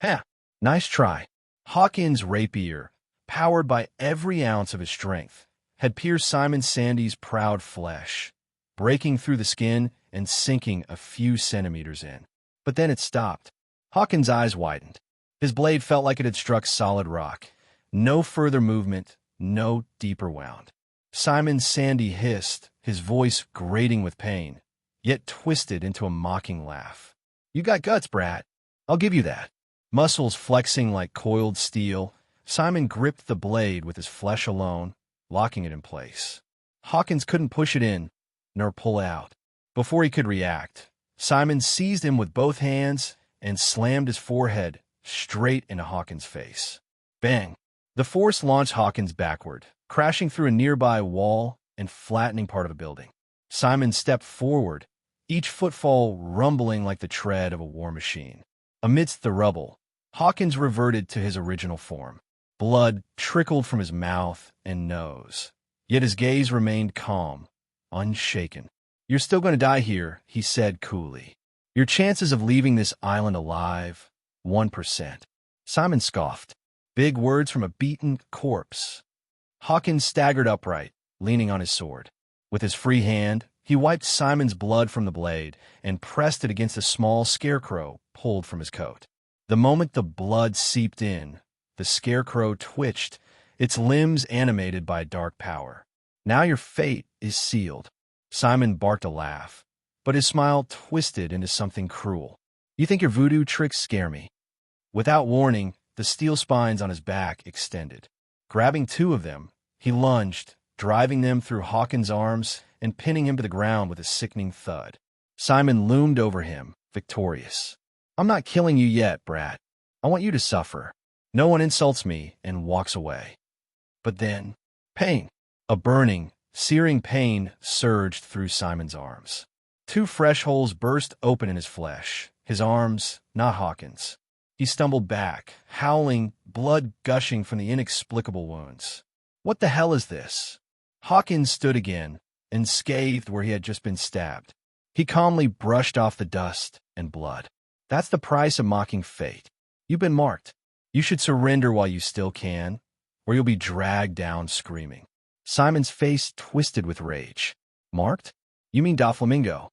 Ha! Nice try. Hawkins' rapier, powered by every ounce of his strength, had pierced Simon Sandy's proud flesh, breaking through the skin and sinking a few centimeters in. But then it stopped. Hawkins' eyes widened. His blade felt like it had struck solid rock. No further movement, no deeper wound. Simon Sandy hissed, his voice grating with pain, yet twisted into a mocking laugh. You got guts, brat. I'll give you that. Muscles flexing like coiled steel, Simon gripped the blade with his flesh alone, locking it in place. Hawkins couldn't push it in, nor pull out. Before he could react, Simon seized him with both hands and slammed his forehead straight into Hawkins' face. Bang! The force launched Hawkins backward, crashing through a nearby wall and flattening part of a building. Simon stepped forward, each footfall rumbling like the tread of a war machine. Amidst the rubble, Hawkins reverted to his original form. Blood trickled from his mouth and nose, yet his gaze remained calm, unshaken. You're still going to die here, he said coolly. Your chances of leaving this island alive, 1%. Simon scoffed. Big words from a beaten corpse. Hawkins staggered upright, leaning on his sword. With his free hand, he wiped Simon's blood from the blade and pressed it against a small scarecrow pulled from his coat. The moment the blood seeped in, the scarecrow twitched, its limbs animated by dark power. Now your fate is sealed. Simon barked a laugh, but his smile twisted into something cruel. You think your voodoo tricks scare me? Without warning, the steel spines on his back extended. Grabbing two of them, he lunged, driving them through Hawkins' arms and pinning him to the ground with a sickening thud. Simon loomed over him, victorious. I'm not killing you yet, brat. I want you to suffer. No one insults me and walks away. But then, pain. A burning, searing pain surged through Simon's arms. Two fresh holes burst open in his flesh, his arms, not Hawkins. He stumbled back, howling, blood gushing from the inexplicable wounds. What the hell is this? Hawkins stood again, unscathed where he had just been stabbed. He calmly brushed off the dust and blood. That's the price of mocking fate. You've been marked. You should surrender while you still can, or you'll be dragged down screaming. Simon's face twisted with rage. Marked? You mean Doflamingo?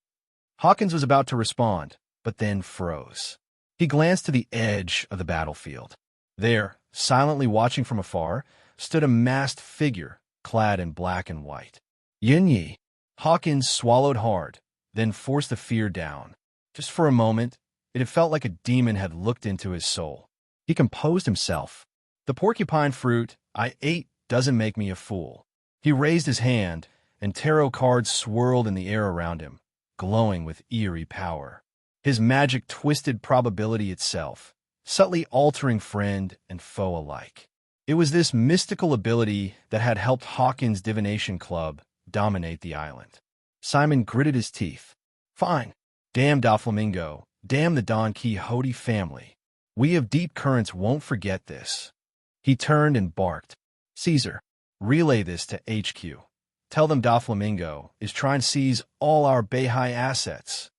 Hawkins was about to respond, but then froze. He glanced to the edge of the battlefield. There, silently watching from afar, stood a masked figure, clad in black and white. Yunyi. Hawkins swallowed hard, then forced the fear down. Just for a moment, it had felt like a demon had looked into his soul. He composed himself. The porcupine fruit I ate doesn't make me a fool. He raised his hand, and tarot cards swirled in the air around him, glowing with eerie power. His magic twisted probability itself, subtly altering friend and foe alike. It was this mystical ability that had helped Hawkins' divination club dominate the island. Simon gritted his teeth. Fine. Damn Doflamingo. Damn the Don Quixote family. We of Deep Currents won't forget this. He turned and barked. Caesar, relay this to HQ. Tell them Doflamingo is trying to seize all our Beihai assets.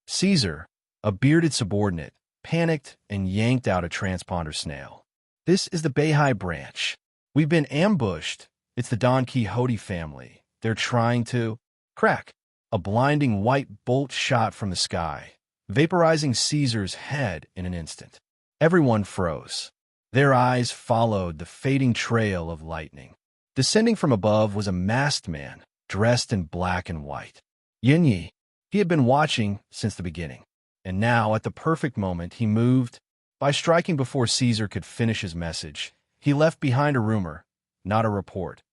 Caesar, a bearded subordinate, panicked and yanked out a transponder snail. This is the Beihai branch. We've been ambushed. It's the Don Quixote family. They're trying to... Crack! A blinding white bolt shot from the sky, vaporizing Caesar's head in an instant. Everyone froze. Their eyes followed the fading trail of lightning. Descending from above was a masked man, dressed in black and white. Yunyi. He had been watching since the beginning, and now, at the perfect moment, he moved. By striking before Caesar could finish his message, he left behind a rumor, not a report,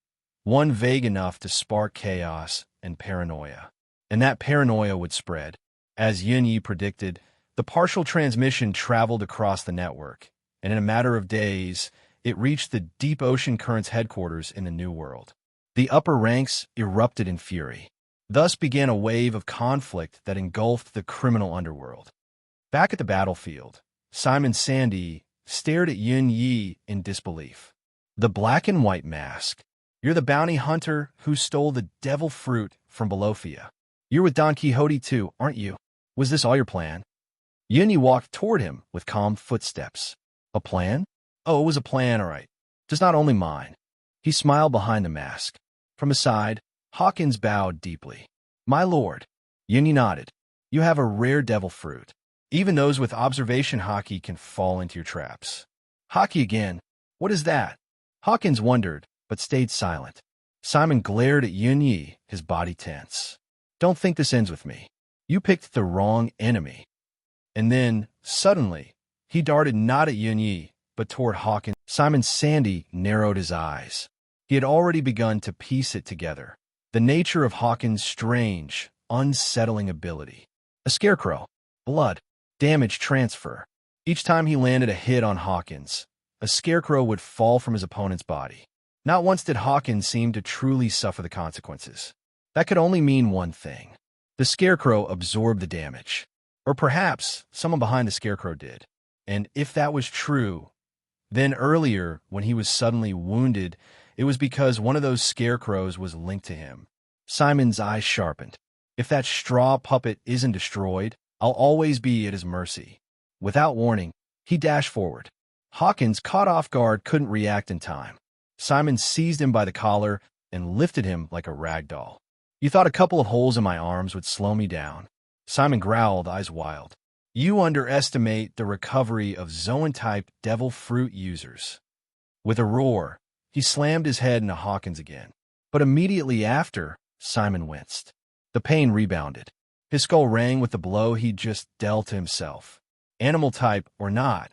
one vague enough to spark chaos and paranoia. And that paranoia would spread. As Yunyi predicted, the partial transmission traveled across the network, and in a matter of days, it reached the Deep Ocean Currents headquarters in the New World. The upper ranks erupted in fury. Thus began a wave of conflict that engulfed the criminal underworld. Back at the battlefield, Simon Sandy stared at Yunyi in disbelief. The black and white mask. You're the bounty hunter who stole the devil fruit from Bolofia. You're with Don Quixote too, aren't you? Was this all your plan? Yunyi walked toward him with calm footsteps. A plan? Oh, it was a plan, all right. Just not only mine. He smiled behind the mask. From his side, Hawkins bowed deeply. My lord. Yunyi nodded. You have a rare devil fruit. Even those with observation haki can fall into your traps. Haki again. What is that? Hawkins wondered, but stayed silent. Simon glared at Yunyi, his body tense. Don't think this ends with me. You picked the wrong enemy. And then, suddenly, he darted not at Yunyi, but toward Hawkins. Simon Sandy narrowed his eyes. He had already begun to piece it together. The nature of Hawkins' strange, unsettling ability. A scarecrow. Blood. Damage transfer. Each time he landed a hit on Hawkins, a scarecrow would fall from his opponent's body. Not once did Hawkins seem to truly suffer the consequences. That could only mean one thing. The scarecrow absorbed the damage. Or perhaps someone behind the scarecrow did. And if that was true, then earlier, when he was suddenly wounded, it was because one of those scarecrows was linked to him. Simon's eyes sharpened. If that straw puppet isn't destroyed, I'll always be at his mercy. Without warning, he dashed forward. Hawkins, caught off guard, couldn't react in time. Simon seized him by the collar and lifted him like a rag doll. You thought a couple of holes in my arms would slow me down. Simon growled, eyes wild. You underestimate the recovery of Zoan-type devil fruit users. With a roar, he slammed his head into Hawkins again. But immediately after, Simon winced. The pain rebounded. His skull rang with the blow he'd just dealt to himself. Animal type or not,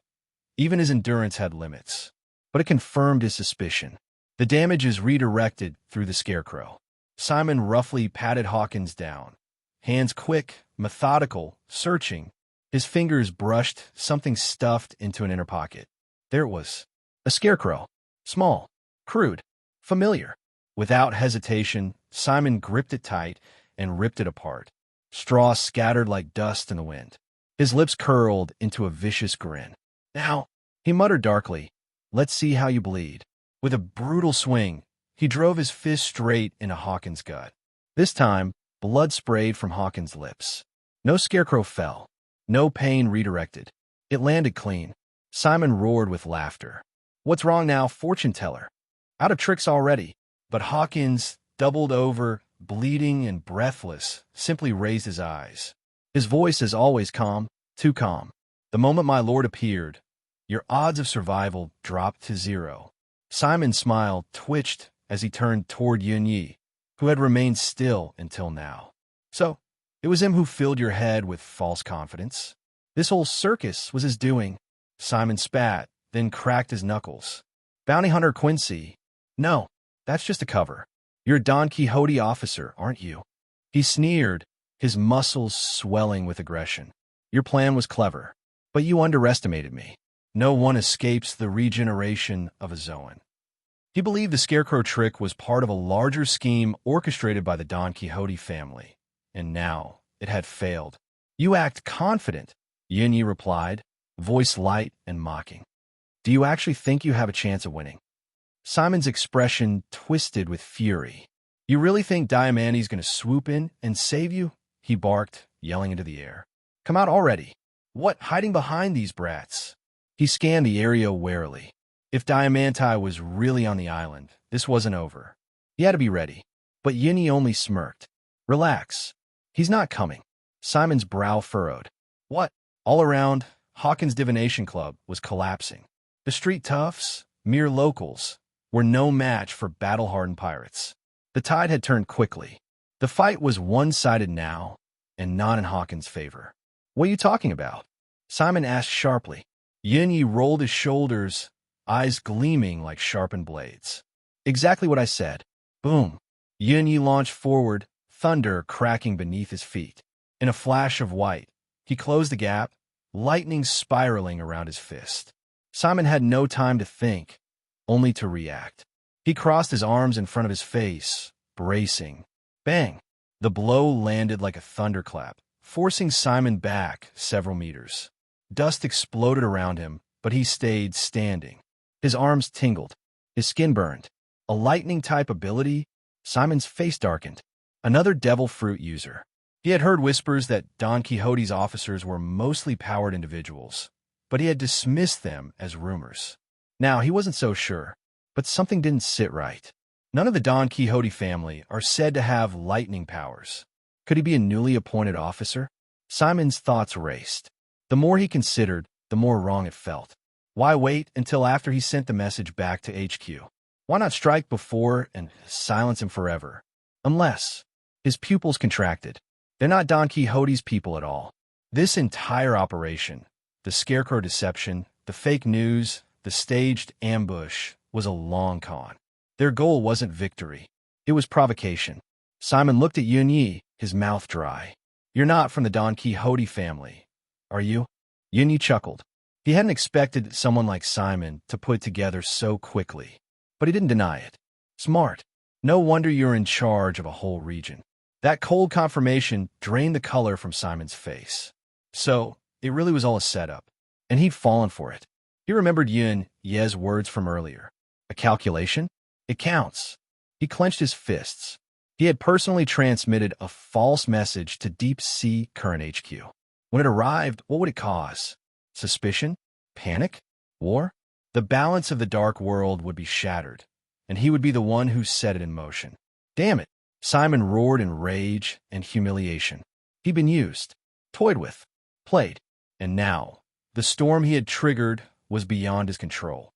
even his endurance had limits. But it confirmed his suspicion. The damage is redirected through the scarecrow. Simon roughly patted Hawkins down. Hands quick, methodical, searching. His fingers brushed something stuffed into an inner pocket. There it was. A scarecrow. Small, crude, familiar. Without hesitation, Simon gripped it tight and ripped it apart. Straw scattered like dust in the wind. His lips curled into a vicious grin. Now, he muttered darkly, let's see how you bleed. With a brutal swing, he drove his fist straight into Hawkins' gut. This time, blood sprayed from Hawkins' lips. No scarecrow fell. No pain redirected. It landed clean. Simon roared with laughter. What's wrong now, fortune teller? Out of tricks already. But Hawkins, doubled over, bleeding and breathless, simply raised his eyes. His voice is always calm, too calm. The moment my lord appeared, your odds of survival dropped to 0. Simon's smile twitched as he turned toward Yunyi, who had remained still until now. So, it was him who filled your head with false confidence? This whole circus was his doing. Simon spat, then cracked his knuckles. Bounty Hunter Quincy. No, that's just a cover. You're a Don Quixote officer, aren't you? He sneered, his muscles swelling with aggression. Your plan was clever, but you underestimated me. No one escapes the regeneration of a Zoan. He believed the scarecrow trick was part of a larger scheme orchestrated by the Don Quixote family, and now it had failed. You act confident, Yunyi replied, voice light and mocking. Do you actually think you have a chance of winning? Simon's expression twisted with fury. You really think Diamante's going to swoop in and save you? He barked, yelling into the air. Come out already. What, hiding behind these brats? He scanned the area warily. If Diamante was really on the island, this wasn't over. He had to be ready. But Yunyi only smirked. Relax. He's not coming. Simon's brow furrowed. What? All around, Hawkins' Divination Club was collapsing. The street toughs, mere locals, were no match for battle-hardened pirates. The tide had turned quickly. The fight was one-sided now, and not in Hawkins' favor. What are you talking about? Simon asked sharply. Yunyi rolled his shoulders, eyes gleaming like sharpened blades. Exactly what I said. Boom. Yunyi launched forward, thunder cracking beneath his feet. In a flash of white, he closed the gap, lightning spiraling around his fist. Simon had no time to think, only to react. He crossed his arms in front of his face, bracing. Bang! The blow landed like a thunderclap, forcing Simon back several meters. Dust exploded around him, but he stayed standing. His arms tingled. His skin burned. A lightning-type ability? Simon's face darkened. Another devil fruit user. He had heard whispers that Don Quixote's officers were mostly powered individuals, but he had dismissed them as rumors. Now, he wasn't so sure, but something didn't sit right. None of the Don Quixote family are said to have lightning powers. Could he be a newly appointed officer? Simon's thoughts raced. The more he considered, the more wrong it felt. Why wait until after he sent the message back to HQ? Why not strike before and silence him forever? Unless his pupils contracted. They're not Don Quixote's people at all. This entire operation, the scarecrow deception, the fake news, the staged ambush, was a long con. Their goal wasn't victory. It was provocation. Simon looked at Yun Yi, his mouth dry. You're not from the Don Quixote family, are you? Yun Yi chuckled. He hadn't expected someone like Simon to put it together so quickly, but he didn't deny it. Smart. No wonder you're in charge of a whole region. That cold confirmation drained the color from Simon's face. So, it really was all a setup, and he'd fallen for it. He remembered Yun Ye's words from earlier. A calculation? It counts. He clenched his fists. He had personally transmitted a false message to Deep Sea Current HQ. When it arrived, what would it cause? Suspicion? Panic? War? The balance of the dark world would be shattered, and he would be the one who set it in motion. Damn it! Simon roared in rage and humiliation. He'd been used, toyed with, played, and now, the storm he had triggered was beyond his control.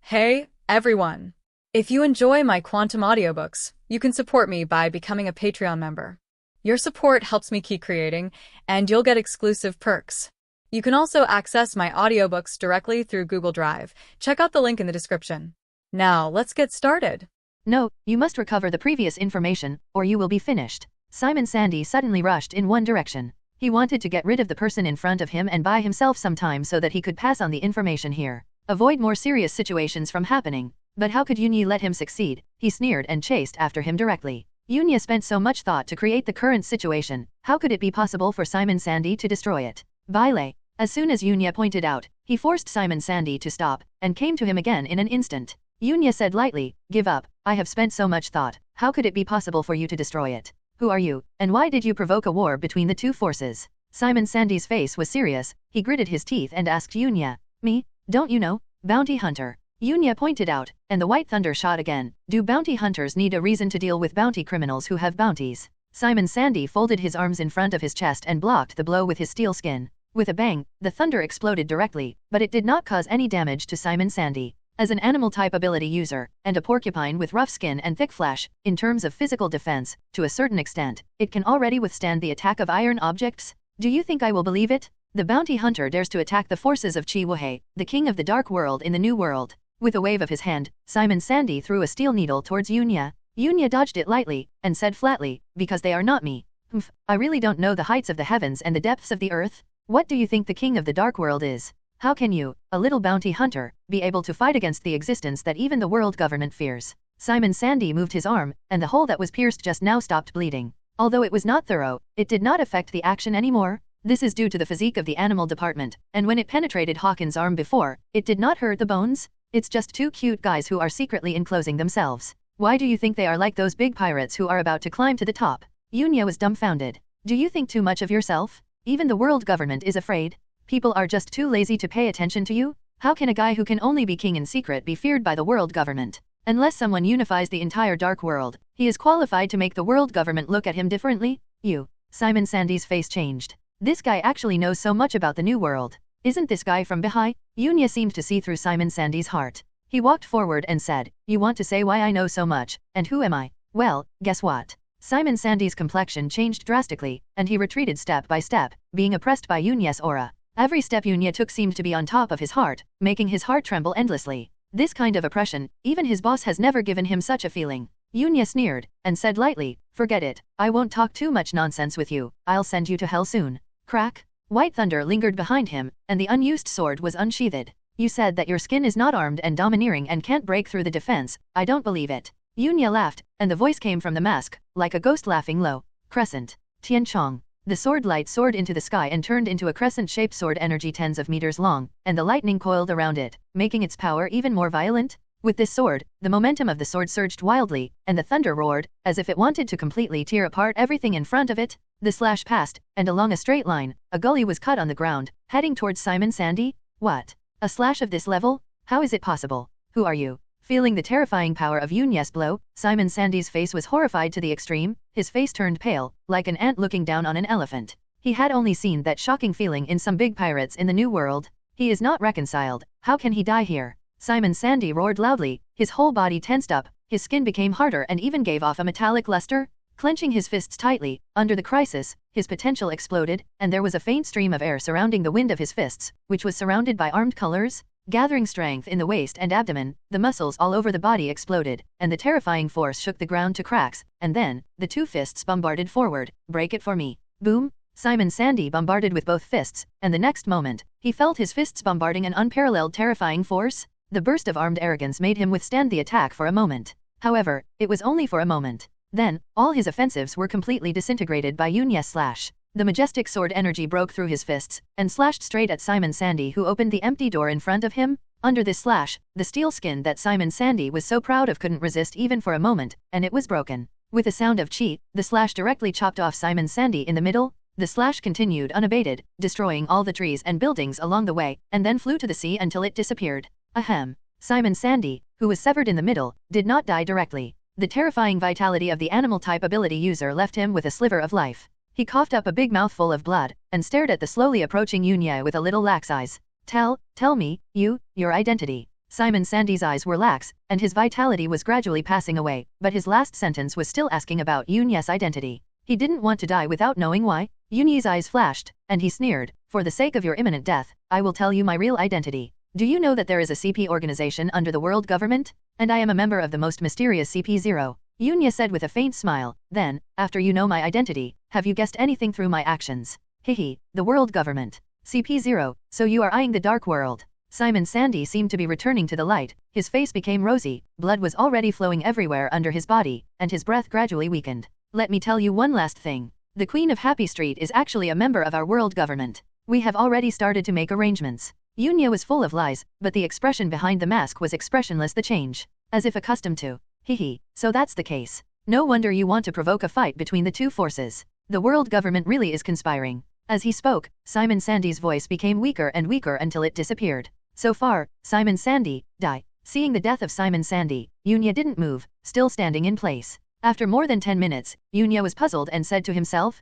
Hey, everyone! If you enjoy my quantum audiobooks, you can support me by becoming a Patreon member. Your support helps me keep creating, and you'll get exclusive perks. You can also access my audiobooks directly through Google Drive. Check out the link in the description. Now, let's get started. No, you must recover the previous information, or you will be finished. Simon Sandy suddenly rushed in one direction. He wanted to get rid of the person in front of him and buy himself some time so that he could pass on the information here. Avoid more serious situations from happening. But how could Yun Yi let him succeed? He sneered and chased after him directly. Yun Yi spent so much thought to create the current situation. How could it be possible for Simon Sandy to destroy it? Vile. As soon as Yun Yi pointed out, he forced Simon Sandy to stop, and came to him again in an instant. Yun Yi said lightly, "Give up, I have spent so much thought. How could it be possible for you to destroy it? Who are you, and why did you provoke a war between the two forces?" Simon Sandy's face was serious. He gritted his teeth and asked Yun Yi, "Me? Don't you know? Bounty hunter." Yun Yi pointed out, and the white thunder shot again. Do bounty hunters need a reason to deal with bounty criminals who have bounties? Simon Sandy folded his arms in front of his chest and blocked the blow with his steel skin. With a bang, the thunder exploded directly, but it did not cause any damage to Simon Sandy. As an animal-type ability user, and a porcupine with rough skin and thick flesh, in terms of physical defense, to a certain extent, it can already withstand the attack of iron objects? Do you think I will believe it? The bounty hunter dares to attack the forces of Chi Wuhei, the king of the dark world in the new world. With a wave of his hand, Simon Sandy threw a steel needle towards Yun Yi. Yun Yi dodged it lightly, and said flatly, "Because they are not me. I really don't know the heights of the heavens and the depths of the earth. What do you think the king of the dark world is? How can you, a little bounty hunter, be able to fight against the existence that even the world government fears?" Simon Sandy moved his arm, and the hole that was pierced just now stopped bleeding. Although it was not thorough, it did not affect the action anymore. This is due to the physique of the animal department, and when it penetrated Hawkins' arm before, it did not hurt the bones. It's just two cute guys who are secretly enclosing themselves. Why do you think they are like those big pirates who are about to climb to the top? Yun Yi was dumbfounded. Do you think too much of yourself? Even the world government is afraid. People are just too lazy to pay attention to you? How can a guy who can only be king in secret be feared by the world government? Unless someone unifies the entire dark world, he is qualified to make the world government look at him differently? You. Simon Sandy's face changed. This guy actually knows so much about the new world. Isn't this guy from Bahai? Yun Yi seemed to see through Simon Sandy's heart. He walked forward and said, "You want to say why I know so much, and who am I? Well, guess what?" Simon Sandy's complexion changed drastically, and he retreated step by step, being oppressed by Yun Yi's aura. Every step Yun Yi took seemed to be on top of his heart, making his heart tremble endlessly. This kind of oppression, even his boss has never given him such a feeling. Yun Yi sneered, and said lightly, "Forget it, I won't talk too much nonsense with you, I'll send you to hell soon." Crack. White thunder lingered behind him, and the unused sword was unsheathed. "You said that your skin is not armed and domineering and can't break through the defense. I don't believe it." Yun Yi laughed, and the voice came from the mask, like a ghost laughing low. "Crescent. Tian Chong." The sword light soared into the sky and turned into a crescent-shaped sword energy tens of meters long, and the lightning coiled around it, making its power even more violent. With this sword, the momentum of the sword surged wildly, and the thunder roared, as if it wanted to completely tear apart everything in front of it. The slash passed, and along a straight line, a gully was cut on the ground, heading towards Simon Sandy. What? A slash of this level? How is it possible? Who are you? Feeling the terrifying power of Yunya's blow, Simon Sandy's face was horrified to the extreme. His face turned pale, like an ant looking down on an elephant. He had only seen that shocking feeling in some big pirates in the New World. He is not reconciled. How can he die here? Simon Sandy roared loudly, his whole body tensed up, his skin became harder and even gave off a metallic luster. Clenching his fists tightly, under the crisis, his potential exploded, and there was a faint stream of air surrounding the wind of his fists, which was surrounded by armed colors. Gathering strength in the waist and abdomen, the muscles all over the body exploded, and the terrifying force shook the ground to cracks, and then, the two fists bombarded forward. Break it for me. Boom! Simon Sandy bombarded with both fists, and the next moment, he felt his fists bombarding an unparalleled terrifying force. The burst of armed arrogance made him withstand the attack for a moment. However, it was only for a moment. Then, all his offensives were completely disintegrated by Yunya's slash. The majestic sword energy broke through his fists, and slashed straight at Simon Sandy, who opened the empty door in front of him. Under this slash, the steel skin that Simon Sandy was so proud of couldn't resist even for a moment, and it was broken. With a sound of chi, the slash directly chopped off Simon Sandy in the middle. The slash continued unabated, destroying all the trees and buildings along the way, and then flew to the sea until it disappeared. Ahem. Simon Sandy, who was severed in the middle, did not die directly. The terrifying vitality of the animal-type ability user left him with a sliver of life. He coughed up a big mouthful of blood, and stared at the slowly approaching Yunya with a little lax eyes. Tell me, your identity. Simon Sandy's eyes were lax, and his vitality was gradually passing away, but his last sentence was still asking about Yunya's identity. He didn't want to die without knowing why. Yunya's eyes flashed, and he sneered, for the sake of your imminent death, I will tell you my real identity. Do you know that there is a CP organization under the world government? And I am a member of the most mysterious CP0. Yunya said with a faint smile. Then, after you know my identity, have you guessed anything through my actions? Hihi, the world government. CP0, so you are eyeing the dark world. Simon Sandy seemed to be returning to the light, his face became rosy, blood was already flowing everywhere under his body, and his breath gradually weakened. Let me tell you one last thing. The Queen of Happy Street is actually a member of our world government. We have already started to make arrangements. Yunya was full of lies, but the expression behind the mask was expressionless, the change. As if accustomed to. Hihi, so that's the case. No wonder you want to provoke a fight between the two forces. The world government really is conspiring. As he spoke, Simon Sandy's voice became weaker and weaker until it disappeared. So far, Simon Sandy, die. Seeing the death of Simon Sandy, Yunya didn't move, still standing in place. After more than 10 minutes, Yunya was puzzled and said to himself,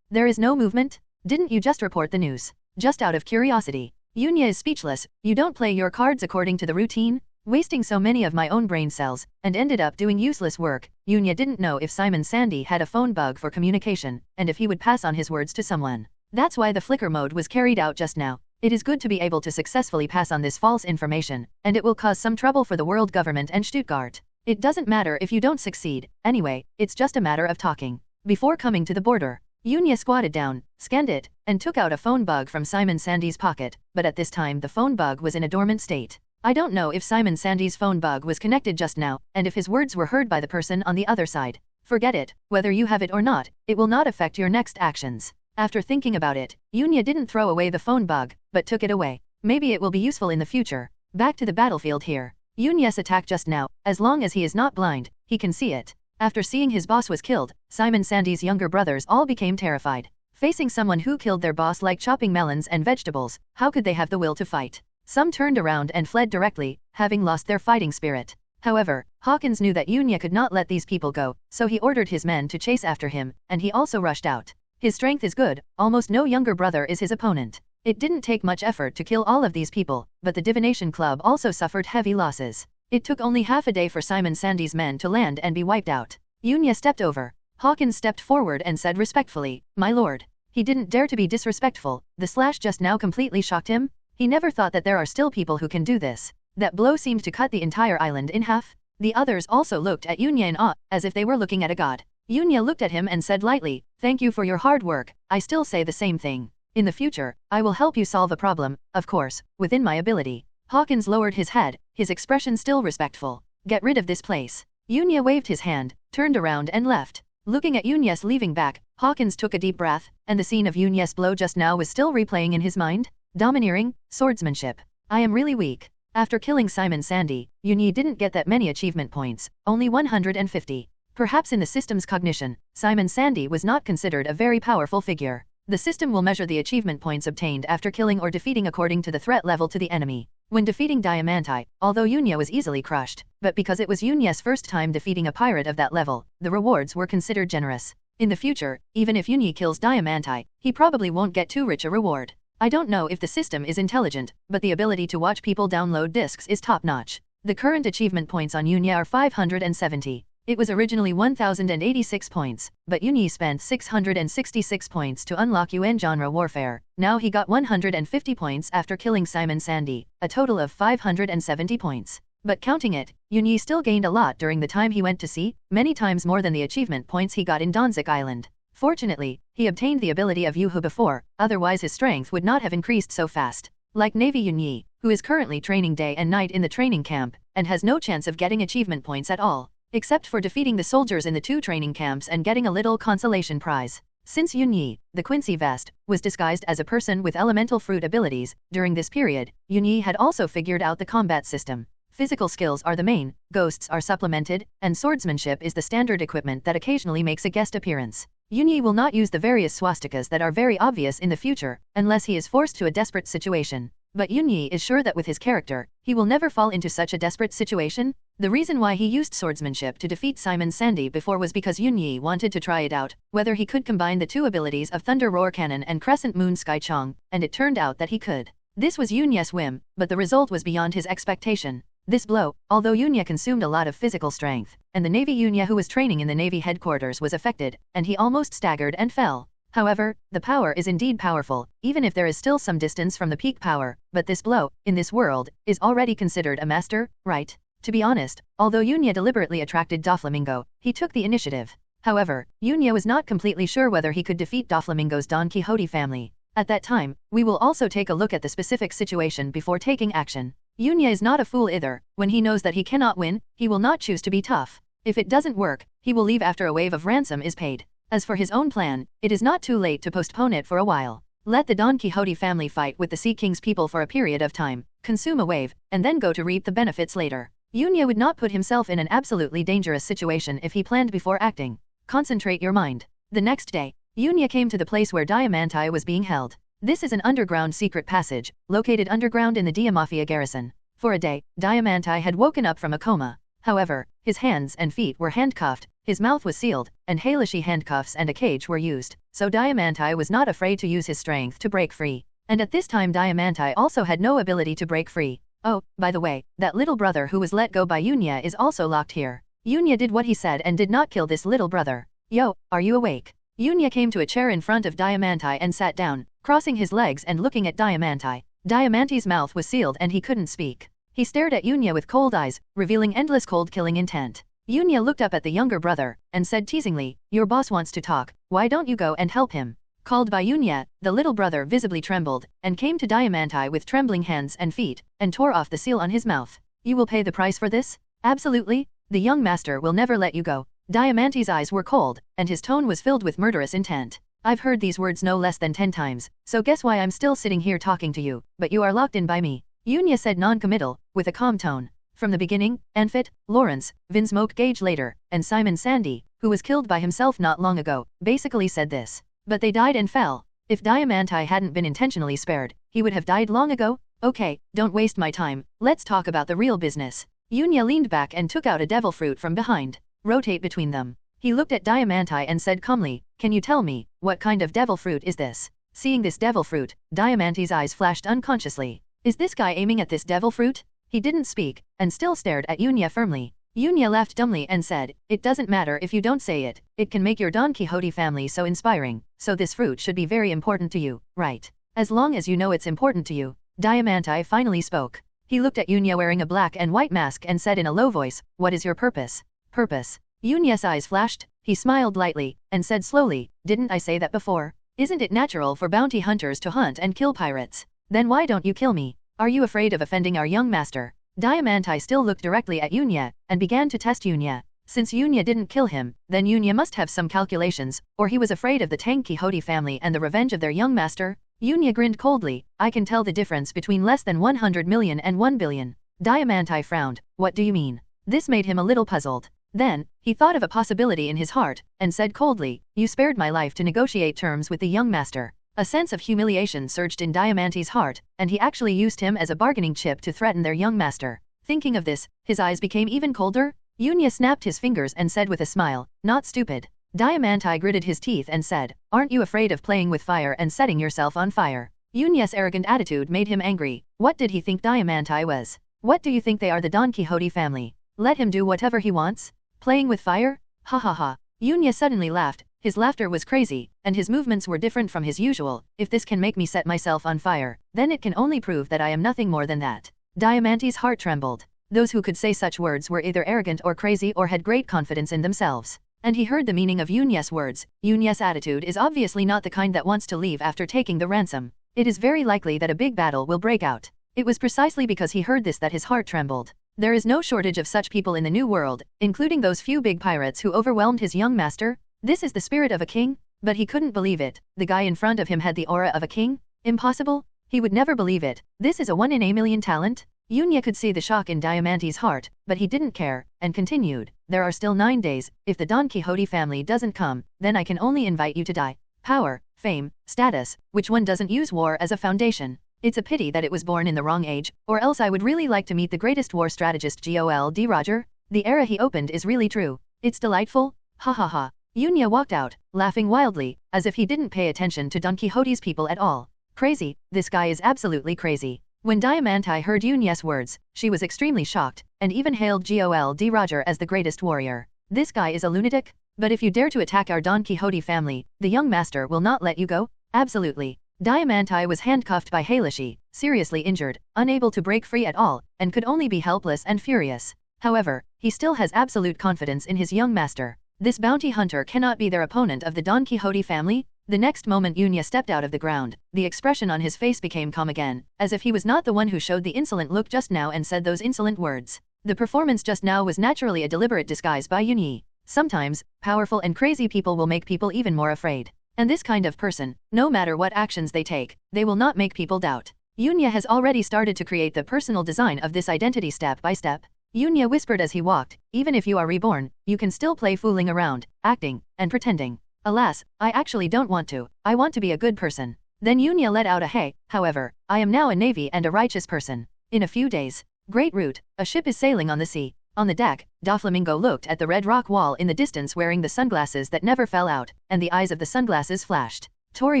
there is no movement? Didn't you just report the news? Just out of curiosity. Yunya is speechless. You don't play your cards according to the routine? Wasting so many of my own brain cells, and ended up doing useless work. Yunya didn't know if Simon Sandy had a phone bug for communication, and if he would pass on his words to someone. That's why the flicker mode was carried out just now. It is good to be able to successfully pass on this false information, and it will cause some trouble for the world government and Stuttgart. It doesn't matter if you don't succeed, anyway, it's just a matter of talking. Before coming to the border, Yunya squatted down, scanned it, and took out a phone bug from Simon Sandy's pocket, but at this time the phone bug was in a dormant state. I don't know if Simon Sandy's phone bug was connected just now, and if his words were heard by the person on the other side. Forget it, whether you have it or not, it will not affect your next actions. After thinking about it, Yunya didn't throw away the phone bug, but took it away. Maybe it will be useful in the future. Back to the battlefield here. Yunya's attack just now, as long as he is not blind, he can see it. After seeing his boss was killed, Simon Sandy's younger brothers all became terrified. Facing someone who killed their boss like chopping melons and vegetables, how could they have the will to fight? Some turned around and fled directly, having lost their fighting spirit. However, Hawkins knew that Yunya could not let these people go, so he ordered his men to chase after him, and he also rushed out. His strength is good, almost no younger brother is his opponent. It didn't take much effort to kill all of these people, but the Divination Club also suffered heavy losses. It took only half a day for Simon Sandy's men to land and be wiped out. Yunya stepped over. Hawkins stepped forward and said respectfully, "My lord." He didn't dare to be disrespectful. The slash just now completely shocked him. He never thought that there are still people who can do this. That blow seemed to cut the entire island in half. The others also looked at Yunya in awe, as if they were looking at a god. Yunya looked at him and said lightly, "Thank you for your hard work. I still say the same thing. In the future, I will help you solve a problem, of course, within my ability." Hawkins lowered his head, his expression still respectful. "Get rid of this place." Yunya waved his hand, turned around and left. Looking at Yunya's leaving back, Hawkins took a deep breath, and the scene of Yunya's blow just now was still replaying in his mind. Domineering, swordsmanship. I am really weak. After killing Simon Sandy, Yunyi didn't get that many achievement points, only 150. Perhaps in the system's cognition, Simon Sandy was not considered a very powerful figure. The system will measure the achievement points obtained after killing or defeating according to the threat level to the enemy. When defeating Diamante, although Yunya was easily crushed, but because it was Yunya's first time defeating a pirate of that level, the rewards were considered generous. In the future, even if Yunyi kills Diamante, he probably won't get too rich a reward. I don't know if the system is intelligent, but the ability to watch people download discs is top-notch. The current achievement points on Yunya are 570. It was originally 1086 points, but Yunyi spent 666 points to unlock UN genre warfare. Now he got 150 points after killing Simon Sandy, a total of 570 points. But counting it, Yunyi still gained a lot during the time he went to sea, many times more than the achievement points he got in Danzig Island. Fortunately, he obtained the ability of Yuhu before, otherwise his strength would not have increased so fast. Like Navy Yunyi, who is currently training day and night in the training camp, and has no chance of getting achievement points at all, except for defeating the soldiers in the 2 training camps and getting a little consolation prize. Since Yunyi, the Quincy Vest, was disguised as a person with elemental fruit abilities, during this period, Yunyi had also figured out the combat system. Physical skills are the main, ghosts are supplemented, and swordsmanship is the standard equipment that occasionally makes a guest appearance. Yunyi will not use the various swastikas that are very obvious in the future, unless he is forced to a desperate situation. But Yunyi is sure that with his character, he will never fall into such a desperate situation. The reason why he used swordsmanship to defeat Simon Sandy before was because Yunyi wanted to try it out, whether he could combine the 2 abilities of Thunder Roar Cannon and Crescent Moon Sky Chong, and it turned out that he could. This was Yunya's whim, but the result was beyond his expectation. This blow, although Yunya consumed a lot of physical strength, and the Navy Yunya who was training in the Navy headquarters was affected, and he almost staggered and fell. However, the power is indeed powerful, even if there is still some distance from the peak power, but this blow, in this world, is already considered a master, right? To be honest, although Yunya deliberately attracted Doflamingo, he took the initiative. However, Yunya was not completely sure whether he could defeat Doflamingo's Don Quixote family. At that time, we will also take a look at the specific situation before taking action. Yunya is not a fool either. When he knows that he cannot win, he will not choose to be tough. If it doesn't work, he will leave after a wave of ransom is paid. As for his own plan, it is not too late to postpone it for a while. Let the Don Quixote family fight with the Sea King's people for a period of time, consume a wave, and then go to reap the benefits later. Yunya would not put himself in an absolutely dangerous situation if he planned before acting. Concentrate your mind. The next day, Yunya came to the place where Diamante was being held. This is an underground secret passage, located underground in the Diamafia garrison. For a day, Diamante had woken up from a coma. However, his hands and feet were handcuffed, his mouth was sealed, and Hailishi handcuffs and a cage were used, so Diamante was not afraid to use his strength to break free. And at this time Diamante also had no ability to break free. Oh, by the way, that little brother who was let go by Yunya is also locked here. Yunya did what he said and did not kill this little brother. Yo, are you awake? Yunya came to a chair in front of Diamante and sat down, crossing his legs and looking at Diamante. Diamante's mouth was sealed and he couldn't speak. He stared at Yunya with cold eyes, revealing endless cold-killing intent. Yunya looked up at the younger brother, and said teasingly, "Your boss wants to talk, why don't you go and help him?" Called by Yunya, the little brother visibly trembled, and came to Diamante with trembling hands and feet, and tore off the seal on his mouth. "You will pay the price for this?" "Absolutely. The young master will never let you go." Diamante's eyes were cold, and his tone was filled with murderous intent. "I've heard these words no less than 10 times, so guess why I'm still sitting here talking to you, but you are locked in by me," Yunya said non-committal, with a calm tone. From the beginning, Enfit, Lawrence, Vin Smoke Gage later, and Simon Sandy, who was killed by himself not long ago, basically said this. But they died and fell. If Diamante hadn't been intentionally spared, he would have died long ago. Okay, don't waste my time, let's talk about the real business. Yunya leaned back and took out a devil fruit from behind. Rotate between them. He looked at Diamante and said calmly, "Can you tell me, what kind of devil fruit is this?" Seeing this devil fruit, Diamante's eyes flashed unconsciously. Is this guy aiming at this devil fruit? He didn't speak, and still stared at Yunya firmly. Yunya laughed dumbly and said, "It doesn't matter if you don't say it. It can make your Don Quixote family so inspiring, so this fruit should be very important to you, right? As long as you know it's important to you." Diamante finally spoke. He looked at Yunya wearing a black and white mask and said in a low voice, "What is your purpose?" "Purpose?" Yunya's eyes flashed. He smiled lightly, and said slowly, "Didn't I say that before? Isn't it natural for bounty hunters to hunt and kill pirates? Then why don't you kill me? Are you afraid of offending our young master?" Diamante still looked directly at Yunya, and began to test Yunya. Since Yunya didn't kill him, then Yunya must have some calculations, or he was afraid of the Tang Quixote family and the revenge of their young master. Yunya grinned coldly, "I can tell the difference between less than 100 million and 1 billion. Diamante frowned. What do you mean? This made him a little puzzled. Then, he thought of a possibility in his heart, and said coldly, you spared my life to negotiate terms with the young master. A sense of humiliation surged in Diamante's heart, and he actually used him as a bargaining chip to threaten their young master. Thinking of this, his eyes became even colder. Yunya snapped his fingers and said with a smile, not stupid. Diamante gritted his teeth and said, aren't you afraid of playing with fire and setting yourself on fire? Yunya's arrogant attitude made him angry. What did he think Diamante was? What do you think they are, the Don Quixote family? Let him do whatever he wants? Playing with fire? Ha ha ha. Yunya suddenly laughed. His laughter was crazy, and his movements were different from his usual. If this can make me set myself on fire, then it can only prove that I am nothing more than that. Diamante's heart trembled. Those who could say such words were either arrogant or crazy or had great confidence in themselves. And he heard the meaning of Yunya's words. Yunya's attitude is obviously not the kind that wants to leave after taking the ransom. It is very likely that a big battle will break out. It was precisely because he heard this that his heart trembled. There is no shortage of such people in the New World, including those few big pirates who overwhelmed his young master. This is the spirit of a king? But he couldn't believe it. The guy in front of him had the aura of a king? Impossible? He would never believe it. This is a 1 in a million talent? Yunya could see the shock in Diamante's heart, but he didn't care, and continued, there are still 9 days. If the Don Quixote family doesn't come, then I can only invite you to die. Power, fame, status, which one doesn't use war as a foundation? It's a pity that it was born in the wrong age, or else I would really like to meet the greatest war strategist Gold Roger. The era he opened is really true. It's delightful. Ha ha ha. Yunya walked out, laughing wildly, as if he didn't pay attention to Don Quixote's people at all. Crazy, this guy is absolutely crazy. When Diamante heard Yunya's words, she was extremely shocked, and even hailed Gold Roger as the greatest warrior. This guy is a lunatic? But if you dare to attack our Don Quixote family, the young master will not let you go? Absolutely. Diamante was handcuffed by Hailishi, seriously injured, unable to break free at all, and could only be helpless and furious. However, he still has absolute confidence in his young master. This bounty hunter cannot be their opponent of the Don Quixote family. The next moment Yunya stepped out of the ground, the expression on his face became calm again, as if he was not the one who showed the insolent look just now and said those insolent words. The performance just now was naturally a deliberate disguise by Yunyi. Sometimes, powerful and crazy people will make people even more afraid. And this kind of person, no matter what actions they take, they will not make people doubt. Yunya has already started to create the personal design of this identity step by step. Yunya whispered as he walked, even if you are reborn, you can still play fooling around, acting, and pretending. Alas, I actually don't want to. I want to be a good person. Then Yunya let out a hey, however, I am now a navy and a righteous person. In a few days. Great route, a ship is sailing on the sea. On the deck, Doflamingo looked at the red rock wall in the distance wearing the sunglasses that never fell out, and the eyes of the sunglasses flashed. Tori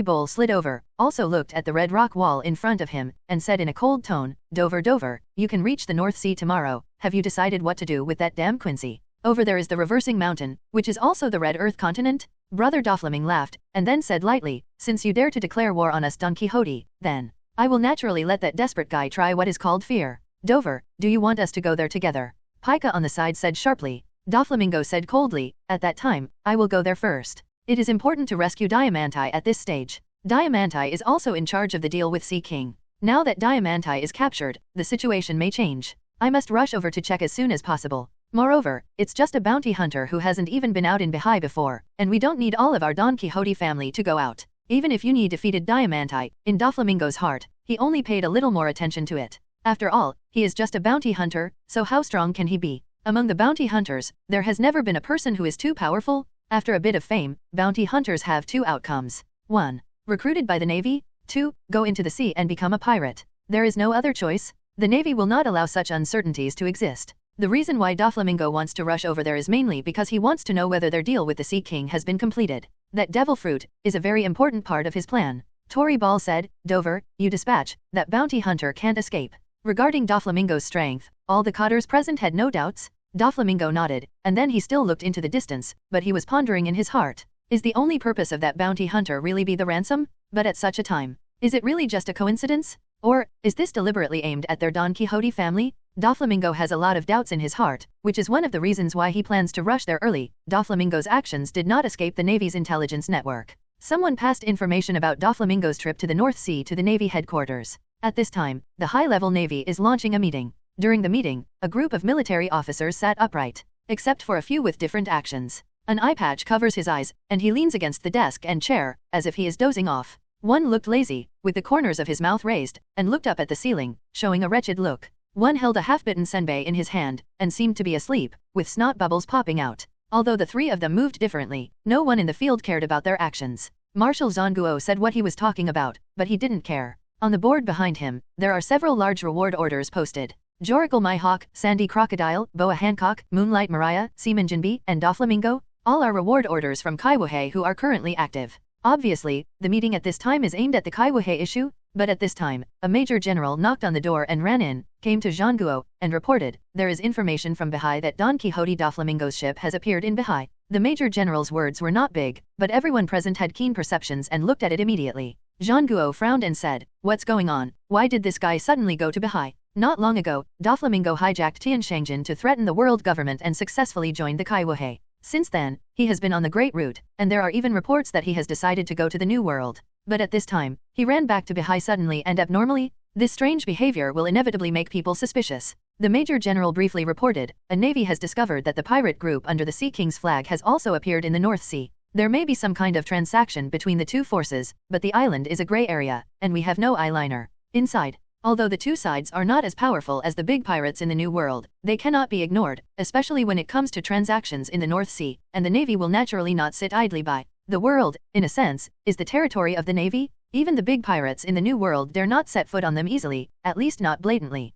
Bull slid over, also looked at the red rock wall in front of him, and said in a cold tone, Dover, you can reach the North Sea tomorrow. Have you decided what to do with that damn Quincy? Over there is the reversing mountain, which is also the Red Earth continent? Brother Doflaming laughed, and then said lightly, since you dare to declare war on us Don Quixote, then I will naturally let that desperate guy try what is called fear. Dover, do you want us to go there together? Pika on the side said sharply. Doflamingo said coldly, at that time, I will go there first. It is important to rescue Diamante at this stage. Diamante is also in charge of the deal with Sea King. Now that Diamante is captured, the situation may change. I must rush over to check as soon as possible. Moreover, it's just a bounty hunter who hasn't even been out in Bahia before, and we don't need all of our Don Quixote family to go out. Even if Yunyi defeated Diamante, in Doflamingo's heart, he only paid a little more attention to it. After all, he is just a bounty hunter, so how strong can he be? Among the bounty hunters, there has never been a person who is too powerful. After a bit of fame, bounty hunters have 2 outcomes. 1. Recruited by the Navy. 2. Go into the sea and become a pirate. There is no other choice. The Navy will not allow such uncertainties to exist. The reason why Doflamingo wants to rush over there is mainly because he wants to know whether their deal with the Sea King has been completed. That devil fruit is a very important part of his plan. Tori Ball said, Dover, you dispatch, that bounty hunter can't escape. Regarding Doflamingo's strength, all the cotters present had no doubts. Doflamingo nodded, and then he still looked into the distance, but he was pondering in his heart. Is the only purpose of that bounty hunter really be the ransom? But at such a time, is it really just a coincidence? Or, is this deliberately aimed at their Don Quixote family? Doflamingo has a lot of doubts in his heart, which is one of the reasons why he plans to rush there early. Doflamingo's actions did not escape the Navy's intelligence network. Someone passed information about Doflamingo's trip to the North Sea to the Navy headquarters. At this time, the high-level Navy is launching a meeting. During the meeting, a group of military officers sat upright, except for a few with different actions. An eye patch covers his eyes, and he leans against the desk and chair, as if he is dozing off. One looked lazy, with the corners of his mouth raised, and looked up at the ceiling, showing a wretched look. One held a half-bitten senbei in his hand, and seemed to be asleep, with snot bubbles popping out. Although the three of them moved differently, no one in the field cared about their actions. Marshal Zanguo said what he was talking about, but he didn't care. On the board behind him, there are several large reward orders posted. Joracle Myhawk, Sandy Crocodile, Boa Hancock, Moonlight Mariah, Seaman Jinbi, and Doflamingo, all are reward orders from Kaiwohei who are currently active. Obviously, the meeting at this time is aimed at the Kaiwohei issue, but at this time, a major general knocked on the door and ran in, came to Zanguo, and reported, there is information from Bahai that Don Quixote Doflamingo's ship has appeared in Bahai. The major general's words were not big, but everyone present had keen perceptions and looked at it immediately. Zanguo frowned and said, what's going on? Why did this guy suddenly go to Bahai? Not long ago, Doflamingo hijacked Tianshangjian to threaten the world government and successfully joined the Kaiwohei. Since then, he has been on the Great Route, and there are even reports that he has decided to go to the New World. But at this time, he ran back to Bahai suddenly and abnormally. This strange behavior will inevitably make people suspicious. The Major General briefly reported, a navy has discovered that the pirate group under the Sea King's flag has also appeared in the North Sea. There may be some kind of transaction between the two forces, but the island is a gray area, and we have no eyeliner inside. Although the two sides are not as powerful as the big pirates in the New World, they cannot be ignored, especially when it comes to transactions in the North Sea, and the Navy will naturally not sit idly by. The world, in a sense, is the territory of the Navy. Even the big pirates in the New World dare not set foot on them easily, at least not blatantly.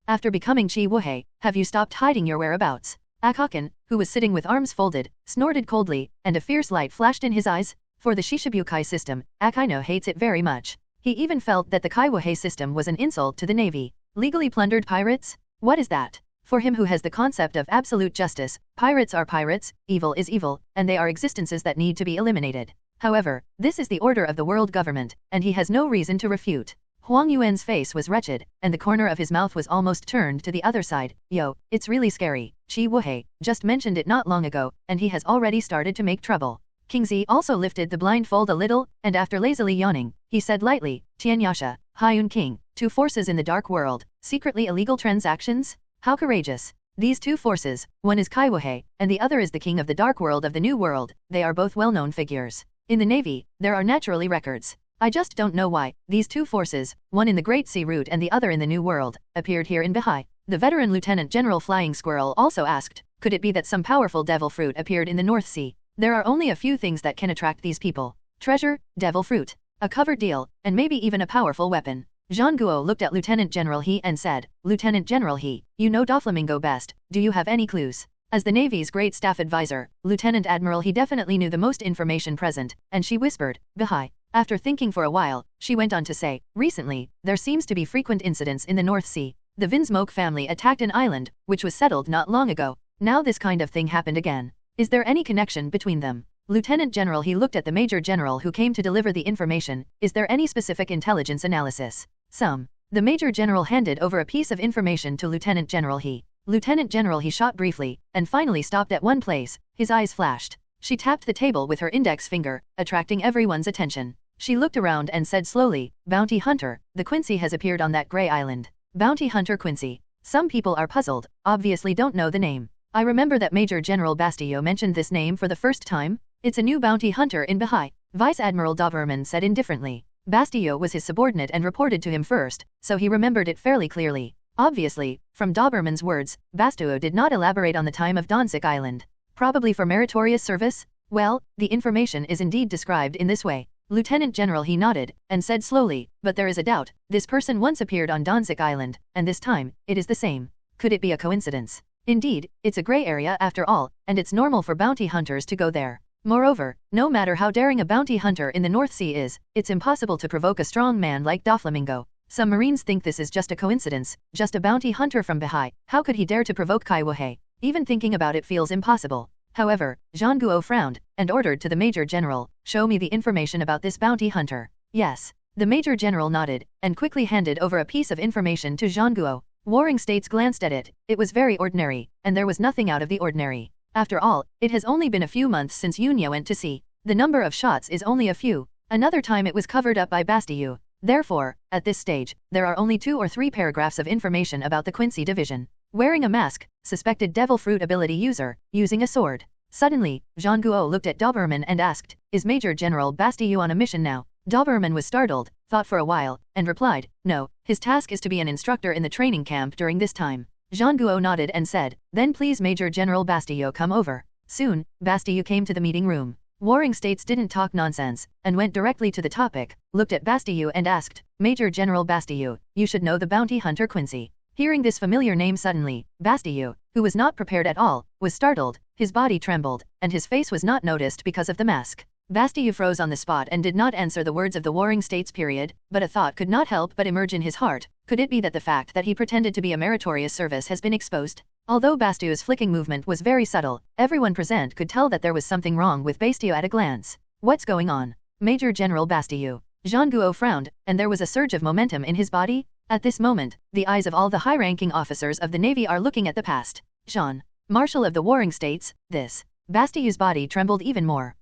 After becoming Chi Wohei, have you stopped hiding your whereabouts? Akainu, who was sitting with arms folded, snorted coldly, and a fierce light flashed in his eyes. For the Shishibukai system, Akainu hates it very much. He even felt that the Kaiwohei system was an insult to the Navy. Legally plundered pirates? What is that? For him who has the concept of absolute justice, pirates are pirates, evil is evil, and they are existences that need to be eliminated. However, this is the order of the world government, and he has no reason to refute. Huang Yuan's face was wretched, and the corner of his mouth was almost turned to the other side. Yo, it's really scary. Chi Wohei just mentioned it not long ago, and he has already started to make trouble. King Zi also lifted the blindfold a little, and after lazily yawning, he said lightly, Tianyasha, Hyun King, two forces in the dark world, secretly illegal transactions? How courageous. These two forces, one is Kaiwohei, and the other is the king of the dark world of the New World. They are both well-known figures. In the Navy, there are naturally records. I just don't know why, these two forces, one in the Great Sea Route and the other in the New World, appeared here in Bahai. The veteran Lieutenant General Flying Squirrel also asked, could it be that some powerful devil fruit appeared in the North Sea? There are only a few things that can attract these people. Treasure, devil fruit, a covered deal, and maybe even a powerful weapon. Zanguo looked at Lieutenant General He and said, Lieutenant General He, you know Doflamingo best, do you have any clues? As the Navy's great staff advisor, Lieutenant Admiral He definitely knew the most information present, and she whispered, Bahai. After thinking for a while, she went on to say, recently, there seems to be frequent incidents in the North Sea. The Vinsmoke family attacked an island, which was settled not long ago. Now this kind of thing happened again. Is there any connection between them? Lieutenant General He looked at the Major General who came to deliver the information. Is there any specific intelligence analysis? Some. The Major General handed over a piece of information to Lieutenant General He. Lieutenant General He shot briefly, and finally stopped at one place. His eyes flashed. She tapped the table with her index finger, attracting everyone's attention. She looked around and said slowly, Bounty Hunter, the Quincy has appeared on that gray island. Bounty Hunter Quincy. Some people are puzzled, obviously don't know the name. I remember that Major General Bastillo mentioned this name for the first time. It's a new bounty hunter in Bahai. Vice Admiral Doberman said indifferently. Bastillo was his subordinate and reported to him first, so he remembered it fairly clearly. Obviously, from Doberman's words, Bastillo did not elaborate on the time of Donsik Island. Probably for meritorious service? Well, the information is indeed described in this way. Lieutenant General He nodded, and said slowly, but there is a doubt. This person once appeared on Donsik Island, and this time, it is the same. Could it be a coincidence? Indeed, it's a gray area after all, and it's normal for bounty hunters to go there. Moreover, no matter how daring a bounty hunter in the North Sea is, it's impossible to provoke a strong man like Doflamingo. Some Marines think this is just a coincidence, just a bounty hunter from Bahai. How could he dare to provoke Kaiwohei? Even thinking about it feels impossible. However, Zanguo frowned, and ordered to the Major General, show me the information about this bounty hunter. Yes. The Major General nodded, and quickly handed over a piece of information to Zanguo. Warring States glanced at it. It was very ordinary, and there was nothing out of the ordinary. After all, it has only been a few months since Yunya went to sea. The number of shots is only a few. Another time it was covered up by Bastillo. Therefore, at this stage, there are only 2 or 3 paragraphs of information about the Quincy division. Wearing a mask, suspected devil fruit ability user, using a sword. Suddenly, Zanguo looked at Doberman and asked, is Major General Bastillo on a mission now? Doberman was startled, thought for a while, and replied, no, his task is to be an instructor in the training camp during this time. Jean Guo nodded and said, then please Major General Bastille come over. Soon, Bastille came to the meeting room. Warring States didn't talk nonsense, and went directly to the topic, looked at Bastille and asked, Major General Bastille, you should know the bounty hunter Quincy. Hearing this familiar name suddenly, Bastille, who was not prepared at all, was startled, his body trembled, and his face was not noticed because of the mask. Bastille froze on the spot and did not answer the words of the Warring States period, but a thought could not help but emerge in his heart. Could it be that the fact that he pretended to be a meritorious service has been exposed? Although Bastille's flicking movement was very subtle, everyone present could tell that there was something wrong with Bastille at a glance. What's going on? Major General Bastille. Jean Guo frowned, and there was a surge of momentum in his body. At this moment, the eyes of all the high-ranking officers of the Navy are looking at the past. Jean, Marshal of the Warring States, this. Bastille's body trembled even more.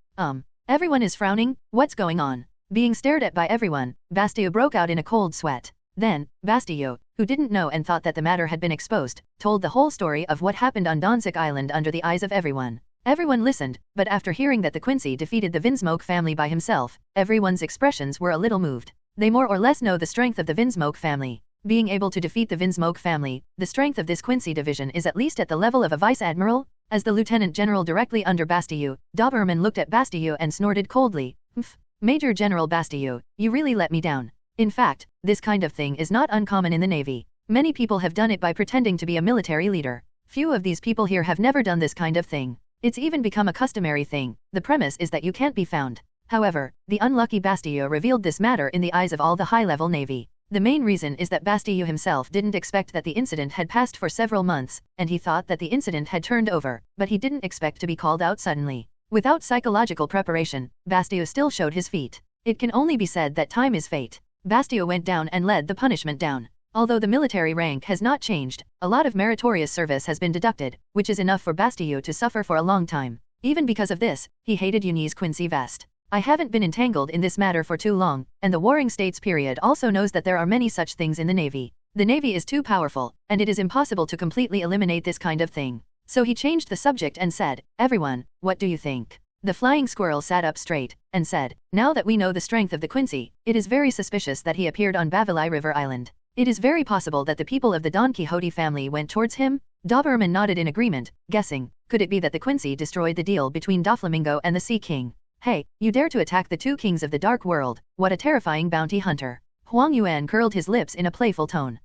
Everyone is frowning, what's going on? Being stared at by everyone, Bastille broke out in a cold sweat. Then, Bastille, who didn't know and thought that the matter had been exposed, told the whole story of what happened on Donsik Island under the eyes of everyone. Everyone listened, but after hearing that the Quincy defeated the Vinsmoke family by himself, everyone's expressions were a little moved. They more or less know the strength of the Vinsmoke family. Being able to defeat the Vinsmoke family, the strength of this Quincy division is at least at the level of a vice admiral. As the lieutenant general directly under Bastille, Doberman looked at Bastille and snorted coldly. Major General Bastille, you really let me down. In fact, this kind of thing is not uncommon in the Navy. Many people have done it by pretending to be a military leader. Few of these people here have never done this kind of thing. It's even become a customary thing. The premise is that you can't be found. However, the unlucky Bastille revealed this matter in the eyes of all the high-level Navy. The main reason is that Bastille himself didn't expect that the incident had passed for several months, and he thought that the incident had turned over, but he didn't expect to be called out suddenly. Without psychological preparation, Bastille still showed his feet. It can only be said that time is fate. Bastille went down and led the punishment down. Although the military rank has not changed, a lot of meritorious service has been deducted, which is enough for Bastille to suffer for a long time. Even because of this, he hated Eunice Quincy Vest. I haven't been entangled in this matter for too long, and the Warring States period also knows that there are many such things in the Navy. The Navy is too powerful, and it is impossible to completely eliminate this kind of thing. So he changed the subject and said, everyone, what do you think? The flying squirrel sat up straight, and said, now that we know the strength of the Quincy, it is very suspicious that he appeared on Bavilai River Island. It is very possible that the people of the Don Quixote family went towards him. Doberman nodded in agreement, guessing, could it be that the Quincy destroyed the deal between Doflamingo and the Sea King? Hey, you dare to attack the two kings of the Dark World, what a terrifying bounty hunter. Huang Yuan curled his lips in a playful tone.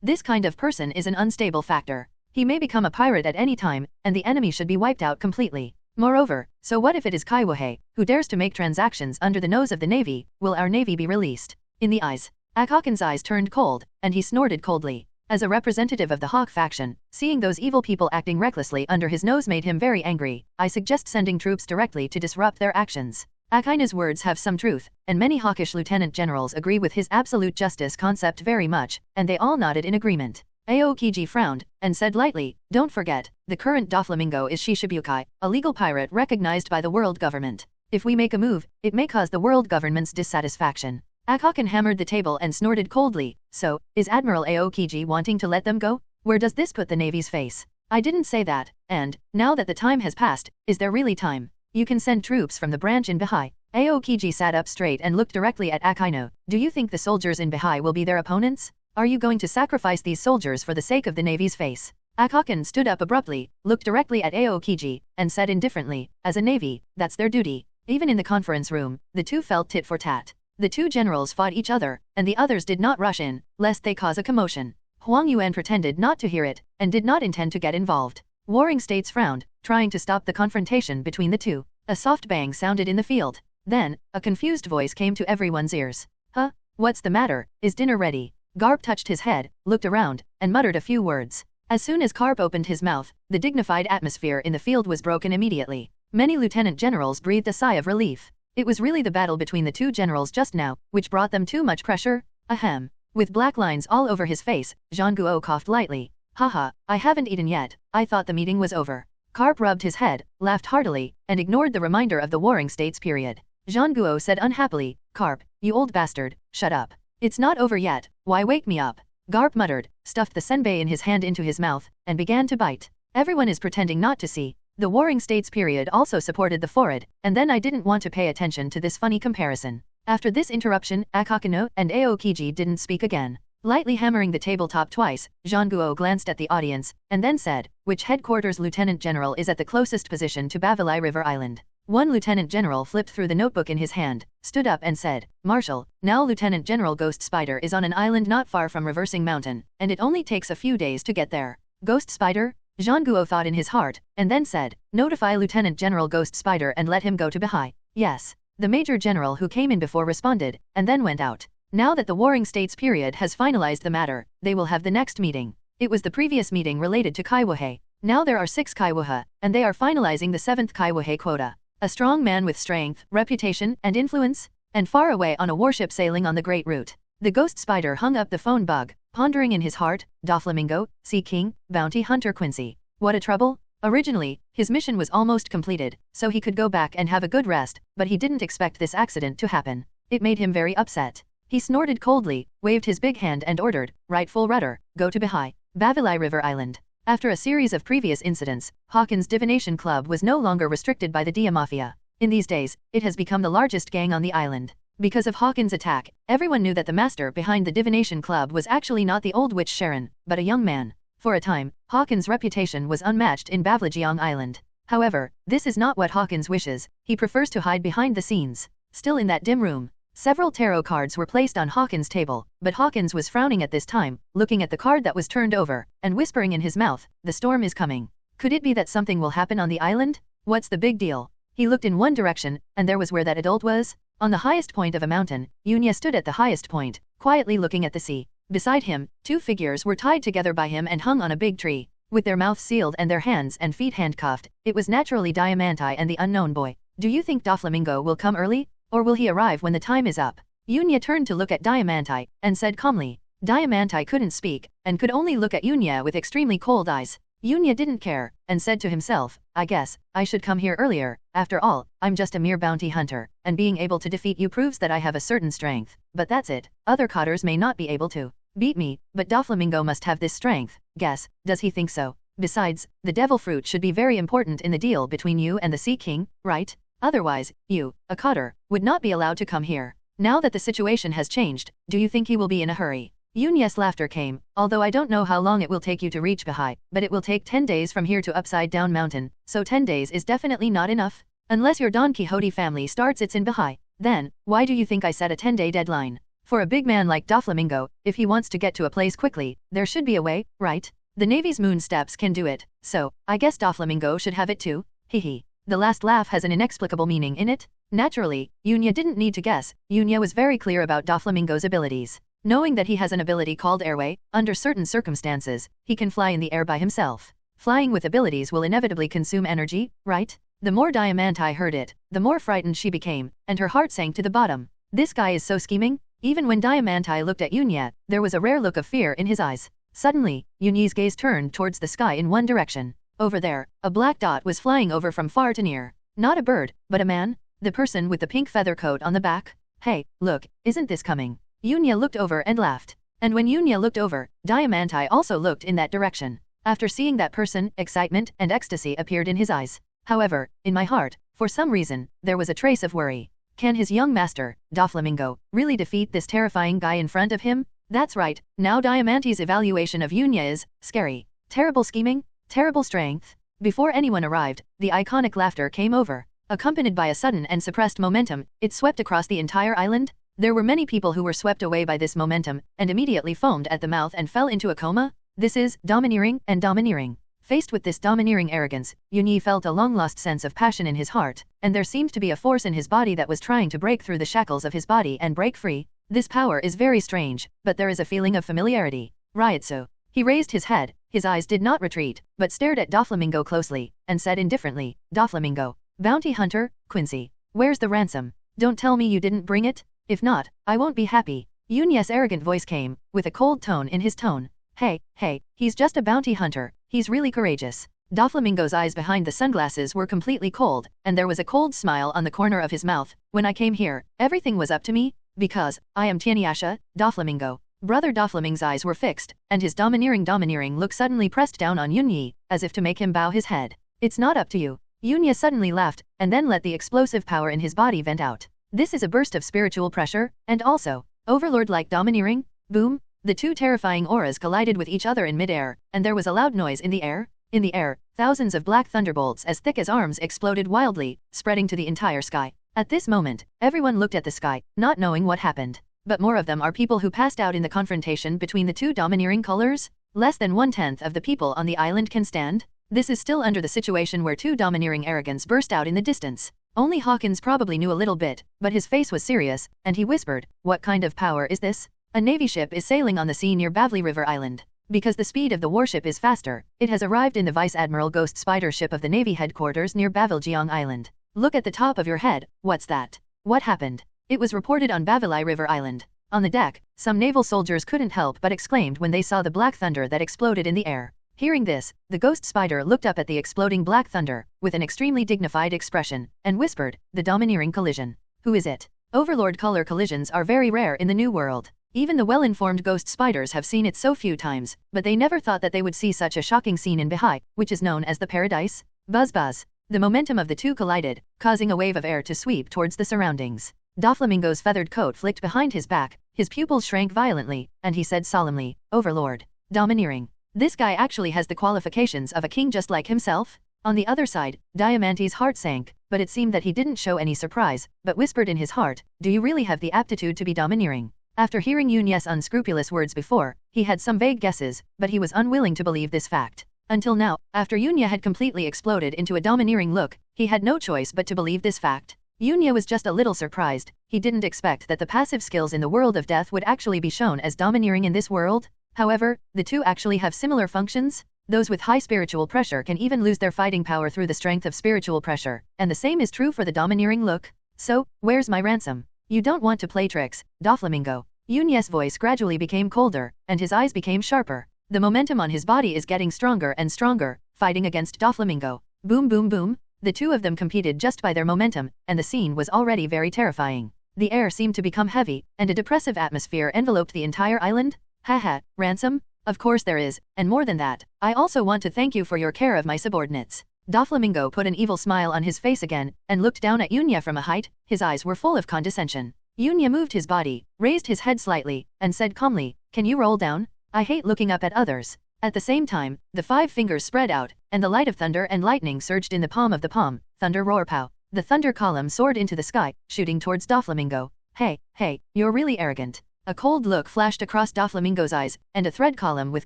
This kind of person is an unstable factor. He may become a pirate at any time, and the enemy should be wiped out completely. Moreover, so what if it is Kaiwohei, who dares to make transactions under the nose of the Navy? Will our Navy be released? In the eyes. Akakin's eyes turned cold, and he snorted coldly. As a representative of the Hawk faction, seeing those evil people acting recklessly under his nose made him very angry. I suggest sending troops directly to disrupt their actions. Akainu's words have some truth, and many hawkish lieutenant generals agree with his absolute justice concept very much, and they all nodded in agreement. Aokiji frowned, and said lightly, don't forget, the current Doflamingo is Shishibukai, a legal pirate recognized by the world government. If we make a move, it may cause the world government's dissatisfaction. Akakin hammered the table and snorted coldly. So, is Admiral Aokiji wanting to let them go? Where does this put the Navy's face? I didn't say that, and, now that the time has passed, is there really time? You can send troops from the branch in Bahai. Aokiji sat up straight and looked directly at Akainu. Do you think the soldiers in Bahai will be their opponents? Are you going to sacrifice these soldiers for the sake of the Navy's face? Akakin stood up abruptly, looked directly at Aokiji, and said indifferently, as a Navy, that's their duty. Even in the conference room, the two felt tit for tat. The two generals fought each other, and the others did not rush in, lest they cause a commotion. Huang Yuan pretended not to hear it, and did not intend to get involved. Warring States frowned, trying to stop the confrontation between the two. A soft bang sounded in the field. Then, a confused voice came to everyone's ears. Huh? What's the matter? Is dinner ready? Garp touched his head, looked around, and muttered a few words. As soon as Garp opened his mouth, the dignified atmosphere in the field was broken immediately. Many lieutenant generals breathed a sigh of relief. It was really the battle between the two generals just now, which brought them too much pressure. Ahem. With black lines all over his face, Jean Guo coughed lightly. Haha, I haven't eaten yet, I thought the meeting was over. Garp rubbed his head, laughed heartily, and ignored the reminder of the Warring States period. Jean Guo said unhappily, Garp, you old bastard, shut up. It's not over yet, why wake me up? Garp muttered, stuffed the senbei in his hand into his mouth, and began to bite. Everyone is pretending not to see. The Warring States period also supported the forward, and then I didn't want to pay attention to this funny comparison. After this interruption, Akainu and Aokiji didn't speak again. Lightly hammering the tabletop twice, Zhanguo glanced at the audience, and then said, "Which headquarters lieutenant general is at the closest position to Bavilai River Island?" One lieutenant general flipped through the notebook in his hand, stood up and said, "Marshal, now Lieutenant General Ghost Spider is on an island not far from Reversing Mountain, and it only takes a few days to get there." Ghost Spider? Zhanguo thought in his heart, and then said, "Notify Lieutenant General Ghost Spider and let him go to Bahai." Yes. The Major General who came in before responded, and then went out. Now that the Warring States period has finalized the matter, they will have the next meeting. It was the previous meeting related to Kaiwahe. Now there are 6 Kaiwaha, and they are finalizing the 7th Kaiwahe quota. A strong man with strength, reputation, and influence, and far away on a warship sailing on the Great Route. The Ghost Spider hung up the phone bug, pondering in his heart, Doflamingo, Sea King, Bounty Hunter Quincy. What a trouble? Originally, his mission was almost completed, so he could go back and have a good rest, but he didn't expect this accident to happen. It made him very upset. He snorted coldly, waved his big hand and ordered, "Right full rudder, go to Bahai, Bavilai River Island." After a series of previous incidents, Hawkins' Divination Club was no longer restricted by the Dia Mafia. In these days, it has become the largest gang on the island. Because of Hawkins' attack, everyone knew that the master behind the Divination Club was actually not the old witch Sharon, but a young man. For a time, Hawkins' reputation was unmatched in Bavlajiang Island. However, this is not what Hawkins wishes. He prefers to hide behind the scenes. Still in that dim room, several tarot cards were placed on Hawkins' table, but Hawkins was frowning at this time, looking at the card that was turned over, and whispering in his mouth, "The storm is coming." Could it be that something will happen on the island? What's the big deal? He looked in one direction, and there was where that adult was. On the highest point of a mountain, Yunya stood at the highest point, quietly looking at the sea. Beside him, 2 figures were tied together by him and hung on a big tree. With their mouths sealed and their hands and feet handcuffed, it was naturally Diamanti and the unknown boy. "Do you think Doflamingo will come early? Or will he arrive when the time is up?" Yunya turned to look at Diamanti, and said calmly. Diamanti couldn't speak, and could only look at Yunya with extremely cold eyes. Yunya didn't care, and said to himself, "I guess I should come here earlier. After all, I'm just a mere bounty hunter, and being able to defeat you proves that I have a certain strength. But that's it. Other cotters may not be able to beat me, but Doflamingo must have this strength. Guess, does he think so? Besides, the devil fruit should be very important in the deal between you and the Sea King, right? Otherwise, you, a cotter, would not be allowed to come here. Now that the situation has changed, do you think he will be in a hurry?" Yunya's laughter came, "Although I don't know how long it will take you to reach Bahai, but it will take 10 days from here to Upside Down Mountain, so 10 days is definitely not enough. Unless your Don Quixote family starts its in Bahai. Then, why do you think I set a 10-day deadline? For a big man like Doflamingo, if he wants to get to a place quickly, there should be a way, right? The Navy's moon steps can do it, so, I guess Doflamingo should have it too. Hehe." The last laugh has an inexplicable meaning in it. Naturally, Yunya didn't need to guess. Yunya was very clear about Doflamingo's abilities. Knowing that he has an ability called airway, under certain circumstances, he can fly in the air by himself. Flying with abilities will inevitably consume energy, right? The more Diamanti heard it, the more frightened she became, and her heart sank to the bottom. This guy is so scheming. Even when Diamanti looked at Yunya, there was a rare look of fear in his eyes. Suddenly, Yunya's gaze turned towards the sky in one direction. Over there, a black dot was flying over from far to near. Not a bird, but a man. The person with the pink feather coat on the back. "Hey, look, isn't this coming?" Yunya looked over and laughed. And when Yunya looked over, Diamanti also looked in that direction. After seeing that person, excitement and ecstasy appeared in his eyes. However, in my heart, for some reason, there was a trace of worry. Can his young master, Doflamingo, really defeat this terrifying guy in front of him? That's right, now Diamanti's evaluation of Yunya is scary. Terrible scheming, terrible strength. Before anyone arrived, the iconic laughter came over. Accompanied by a sudden and suppressed momentum, it swept across the entire island. There were many people who were swept away by this momentum, and immediately foamed at the mouth and fell into a coma. This is domineering and domineering. Faced with this domineering arrogance, Yunya felt a long-lost sense of passion in his heart, and there seemed to be a force in his body that was trying to break through the shackles of his body and break free. This power is very strange, but there is a feeling of familiarity. Ryotsu. He raised his head, his eyes did not retreat, but stared at Doflamingo closely, and said indifferently, "Doflamingo. Bounty hunter, Quincy. Where's the ransom? Don't tell me you didn't bring it? If not, I won't be happy." Yunya's arrogant voice came, with a cold tone in his tone. Hey, he's just a bounty hunter, he's really courageous." Doflamingo's eyes behind the sunglasses were completely cold, and there was a cold smile on the corner of his mouth. "When I came here, everything was up to me, because I am Tianyasha, Doflamingo." Brother Doflamingo's eyes were fixed, and his domineering look suddenly pressed down on Yunya, as if to make him bow his head. "It's not up to you." Yunya suddenly laughed, and then let the explosive power in his body vent out. This is a burst of spiritual pressure, and also, overlord-like domineering. Boom! The two terrifying auras collided with each other in midair, and there was a loud noise in the air. In the air, thousands of black thunderbolts as thick as arms exploded wildly, spreading to the entire sky. At this moment, everyone looked at the sky, not knowing what happened. But more of them are people who passed out in the confrontation between the two domineering colors. Less than 1/10 of the people on the island can stand. This is still under the situation where two domineering arrogants burst out in the distance. Only Hawkins probably knew a little bit, but his face was serious, and he whispered, "What kind of power is this?" A navy ship is sailing on the sea near Bavli River Island. Because the speed of the warship is faster, it has arrived in the Vice Admiral Ghost Spider ship of the Navy headquarters near Baviljiang Island. Look at the top of your head, what's that? What happened? It was reported on Bavili River Island. On the deck, some naval soldiers couldn't help but exclaimed when they saw the black thunder that exploded in the air. Hearing this, the Ghost Spider looked up at the exploding black thunder, with an extremely dignified expression, and whispered, "The domineering collision. Who is it?" Overlord color collisions are very rare in the New World. Even the well-informed Ghost Spiders have seen it so few times, but they never thought that they would see such a shocking scene in Bahai, which is known as the Paradise. Buzz buzz. The momentum of the two collided, causing a wave of air to sweep towards the surroundings. Doflamingo's feathered coat flicked behind his back, his pupils shrank violently, and he said solemnly, "Overlord. Domineering. This guy actually has the qualifications of a king just like himself?" On the other side, Diamante's heart sank, but it seemed that he didn't show any surprise, but whispered in his heart, "Do you really have the aptitude to be domineering?" After hearing Yunya's unscrupulous words before, he had some vague guesses, but he was unwilling to believe this fact. Until now, after Yunya had completely exploded into a domineering look, he had no choice but to believe this fact. Yunya was just a little surprised. He didn't expect that the passive skills in the world of death would actually be shown as domineering in this world. However, the two actually have similar functions. Those with high spiritual pressure can even lose their fighting power through the strength of spiritual pressure, and the same is true for the domineering look. "So, where's my ransom? You don't want to play tricks, Doflamingo." Yunya's voice gradually became colder, and his eyes became sharper. The momentum on his body is getting stronger and stronger, fighting against Doflamingo. Boom boom boom. The two of them competed just by their momentum, and the scene was already very terrifying. The air seemed to become heavy, and a depressive atmosphere enveloped the entire island. Haha, ransom? Of course there is, and more than that, I also want to thank you for your care of my subordinates. Doflamingo put an evil smile on his face again, and looked down at Yunya from a height. His eyes were full of condescension. Yunya moved his body, raised his head slightly, and said calmly, "Can you roll down? I hate looking up at others." At the same time, the 5 fingers spread out, and the light of thunder and lightning surged in the palm of the palm. Thunder roar pow. The thunder column soared into the sky, shooting towards Doflamingo. Hey, you're really arrogant." A cold look flashed across Doflamingo's eyes, and a thread column with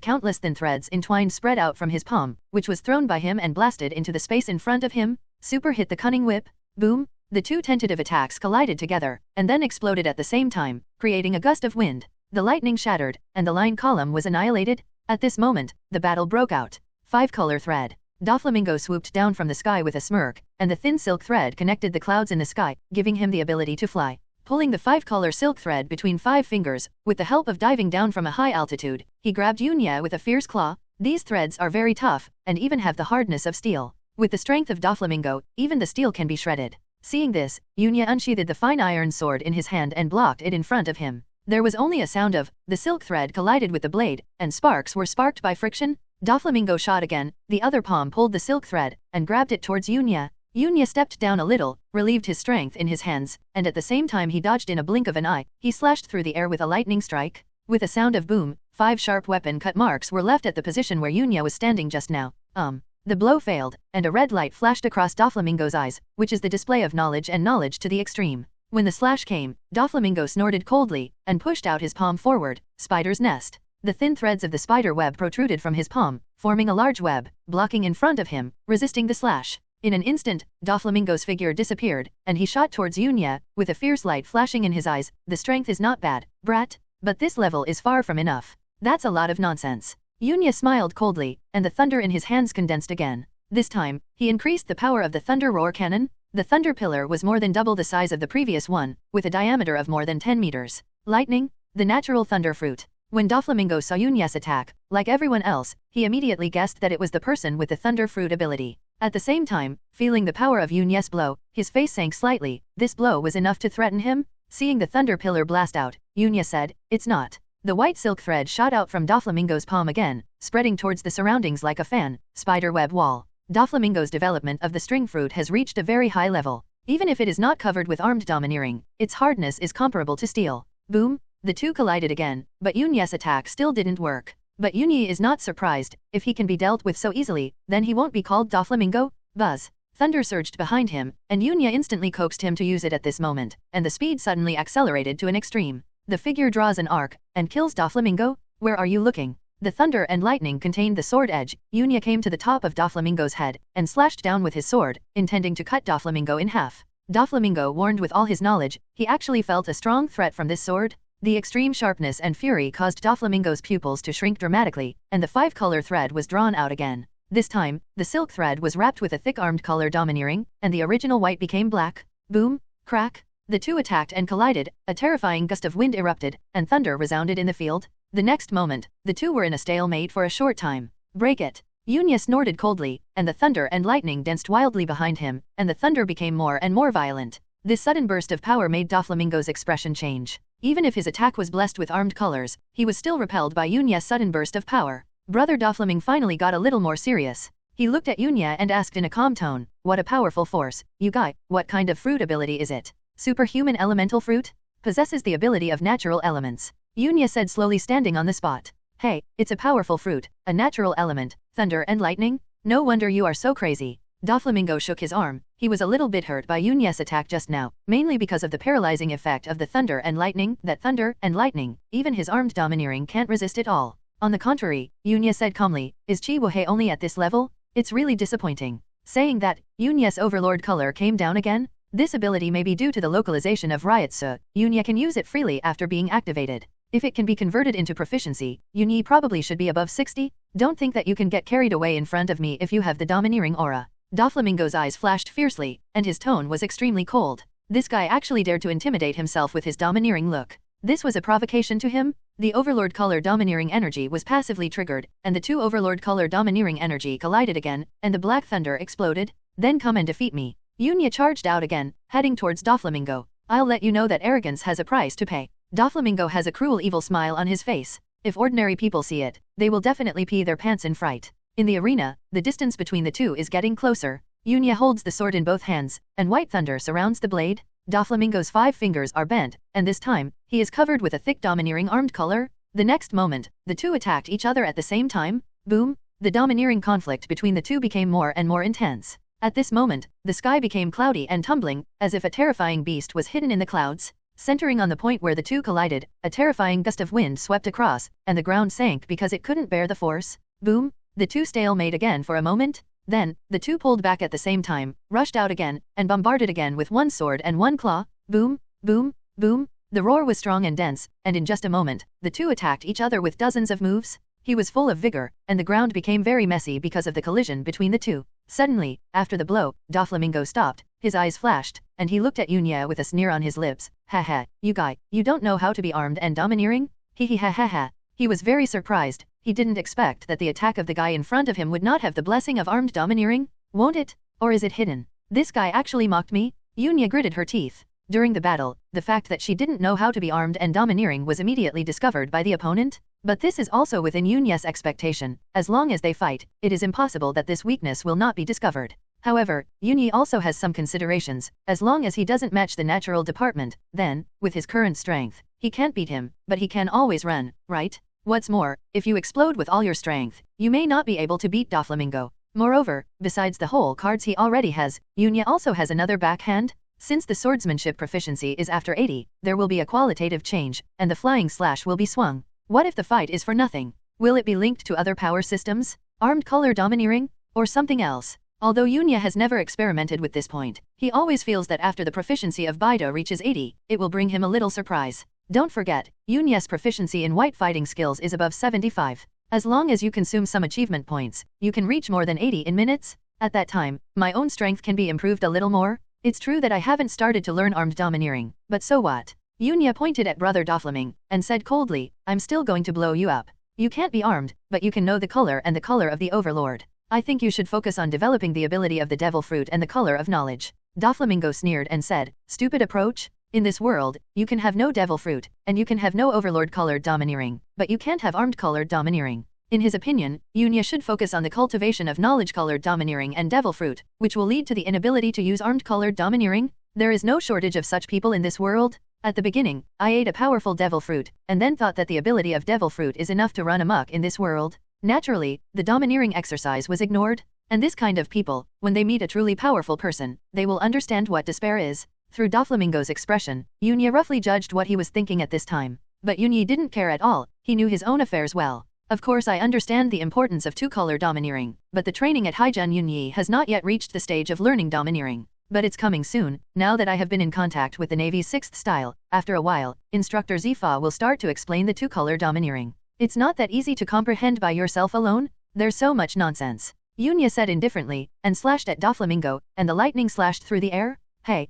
countless thin threads entwined spread out from his palm, which was thrown by him and blasted into the space in front of him. Super hit the cunning whip. Boom. The two tentative attacks collided together, and then exploded at the same time, creating a gust of wind. The lightning shattered, and the line column was annihilated. At this moment, the battle broke out. 5-color thread. Doflamingo swooped down from the sky with a smirk, and the thin silk thread connected the clouds in the sky, giving him the ability to fly. Pulling the 5-color silk thread between 5 fingers, with the help of diving down from a high altitude, he grabbed Yunya with a fierce claw. These threads are very tough, and even have the hardness of steel. With the strength of Doflamingo, even the steel can be shredded. Seeing this, Yunya unsheathed the fine iron sword in his hand and blocked it in front of him. There was only a sound of, the silk thread collided with the blade, and sparks were sparked by friction. Doflamingo shot again, the other palm pulled the silk thread, and grabbed it towards Yunya. Yunya stepped down a little, relieved his strength in his hands, and at the same time he dodged in a blink of an eye. He slashed through the air with a lightning strike. With a sound of boom, 5 sharp weapon cut marks were left at the position where Yunya was standing just now. The blow failed, and a red light flashed across Doflamingo's eyes, which is the display of knowledge and knowledge to the extreme. When the slash came, Doflamingo snorted coldly, and pushed out his palm forward. Spider's nest. The thin threads of the spider web protruded from his palm, forming a large web, blocking in front of him, resisting the slash. In an instant, Doflamingo's figure disappeared, and he shot towards Yunya, with a fierce light flashing in his eyes. "The strength is not bad, brat, but this level is far from enough. That's a lot of nonsense." Yunya smiled coldly, and the thunder in his hands condensed again. This time, he increased the power of the thunder roar cannon. The thunder pillar was more than double the size of the previous one, with a diameter of more than 10 meters. Lightning, the natural thunder fruit. When Doflamingo saw Yunya's attack, like everyone else, he immediately guessed that it was the person with the thunder fruit ability. At the same time, feeling the power of Yunya's blow, his face sank slightly. This blow was enough to threaten him. Seeing the thunder pillar blast out, Yunya said, "It's not." The white silk thread shot out from Doflamingo's palm again, spreading towards the surroundings like a fan. Spider web wall. Doflamingo's development of the string fruit has reached a very high level. Even if it is not covered with armed domineering, its hardness is comparable to steel. Boom! The two collided again, but Yunya's attack still didn't work. But Yunya is not surprised. If he can be dealt with so easily, then he won't be called Doflamingo. Buzz! Thunder surged behind him, and Yunya instantly coaxed him to use it at this moment, and the speed suddenly accelerated to an extreme. The figure draws an arc, and kills Doflamingo. Where are you looking? The thunder and lightning contained the sword edge. Yunya came to the top of Doflamingo's head, and slashed down with his sword, intending to cut Doflamingo in half. Doflamingo warned with all his knowledge, he actually felt a strong threat from this sword. The extreme sharpness and fury caused Doflamingo's pupils to shrink dramatically, and the 5-color thread was drawn out again. This time, the silk thread was wrapped with a thick armed color domineering, and the original white became black. Boom! Crack! The two attacked and collided, a terrifying gust of wind erupted, and thunder resounded in the field. The next moment, the two were in a stalemate for a short time. Break it! Yunya snorted coldly, and the thunder and lightning danced wildly behind him, and the thunder became more and more violent. This sudden burst of power made Doflamingo's expression change. Even if his attack was blessed with armed colors, he was still repelled by Yunya's sudden burst of power. Brother Doflaming finally got a little more serious. He looked at Yunya and asked in a calm tone, "What a powerful force. You guy, what kind of fruit ability is it? Superhuman elemental fruit? Possesses the ability of natural elements." Yunya said slowly, standing on the spot. "Hey, it's a powerful fruit, a natural element, thunder and lightning? No wonder you are so crazy." Doflamingo shook his arm. He was a little bit hurt by Yunya's attack just now, mainly because of the paralyzing effect of the thunder and lightning. That thunder and lightning, even his armed domineering can't resist it all. On the contrary, Yunya said calmly, "Is Chiwohei only at this level? It's really disappointing." Saying that, Yunya's overlord color came down again. This ability may be due to the localization of Ryotsu. Yunya can use it freely after being activated. If it can be converted into proficiency, Yunya probably should be above 60. Don't think that you can get carried away in front of me if you have the domineering aura. Doflamingo's eyes flashed fiercely, and his tone was extremely cold. This guy actually dared to intimidate himself with his domineering look. This was a provocation to him? The Overlord color domineering energy was passively triggered, and the two Overlord color domineering energy collided again, and the black thunder exploded. "Then come and defeat me." Yunya charged out again, heading towards Doflamingo. "I'll let you know that arrogance has a price to pay." Doflamingo has a cruel evil smile on his face. If ordinary people see it, they will definitely pee their pants in fright. In the arena, the distance between the two is getting closer. Yunya holds the sword in both hands, and white thunder surrounds the blade. Doflamingo's 5 fingers are bent, and this time, he is covered with a thick domineering armed color. The next moment, the two attacked each other at the same time. Boom! The domineering conflict between the two became more and more intense. At this moment, the sky became cloudy and tumbling, as if a terrifying beast was hidden in the clouds. Centering on the point where the two collided, a terrifying gust of wind swept across, and the ground sank because it couldn't bear the force. Boom! The two stalemate again for a moment. Then, the two pulled back at the same time, rushed out again, and bombarded again with one sword and one claw. Boom! Boom! Boom! The roar was strong and dense, and in just a moment, the two attacked each other with dozens of moves. He was full of vigor, and the ground became very messy because of the collision between the two. Suddenly, after the blow, Doflamingo stopped, his eyes flashed, and he looked at Yunya with a sneer on his lips. "Ha ha, you guy, you don't know how to be armed and domineering? Hee ha ha ha." He was very surprised. He didn't expect that the attack of the guy in front of him would not have the blessing of armed domineering. Won't it? Or is it hidden? This guy actually mocked me? Yunya gritted her teeth. During the battle, the fact that she didn't know how to be armed and domineering was immediately discovered by the opponent. But this is also within Yunya's expectation. As long as they fight, it is impossible that this weakness will not be discovered. However, Yunya also has some considerations. As long as he doesn't match the natural department, then, with his current strength, he can't beat him, but he can always run, right? What's more, if you explode with all your strength, you may not be able to beat Doflamingo. Moreover, besides the whole cards he already has, Yunya also has another backhand. Since the swordsmanship proficiency is after 80, there will be a qualitative change, and the flying slash will be swung. What if the fight is for nothing? Will it be linked to other power systems? Armed color domineering? Or something else? Although Yunya has never experimented with this point, he always feels that after the proficiency of Baido reaches 80, it will bring him a little surprise. Don't forget, Yunya's proficiency in white fighting skills is above 75. As long as you consume some achievement points, you can reach more than 80 in minutes. At that time, my own strength can be improved a little more. It's true that I haven't started to learn armed domineering, but so what? Yunya pointed at Brother Doflaming, and said coldly, "I'm still going to blow you up. You can't be armed, but you can know the color and the color of the Overlord. I think you should focus on developing the ability of the Devil Fruit and the color of knowledge." Doflamingo sneered and said, "Stupid approach? In this world, you can have no Devil Fruit, and you can have no Overlord colored domineering, but you can't have armed colored domineering. In his opinion, Yunya should focus on the cultivation of knowledge-colored domineering and devil fruit, which will lead to the inability to use armed-colored domineering. There is no shortage of such people in this world. At the beginning, I ate a powerful devil fruit, and then thought that the ability of devil fruit is enough to run amok in this world. Naturally, the domineering exercise was ignored. And this kind of people, when they meet a truly powerful person, they will understand what despair is. Through Doflamingo's expression, Yunya roughly judged what he was thinking at this time. But Yunya didn't care at all, he knew his own affairs well. Of course I understand the importance of two-color domineering, but the training at Haijun Yunya has not yet reached the stage of learning domineering. But it's coming soon, now that I have been in contact with the Navy's 6th style. After a while, Instructor Zifa will start to explain the two-color domineering. It's not that easy to comprehend by yourself alone, there's so much nonsense. Yunya said indifferently, and slashed at Doflamingo, and the lightning slashed through the air. Hey,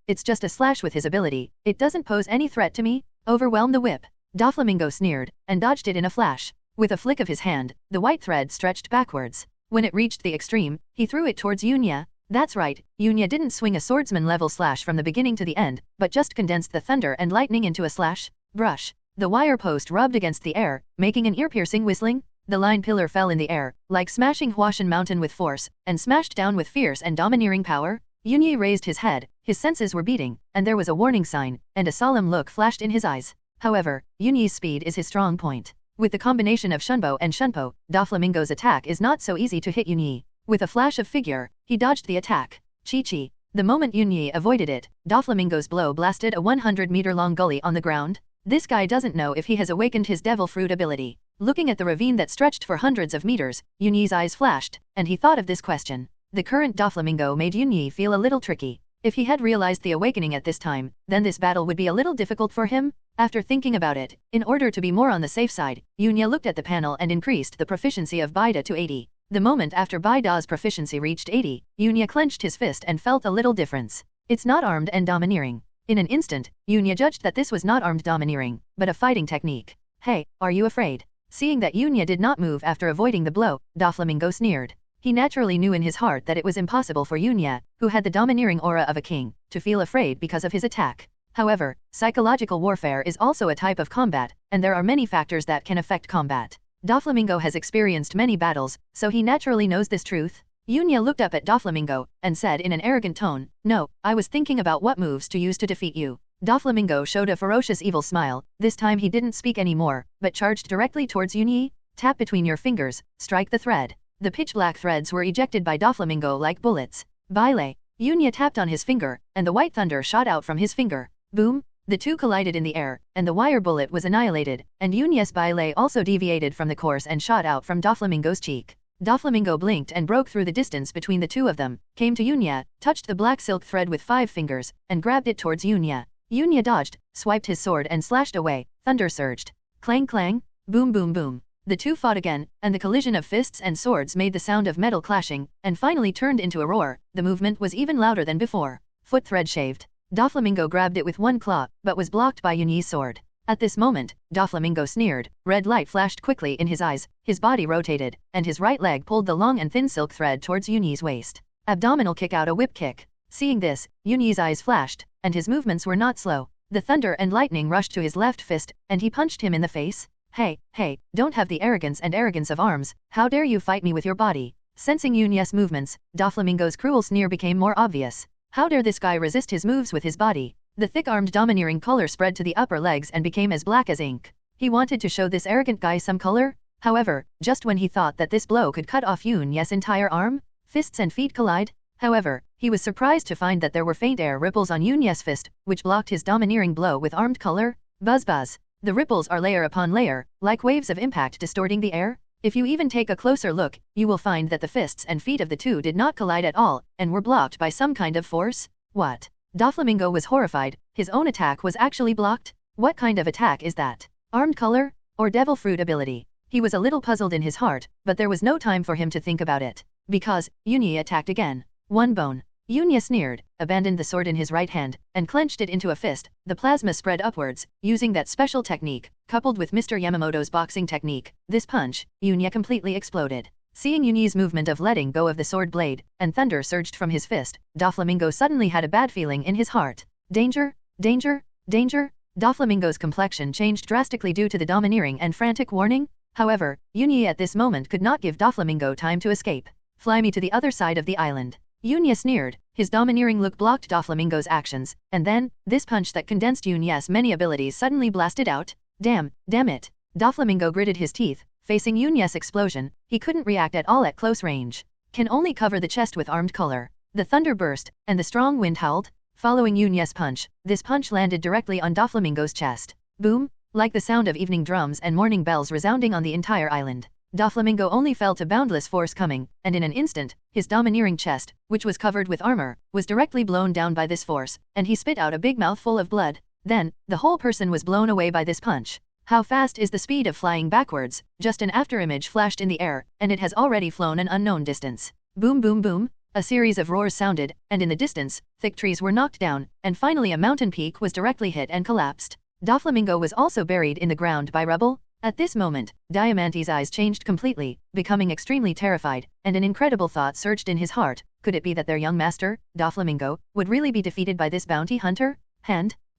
it's just a slash with his ability, it doesn't pose any threat to me. Overwhelm the whip. Doflamingo sneered, and dodged it in a flash. With a flick of his hand, the white thread stretched backwards. When it reached the extreme, he threw it towards Yunya. That's right, Yunya didn't swing a swordsman-level slash from the beginning to the end, but just condensed the thunder and lightning into a slash. Brush. The wire post rubbed against the air, making an ear-piercing whistling. The line pillar fell in the air, like smashing Huashan Mountain with force, and smashed down with fierce and domineering power. Yunya raised his head, his senses were beating, and there was a warning sign, and a solemn look flashed in his eyes. However, Yunya's speed is his strong point. With the combination of Shunbo and Shunpo, Doflamingo's attack is not so easy to hit Yunya. With a flash of figure, he dodged the attack. Chi-chi. The moment Yunya avoided it, Doflamingo's blow blasted a 100-meter-long gully on the ground. This guy doesn't know if he has awakened his devil fruit ability. Looking at the ravine that stretched for hundreds of meters, Yunya's eyes flashed, and he thought of this question. The current Doflamingo made Yunya feel a little tricky. If he had realized the awakening at this time, then this battle would be a little difficult for him. After thinking about it, in order to be more on the safe side, Yunya looked at the panel and increased the proficiency of Baida to 80. The moment after Baida's proficiency reached 80, Yunya clenched his fist and felt a little difference. It's not armed and domineering. In an instant, Yunya judged that this was not armed domineering, but a fighting technique. Hey, are you afraid? Seeing that Yunya did not move after avoiding the blow, Doflamingo sneered. He naturally knew in his heart that it was impossible for Yunya, who had the domineering aura of a king, to feel afraid because of his attack. However, psychological warfare is also a type of combat, and there are many factors that can affect combat. Doflamingo has experienced many battles, so he naturally knows this truth. Yunya looked up at Doflamingo, and said in an arrogant tone, "No, I was thinking about what moves to use to defeat you." Doflamingo showed a ferocious evil smile. This time he didn't speak anymore, but charged directly towards Yunya. Tap between your fingers, strike the thread. The pitch-black threads were ejected by Doflamingo like bullets. Baile. Yunya tapped on his finger, and the white thunder shot out from his finger. Boom! The two collided in the air, and the wire bullet was annihilated, and Yunya's baile also deviated from the course and shot out from Doflamingo's cheek. Doflamingo blinked and broke through the distance between the two of them, came to Yunya, touched the black silk thread with 5 fingers, and grabbed it towards Yunya. Yunya dodged, swiped his sword and slashed away. Thunder surged. Clang clang, boom boom boom. The two fought again, and the collision of fists and swords made the sound of metal clashing, and finally turned into a roar. The movement was even louder than before. Foot thread shaved. Doflamingo grabbed it with one claw, but was blocked by Yunya's sword. At this moment, Doflamingo sneered, red light flashed quickly in his eyes, his body rotated, and his right leg pulled the long and thin silk thread towards Yunya's waist. Abdominal kick out a whip kick. Seeing this, Yunya's eyes flashed, and his movements were not slow. The thunder and lightning rushed to his left fist, and he punched him in the face. Hey, don't have the arrogance of arms, how dare you fight me with your body? Sensing Yunya's movements, Doflamingo's cruel sneer became more obvious. How dare this guy resist his moves with his body? The thick-armed domineering color spread to the upper legs and became as black as ink. He wanted to show this arrogant guy some color. However, just when he thought that this blow could cut off Yunya's entire arm, fists and feet collide. However, he was surprised to find that there were faint air ripples on Yunya's fist, which blocked his domineering blow with armed color. Buzz buzz. The ripples are layer upon layer, like waves of impact distorting the air. If you even take a closer look, you will find that the fists and feet of the two did not collide at all, and were blocked by some kind of force. What? Doflamingo was horrified. His own attack was actually blocked? What kind of attack is that? Armed color? Or devil fruit ability? He was a little puzzled in his heart, but there was no time for him to think about it. Because, Yunya attacked again. One bone. Yunya sneered, abandoned the sword in his right hand, and clenched it into a fist. The plasma spread upwards, using that special technique, coupled with Mr. Yamamoto's boxing technique. This punch, Yunya completely exploded. Seeing Yunya's movement of letting go of the sword blade, and thunder surged from his fist, Doflamingo suddenly had a bad feeling in his heart. Danger, danger, danger. Doflamingo's complexion changed drastically due to the domineering and frantic warning. However, Yunyi at this moment could not give Doflamingo time to escape. Fly me to the other side of the island. Yunyi sneered, his domineering look blocked Doflamingo's actions, and then, this punch that condensed Yunyi's many abilities suddenly blasted out. Damn it. Doflamingo gritted his teeth, facing Yunyi's explosion, he couldn't react at all at close range. Can only cover the chest with armed color. The thunder burst, and the strong wind howled. Following Yunyi's punch, this punch landed directly on Doflamingo's chest. Boom! Like the sound of evening drums and morning bells resounding on the entire island. Doflamingo only felt a boundless force coming, and in an instant, his domineering chest, which was covered with armor, was directly blown down by this force, and he spit out a big mouthful of blood. Then, the whole person was blown away by this punch. How fast is the speed of flying backwards? Just an afterimage flashed in the air, and it has already flown an unknown distance. Boom boom boom! A series of roars sounded, and in the distance, thick trees were knocked down, and finally a mountain peak was directly hit and collapsed. Doflamingo was also buried in the ground by rubble. At this moment, Diamante's eyes changed completely, becoming extremely terrified, and an incredible thought surged in his heart. Could it be that their young master, Doflamingo, would really be defeated by this bounty hunter?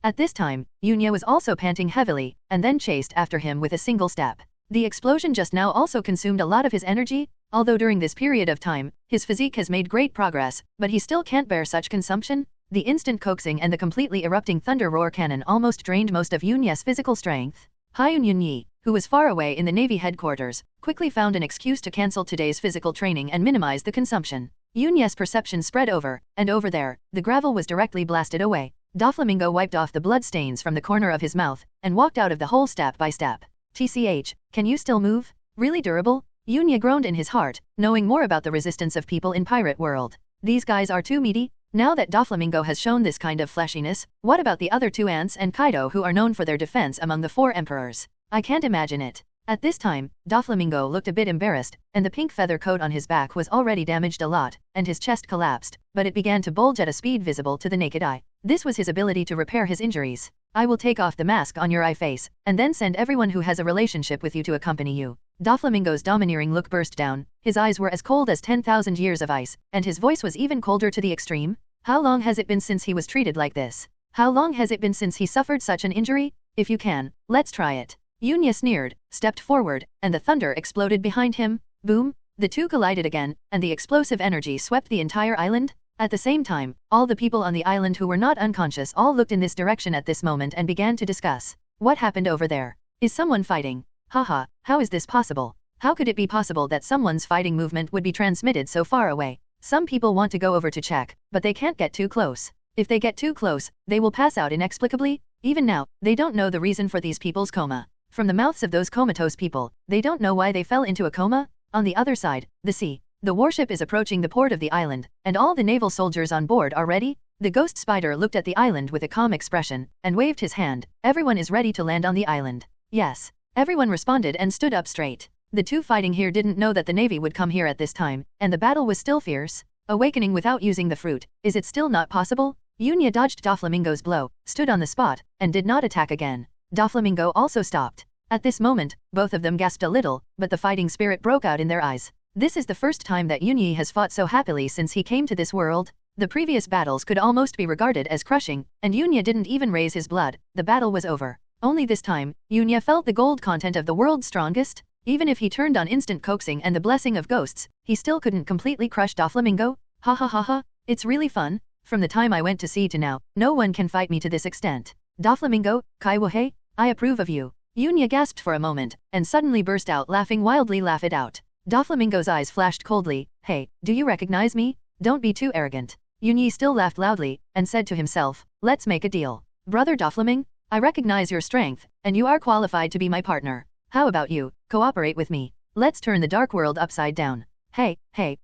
At this time, Yunya was also panting heavily, and then chased after him with a single step. The explosion just now also consumed a lot of his energy, although during this period of time, his physique has made great progress, but he still can't bear such consumption. The instant coaxing and the completely erupting thunder roar cannon almost drained most of Yunya's physical strength. Hyun Yunyi, who was far away in the Navy headquarters, quickly found an excuse to cancel today's physical training and minimize the consumption. Yunya's perception spread over, and over there, the gravel was directly blasted away. Doflamingo wiped off the blood stains from the corner of his mouth, and walked out of the hole step by step. TCH, can you still move? Really durable? Yunya groaned in his heart, knowing more about the resistance of people in pirate world. These guys are too meaty. Now that Doflamingo has shown this kind of fleshiness, what about the other two ants and Kaido who are known for their defense among the four emperors? I can't imagine it. At this time, Doflamingo looked a bit embarrassed, and the pink feather coat on his back was already damaged a lot, and his chest collapsed, but it began to bulge at a speed visible to the naked eye. This was his ability to repair his injuries. I will take off the mask on your eye face, and then send everyone who has a relationship with you to accompany you. Doflamingo's domineering look burst down, his eyes were as cold as 10,000 years of ice, and his voice was even colder to the extreme. How long has it been since he was treated like this? How long has it been since he suffered such an injury? If you can, let's try it. Yunya sneered, stepped forward, and the thunder exploded behind him. Boom! The two collided again, and the explosive energy swept the entire island. At the same time, all the people on the island who were not unconscious all looked in this direction at this moment and began to discuss. What happened over there? Is someone fighting? Haha, how is this possible? How could it be possible that someone's fighting movement would be transmitted so far away? Some people want to go over to check, but they can't get too close. If they get too close, they will pass out inexplicably. Even now, they don't know the reason for these people's coma. From the mouths of those comatose people, they don't know why they fell into a coma. On the other side, the sea. The warship is approaching the port of the island, and all the naval soldiers on board are ready. The ghost spider looked at the island with a calm expression, and waved his hand. Everyone is ready to land on the island. Yes. Everyone responded and stood up straight. The two fighting here didn't know that the navy would come here at this time, and the battle was still fierce. Awakening without using the fruit, is it still not possible? Yunya dodged Doflamingo's blow, stood on the spot, and did not attack again. Doflamingo also stopped. At this moment, both of them gasped a little, but the fighting spirit broke out in their eyes. This is the first time that Yunyi has fought so happily since he came to this world. The previous battles could almost be regarded as crushing, and Yunya didn't even raise his blood. The battle was over. Only this time, Yunya felt the gold content of the world's strongest. Even if he turned on instant coaxing and the blessing of ghosts, he still couldn't completely crush Doflamingo. Ha ha ha ha, it's really fun. From the time I went to sea to now, no one can fight me to this extent. Doflamingo, Kaiwohei, I approve of you. Yunya gasped for a moment, and suddenly burst out laughing wildly. Laugh it out. Doflamingo's eyes flashed coldly. Hey, do you recognize me? Don't be too arrogant. Yunyi still laughed loudly, and said to himself, let's make a deal. Brother Doflaming, I recognize your strength, and you are qualified to be my partner. How about you, cooperate with me? Let's turn the dark world upside down. Hey,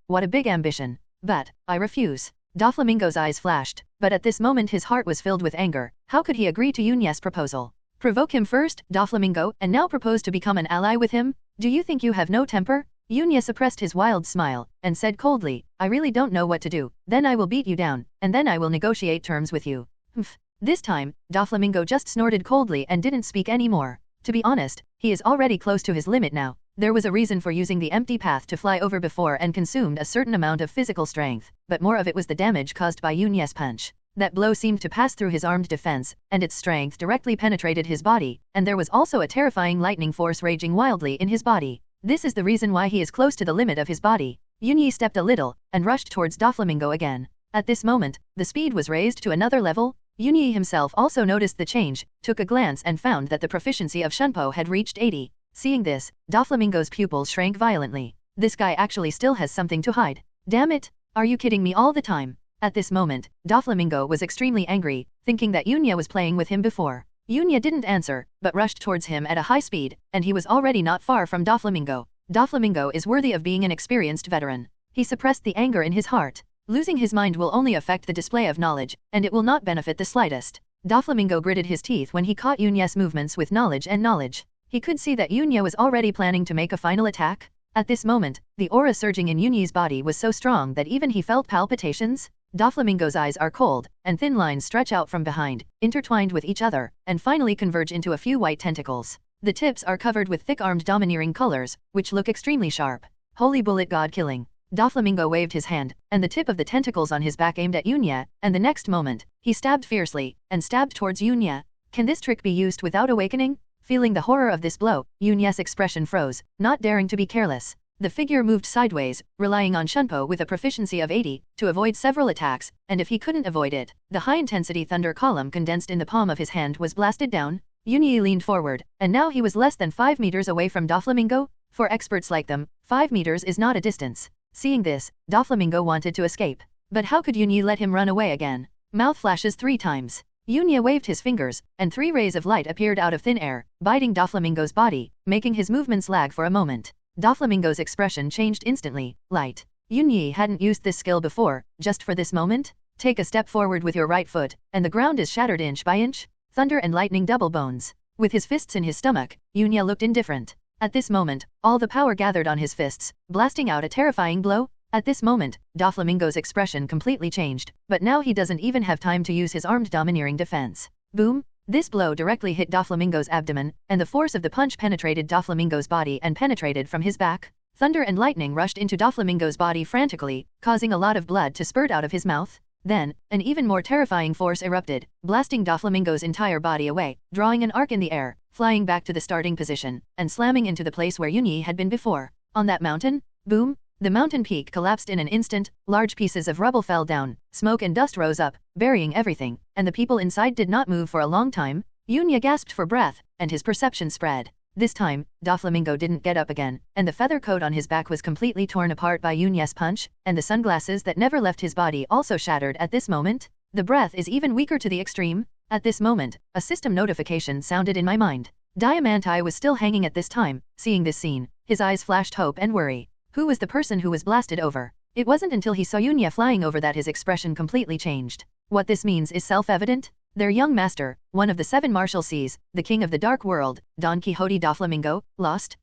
what a big ambition. But, I refuse. Doflamingo's eyes flashed, but at this moment his heart was filled with anger. How could he agree to Yunya's proposal? Provoke him first, Doflamingo, and now propose to become an ally with him? Do you think you have no temper? Yunya suppressed his wild smile, and said coldly, I really don't know what to do. Then I will beat you down, and then I will negotiate terms with you. Humph. This time, Doflamingo just snorted coldly and didn't speak any more. To be honest, he is already close to his limit now. There was a reason for using the empty path to fly over before and consumed a certain amount of physical strength, but more of it was the damage caused by Yunya's punch. That blow seemed to pass through his armed defense, and its strength directly penetrated his body, and there was also a terrifying lightning force raging wildly in his body. This is the reason why he is close to the limit of his body. Yunyi stepped a little, and rushed towards Doflamingo again. At this moment, the speed was raised to another level. Yunyi himself also noticed the change, took a glance and found that the proficiency of Shunpo had reached 80. Seeing this, Doflamingo's pupils shrank violently. This guy actually still has something to hide. Damn it! Are you kidding me all the time? At this moment, Doflamingo was extremely angry, thinking that Yunya was playing with him before. Yunya didn't answer, but rushed towards him at a high speed, and he was already not far from Doflamingo. Doflamingo is worthy of being an experienced veteran. He suppressed the anger in his heart. Losing his mind will only affect the display of knowledge, and it will not benefit the slightest. Doflamingo gritted his teeth when he caught Yunya's movements with knowledge and knowledge. He could see that Yunya was already planning to make a final attack. At this moment, the aura surging in Yunyi's body was so strong that even he felt palpitations. Doflamingo's eyes are cold, and thin lines stretch out from behind, intertwined with each other, and finally converge into a few white tentacles. The tips are covered with thick-armed domineering colors, which look extremely sharp. Holy bullet god killing. Doflamingo waved his hand, and the tip of the tentacles on his back aimed at Yunya, and the next moment, he stabbed fiercely, and stabbed towards Yunya. Can this trick be used without awakening? Feeling the horror of this blow, Yunya's expression froze, not daring to be careless. The figure moved sideways, relying on Shunpo with a proficiency of 80, to avoid several attacks, and if he couldn't avoid it, the high-intensity thunder column condensed in the palm of his hand was blasted down. Yunyi leaned forward, and now he was less than 5 meters away from Doflamingo. For experts like them, 5 meters is not a distance. Seeing this, Doflamingo wanted to escape. But how could Yunyi let him run away again? Mouth flashes 3 times. Yunya waved his fingers, and 3 rays of light appeared out of thin air, biting Doflamingo's body, making his movements lag for a moment. Doflamingo's expression changed instantly. Light. Yunyi hadn't used this skill before, just for this moment. Take a step forward with your right foot, and the ground is shattered inch by inch. Thunder and lightning double bones. With his fists in his stomach, Yunya looked indifferent. At this moment, all the power gathered on his fists, blasting out a terrifying blow. At this moment, Doflamingo's expression completely changed, but now he doesn't even have time to use his armed domineering defense. Boom! This blow directly hit Doflamingo's abdomen, and the force of the punch penetrated Doflamingo's body and penetrated from his back. Thunder and lightning rushed into Doflamingo's body frantically, causing a lot of blood to spurt out of his mouth. Then, an even more terrifying force erupted, blasting Doflamingo's entire body away, drawing an arc in the air, flying back to the starting position, and slamming into the place where Yunyi had been before. On that mountain, boom! The mountain peak collapsed in an instant, large pieces of rubble fell down, smoke and dust rose up, burying everything, and the people inside did not move for a long time. Yunya gasped for breath, and his perception spread. This time, Doflamingo didn't get up again, and the feather coat on his back was completely torn apart by Yunya's punch, and the sunglasses that never left his body also shattered at this moment. The breath is even weaker to the extreme. At this moment, a system notification sounded in my mind. Diamante was still hanging at this time. Seeing this scene, his eyes flashed hope and worry. Who was the person who was blasted over? It wasn't until he saw Yunya flying over that his expression completely changed. What this means is self-evident. Their young master, one of the 7 martial seas, the king of the dark world, Don Quixote Doflamingo, lost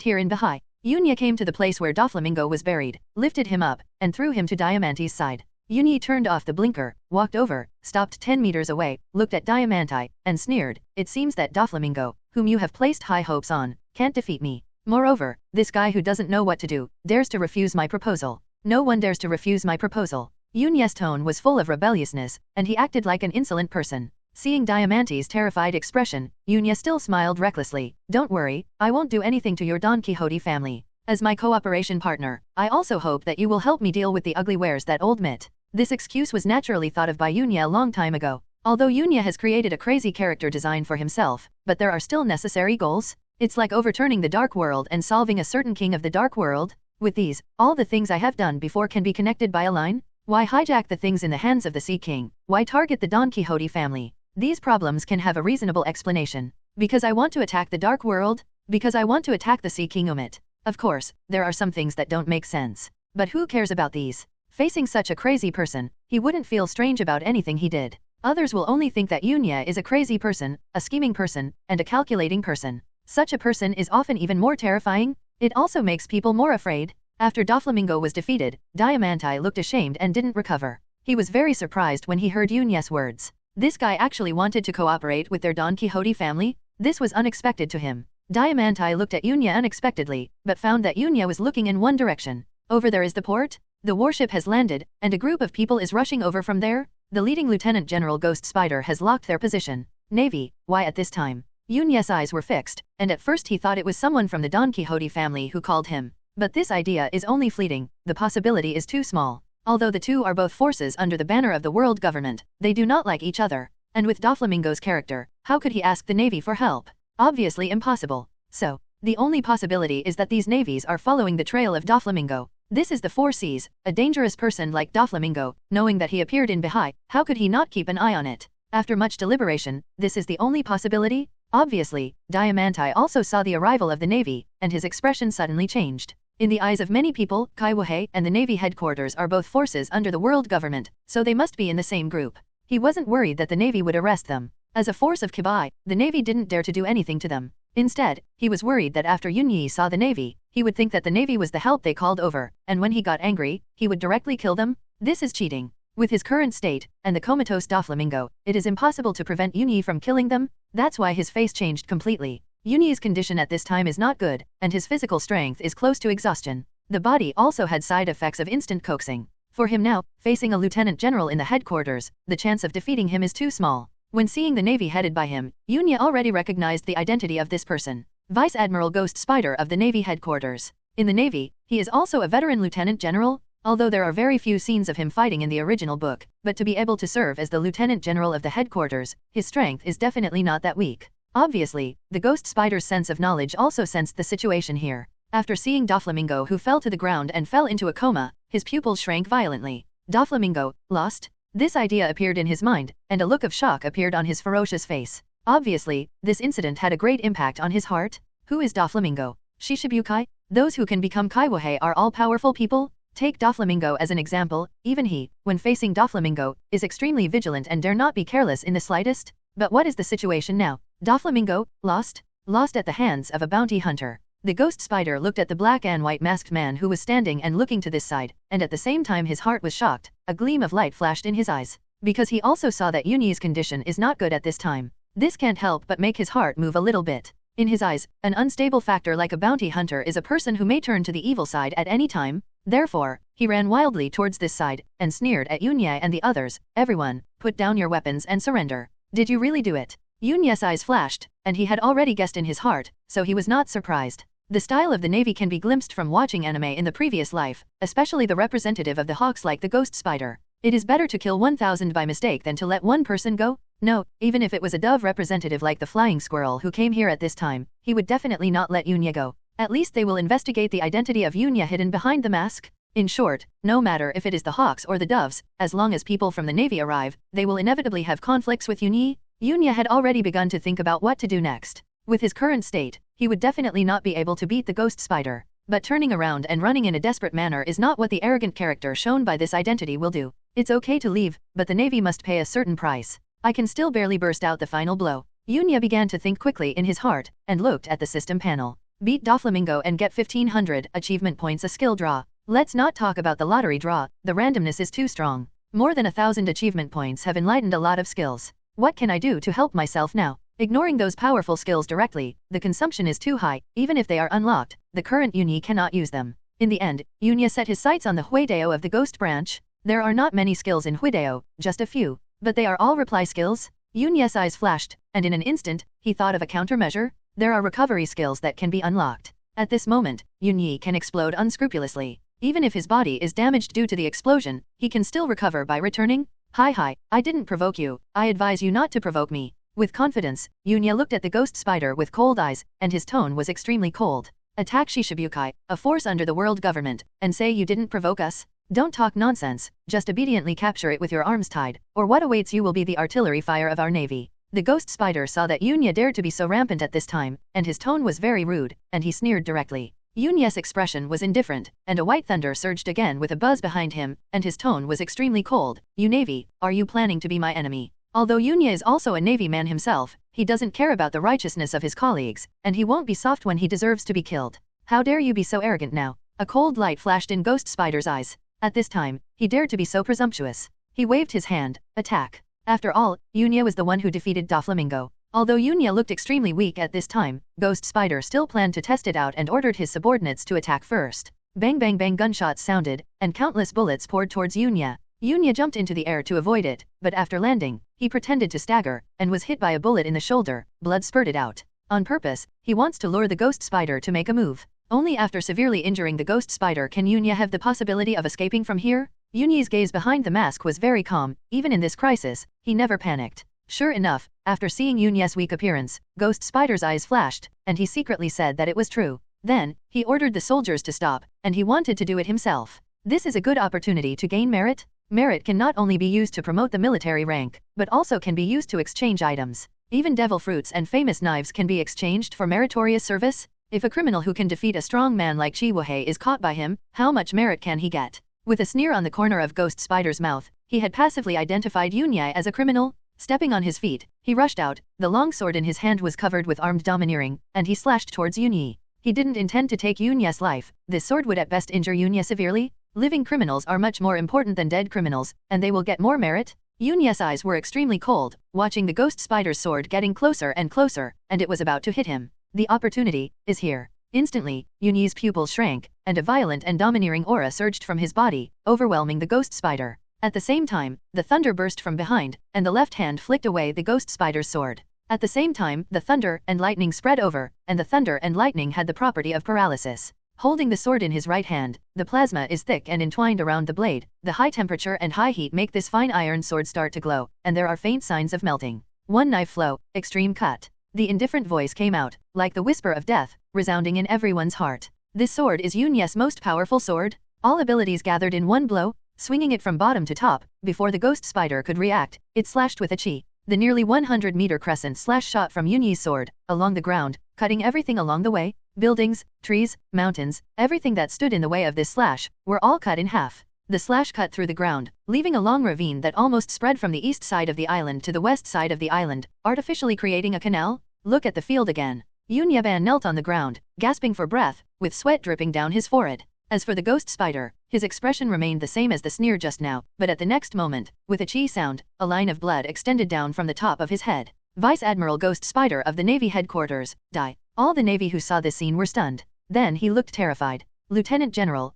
here in Bahai. Yunya came to the place where Doflamingo was buried, lifted him up, and threw him to Diamante's side. Yunya turned off the blinker, walked over, stopped 10 meters away, looked at Diamante, and sneered. It seems that Doflamingo, whom you have placed high hopes on, can't defeat me. Moreover, this guy who doesn't know what to do, dares to refuse my proposal. No one dares to refuse my proposal. Yunya's tone was full of rebelliousness, and he acted like an insolent person. Seeing Diamante's terrified expression, Yunya still smiled recklessly. Don't worry, I won't do anything to your Don Quixote family. As my cooperation partner, I also hope that you will help me deal with the ugly wares that old Mitt. This excuse was naturally thought of by Yunya a long time ago. Although Yunya has created a crazy character design for himself, but there are still necessary goals. It's like overturning the dark world and solving a certain king of the dark world. With these, all the things I have done before can be connected by a line. Why hijack the things in the hands of the Sea King? Why target the Don Quixote family? These problems can have a reasonable explanation. Because I want to attack the dark world? Because I want to attack the Sea King Umit. Of course, there are some things that don't make sense. But who cares about these? Facing such a crazy person, he wouldn't feel strange about anything he did. Others will only think that Yunya is a crazy person, a scheming person, and a calculating person. Such a person is often even more terrifying. It also makes people more afraid. After Doflamingo was defeated, Diamante looked ashamed and didn't recover. He was very surprised when he heard Yunya's words. This guy actually wanted to cooperate with their Don Quixote family? This was unexpected to him. Diamante looked at Yunya unexpectedly, but found that Yunya was looking in one direction. Over there is the port. The warship has landed, and a group of people is rushing over from there. The leading Lieutenant General Ghost Spider has locked their position. Navy, why at this time? Yunya's eyes were fixed, and at first he thought it was someone from the Don Quixote family who called him. But this idea is only fleeting, the possibility is too small. Although the two are both forces under the banner of the world government, they do not like each other. And with Doflamingo's character, how could he ask the Navy for help? Obviously impossible. So, the only possibility is that these navies are following the trail of Doflamingo. This is the Four Seas, a dangerous person like Doflamingo, knowing that he appeared in Bahai, how could he not keep an eye on it? After much deliberation, this is the only possibility? Obviously, Diamante also saw the arrival of the Navy, and his expression suddenly changed. In the eyes of many people, Kaido and the Navy headquarters are both forces under the world government, so they must be in the same group. He wasn't worried that the Navy would arrest them. As a force of Kibai, the Navy didn't dare to do anything to them. Instead, he was worried that after Yunyi saw the Navy, he would think that the Navy was the help they called over, and when he got angry, he would directly kill them. This is cheating. With his current state, and the comatose Doflamingo, it is impossible to prevent Yunyi from killing them. That's why his face changed completely. Yunyi's condition at this time is not good, and his physical strength is close to exhaustion. The body also had side effects of instant coaxing. For him now, facing a lieutenant general in the headquarters, the chance of defeating him is too small. When seeing the Navy headed by him, Yunya already recognized the identity of this person. Vice Admiral Ghost Spider of the Navy headquarters. In the Navy, he is also a veteran lieutenant general, although there are very few scenes of him fighting in the original book, but to be able to serve as the lieutenant general of the headquarters, his strength is definitely not that weak. Obviously, the Ghost Spider's sense of knowledge also sensed the situation here. After seeing Doflamingo who fell to the ground and fell into a coma, his pupils shrank violently. Doflamingo, lost? This idea appeared in his mind, and a look of shock appeared on his ferocious face. Obviously, this incident had a great impact on his heart. Who is Doflamingo? Shishibukai? Those who can become Kaiwohei are all powerful people? Take Doflamingo as an example, even he, when facing Doflamingo, is extremely vigilant and dare not be careless in the slightest. But what is the situation now? Doflamingo, lost? Lost at the hands of a bounty hunter. The Ghost Spider looked at the black and white masked man who was standing and looking to this side, and at the same time his heart was shocked. A gleam of light flashed in his eyes. Because he also saw that Yunyi's condition is not good at this time. This can't help but make his heart move a little bit. In his eyes, an unstable factor like a bounty hunter is a person who may turn to the evil side at any time. Therefore, he ran wildly towards this side, and sneered at Yunya and the others. Everyone, put down your weapons and surrender. Did you really do it? Yunya's eyes flashed, and he had already guessed in his heart, so he was not surprised. The style of the Navy can be glimpsed from watching anime in the previous life, especially the representative of the Hawks like the Ghost Spider. It is better to kill 1,000 by mistake than to let one person go. No, even if it was a dove representative like the flying squirrel who came here at this time, he would definitely not let Yunya go. At least they will investigate the identity of Yunya hidden behind the mask. In short, no matter if it is the Hawks or the Doves, as long as people from the Navy arrive, they will inevitably have conflicts with Yunya. Yunya had already begun to think about what to do next. With his current state, he would definitely not be able to beat the Ghost Spider. But turning around and running in a desperate manner is not what the arrogant character shown by this identity will do. It's okay to leave, but the Navy must pay a certain price. I can still barely burst out the final blow. Yunya began to think quickly in his heart, and looked at the system panel. Beat Doflamingo and get 1500 achievement points a skill draw. Let's not talk about the lottery draw, the randomness is too strong. More than 1,000 achievement points have enlightened a lot of skills. What can I do to help myself now? Ignoring those powerful skills directly, the consumption is too high. Even if they are unlocked, the current Yunya cannot use them. In the end, Yunya set his sights on the Huideo of the Ghost branch. There are not many skills in Huideo, just a few. But they are all reply skills. Yunya's eyes flashed, and in an instant, he thought of a countermeasure. There are recovery skills that can be unlocked. At this moment, Yunya can explode unscrupulously. Even if his body is damaged due to the explosion, he can still recover by returning. Hi, I didn't provoke you. I advise you not to provoke me. With confidence, Yunya looked at the Ghost Spider with cold eyes, and his tone was extremely cold. Attack Shishibukai, a force under the world government, and say you didn't provoke us? Don't talk nonsense, just obediently capture it with your arms tied, or what awaits you will be the artillery fire of our navy. The Ghost Spider saw that Yunya dared to be so rampant at this time, and his tone was very rude, and he sneered directly. Yunya's expression was indifferent, and a white thunder surged again with a buzz behind him, and his tone was extremely cold. You Navy, are you planning to be my enemy? Although Yunya is also a Navy man himself, he doesn't care about the righteousness of his colleagues, and he won't be soft when he deserves to be killed. How dare you be so arrogant now? A cold light flashed in Ghost Spider's eyes. At this time, he dared to be so presumptuous. He waved his hand. Attack. After all, Yunya was the one who defeated Doflamingo. Although Yunya looked extremely weak at this time, Ghost Spider still planned to test it out and ordered his subordinates to attack first. Bang bang bang gunshots sounded, and countless bullets poured towards Yunya. Yunya jumped into the air to avoid it, but after landing, he pretended to stagger, and was hit by a bullet in the shoulder, blood spurted out. On purpose, he wants to lure the ghost spider to make a move. Only after severely injuring the ghost spider can Yunya have the possibility of escaping from here? Yunya's gaze behind the mask was very calm, even in this crisis, he never panicked. Sure enough, after seeing Yunya's weak appearance, Ghost Spider's eyes flashed, and he secretly said that it was true. Then, he ordered the soldiers to stop, and he wanted to do it himself. This is a good opportunity to gain merit. Merit can not only be used to promote the military rank, but also can be used to exchange items. Even devil fruits and famous knives can be exchanged for meritorious service. If a criminal who can defeat a strong man like Chiwahei is caught by him, how much merit can he get? With a sneer on the corner of Ghost Spider's mouth, he had passively identified Yunya as a criminal. Stepping on his feet, he rushed out, the long sword in his hand was covered with armed domineering, and he slashed towards Yunya. He didn't intend to take Yunya's life, this sword would at best injure Yunya severely. Living criminals are much more important than dead criminals, and they will get more merit. Yunya's eyes were extremely cold, watching the ghost spider's sword getting closer and closer, and it was about to hit him. The opportunity is here. Instantly, Yunya's pupils shrank, and a violent and domineering aura surged from his body, overwhelming the ghost spider. At the same time, the thunder burst from behind, and the left hand flicked away the ghost spider's sword. At the same time, the thunder and lightning spread over, and the thunder and lightning had the property of paralysis. Holding the sword in his right hand, the plasma is thick and entwined around the blade. The high temperature and high heat make this fine iron sword start to glow, and there are faint signs of melting. One knife flow, extreme cut. The indifferent voice came out, like the whisper of death, resounding in everyone's heart. This sword is Yunya's most powerful sword. All abilities gathered in one blow, swinging it from bottom to top. Before the ghost spider could react, it slashed with a chi. The nearly 100-meter crescent slash shot from Yunya's sword, along the ground, cutting everything along the way. Buildings, trees, mountains, everything that stood in the way of this slash, were all cut in half. The slash cut through the ground, leaving a long ravine that almost spread from the east side of the island to the west side of the island, artificially creating a canal. Look at the field again. Yunya Van knelt on the ground, gasping for breath, with sweat dripping down his forehead. As for the ghost spider, his expression remained the same as the sneer just now, but at the next moment, with a chi sound, a line of blood extended down from the top of his head. Vice Admiral Ghost Spider of the Navy headquarters, die. All the Navy who saw this scene were stunned. Then he looked terrified. Lieutenant General,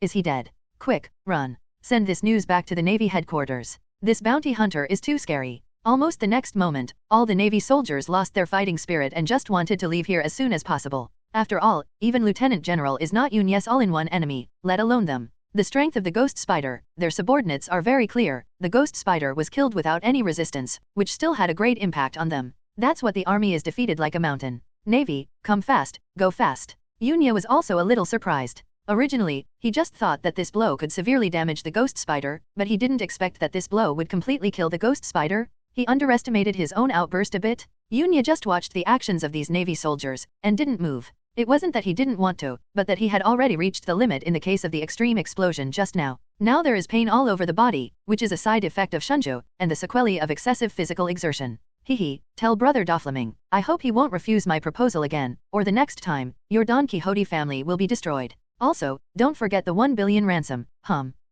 is he dead? Quick, run. Send this news back to the Navy headquarters. This bounty hunter is too scary. Almost the next moment, all the Navy soldiers lost their fighting spirit and just wanted to leave here as soon as possible. After all, even Lieutenant General is not Yunya's all-in-one enemy, let alone them. The strength of the Ghost Spider, their subordinates are very clear. The Ghost Spider was killed without any resistance, which still had a great impact on them. That's what the army is, defeated like a mountain. Navy, come fast, go fast. Yunya was also a little surprised. Originally, he just thought that this blow could severely damage the Ghost Spider, but he didn't expect that this blow would completely kill the Ghost Spider. He underestimated his own outburst a bit. Yunya just watched the actions of these Navy soldiers, and didn't move. It wasn't that he didn't want to, but that he had already reached the limit in the case of the extreme explosion just now. Now there is pain all over the body, which is a side effect of shunju, and the sequelae of excessive physical exertion. Hehe, tell Brother Doflaming, I hope he won't refuse my proposal again, or the next time, your Don Quixote family will be destroyed. Also, don't forget the 1 billion ransom,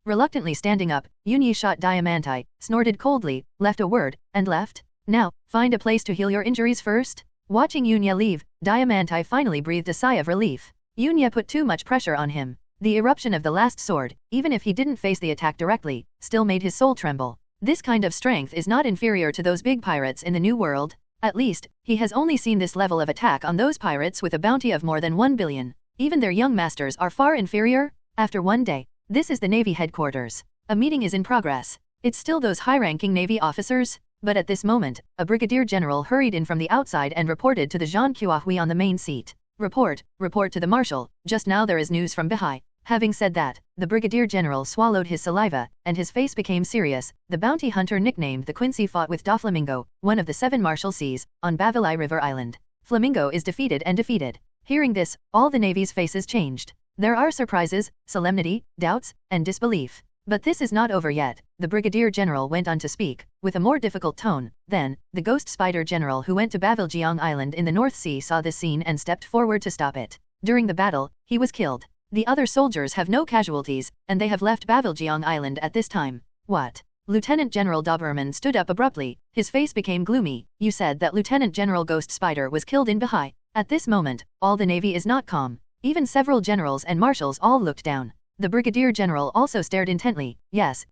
Reluctantly standing up, Yunya shot Diamante, snorted coldly, left a word, and left. Now, find a place to heal your injuries first. Watching Yunya leave, Diamante finally breathed a sigh of relief. Yunya put too much pressure on him. The eruption of the last sword, even if he didn't face the attack directly, still made his soul tremble. This kind of strength is not inferior to those big pirates in the New World. At least, he has only seen this level of attack on those pirates with a bounty of more than 1 billion. Even their young masters are far inferior. After one day, this is the Navy headquarters. A meeting is in progress. It's still those high-ranking Navy officers. But at this moment, a brigadier general hurried in from the outside and reported to the Jean Kuahui on the main seat. Report to the marshal, just now there is news from Bahai. Having said that, the brigadier general swallowed his saliva, and his face became serious. The bounty hunter nicknamed the Quincy fought with Doflamingo, one of the 7 Marshalseas, on Bavilai River Island. Flamingo is defeated and defeated. Hearing this, all the Navy's faces changed. There are surprises, solemnity, doubts, and disbelief. But this is not over yet, the Brigadier General went on to speak, with a more difficult tone. Then, the Ghost Spider General who went to Baviljiang Island in the North Sea saw this scene and stepped forward to stop it. During the battle, he was killed. The other soldiers have no casualties, and they have left Baviljiang Island at this time. What? Lieutenant General Doberman stood up abruptly, his face became gloomy. You said that Lieutenant General Ghost Spider was killed in Bahai. At this moment, all the Navy is not calm. Even several generals and marshals all looked down. The Brigadier General also stared intently. Yes,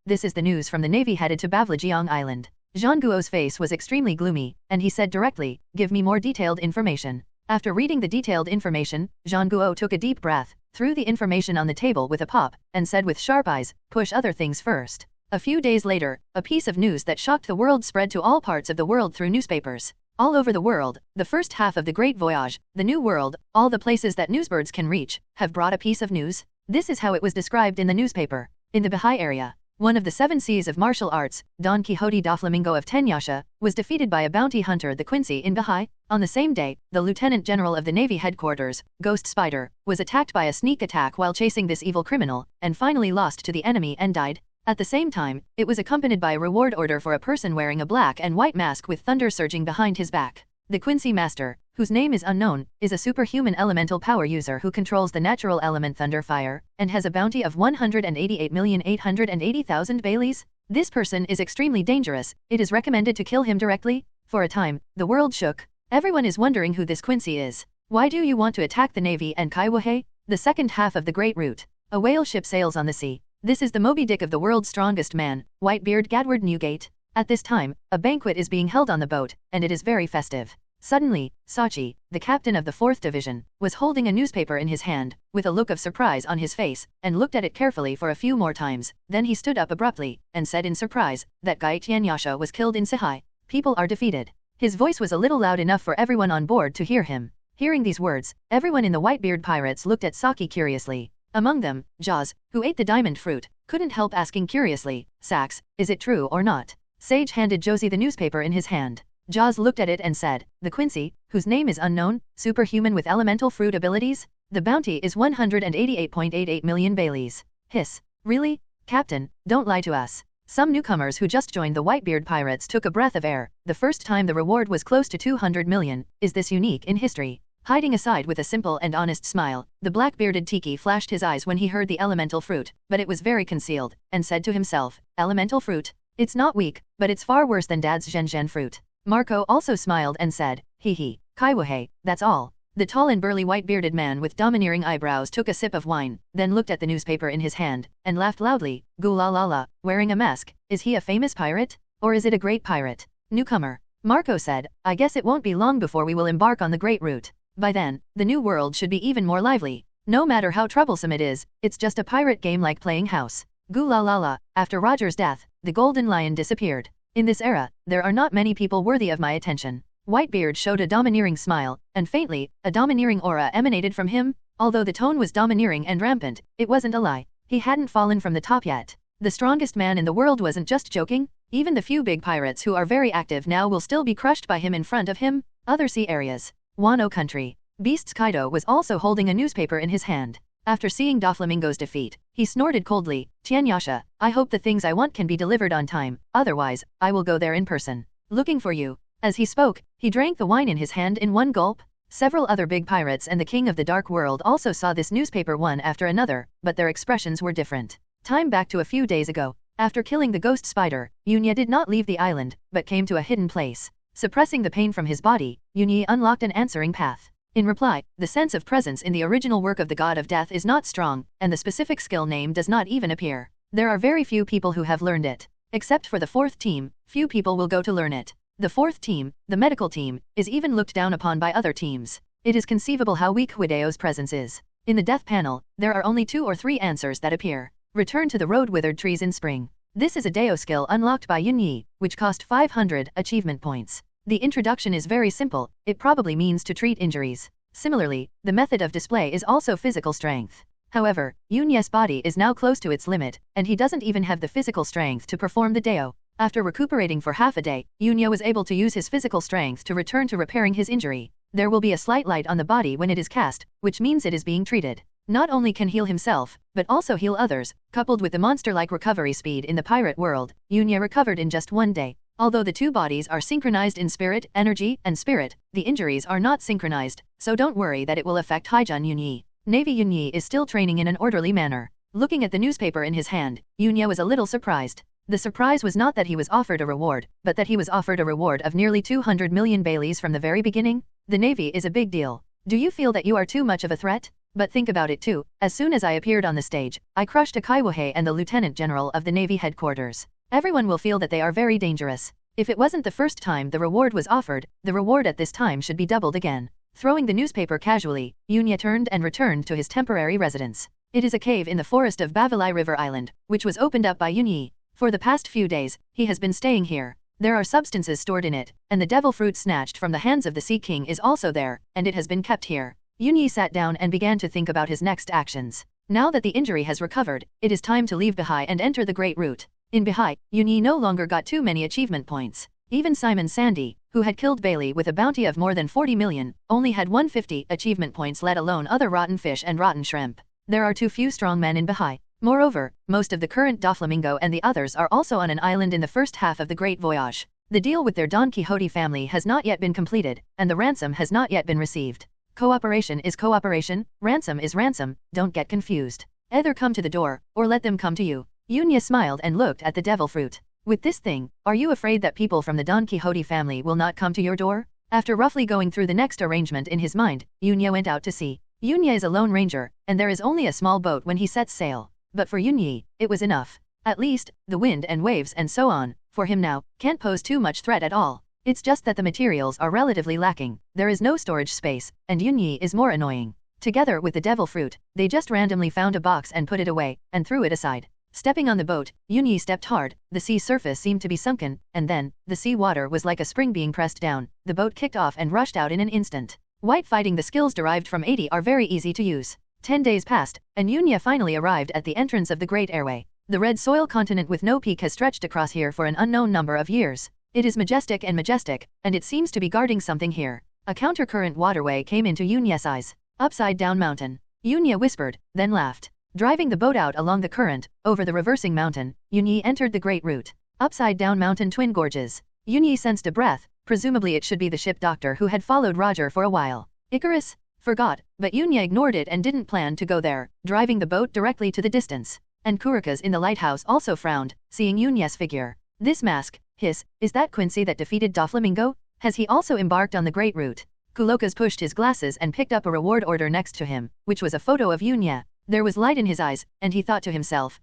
this is the news from the Navy headed to Bavlajiang Island. Zhang Guo's face was extremely gloomy, and he said directly, give me more detailed information. After reading the detailed information, Zhang Guo took a deep breath, threw the information on the table with a pop, and said with sharp eyes, push other things first. A few days later, a piece of news that shocked the world spread to all parts of the world through newspapers. All over the world, the first half of the Great Voyage, the New World, all the places that newsbirds can reach, have brought a piece of news. This is how it was described in the newspaper. In the Bahai area, one of the 7 Cs of martial arts, Don Quixote da Flamingo of Tenyasha, was defeated by a bounty hunter the Quincy in Bahai. On the same day, the Lieutenant General of the Navy headquarters, Ghost Spider, was attacked by a sneak attack while chasing this evil criminal, and finally lost to the enemy and died. At the same time, it was accompanied by a reward order for a person wearing a black and white mask with thunder surging behind his back. The Quincy Master, whose name is unknown, is a superhuman elemental power user who controls the natural element thunder fire, and has a bounty of 188,880,000 Baileys. This person is extremely dangerous, it is recommended to kill him directly. For a time, the world shook. Everyone is wondering who this Quincy is. Why do you want to attack the Navy and Kaiwahe? The second half of the Great Route. A whale ship sails on the sea. This is the Moby Dick of the world's strongest man, Whitebeard Gadward Newgate. At this time, a banquet is being held on the boat, and it is very festive. Suddenly, Sachi, the captain of the 4th Division, was holding a newspaper in his hand, with a look of surprise on his face, and looked at it carefully for a few more times. Then he stood up abruptly, and said in surprise, that Gai Tianyasha was killed in Sihai. People are defeated. His voice was a little loud enough for everyone on board to hear him. Hearing these words, everyone in the Whitebeard pirates looked at Saki curiously. Among them, Jaws, who ate the diamond fruit, couldn't help asking curiously, Sax, is it true or not? Sage handed Josie the newspaper in his hand. Jaws looked at it and said, the Quincy, whose name is unknown, superhuman with elemental fruit abilities? The bounty is 188.88 million Baileys. Hiss. Really? Captain, don't lie to us. Some newcomers who just joined the Whitebeard pirates took a breath of air. The first time the reward was close to 200 million. Is this unique in history? Hiding aside with a simple and honest smile, the black-bearded Tiki flashed his eyes when he heard the elemental fruit, but it was very concealed, and said to himself, elemental fruit? It's not weak, but it's far worse than Dad's Zhen fruit. Marco also smiled and said, hee, Kaiwahe, that's all. The tall and burly white-bearded man with domineering eyebrows took a sip of wine, then looked at the newspaper in his hand, and laughed loudly, goo la la la, wearing a mask. Is he a famous pirate? Or is it a great pirate? Newcomer. Marco said, I guess it won't be long before we will embark on the Great Route. By then, the new world should be even more lively. No matter how troublesome it is, it's just a pirate game like playing house. Goo la la la. After Roger's death, the golden lion disappeared. In this era, there are not many people worthy of my attention. Whitebeard showed a domineering smile, and faintly, a domineering aura emanated from him. Although the tone was domineering and rampant, it wasn't a lie. He hadn't fallen from the top yet. The strongest man in the world wasn't just joking. Even the few big pirates who are very active now will still be crushed by him in front of him. Other sea areas. Wano country. Beast's Kaido was also holding a newspaper in his hand. After seeing Doflamingo's defeat, he snorted coldly, Tianyasha, I hope the things I want can be delivered on time, otherwise, I will go there in person. Looking for you. As he spoke, he drank the wine in his hand in one gulp. Several other big pirates and the king of the dark world also saw this newspaper one after another, but their expressions were different. Time back to a few days ago. After killing the ghost spider, Yunya did not leave the island, but came to a hidden place. Suppressing the pain from his body, Yunya unlocked an answering path. In reply, the sense of presence in the original work of the God of Death is not strong, and the specific skill name does not even appear. There are very few people who have learned it. Except for the 4th team, few people will go to learn it. The 4th team, the medical team, is even looked down upon by other teams. It is conceivable how weak Hideo's presence is. In the death panel, there are only 2 or 3 answers that appear. Return to the road withered trees in spring. This is a Deo skill unlocked by Yunyi, which cost 500 achievement points. The introduction is very simple, it probably means to treat injuries. Similarly, the method of display is also physical strength. However, Yunye's body is now close to its limit, and he doesn't even have the physical strength to perform the Deo. After recuperating for half a day, Yunya was able to use his physical strength to return to repairing his injury. There will be a slight light on the body when it is cast, which means it is being treated. Not only can heal himself, but also heal others. Coupled with the monster-like recovery speed in the pirate world, Yunya recovered in just 1 day. Although the 2 bodies are synchronized in spirit, energy, and spirit, the injuries are not synchronized, so don't worry that it will affect Haijun Yunyi. Navy Yunyi is still training in an orderly manner. Looking at the newspaper in his hand, Yunya was a little surprised. The surprise was not that he was offered a reward, but that he was offered a reward of nearly 200 million Baileys from the very beginning. The Navy is a big deal. Do you feel that you are too much of a threat? But think about it too, as soon as I appeared on the stage, I crushed Akainu and the Lieutenant General of the Navy headquarters. Everyone will feel that they are very dangerous. If it wasn't the first time the reward was offered, the reward at this time should be doubled again. Throwing the newspaper casually, Yunya turned and returned to his temporary residence. It is a cave in the forest of Bavilai River Island, which was opened up by Yunyi. For the past few days, he has been staying here. There are substances stored in it, and the devil fruit snatched from the hands of the Sea King is also there, and it has been kept here. Yunyi sat down and began to think about his next actions. Now that the injury has recovered, it is time to leave Bihai and enter the Great Route. In Bihai, Yunyi no longer got too many achievement points. Even Simon Sandy, who had killed Bailey with a bounty of more than 40 million, only had 150 achievement points, let alone other rotten fish and rotten shrimp. There are too few strong men in Bihai. Moreover, most of the current Doflamingo and the others are also on an island in the first half of the Great Voyage. The deal with their Don Quixote family has not yet been completed, and the ransom has not yet been received. Cooperation is cooperation, ransom is ransom, don't get confused. Either come to the door, or let them come to you. Yunya smiled and looked at the devil fruit. With this thing, are you afraid that people from the Don Quixote family will not come to your door? After roughly going through the next arrangement in his mind, Yunya went out to sea. Yunya is a lone ranger, and there is only a small boat when he sets sail. But for Yunyi, it was enough. At least, the wind and waves and so on, for him now, can't pose too much threat at all. It's just that the materials are relatively lacking, there is no storage space, and Yunyi is more annoying. Together with the devil fruit, they just randomly found a box and put it away, and threw it aside. Stepping on the boat, Yunyi stepped hard, the sea surface seemed to be sunken, and then, the sea water was like a spring being pressed down, the boat kicked off and rushed out in an instant. White fighting, the skills derived from 80 are very easy to use. 10 days passed, and Yunya finally arrived at the entrance of the Great Airway. The red soil continent with no peak has stretched across here for an unknown number of years. It is majestic, and it seems to be guarding something here. A countercurrent waterway came into Yunya's eyes. Upside down mountain. Yunya whispered, then laughed. Driving the boat out along the current, over the reversing mountain, Yunyi entered the Great Route. Upside down mountain, twin gorges. Yunyi sensed a breath, presumably it should be the ship doctor who had followed Roger for a while. Icarus? Forgot, but Yunya ignored it and didn't plan to go there, driving the boat directly to the distance. And Kurikas in the lighthouse also frowned, seeing Yunya's figure. This mask, is that Quincy that defeated Doflamingo? Has he also embarked on the Great Route? Kulokas pushed his glasses and picked up a reward order next to him, which was a photo of Yunya. There was light in his eyes, and he thought to himself,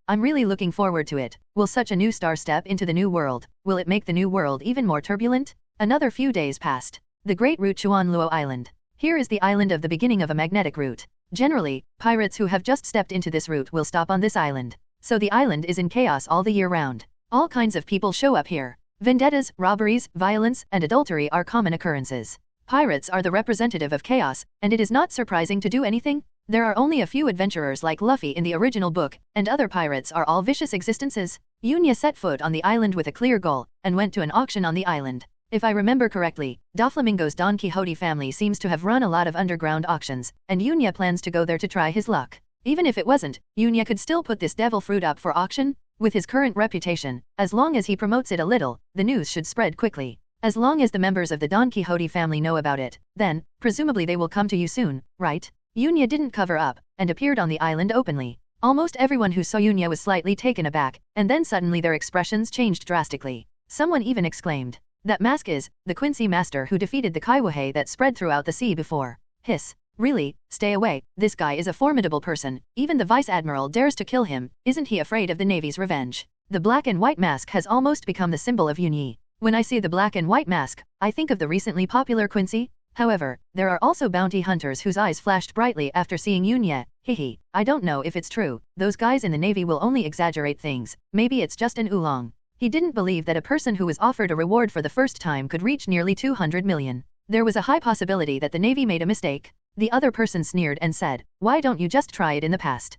I'm really looking forward to it. Will such a new star step into the new world? Will it make the new world even more turbulent? Another few days passed. The Great Route, Chuan Luo Island. Here is the island of the beginning of a magnetic route. Generally, pirates who have just stepped into this route will stop on this island. So the island is in chaos all the year round. All kinds of people show up here. Vendettas, robberies, violence, and adultery are common occurrences. Pirates are the representative of chaos, and it is not surprising to do anything. There are only a few adventurers like Luffy in the original book, and other pirates are all vicious existences. Yunya set foot on the island with a clear goal, and went to an auction on the island. If I remember correctly, Doflamingo's Don Quixote family seems to have run a lot of underground auctions, and Yunya plans to go there to try his luck. Even if it wasn't, Yunya could still put this devil fruit up for auction. With his current reputation, as long as he promotes it a little, the news should spread quickly. As long as the members of the Don Quixote family know about it, then, presumably they will come to you soon, right? Yunya didn't cover up, and appeared on the island openly. Almost everyone who saw Yunya was slightly taken aback, and then suddenly their expressions changed drastically. Someone even exclaimed, "That mask is the Quincy master who defeated the Kaido that spread throughout the sea before." Hiss. Really? Stay away, this guy is a formidable person, even the vice admiral dares to kill him, isn't he afraid of the Navy's revenge? The black and white mask has almost become the symbol of Yunyi. When I see the black and white mask, I think of the recently popular Quincy. However, there are also bounty hunters whose eyes flashed brightly after seeing Yunya. I don't know if it's true, those guys in the Navy will only exaggerate things, maybe it's just an oolong. He didn't believe that a person who was offered a reward for the first time could reach nearly 200 million. There was a high possibility that the Navy made a mistake. The other person sneered and said, "Why don't you just try it in the past?"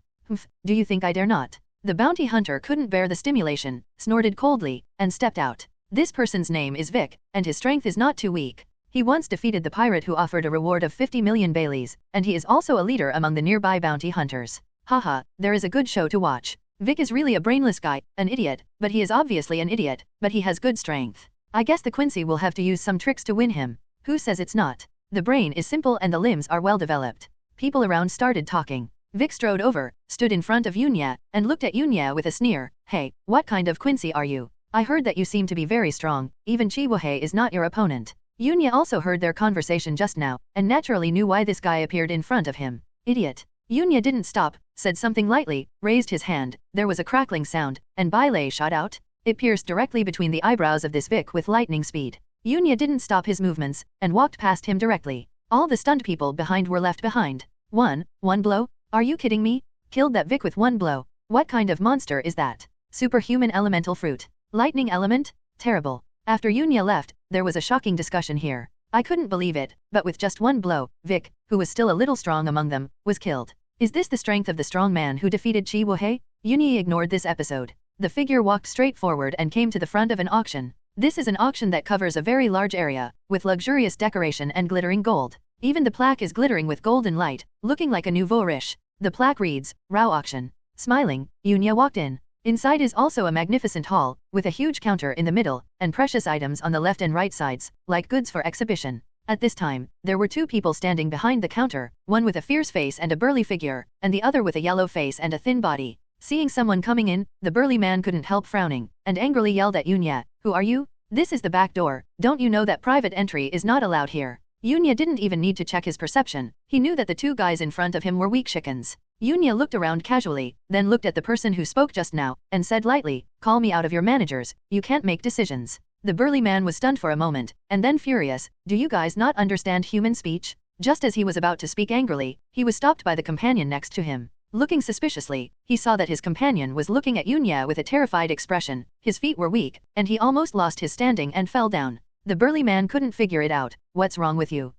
Do you think I dare not? The bounty hunter couldn't bear the stimulation, snorted coldly, and stepped out. This person's name is Vic, and his strength is not too weak. He once defeated the pirate who offered a reward of 50 million Baileys, and he is also a leader among the nearby bounty hunters. Haha, there is a good show to watch. Vic is really a brainless guy, an idiot, but he is obviously an idiot, but he has good strength. I guess the Quincy will have to use some tricks to win him. Who says it's not? The brain is simple and the limbs are well developed. People around started talking. Vic strode over, stood in front of Yunya, and looked at Yunya with a sneer. "Hey, what kind of Quincy are you? I heard that you seem to be very strong, even Chihuahua is not your opponent." Yunya also heard their conversation just now, and naturally knew why this guy appeared in front of him. Idiot. Yunya didn't stop, said something lightly, raised his hand, there was a crackling sound, and Bailey shot out. It pierced directly between the eyebrows of this Vic with lightning speed. Yunya didn't stop his movements, and walked past him directly. All the stunned people behind were left behind. One blow? Are you kidding me? Killed that Vic with one blow. What kind of monster is that? Superhuman elemental fruit. Lightning element? Terrible. After Yunya left, there was a shocking discussion here. I couldn't believe it, but with just one blow, Vic, who was still a little strong among them, was killed. Is this the strength of the strong man who defeated Chi Wohei? Yunya ignored this episode. The figure walked straight forward and came to the front of an auction. This is an auction that covers a very large area, with luxurious decoration and glittering gold. Even the plaque is glittering with golden light, looking like a nouveau riche. The plaque reads, Rao Auction. Smiling, Yunya walked in. Inside is also a magnificent hall, with a huge counter in the middle, and precious items on the left and right sides, like goods for exhibition. At this time, there were two people standing behind the counter, one with a fierce face and a burly figure, and the other with a yellow face and a thin body. Seeing someone coming in, the burly man couldn't help frowning, and angrily yelled at Yunya, Who are you? This is the back door, don't you know that private entry is not allowed here? Yunya didn't even need to check his perception, he knew that the two guys in front of him were weak chickens. Yunya looked around casually, then looked at the person who spoke just now, and said lightly, Call me out of your managers, you can't make decisions. The burly man was stunned for a moment, and then furious, Do you guys not understand human speech? Just as he was about to speak angrily, he was stopped by the companion next to him. Looking suspiciously, he saw that his companion was looking at Yunya with a terrified expression, his feet were weak, and he almost lost his standing and fell down. The burly man couldn't figure it out, What's wrong with you?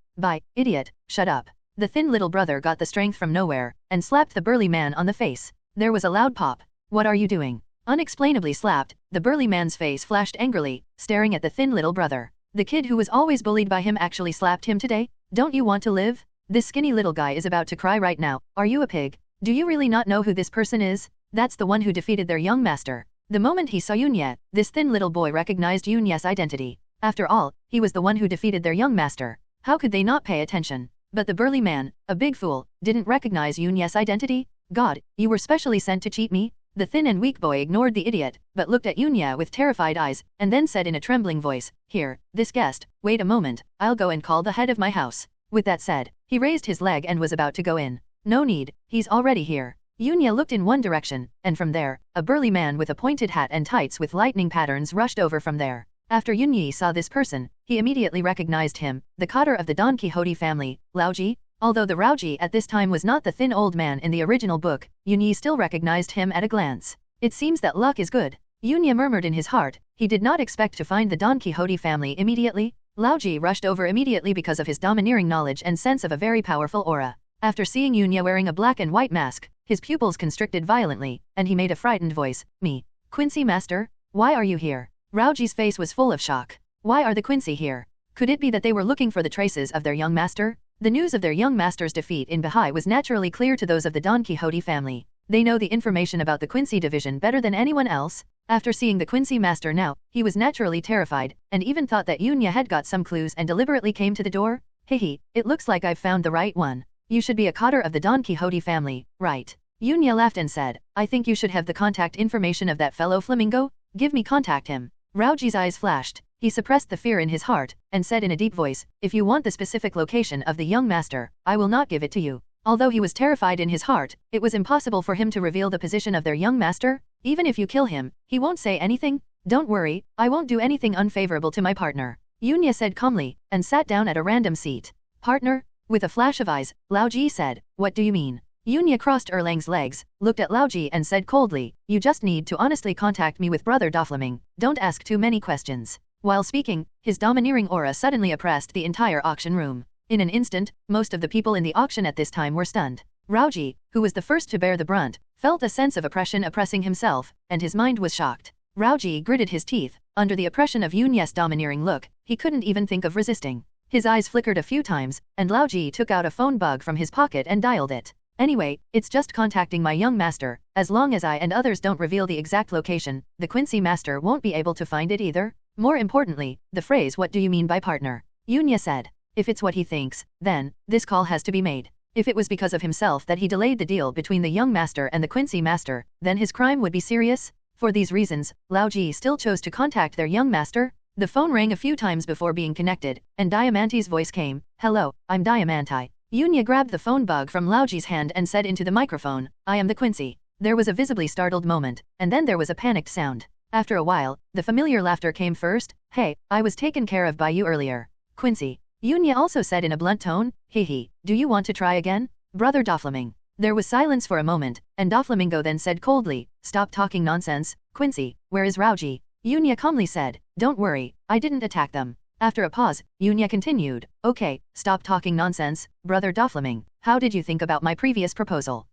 Idiot, shut up. The thin little brother got the strength from nowhere, and slapped the burly man on the face. There was a loud pop. What are you doing? Unexplainably slapped, the burly man's face flashed angrily, staring at the thin little brother. The kid who was always bullied by him actually slapped him today? Don't you want to live? This skinny little guy is about to cry right now. Are you a pig? Do you really not know who this person is? That's the one who defeated their young master. The moment he saw Yunya, this thin little boy recognized Yunya's identity. After all, he was the one who defeated their young master. How could they not pay attention? But the burly man, a big fool, didn't recognize Yunya's identity? God, you were specially sent to cheat me? The thin and weak boy ignored the idiot, but looked at Yunya with terrified eyes, and then said in a trembling voice, Here, this guest, wait a moment, I'll go and call the head of my house. With that said, he raised his leg and was about to go in. No need, he's already here. Yunya looked in one direction, and from there, a burly man with a pointed hat and tights with lightning patterns rushed over from there. After Yunya saw this person, he immediately recognized him, the cotter of the Don Quixote family, Laoji. Although the Raoji at this time was not the thin old man in the original book, Yunya still recognized him at a glance. It seems that luck is good. Yunya murmured in his heart, he did not expect to find the Don Quixote family immediately. Laoji rushed over immediately because of his domineering knowledge and sense of a very powerful aura. After seeing Yunya wearing a black and white mask, his pupils constricted violently, and he made a frightened voice, Me. Quincy Master? Why are you here? Raoji's face was full of shock. Why are the Quincy here? Could it be that they were looking for the traces of their young master? The news of their young master's defeat in Bahai was naturally clear to those of the Don Quixote family. They know the information about the Quincy division better than anyone else. After seeing the Quincy master now, he was naturally terrified, and even thought that Yunya had got some clues and deliberately came to the door. Hehe, it looks like I've found the right one. You should be a cotter of the Don Quixote family, right? Yunya laughed and said, I think you should have the contact information of that fellow flamingo. Give me contact him. Raoji's eyes flashed. He suppressed the fear in his heart, and said in a deep voice, If you want the specific location of the young master, I will not give it to you. Although he was terrified in his heart, it was impossible for him to reveal the position of their young master. Even if you kill him, he won't say anything. Don't worry, I won't do anything unfavorable to my partner. Yunya said calmly, and sat down at a random seat. Partner? With a flash of eyes, Laoji said, What do you mean? Yunya crossed Erlang's legs, looked at Laoji and said coldly, You just need to honestly contact me with Brother Doflaming. Don't ask too many questions. While speaking, his domineering aura suddenly oppressed the entire auction room. In an instant, most of the people in the auction at this time were stunned. Raoji, who was the first to bear the brunt, felt a sense of oppression oppressing himself, and his mind was shocked. Raoji gritted his teeth. Under the oppression of Yunya's domineering look, he couldn't even think of resisting. His eyes flickered a few times, and Laoji took out a phone bug from his pocket and dialed it. Anyway, it's just contacting my young master. As long as I and others don't reveal the exact location, the Quincy master won't be able to find it either. More importantly, the phrase what do you mean by partner? Yunya said. If it's what he thinks, then, this call has to be made. If it was because of himself that he delayed the deal between the young master and the Quincy master, then his crime would be serious. For these reasons, Laoji still chose to contact their young master. The phone rang a few times before being connected, and Diamante's voice came. Hello, I'm Diamante. Yunya grabbed the phone bug from Laoji's hand and said into the microphone, "I am the Quincy." There was a visibly startled moment, and then there was a panicked sound. After a while, the familiar laughter came first. "Hey, I was taken care of by you earlier. Quincy." Yunya also said in a blunt tone, "Hehe, do you want to try again? Brother Doflamingo." There was silence for a moment, and Doflamingo then said coldly, "Stop talking nonsense, Quincy, where is Raoji?" Yunya calmly said, "Don't worry, I didn't attack them." After a pause, Yunya continued, "Okay, stop talking nonsense, Brother Doflamingo. How did you think about my previous proposal?"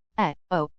Oh.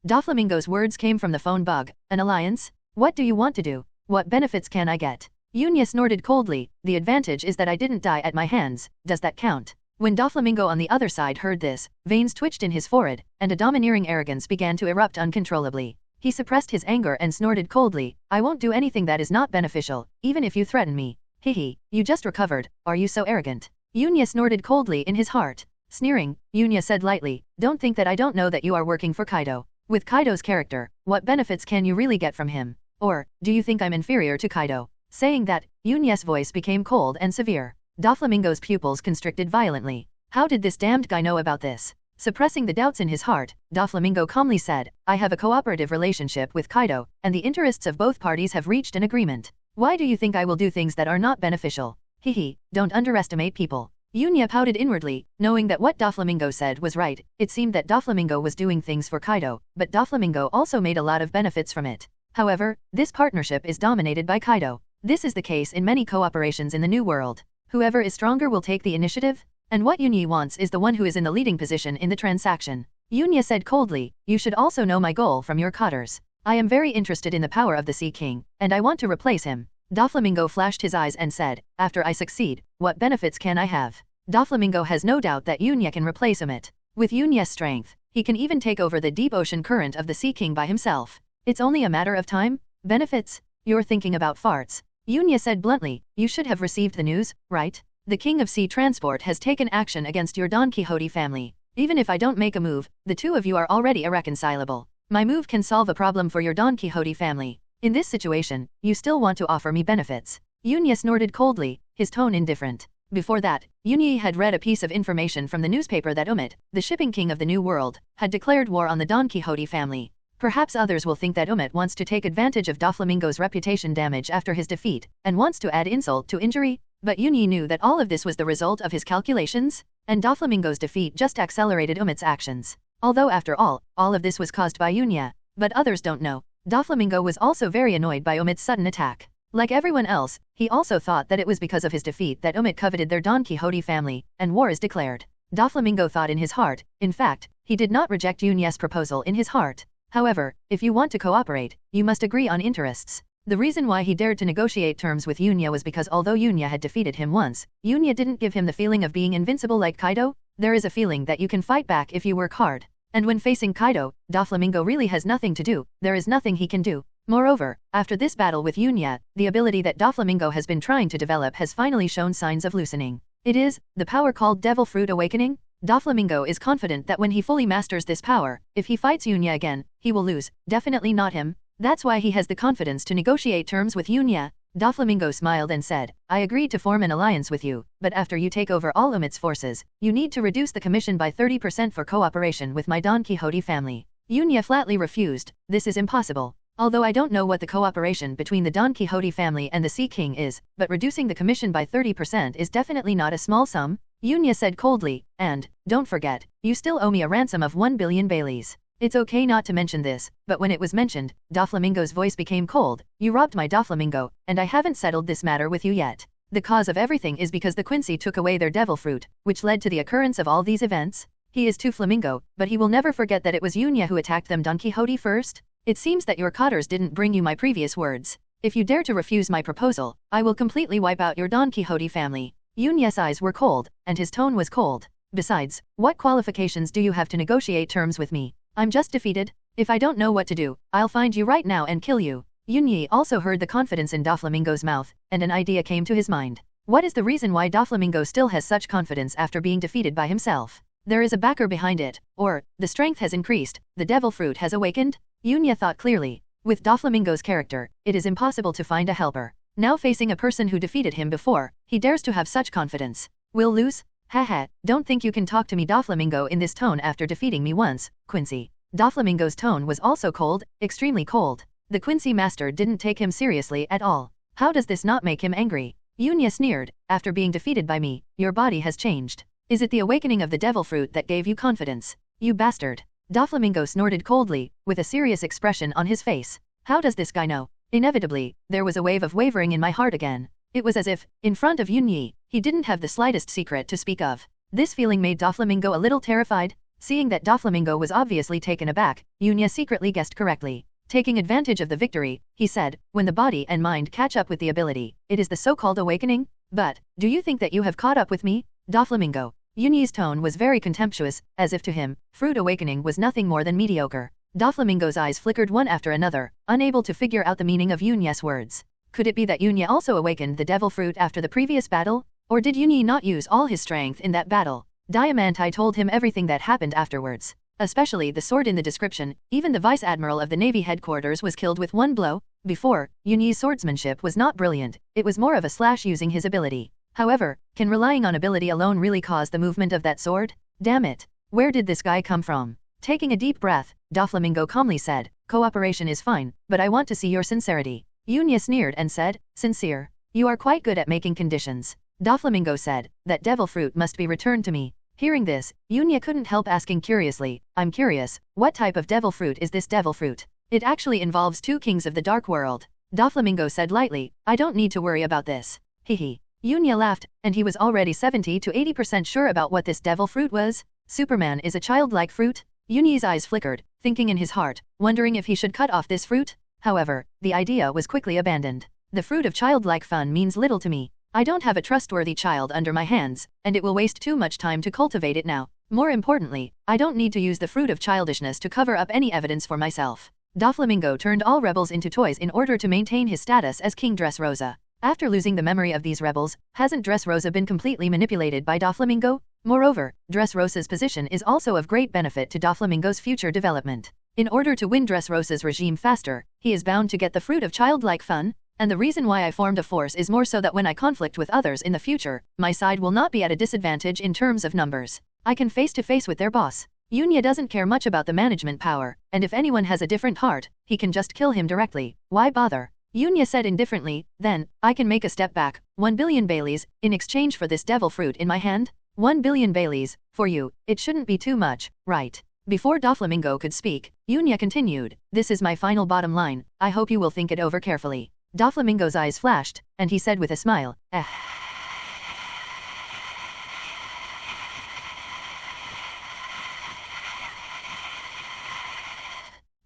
Doflamingo's words came from the phone bug. "An alliance? What do you want to do? What benefits can I get?" Yunya snorted coldly, "The advantage is that I didn't die at my hands, does that count?" When Doflamingo on the other side heard this, veins twitched in his forehead, and a domineering arrogance began to erupt uncontrollably. He suppressed his anger and snorted coldly, "I won't do anything that is not beneficial, even if you threaten me. Hehe, you just recovered, are you so arrogant?" Yunya snorted coldly in his heart. Sneering, Yunya said lightly, "Don't think that I don't know that you are working for Kaido. With Kaido's character, what benefits can you really get from him? Or, do you think I'm inferior to Kaido?" Saying that, Yunya's voice became cold and severe. Doflamingo's pupils constricted violently. How did this damned guy know about this? Suppressing the doubts in his heart, Doflamingo calmly said, "I have a cooperative relationship with Kaido, and the interests of both parties have reached an agreement. Why do you think I will do things that are not beneficial? Hehe, don't underestimate people." Yunya pouted inwardly, knowing that what Doflamingo said was right. It seemed that Doflamingo was doing things for Kaido, but Doflamingo also made a lot of benefits from it. However, this partnership is dominated by Kaido. This is the case in many cooperations in the New World. Whoever is stronger will take the initiative, and what Yunya wants is the one who is in the leading position in the transaction. Yunya said coldly, "You should also know my goal from your cutters. I am very interested in the power of the Sea King, and I want to replace him." Doflamingo flashed his eyes and said, "After I succeed, what benefits can I have?" Doflamingo has no doubt that Yunya can replace Umit. With Yunya's strength, he can even take over the deep ocean current of the Sea King by himself. It's only a matter of time. Benefits? You're thinking about farts. Yunya said bluntly, "You should have received the news, right? The King of Sea Transport has taken action against your Don Quixote family. Even if I don't make a move, the two of you are already irreconcilable. My move can solve a problem for your Don Quixote family. In this situation, you still want to offer me benefits." Yunya snorted coldly, his tone indifferent. Before that, Yunya had read a piece of information from the newspaper that Umit, the shipping king of the New World, had declared war on the Don Quixote family. Perhaps others will think that Umit wants to take advantage of Doflamingo's reputation damage after his defeat, and wants to add insult to injury, but Yunya knew that all of this was the result of his calculations, and Doflamingo's defeat just accelerated Umit's actions. Although after all of this was caused by Yunya, but others don't know. Doflamingo was also very annoyed by Umit's sudden attack. Like everyone else, he also thought that it was because of his defeat that Umit coveted their Don Quixote family, and war is declared. Doflamingo thought in his heart, in fact, he did not reject Yunya's proposal in his heart. However, if you want to cooperate, you must agree on interests. The reason why he dared to negotiate terms with Yunya was because although Yunya had defeated him once, Yunya didn't give him the feeling of being invincible like Kaido. There is a feeling that you can fight back if you work hard. And when facing Kaido, Doflamingo really has nothing to do, there is nothing he can do. Moreover, after this battle with Yunya, the ability that Doflamingo has been trying to develop has finally shown signs of loosening. It is the power called Devil Fruit Awakening. Doflamingo is confident that when he fully masters this power, if he fights Yunya again, he will lose, definitely not him. That's why he has the confidence to negotiate terms with Yunya. Doflamingo smiled and said, "I agreed to form an alliance with you, but after you take over all Umit's forces, you need to reduce the commission by 30% for cooperation with my Don Quixote family." Yunya flatly refused, "This is impossible. Although I don't know what the cooperation between the Don Quixote family and the Sea King is, but reducing the commission by 30% is definitely not a small sum." Yunya said coldly, "And, don't forget, you still owe me a ransom of 1 billion Baileys. It's okay not to mention this, but when it was mentioned, Doflamingo's voice became cold. "You robbed my Doflamingo, and I haven't settled this matter with you yet. The cause of everything is because the Quincy took away their devil fruit, which led to the occurrence of all these events. He is too Flamingo, but he will never forget that it was Yunya who attacked them Don Quixote first. It seems that your cotters didn't bring you my previous words. If you dare to refuse my proposal, I will completely wipe out your Don Quixote family." Yunya's eyes were cold, and his tone was cold. "Besides, what qualifications do you have to negotiate terms with me? I'm just defeated. If I don't know what to do, I'll find you right now and kill you." Yunya also heard the confidence in Doflamingo's mouth, and an idea came to his mind. What is the reason why Doflamingo still has such confidence after being defeated by himself? There is a backer behind it, or, the strength has increased, the devil fruit has awakened? Yunya thought clearly. With Doflamingo's character, it is impossible to find a helper. Now facing a person who defeated him before, he dares to have such confidence. Will lose? Haha, don't think you can talk to me Doflamingo in this tone after defeating me once, Quincy. Doflamingo's tone was also cold, extremely cold. The Quincy master didn't take him seriously at all. How does this not make him angry? Yunya sneered, after being defeated by me, your body has changed. Is it the awakening of the devil fruit that gave you confidence? You bastard. Doflamingo snorted coldly, with a serious expression on his face. How does this guy know? Inevitably, there was a wave of wavering in my heart again. It was as if, in front of Yunyi, he didn't have the slightest secret to speak of. This feeling made Doflamingo a little terrified. Seeing that Doflamingo was obviously taken aback, Yunya secretly guessed correctly. Taking advantage of the victory, he said, when the body and mind catch up with the ability, it is the so-called awakening? But, do you think that you have caught up with me? Doflamingo. Yunyi's tone was very contemptuous, as if to him, fruit awakening was nothing more than mediocre. Doflamingo's eyes flickered one after another, unable to figure out the meaning of Yunya's words. Could it be that Yunya also awakened the devil fruit after the previous battle? Or did Yunyi not use all his strength in that battle? Diamante told him everything that happened afterwards. Especially the sword in the description, even the vice admiral of the navy headquarters was killed with one blow. Before, Yunyi's swordsmanship was not brilliant, it was more of a slash using his ability. However, can relying on ability alone really cause the movement of that sword? Damn it. Where did this guy come from? Taking a deep breath, Doflamingo calmly said, cooperation is fine, but I want to see your sincerity. Yunya sneered and said, sincere. You are quite good at making conditions. Doflamingo said, that devil fruit must be returned to me. Hearing this, Yunya couldn't help asking curiously, I'm curious, what type of devil fruit is this devil fruit? It actually involves two kings of the dark world. Doflamingo said lightly, I don't need to worry about this. Hehe. Yunya laughed, and he was already 70 to 80% sure about what this devil fruit was. Superman is a childlike fruit? Yunyi's eyes flickered, thinking in his heart, wondering if he should cut off this fruit. However, the idea was quickly abandoned. The fruit of childlike fun means little to me. I don't have a trustworthy child under my hands, and it will waste too much time to cultivate it now. More importantly, I don't need to use the fruit of childishness to cover up any evidence for myself. Doflamingo turned all rebels into toys in order to maintain his status as King Dressrosa. After losing the memory of these rebels, hasn't Dressrosa been completely manipulated by Doflamingo? Moreover, Dressrosa's position is also of great benefit to Doflamingo's future development. In order to win Dressrosa's regime faster, he is bound to get the fruit of childlike fun, and the reason why I formed a force is more so that when I conflict with others in the future, my side will not be at a disadvantage in terms of numbers. I can face to face with their boss. Yunya doesn't care much about the management power, and if anyone has a different heart, he can just kill him directly. Why bother? Yunya said indifferently, then, I can make a step back, 1 billion Baileys, in exchange for this devil fruit in my hand? 1 billion Baileys, for you, it shouldn't be too much, right? Before Doflamingo could speak, Yunya continued, this is my final bottom line, I hope you will think it over carefully. Doflamingo's eyes flashed, and he said with a smile,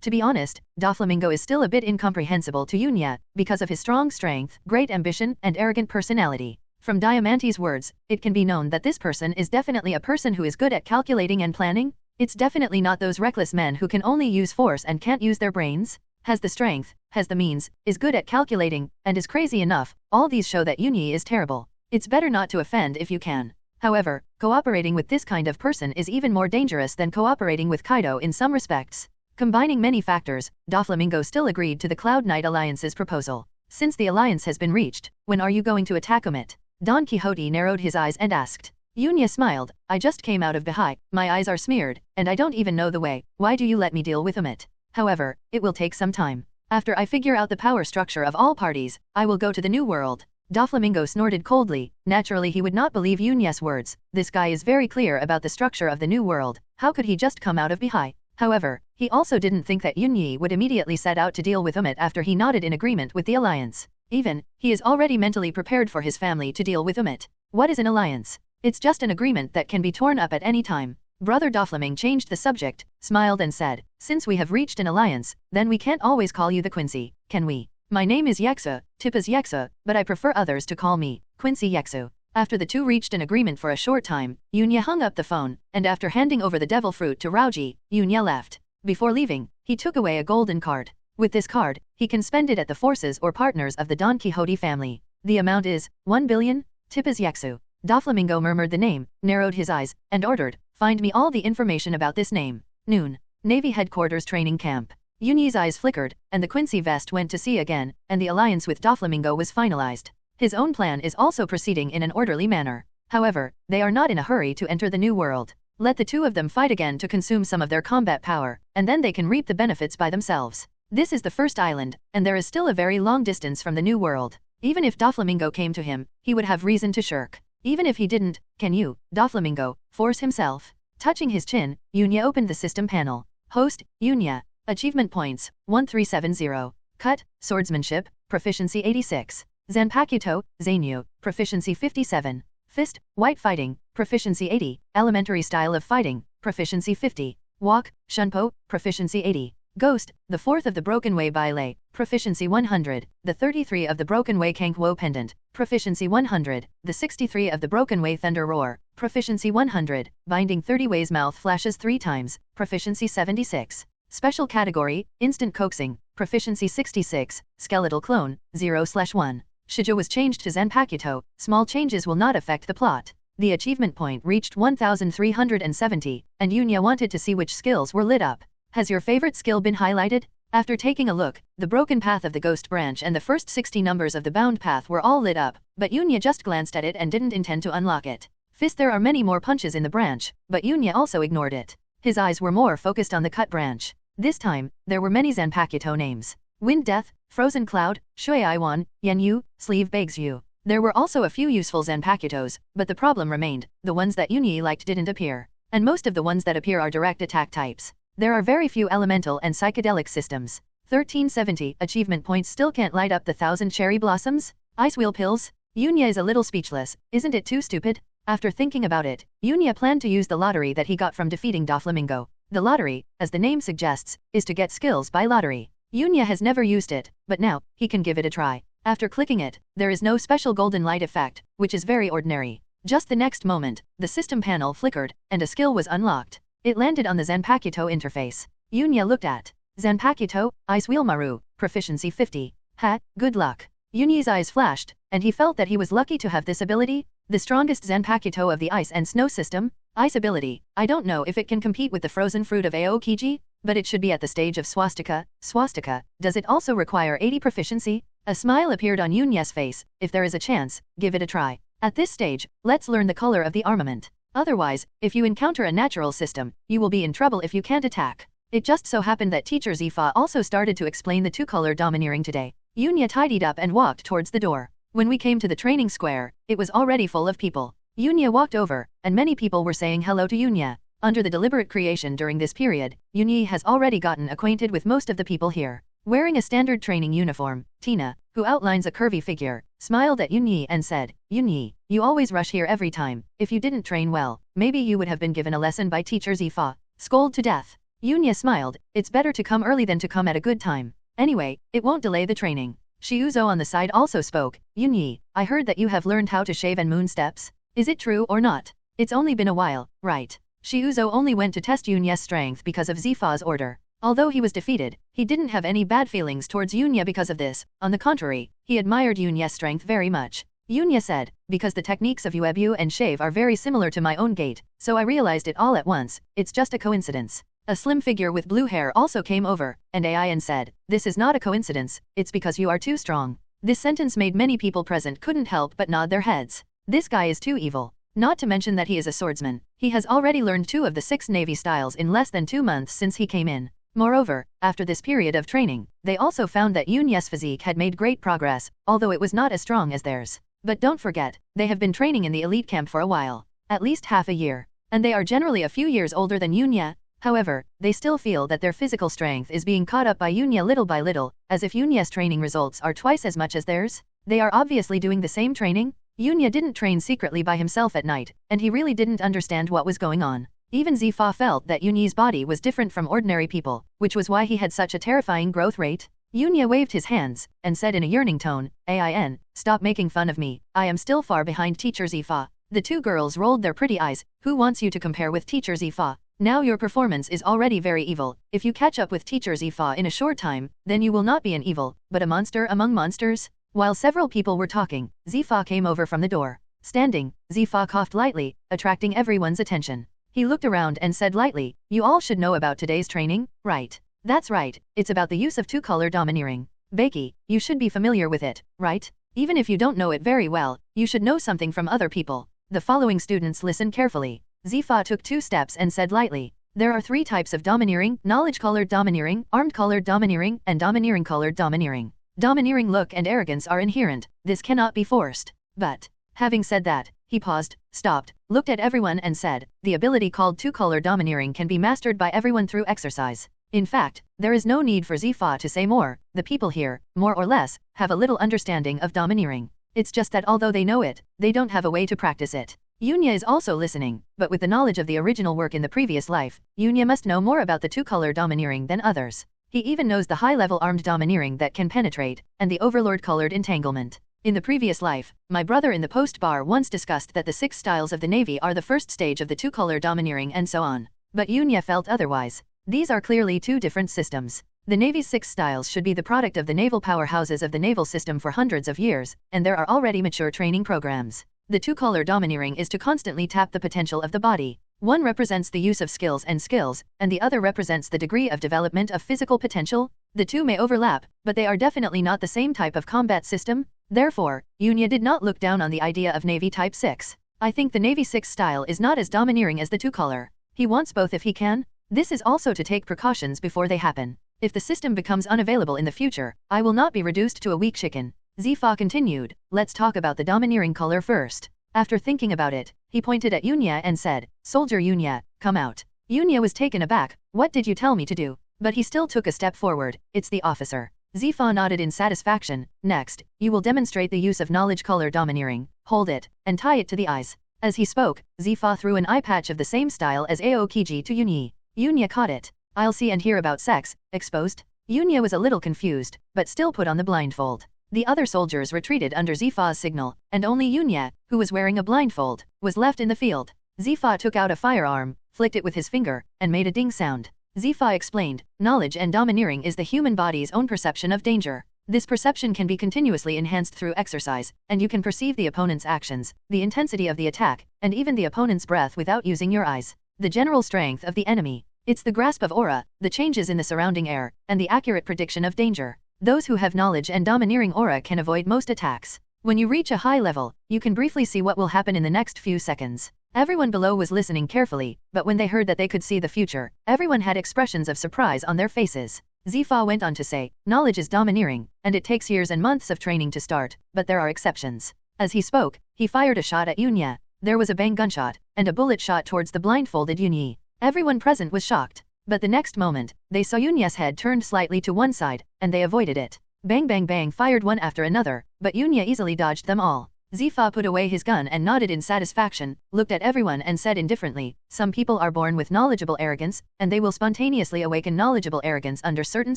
To be honest, Doflamingo is still a bit incomprehensible to Yunya, because of his strong strength, great ambition, and arrogant personality. From Diamante's words, it can be known that this person is definitely a person who is good at calculating and planning. It's definitely not those reckless men who can only use force and can't use their brains. Has the strength, has the means, is good at calculating, and is crazy enough. All these show that Yunyi is terrible. It's better not to offend if you can. However, cooperating with this kind of person is even more dangerous than cooperating with Kaido in some respects. Combining many factors, Doflamingo still agreed to the Cloud Knight Alliance's proposal. Since the alliance has been reached, when are you going to attack Umit? Don Quixote narrowed his eyes and asked. Yunya smiled, I just came out of Bahai, my eyes are smeared, and I don't even know the way. Why do you let me deal with Umit? However, it will take some time. After I figure out the power structure of all parties, I will go to the New World. Doflamingo snorted coldly. Naturally he would not believe Yunya's words. This guy is very clear about the structure of the New World. How could he just come out of Bahai? However, he also didn't think that Yunyi would immediately set out to deal with Umit after he nodded in agreement with the alliance. Even, he is already mentally prepared for his family to deal with Umit. What is an alliance? It's just an agreement that can be torn up at any time. Brother Doflamingo changed the subject, smiled and said, since we have reached an alliance, then we can't always call you the Quincy, can we? My name is Yeksa, Tippas Yeksa, but I prefer others to call me Quincy Yeksu. After the two reached an agreement for a short time, Yunya hung up the phone, and after handing over the devil fruit to Raoji, Yunya left. Before leaving, he took away a golden card. With this card, he can spend it at the forces or partners of the Don Quixote family. The amount is 1 billion, Tippas Yeksu. Doflamingo murmured the name, narrowed his eyes, and ordered, find me all the information about this name. Noon. Navy Headquarters Training Camp. Yunyi's eyes flickered, and the Quincy vest went to sea again, and the alliance with Doflamingo was finalized. His own plan is also proceeding in an orderly manner. However, they are not in a hurry to enter the new world. Let the two of them fight again to consume some of their combat power, and then they can reap the benefits by themselves. This is the first island, and there is still a very long distance from the new world. Even if Doflamingo came to him, he would have reason to shirk. Even if he didn't, can you, Doflamingo, force himself? Touching his chin, Yunya opened the system panel. Host, Yunya. Achievement points, 1370. Cut, swordsmanship, proficiency 86. Zanpakuto, Zainu, proficiency 57. Fist, white fighting, proficiency 80. Elementary style of fighting, proficiency 50. Walk, shunpo, proficiency 80. Ghost, the 4th of the Broken Way Baile, proficiency 100. The 33 of the Broken Way Kankwo Pendant, proficiency 100. The 63 of the Broken Way Thunder Roar, proficiency 100. Binding 30 Ways Mouth Flashes 3 times, proficiency 76. Special category, Instant Coaxing, proficiency 66. Skeletal Clone, 0/1. Shijo was changed to Zanpakuto. Small changes will not affect the plot. The achievement point reached 1370, and Yunya wanted to see which skills were lit up. Has your favorite skill been highlighted? After taking a look, the broken path of the ghost branch and the first 60 numbers of the bound path were all lit up, but Yunya just glanced at it and didn't intend to unlock it. Fist, there are many more punches in the branch, but Yunya also ignored it. His eyes were more focused on the cut branch. This time, there were many Zanpakuto names. Wind Death, Frozen Cloud, Shui Iwan, Yenyu, Sleeve Begs You. There were also a few useful Zanpakutos, but the problem remained, the ones that Yunya liked didn't appear. And most of the ones that appear are direct attack types. There are very few elemental and psychedelic systems. 1370 achievement points still can't light up the 1,000 cherry blossoms? Ice wheel pills? Yunya is a little speechless, isn't it too stupid? After thinking about it, Yunya planned to use the lottery that he got from defeating Doflamingo. The lottery, as the name suggests, is to get skills by lottery. Yunya has never used it, but now, he can give it a try. After clicking it, there is no special golden light effect, which is very ordinary. Just the next moment, the system panel flickered, and a skill was unlocked. It landed on the Zanpakuto interface. Yunya looked at Zanpakuto, Ice Wheel Maru, proficiency 50. Ha, good luck. Yunya's eyes flashed, and he felt that he was lucky to have this ability. The strongest Zanpakuto of the Ice and Snow system. Ice ability. I don't know if it can compete with the frozen fruit of Aokiji, but it should be at the stage of Swastika. Swastika, does it also require 80 proficiency? A smile appeared on Yunya's face. If there is a chance, give it a try. At this stage, let's learn the color of the armament. Otherwise, if you encounter a natural system, you will be in trouble if you can't attack. It just so happened that Teacher Zifa also started to explain the two-color domineering today. Yunya tidied up and walked towards the door. When we came to the training square, it was already full of people. Yunya walked over, and many people were saying hello to Yunya. Under the deliberate creation during this period, Yunya has already gotten acquainted with most of the people here. Wearing a standard training uniform, Tina, who outlines a curvy figure, smiled at Yunya and said, Yunya, you always rush here every time. If you didn't train well, maybe you would have been given a lesson by Teacher Zifa. Scold to death. Yunya smiled. It's better to come early than to come at a good time. Anyway, it won't delay the training. Shiuzo on the side also spoke. Yunya, I heard that you have learned how to shave and moon steps. Is it true or not? It's only been a while, right? Shiuzo only went to test Yunya's strength because of Zifa's order. Although he was defeated, he didn't have any bad feelings towards Yunya because of this. On the contrary, he admired Yunya's strength very much. Yunya said, because the techniques of Uebu and shave are very similar to my own gait, so I realized it all at once. It's just a coincidence. A slim figure with blue hair also came over, and Ayan said, this is not a coincidence, it's because you are too strong. This sentence made many people present couldn't help but nod their heads. This guy is too evil. Not to mention that he is a swordsman. He has already learned 2 of the 6 navy styles in less than 2 months since he came in. Moreover, after this period of training, they also found that Yunya's physique had made great progress, although it was not as strong as theirs. But don't forget, they have been training in the elite camp for a while. At least half a year. And they are generally a few years older than Yunya. However, they still feel that their physical strength is being caught up by Yunya little by little, as if Yunya's training results are twice as much as theirs. They are obviously doing the same training. Yunya didn't train secretly by himself at night, and he really didn't understand what was going on. Even Zifa felt that Yunya's body was different from ordinary people, which was why he had such a terrifying growth rate. Yunya waved his hands, and said in a yearning tone, Ain, stop making fun of me, I am still far behind Teacher Zifa. The 2 girls rolled their pretty eyes. Who wants you to compare with Teacher Zifa? Now your performance is already very evil. If you catch up with Teacher Zifa in a short time, then you will not be an evil, but a monster among monsters. While several people were talking, Zifa came over from the door. Standing, Zifa coughed lightly, attracting everyone's attention. He looked around and said lightly, you all should know about today's training, right? That's right, it's about the use of 2-color domineering. Beiki, you should be familiar with it, right? Even if you don't know it very well, you should know something from other people. The following students listen carefully. Zifa took 2 steps and said lightly, there are 3 types of domineering: knowledge-colored domineering, armed-colored domineering, and domineering-colored domineering. Domineering look and arrogance are inherent, this cannot be forced. But, having said that, he paused, stopped, looked at everyone and said, the ability called 2-color domineering can be mastered by everyone through exercise. In fact, there is no need for Zifa to say more, the people here, more or less, have a little understanding of domineering. It's just that although they know it, they don't have a way to practice it. Yunya is also listening, but with the knowledge of the original work in the previous life, Yunya must know more about the 2-color domineering than others. He even knows the high-level armed domineering that can penetrate, and the overlord-colored entanglement. In the previous life, my brother in the post bar once discussed that the 6 styles of the Navy are the first stage of the 2-color domineering and so on. But Yunya felt otherwise. These are clearly 2 different systems. The Navy's 6 styles should be the product of the naval powerhouses of the naval system for hundreds of years, and there are already mature training programs. The 2-color domineering is to constantly tap the potential of the body. One represents the use of skills, and the other represents the degree of development of physical potential. The 2 may overlap, but they are definitely not the same type of combat system. Therefore, Yunya did not look down on the idea of Navy Type 6. I think the Navy 6 style is not as domineering as the 2-color. He wants both if he can. This is also to take precautions before they happen. If the system becomes unavailable in the future, I will not be reduced to a weak chicken. Zifa continued, let's talk about the domineering color first. After thinking about it, he pointed at Yunya and said, Soldier Yunya, come out. Yunya was taken aback, what did you tell me to do? But he still took a step forward, it's the officer. Zifa nodded in satisfaction, next, you will demonstrate the use of knowledge color domineering, hold it, and tie it to the eyes. As he spoke, Zifa threw an eye patch of the same style as Aokiji to Yunya. Yunya caught it. I'll see and hear about sex, exposed? Yunya was a little confused, but still put on the blindfold. The other soldiers retreated under Zifa's signal, and only Yunya, who was wearing a blindfold, was left in the field. Zifa took out a firearm, flicked it with his finger, and made a ding sound. Zifa explained, knowledge and domineering is the human body's own perception of danger. This perception can be continuously enhanced through exercise, and you can perceive the opponent's actions, the intensity of the attack, and even the opponent's breath without using your eyes. The general strength of the enemy. It's the grasp of aura, the changes in the surrounding air, and the accurate prediction of danger. Those who have knowledge and domineering aura can avoid most attacks. When you reach a high level, you can briefly see what will happen in the next few seconds. Everyone below was listening carefully, but when they heard that they could see the future, everyone had expressions of surprise on their faces. Zifa went on to say, knowledge is domineering, and it takes years and months of training to start, but there are exceptions. As he spoke, he fired a shot at Yunya. There was a bang gunshot, and a bullet shot towards the blindfolded Yunya. Everyone present was shocked. But the next moment, they saw Yunya's head turned slightly to one side, and they avoided it. Bang bang bang fired one after another, but Yunya easily dodged them all. Zifa put away his gun and nodded in satisfaction, looked at everyone and said indifferently, some people are born with knowledgeable arrogance, and they will spontaneously awaken knowledgeable arrogance under certain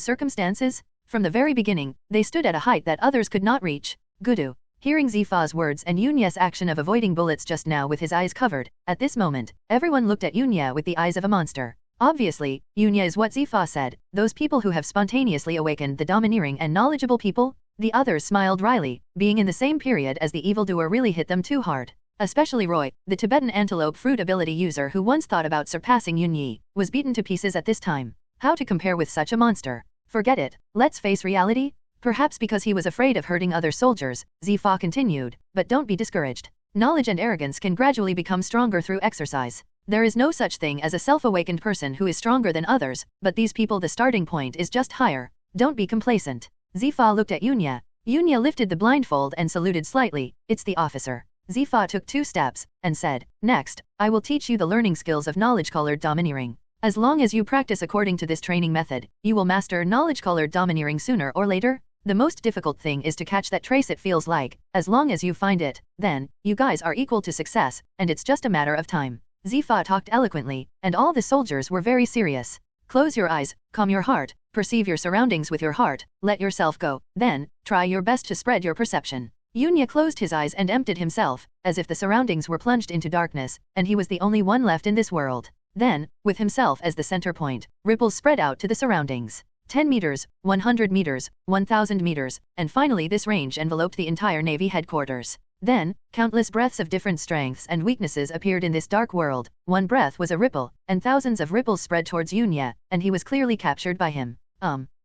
circumstances. From the very beginning, they stood at a height that others could not reach. Gudu. Hearing Zifa's words and Yunya's action of avoiding bullets just now with his eyes covered, at this moment, everyone looked at Yunya with the eyes of a monster. Obviously, Yunya is what Zifa said, those people who have spontaneously awakened the domineering and knowledgeable people. The others smiled wryly, being in the same period as the evildoer really hit them too hard. Especially Roy, the Tibetan antelope fruit ability user who once thought about surpassing Yunya, was beaten to pieces at this time. How to compare with such a monster? Forget it, let's face reality? Perhaps because he was afraid of hurting other soldiers, Zifa continued, but don't be discouraged. Knowledge and arrogance can gradually become stronger through exercise. There is no such thing as a self-awakened person who is stronger than others, but these people the starting point is just higher. Don't be complacent. Zifa looked at Yunya. Yunya lifted the blindfold and saluted slightly, it's the officer. Zifa took 2 steps, and said, next, I will teach you the learning skills of knowledge-colored domineering. As long as you practice according to this training method, you will master knowledge-colored domineering sooner or later. The most difficult thing is to catch that trace it feels like. As long as you find it, then, you guys are equal to success, and it's just a matter of time. Zifa talked eloquently, and all the soldiers were very serious. Close your eyes, calm your heart, perceive your surroundings with your heart, let yourself go, then, try your best to spread your perception. Yunya closed his eyes and emptied himself, as if the surroundings were plunged into darkness, and he was the only one left in this world. Then, with himself as the center point, ripples spread out to the surroundings. 10 meters, 100 meters, 1000 meters, and finally this range enveloped the entire Navy headquarters. Then, countless breaths of different strengths and weaknesses appeared in this dark world. One breath was a ripple, and thousands of ripples spread towards Yunya, and he was clearly captured by him.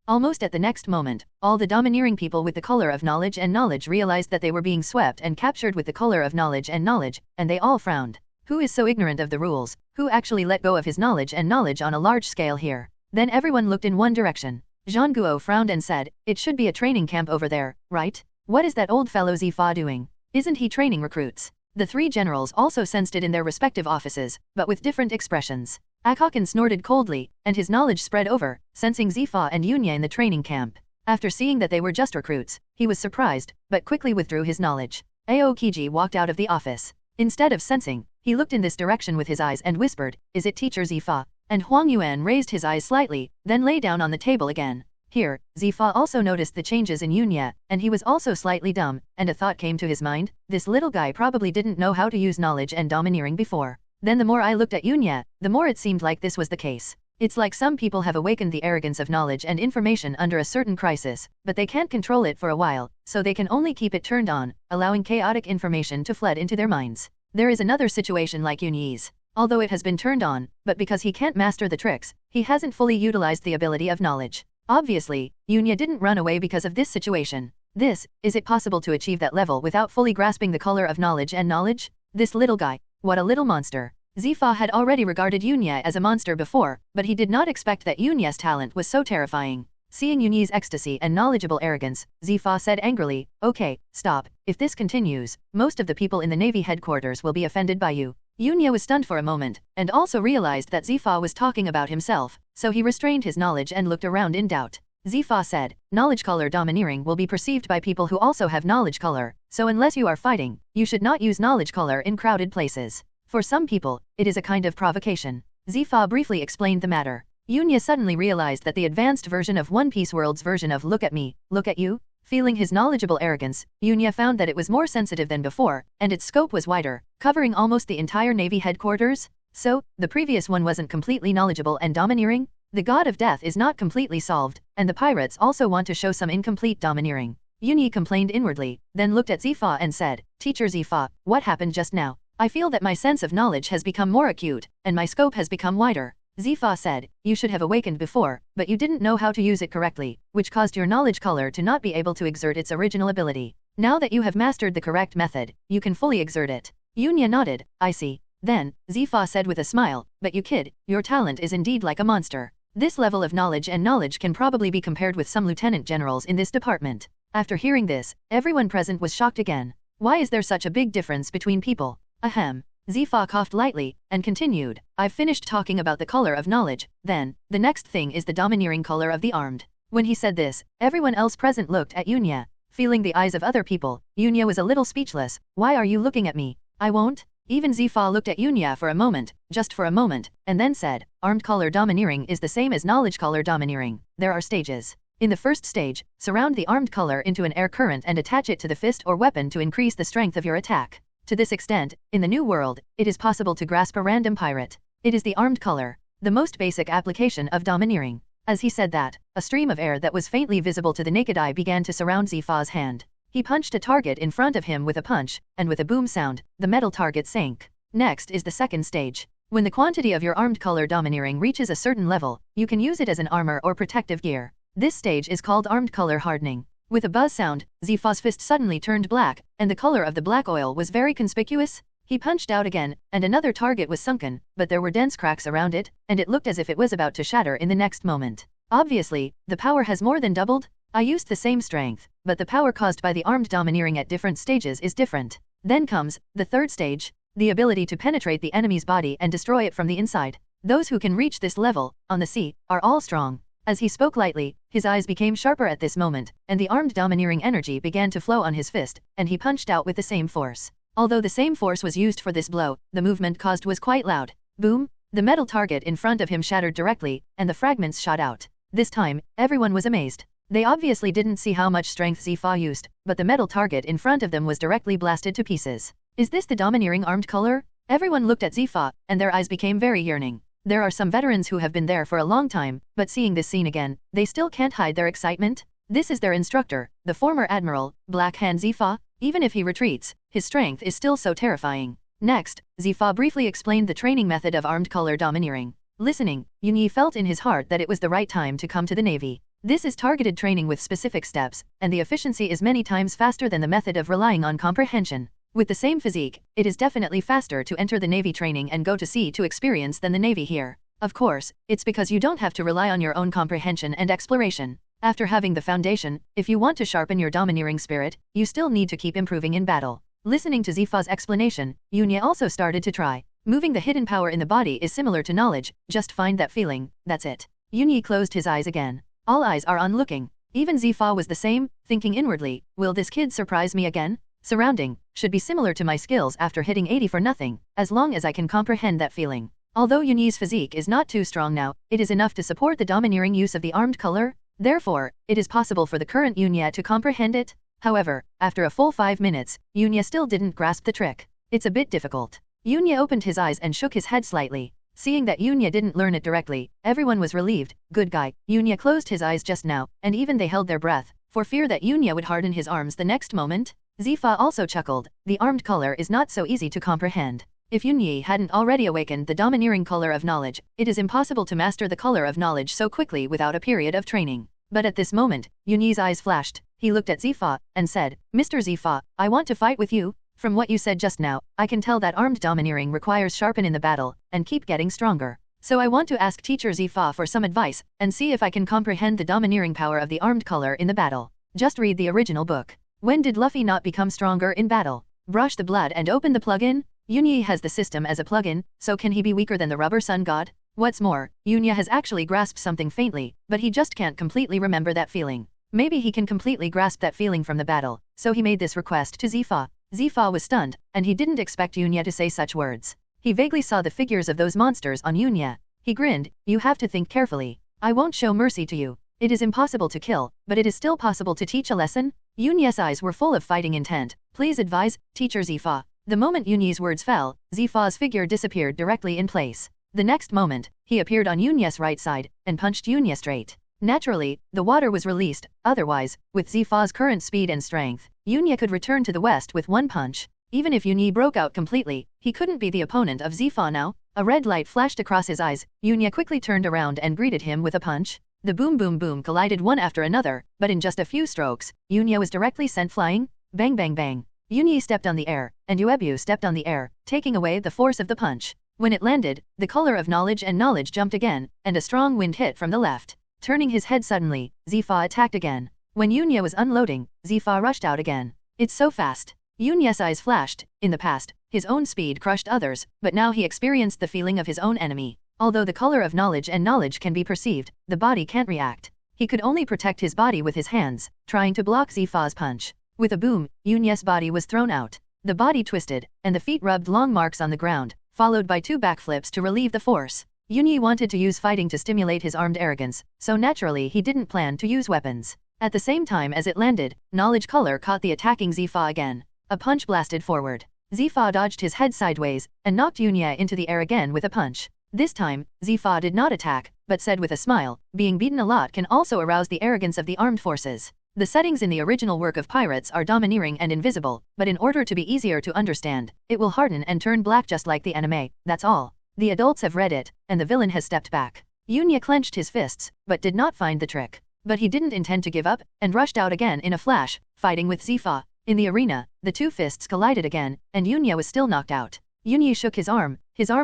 Almost at the next moment, all the domineering people with the color of knowledge and knowledge realized that they were being swept and captured with the color of knowledge and knowledge, and they all frowned. Who is so ignorant of the rules? Who actually let go of his knowledge and knowledge on a large scale here? Then everyone looked in one direction. Zhang Guo frowned and said, "It should be a training camp over there, right? What is that old fellow Zifa doing? Isn't he training recruits?" The three generals also sensed it in their respective offices, but with different expressions. Akainu snorted coldly, and his knowledge spread over, sensing Zifa and Yunya in the training camp. After seeing that they were just recruits, he was surprised, but quickly withdrew his knowledge. Aokiji walked out of the office. Instead of sensing, he looked in this direction with his eyes and whispered, "Is it Teacher Zifa?" And Huang Yuan raised his eyes slightly, then lay down on the table again. Here, Zifa also noticed the changes in Yunya, and he was also slightly dumb, and a thought came to his mind, this little guy probably didn't know how to use knowledge and domineering before. Then the more I looked at Yunya, the more it seemed like this was the case. It's like some people have awakened the arrogance of knowledge and information under a certain crisis, but they can't control it for a while, so they can only keep it turned on, allowing chaotic information to flood into their minds. There is another situation like Yunyi's. Although it has been turned on, but because he can't master the tricks, he hasn't fully utilized the ability of knowledge. Obviously, Yunya didn't run away because of this situation. Is it possible to achieve that level without fully grasping the color of knowledge and knowledge? This little guy, what a little monster. Zifa had already regarded Yunya as a monster before, but he did not expect that Yunya's talent was so terrifying. Seeing Yunyi's ecstasy and knowledgeable arrogance, Zifa said angrily, "Okay, stop. If this continues, most of the people in the Navy headquarters will be offended by you." Yunya was stunned for a moment, and also realized that Zifa was talking about himself, so he restrained his knowledge and looked around in doubt. Zifa said, "Knowledge color domineering will be perceived by people who also have knowledge color, so unless you are fighting, you should not use knowledge color in crowded places. For some people, it is a kind of provocation." Zifa briefly explained the matter. Yunya suddenly realized that the advanced version of One Piece World's version of "look at me, look at you." Feeling his knowledgeable arrogance, Yunya found that it was more sensitive than before, and its scope was wider, covering almost the entire Navy headquarters. So, the previous one wasn't completely knowledgeable and domineering? The god of death is not completely solved, and the pirates also want to show some incomplete domineering. Yunyi complained inwardly, then looked at Zifa and said, "Teacher Zifa, what happened just now? I feel that my sense of knowledge has become more acute, and my scope has become wider." Zifa said, "You should have awakened before, but you didn't know how to use it correctly, which caused your knowledge color to not be able to exert its original ability. Now that you have mastered the correct method, you can fully exert it." Yunya nodded, "I see." Then, Zifa said with a smile, "But you kid, your talent is indeed like a monster. This level of knowledge and knowledge can probably be compared with some lieutenant generals in this department." After hearing this, everyone present was shocked again. Why is there such a big difference between people? Ahem. Zifa coughed lightly, and continued, "I've finished talking about the color of knowledge, then, the next thing is the domineering color of the armed." When he said this, everyone else present looked at Yunya. Feeling the eyes of other people, Yunya was a little speechless. "Why are you looking at me? I won't." Even Zifa looked at Yunya for a moment, just for a moment, and then said, "Armed color domineering is the same as knowledge color domineering. There are stages. In the first stage, surround the armed color into an air current and attach it to the fist or weapon to increase the strength of your attack. To this extent, in the new world, it is possible to grasp a random pirate. It is the armed color, the most basic application of domineering." As he said that, a stream of air that was faintly visible to the naked eye began to surround Zifa's hand. He punched a target in front of him with a punch, and with a boom sound, the metal target sank. Next is the second stage. When the quantity of your armed color domineering reaches a certain level, you can use it as an armor or protective gear. This stage is called armed color hardening. With a buzz sound, Zifa's fist suddenly turned black, and the color of the black oil was very conspicuous. He punched out again, and another target was sunken, but there were dense cracks around it, and it looked as if it was about to shatter in the next moment. Obviously, the power has more than doubled. I used the same strength, but the power caused by the armed domineering at different stages is different. Then comes the third stage, the ability to penetrate the enemy's body and destroy it from the inside. Those who can reach this level, on the sea, are all strong. As he spoke lightly, his eyes became sharper at this moment, and the armed domineering energy began to flow on his fist, and he punched out with the same force. Although the same force was used for this blow, the movement caused was quite loud. Boom! The metal target in front of him shattered directly, and the fragments shot out. This time, everyone was amazed. They obviously didn't see how much strength Zifa used, but the metal target in front of them was directly blasted to pieces. Is this the domineering armed color? Everyone looked at Zifa, and their eyes became very yearning. There are some veterans who have been there for a long time, but seeing this scene again, they still can't hide their excitement. This is their instructor, the former admiral, Black Hand Zifa. Even if he retreats, his strength is still so terrifying. Next, Zifa briefly explained the training method of armed color domineering. Listening, Yunyi felt in his heart that it was the right time to come to the Navy. This is targeted training with specific steps, and the efficiency is many times faster than the method of relying on comprehension. With the same physique, it is definitely faster to enter the Navy training and go to sea to experience than the Navy here. Of course, it's because you don't have to rely on your own comprehension and exploration. After having the foundation, if you want to sharpen your domineering spirit, you still need to keep improving in battle. Listening to Zifa's explanation, Yunya also started to try. Moving the hidden power in the body is similar to knowledge, just find that feeling, that's it. Yunya closed his eyes again. All eyes are on looking. Even Zifa was the same, thinking inwardly, will this kid surprise me again? Surrounding, should be similar to my skills after hitting 80 for nothing, as long as I can comprehend that feeling. Although Yunyi's physique is not too strong now, it is enough to support the domineering use of the armed color, therefore, it is possible for the current Yunya to comprehend it. However, after a full 5 minutes, Yunya still didn't grasp the trick. It's a bit difficult. Yunya opened his eyes and shook his head slightly. Seeing that Yunya didn't learn it directly, everyone was relieved. Good guy. Yunya closed his eyes just now, and even they held their breath, for fear that Yunya would harden his arms the next moment. Zifa also chuckled. The armed color is not so easy to comprehend. If Yunya hadn't already awakened the domineering color of knowledge, it is impossible to master the color of knowledge so quickly without a period of training. But at this moment, Yunyi's eyes flashed. He looked at Zifa, and said, Mr. Zifa, I want to fight with you. From what you said just now, I can tell that armed domineering requires sharpen in the battle, and keep getting stronger. So I want to ask Teacher Zifa for some advice, and see if I can comprehend the domineering power of the armed color in the battle. Just read the original book. When did Luffy not become stronger in battle? Brush the blood and open the plug-in? Yunyi has the system as a plug-in, so can he be weaker than the rubber sun god? What's more, Yunya has actually grasped something faintly, but he just can't completely remember that feeling. Maybe he can completely grasp that feeling from the battle, so he made this request to Zifa. Zifa was stunned, and he didn't expect Yunya to say such words. He vaguely saw the figures of those monsters on Yunya. He grinned, you have to think carefully. I won't show mercy to you. It is impossible to kill, but it is still possible to teach a lesson? Yunya's eyes were full of fighting intent. Please advise, Teacher Zifa. The moment Yunyi's words fell, Zifa's figure disappeared directly in place. The next moment, he appeared on Yunya's right side, and punched Yunya straight. Naturally, the water was released, otherwise, with Zifa's current speed and strength, Yunya could return to the west with one punch. Even if Yunyi broke out completely, he couldn't be the opponent of Zifa now. A red light flashed across his eyes. Yunya quickly turned around and greeted him with a punch. The boom boom boom collided one after another, but in just a few strokes, Yunya was directly sent flying. Bang bang bang. Yunyi stepped on the air, and Uebu stepped on the air, taking away the force of the punch. When it landed, the color of knowledge and knowledge jumped again, and a strong wind hit from the left. Turning his head suddenly, Zifa attacked again. When Yunya was unloading, Zifa rushed out again. It's so fast. Yunya's eyes flashed. In the past, his own speed crushed others, but now he experienced the feeling of his own enemy. Although the color of knowledge and knowledge can be perceived, the body can't react. He could only protect his body with his hands, trying to block Zifa's punch. With a boom, Yunya's body was thrown out. The body twisted, and the feet rubbed long marks on the ground, followed by 2 backflips to relieve the force. Yunyi wanted to use fighting to stimulate his armed arrogance, so naturally he didn't plan to use weapons. At the same time as it landed, knowledge color caught the attacking Zifa again. A punch blasted forward. Zifa dodged his head sideways, and knocked Yunya into the air again with a punch. This time, Zifa did not attack, but said with a smile, being beaten a lot can also arouse the arrogance of the armed forces. The settings in the original work of pirates are domineering and invisible, but in order to be easier to understand, it will harden and turn black just like the anime, that's all. The adults have read it, and the villain has stepped back. Yunya clenched his fists, but did not find the trick. But he didn't intend to give up, and rushed out again in a flash, fighting with Zifa. In the arena, the 2 fists collided again, and Yunya was still knocked out. Yunya shook his arm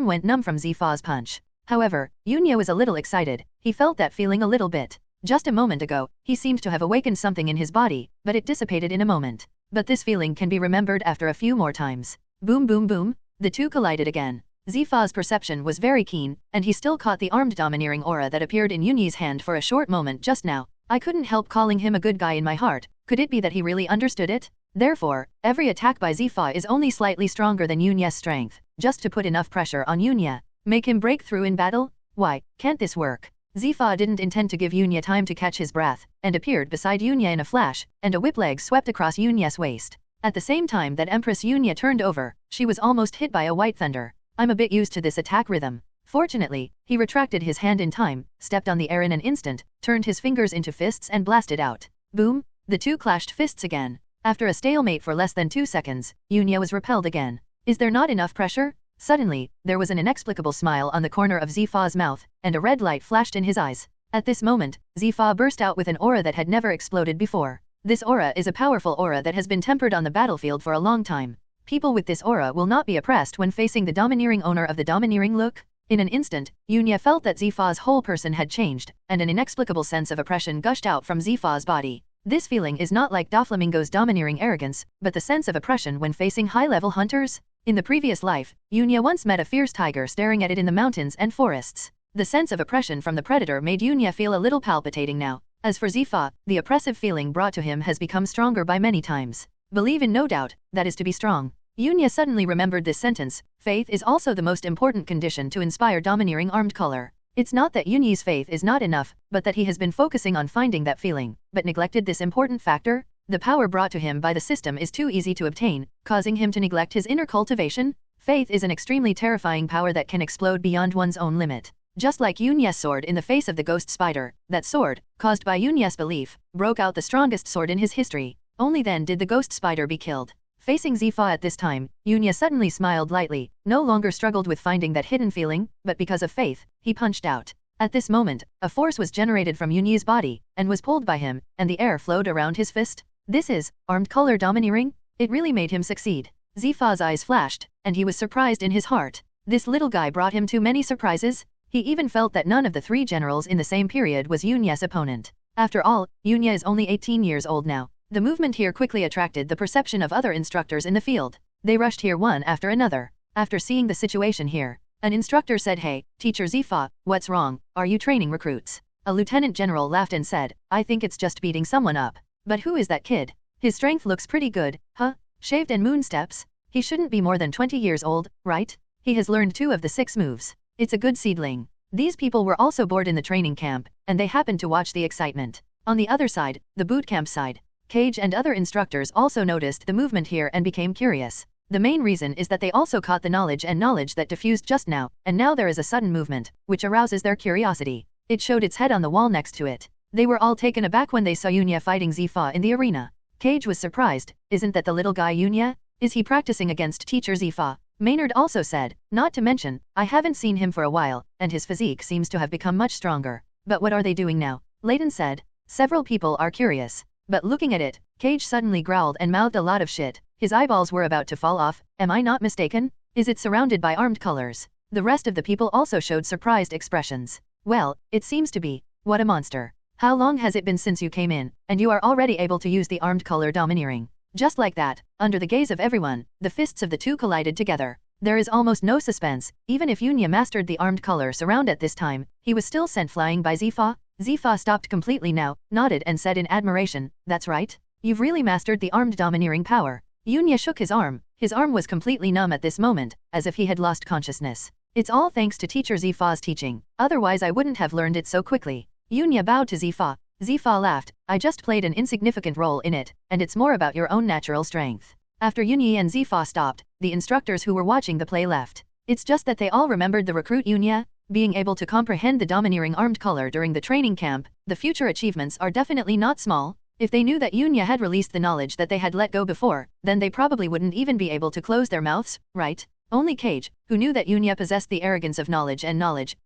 went numb from Zifa's punch. However, Yunya was a little excited. He felt that feeling a little bit. Just a moment ago, he seemed to have awakened something in his body, but it dissipated in a moment. But this feeling can be remembered after a few more times. Boom boom boom, the 2 collided again. Zifa's perception was very keen, and he still caught the armed domineering aura that appeared in Yunyi's hand for a short moment just now. I couldn't help calling him a good guy in my heart. Could it be that he really understood it? Therefore, every attack by Zifa is only slightly stronger than Yunya's strength, just to put enough pressure on Yunya. Make him break through in battle? Why, can't this work? Zifa didn't intend to give Yunya time to catch his breath, and appeared beside Yunya in a flash, and a whip leg swept across Yunya's waist. At the same time that Empress Yunya turned over, she was almost hit by a white thunder. I'm a bit used to this attack rhythm. Fortunately, he retracted his hand in time, stepped on the air in an instant, turned his fingers into fists and blasted out. Boom! The 2 clashed fists again. After a stalemate for less than 2 seconds, Yunya was repelled again. Is there not enough pressure? Suddenly, there was an inexplicable smile on the corner of Zifa's mouth, and a red light flashed in his eyes. At this moment, Zifa burst out with an aura that had never exploded before. This aura is a powerful aura that has been tempered on the battlefield for a long time. People with this aura will not be oppressed when facing the domineering owner of the domineering look. In an instant, Yunya felt that Zifa's whole person had changed, and an inexplicable sense of oppression gushed out from Zifa's body. This feeling is not like Doflamingo's domineering arrogance, but the sense of oppression when facing high-level hunters. In the previous life, Yunya once met a fierce tiger staring at it in the mountains and forests. The sense of oppression from the predator made Yunya feel a little palpitating now. As for Zifa, the oppressive feeling brought to him has become stronger by many times. Believe in no doubt, that is to be strong. Yunya suddenly remembered this sentence. Faith is also the most important condition to inspire domineering armed color. It's not that Yunyi's faith is not enough, but that he has been focusing on finding that feeling, but neglected this important factor. The power brought to him by the system is too easy to obtain, causing him to neglect his inner cultivation. Faith is an extremely terrifying power that can explode beyond one's own limit. Just like Yunya's sword in the face of the ghost spider, that sword, caused by Yunya's belief, broke out the strongest sword in his history. Only then did the ghost spider be killed. Facing Zifa at this time, Yunya suddenly smiled lightly, no longer struggled with finding that hidden feeling, but because of faith, he punched out. At this moment, a force was generated from Yunyi's body, and was pulled by him, and the air flowed around his fist. This is armed color domineering? It really made him succeed. Zifa's eyes flashed, and he was surprised in his heart. This little guy brought him too many surprises. He even felt that none of the three generals in the same period was Yunya's opponent. After all, Yunya is only 18 years old now. The movement here quickly attracted the perception of other instructors in the field. They rushed here one after another. After seeing the situation here, an instructor said, "Hey, Teacher Zifa, what's wrong? Are you training recruits?" A lieutenant general laughed and said, "I think it's just beating someone up. But who is that kid? His strength looks pretty good, huh? Shaved and moon steps? He shouldn't be more than 20 years old, right? He has learned 2 of the 6 moves. It's a good seedling." These people were also bored in the training camp, and they happened to watch the excitement. On the other side, the boot camp side, Cage and other instructors also noticed the movement here and became curious. The main reason is that they also caught the knowledge that diffused just now, and now there is a sudden movement, which arouses their curiosity. It showed its head on the wall next to it. They were all taken aback when they saw Yunya fighting Zifa in the arena. Cage was surprised. "Isn't that the little guy Yunya? Is he practicing against Teacher Zifa?" Maynard also said, "Not to mention, I haven't seen him for a while, and his physique seems to have become much stronger. But what are they doing now?" Layton said. "Several people are curious. But looking at it, Cage suddenly growled and mouthed a lot of shit. His eyeballs were about to fall off. Am I not mistaken? Is it surrounded by armed colors?" The rest of the people also showed surprised expressions. "Well, it seems to be. What a monster. How long has it been since you came in, and you are already able to use the armed color domineering?" Just like that, under the gaze of everyone, the fists of the two collided together. There is almost no suspense. Even if Yunya mastered the armed color surround at this time, he was still sent flying by Zifa. Zifa stopped completely now, nodded and said in admiration, "That's right. You've really mastered the armed domineering power." Yunya shook his arm. His arm was completely numb at this moment, as if he had lost consciousness. "It's all thanks to Teacher Zifa's teaching. Otherwise I wouldn't have learned it so quickly." Yunya bowed to Zifa. Zifa laughed. "I just played an insignificant role in it, and it's more about your own natural strength." After Yunya and Zifa stopped, the instructors who were watching the play left. It's just that they all remembered the recruit Yunya. Being able to comprehend the domineering armed color during the training camp, the future achievements are definitely not small. If they knew that Yunya had released the knowledge that they had let go before, then they probably wouldn't even be able to close their mouths, right? Only Cage, who knew that Yunya possessed the arrogance of knowledge,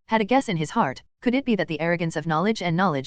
had a guess in his heart. Could it be that the arrogance of knowledge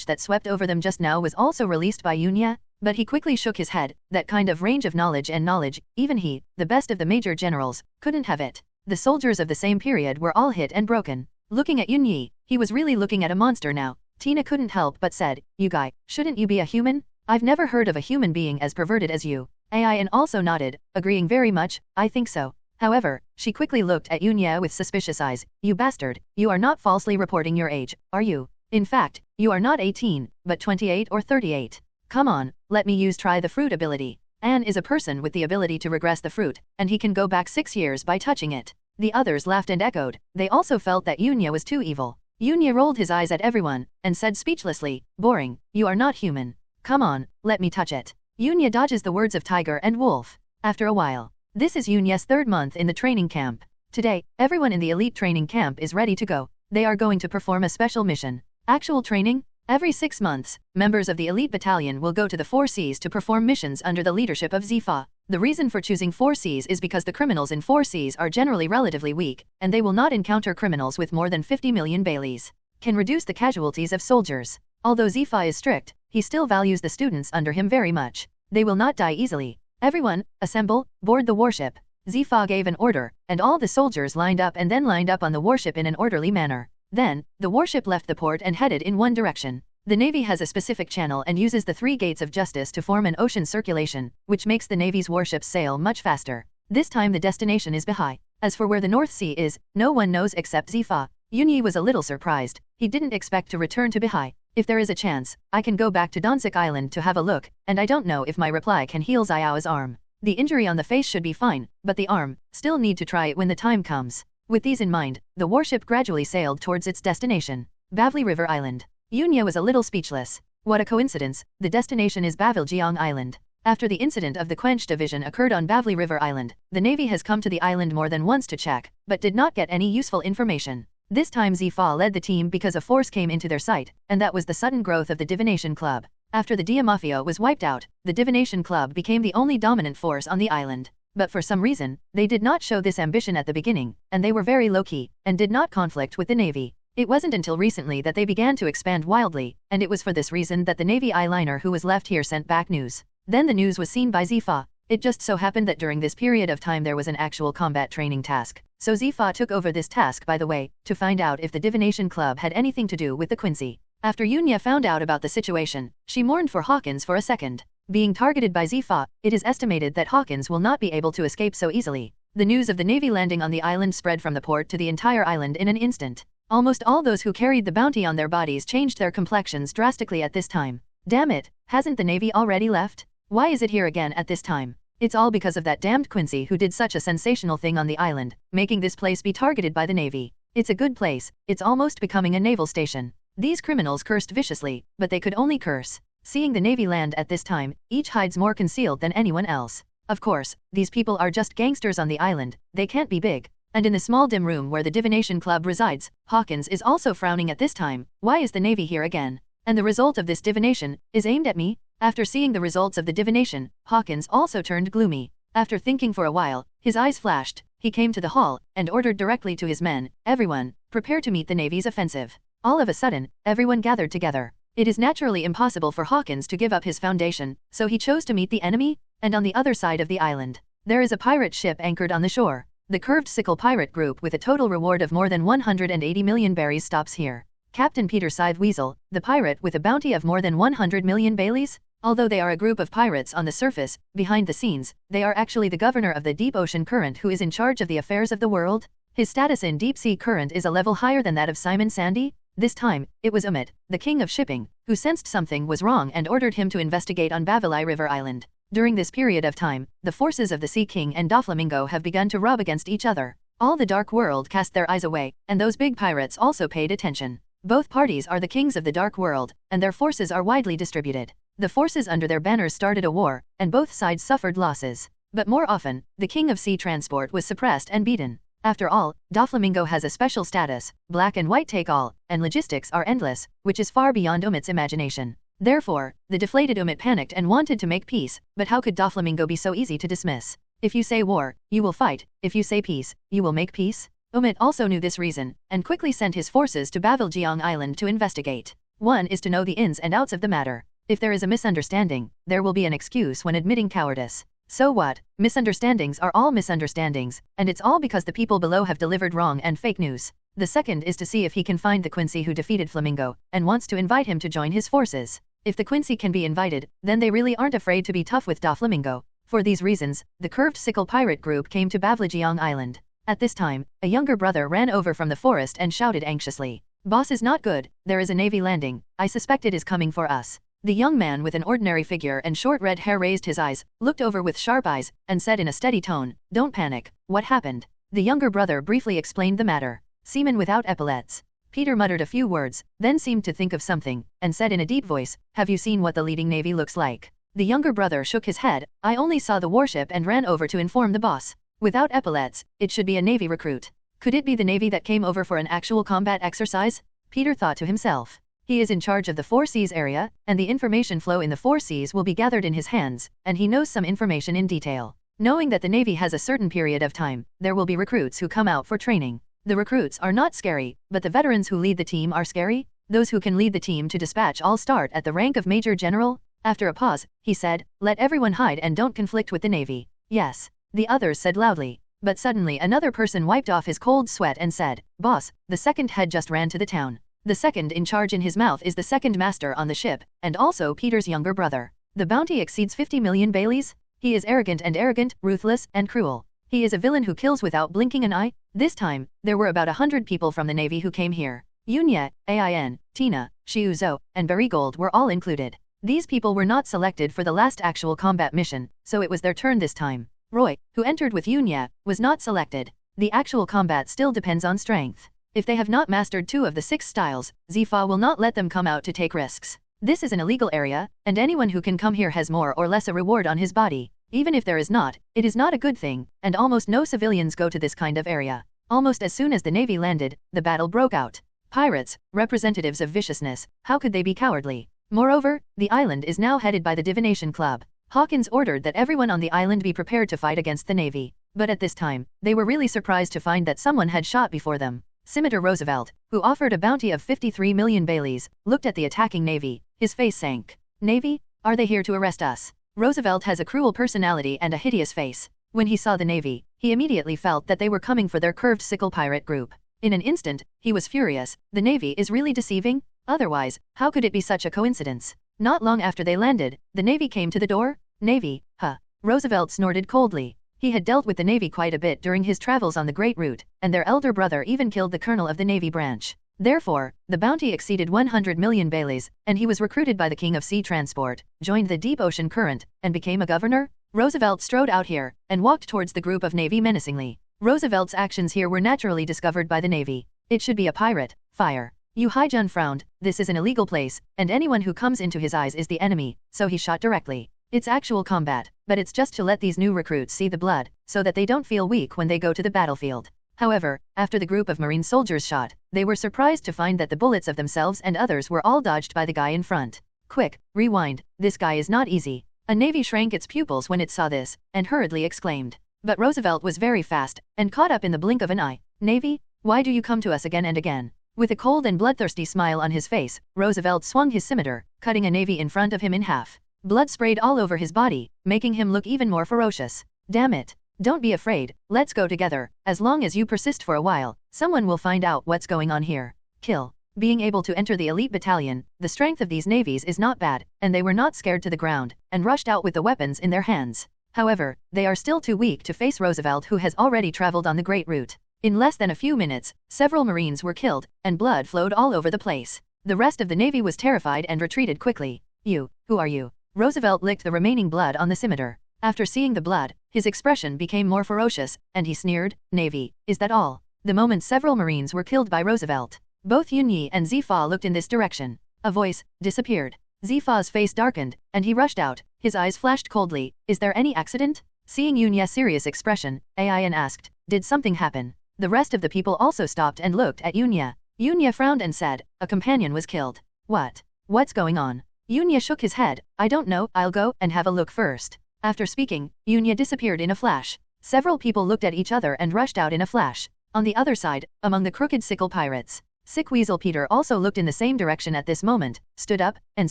that swept over them just now was also released by Yunya? But he quickly shook his head. That kind of range of knowledge, even he, the best of the major generals, couldn't have it. The soldiers of the same period were all hit and broken. Looking at Yunyi, he was really looking at a monster now. Tina couldn't help but said, "You guy, shouldn't you be a human? I've never heard of a human being as perverted as you." Ain also nodded, agreeing very much, "I think so." However, she quickly looked at Yunya with suspicious eyes. "You bastard, you are not falsely reporting your age, are you? In fact, you are not 18, but 28 or 38. Come on, let me try the fruit ability." An is a person with the ability to regress the fruit, and he can go back 6 years by touching it. The others laughed and echoed. They also felt that Yunya was too evil. Yunya rolled his eyes at everyone, and said speechlessly, "Boring, you are not human. Come on, let me touch it." Yunya dodges the words of tiger and wolf. After a while. This is Yunya's 3rd month in the training camp. Today, everyone in the elite training camp is ready to go. They are going to perform a special mission. Actual training? Every 6 months, members of the elite battalion will go to the 4 Cs to perform missions under the leadership of Zifa. The reason for choosing 4 Cs is because the criminals in 4 Cs are generally relatively weak, and they will not encounter criminals with more than 50 million Baileys. can reduce the casualties of soldiers. Although Zifa is strict, he still values the students under him very much. They will not die easily. Everyone, assemble, board the warship. Zifa gave an order, and all the soldiers lined up and then lined up on the warship in an orderly manner. Then, the warship left the port and headed in one direction. The Navy has a specific channel and uses the 3 gates of justice to form an ocean circulation, which makes the Navy's warships sail much faster. This time the destination is Bahai. As for where the North Sea is, no one knows except Zifa. Yunyi was a little surprised. He didn't expect to return to Bahai. If there is a chance, I can go back to Donsik Island to have a look, and I don't know if my reply can heal Xiao's arm. The injury on the face should be fine, but the arm, still need to try it when the time comes. With these in mind, the warship gradually sailed towards its destination, Bavli River Island. Yunya was a little speechless. What a coincidence, the destination is Baviljiang Island. After the incident of the Quench Division occurred on Bavli River Island, the Navy has come to the island more than once to check, but did not get any useful information. This time Zifa led the team because a force came into their sight, and that was the sudden growth of the Divination Club. After the Dia Mafia was wiped out, the Divination Club became the only dominant force on the island. But for some reason, they did not show this ambition at the beginning, and they were very low-key, and did not conflict with the Navy. It wasn't until recently that they began to expand wildly, and it was for this reason that the Navy eyeliner who was left here sent back news. Then the news was seen by Zifa. It just so happened that during this period of time there was an actual combat training task. So Zifa took over this task by the way, to find out if the Divination Club had anything to do with the Quincy. After Yunya found out about the situation, she mourned for Hawkins for a second. Being targeted by Zifa, it is estimated that Hawkins will not be able to escape so easily. The news of the Navy landing on the island spread from the port to the entire island in an instant. Almost all those who carried the bounty on their bodies changed their complexions drastically at this time. Damn it, hasn't the Navy already left? Why is it here again at this time? It's all because of that damned Quincy who did such a sensational thing on the island, making this place be targeted by the Navy. It's a good place, it's almost becoming a naval station. These criminals cursed viciously, but they could only curse. Seeing the Navy land at this time, each hides more concealed than anyone else. Of course, these people are just gangsters on the island, they can't be big. And in the small dim room where the Divination Club resides, Hawkins is also frowning at this time. Why is the Navy here again? And the result of this divination is aimed at me? After seeing the results of the divination, Hawkins also turned gloomy. After thinking for a while, his eyes flashed. He came to the hall and ordered directly to his men, "Everyone, prepare to meet the Navy's offensive." All of a sudden, everyone gathered together. It is naturally impossible for Hawkins to give up his foundation, so he chose to meet the enemy, and on the other side of the island, there is a pirate ship anchored on the shore. The Curved Sickle Pirate Group with a total reward of more than 180 million berries stops here. Captain Peter Scythe Weasel, the pirate with a bounty of more than 100 million baileys? Although they are a group of pirates on the surface, behind the scenes, they are actually the governor of the deep ocean current who is in charge of the affairs of the world. His status in deep sea current is a level higher than that of Simon Sandy. This time, it was Umit, the king of shipping, who sensed something was wrong and ordered him to investigate on Bavilai River Island. During this period of time, the forces of the Sea King and Doflamingo have begun to rub against each other. All the Dark World cast their eyes away, and those big pirates also paid attention. Both parties are the kings of the Dark World, and their forces are widely distributed. The forces under their banners started a war, and both sides suffered losses. But more often, the king of sea transport was suppressed and beaten. After all, Doflamingo has a special status, black and white take all, and logistics are endless, which is far beyond Umit's imagination. Therefore, the deflated Umit panicked and wanted to make peace, but how could Doflamingo be so easy to dismiss? If you say war, you will fight, if you say peace, you will make peace? Umit also knew this reason, and quickly sent his forces to Baviljiang Island to investigate. One is to know the ins and outs of the matter. If there is a misunderstanding, there will be an excuse when admitting cowardice. So what? Misunderstandings are all misunderstandings, and it's all because the people below have delivered wrong and fake news. The second is to see if he can find the Quincy who defeated Flamingo, and wants to invite him to join his forces. If the Quincy can be invited, then they really aren't afraid to be tough with Doflamingo. For these reasons, the Curved Sickle Pirate Group came to Baviljiang Island. At this time, a younger brother ran over from the forest and shouted anxiously, "Boss is not good, there is a Navy landing, I suspect it is coming for us." The young man with an ordinary figure and short red hair raised his eyes, looked over with sharp eyes, and said in a steady tone, "Don't panic, what happened?" The younger brother briefly explained the matter. "Seamen without epaulets." Peter muttered a few words, then seemed to think of something, and said in a deep voice, "Have you seen what the leading navy looks like?" The younger brother shook his head. "I only saw the warship and ran over to inform the boss. Without epaulets, it should be a navy recruit. Could it be the navy that came over for an actual combat exercise?" Peter thought to himself. He is in charge of the Four Seas area, and the information flow in the Four Seas will be gathered in his hands, and he knows some information in detail. Knowing that the Navy has a certain period of time, there will be recruits who come out for training. The recruits are not scary, but the veterans who lead the team are scary. Those who can lead the team to dispatch all start at the rank of Major General. After a pause, he said, let everyone hide and don't conflict with the Navy. Yes, the others said loudly. But suddenly another person wiped off his cold sweat and said, Boss, the second head just ran to the town. The second in charge in his mouth is the second master on the ship, and also Peter's younger brother. The bounty exceeds 50 million Baileys. He is arrogant, ruthless, and cruel. He is a villain who kills without blinking an eye. This time, there were about 100 people from the Navy who came here. Yunya, Ain, Tina, Shiuzo, and Barigold were all included. These people were not selected for the last actual combat mission, so it was their turn this time. Roy, who entered with Yunya, was not selected. The actual combat still depends on strength. If they have not mastered 2 of the 6 styles, Zifa will not let them come out to take risks. This is an illegal area, and anyone who can come here has more or less a reward on his body. Even if there is not, it is not a good thing, and almost no civilians go to this kind of area. Almost as soon as the Navy landed, the battle broke out. Pirates, representatives of viciousness, how could they be cowardly? Moreover, the island is now headed by the Divination Club. Hawkins ordered that everyone on the island be prepared to fight against the Navy. But at this time, they were really surprised to find that someone had shot before them. Senator Roosevelt, who offered a bounty of 53 million Baileys, looked at the attacking Navy. His face sank. Navy? Are they here to arrest us? Roosevelt has a cruel personality and a hideous face. When he saw the Navy, he immediately felt that they were coming for their curved sickle pirate group. In an instant, he was furious. The Navy is really deceiving? Otherwise, how could it be such a coincidence? Not long after they landed, the Navy came to the door. Navy, huh? Roosevelt snorted coldly. He had dealt with the Navy quite a bit during his travels on the Great Route, and their elder brother even killed the colonel of the Navy branch. Therefore, the bounty exceeded 100 million Baileys, and he was recruited by the King of Sea Transport, joined the deep ocean current, and became a governor? Roosevelt strode out here, and walked towards the group of Navy menacingly. Roosevelt's actions here were naturally discovered by the Navy. It should be a pirate. Fire. Yu Haijun frowned. This is an illegal place, and anyone who comes into his eyes is the enemy, so he shot directly. It's actual combat, but it's just to let these new recruits see the blood, so that they don't feel weak when they go to the battlefield. However, after the group of Marine soldiers shot, they were surprised to find that the bullets of themselves and others were all dodged by the guy in front. Quick, rewind, this guy is not easy. A Navy shrank its pupils when it saw this, and hurriedly exclaimed. But Roosevelt was very fast, and caught up in the blink of an eye. Navy? Why do you come to us again and again? With a cold and bloodthirsty smile on his face, Roosevelt swung his scimitar, cutting a Navy in front of him in half. Blood sprayed all over his body, making him look even more ferocious. Damn it. Don't be afraid, let's go together. As long as you persist for a while, someone will find out what's going on here. Kill. Being able to enter the elite battalion, the strength of these navies is not bad, and they were not scared to the ground, and rushed out with the weapons in their hands. However, they are still too weak to face Roosevelt, who has already traveled on the Great Route. In less than a few minutes, several Marines were killed, and blood flowed all over the place. The rest of the Navy was terrified and retreated quickly. You, who are you? Roosevelt licked the remaining blood on the scimitar. After seeing the blood, his expression became more ferocious, and he sneered, Navy, is that all? The moment several Marines were killed by Roosevelt. Both Yunyi and Zifa looked in this direction. A voice disappeared. Zifa's face darkened, and he rushed out. His eyes flashed coldly. Is there any accident? Seeing Yunya's serious expression, Ain asked, did something happen? The rest of the people also stopped and looked at Yunya. Yunya frowned and said, a companion was killed. What? What's going on? Yunya shook his head. I don't know, I'll go and have a look first. After speaking, Yunya disappeared in a flash. Several people looked at each other and rushed out in a flash. On the other side, among the crooked sickle pirates, Sick Weasel Peter also looked in the same direction at this moment, stood up, and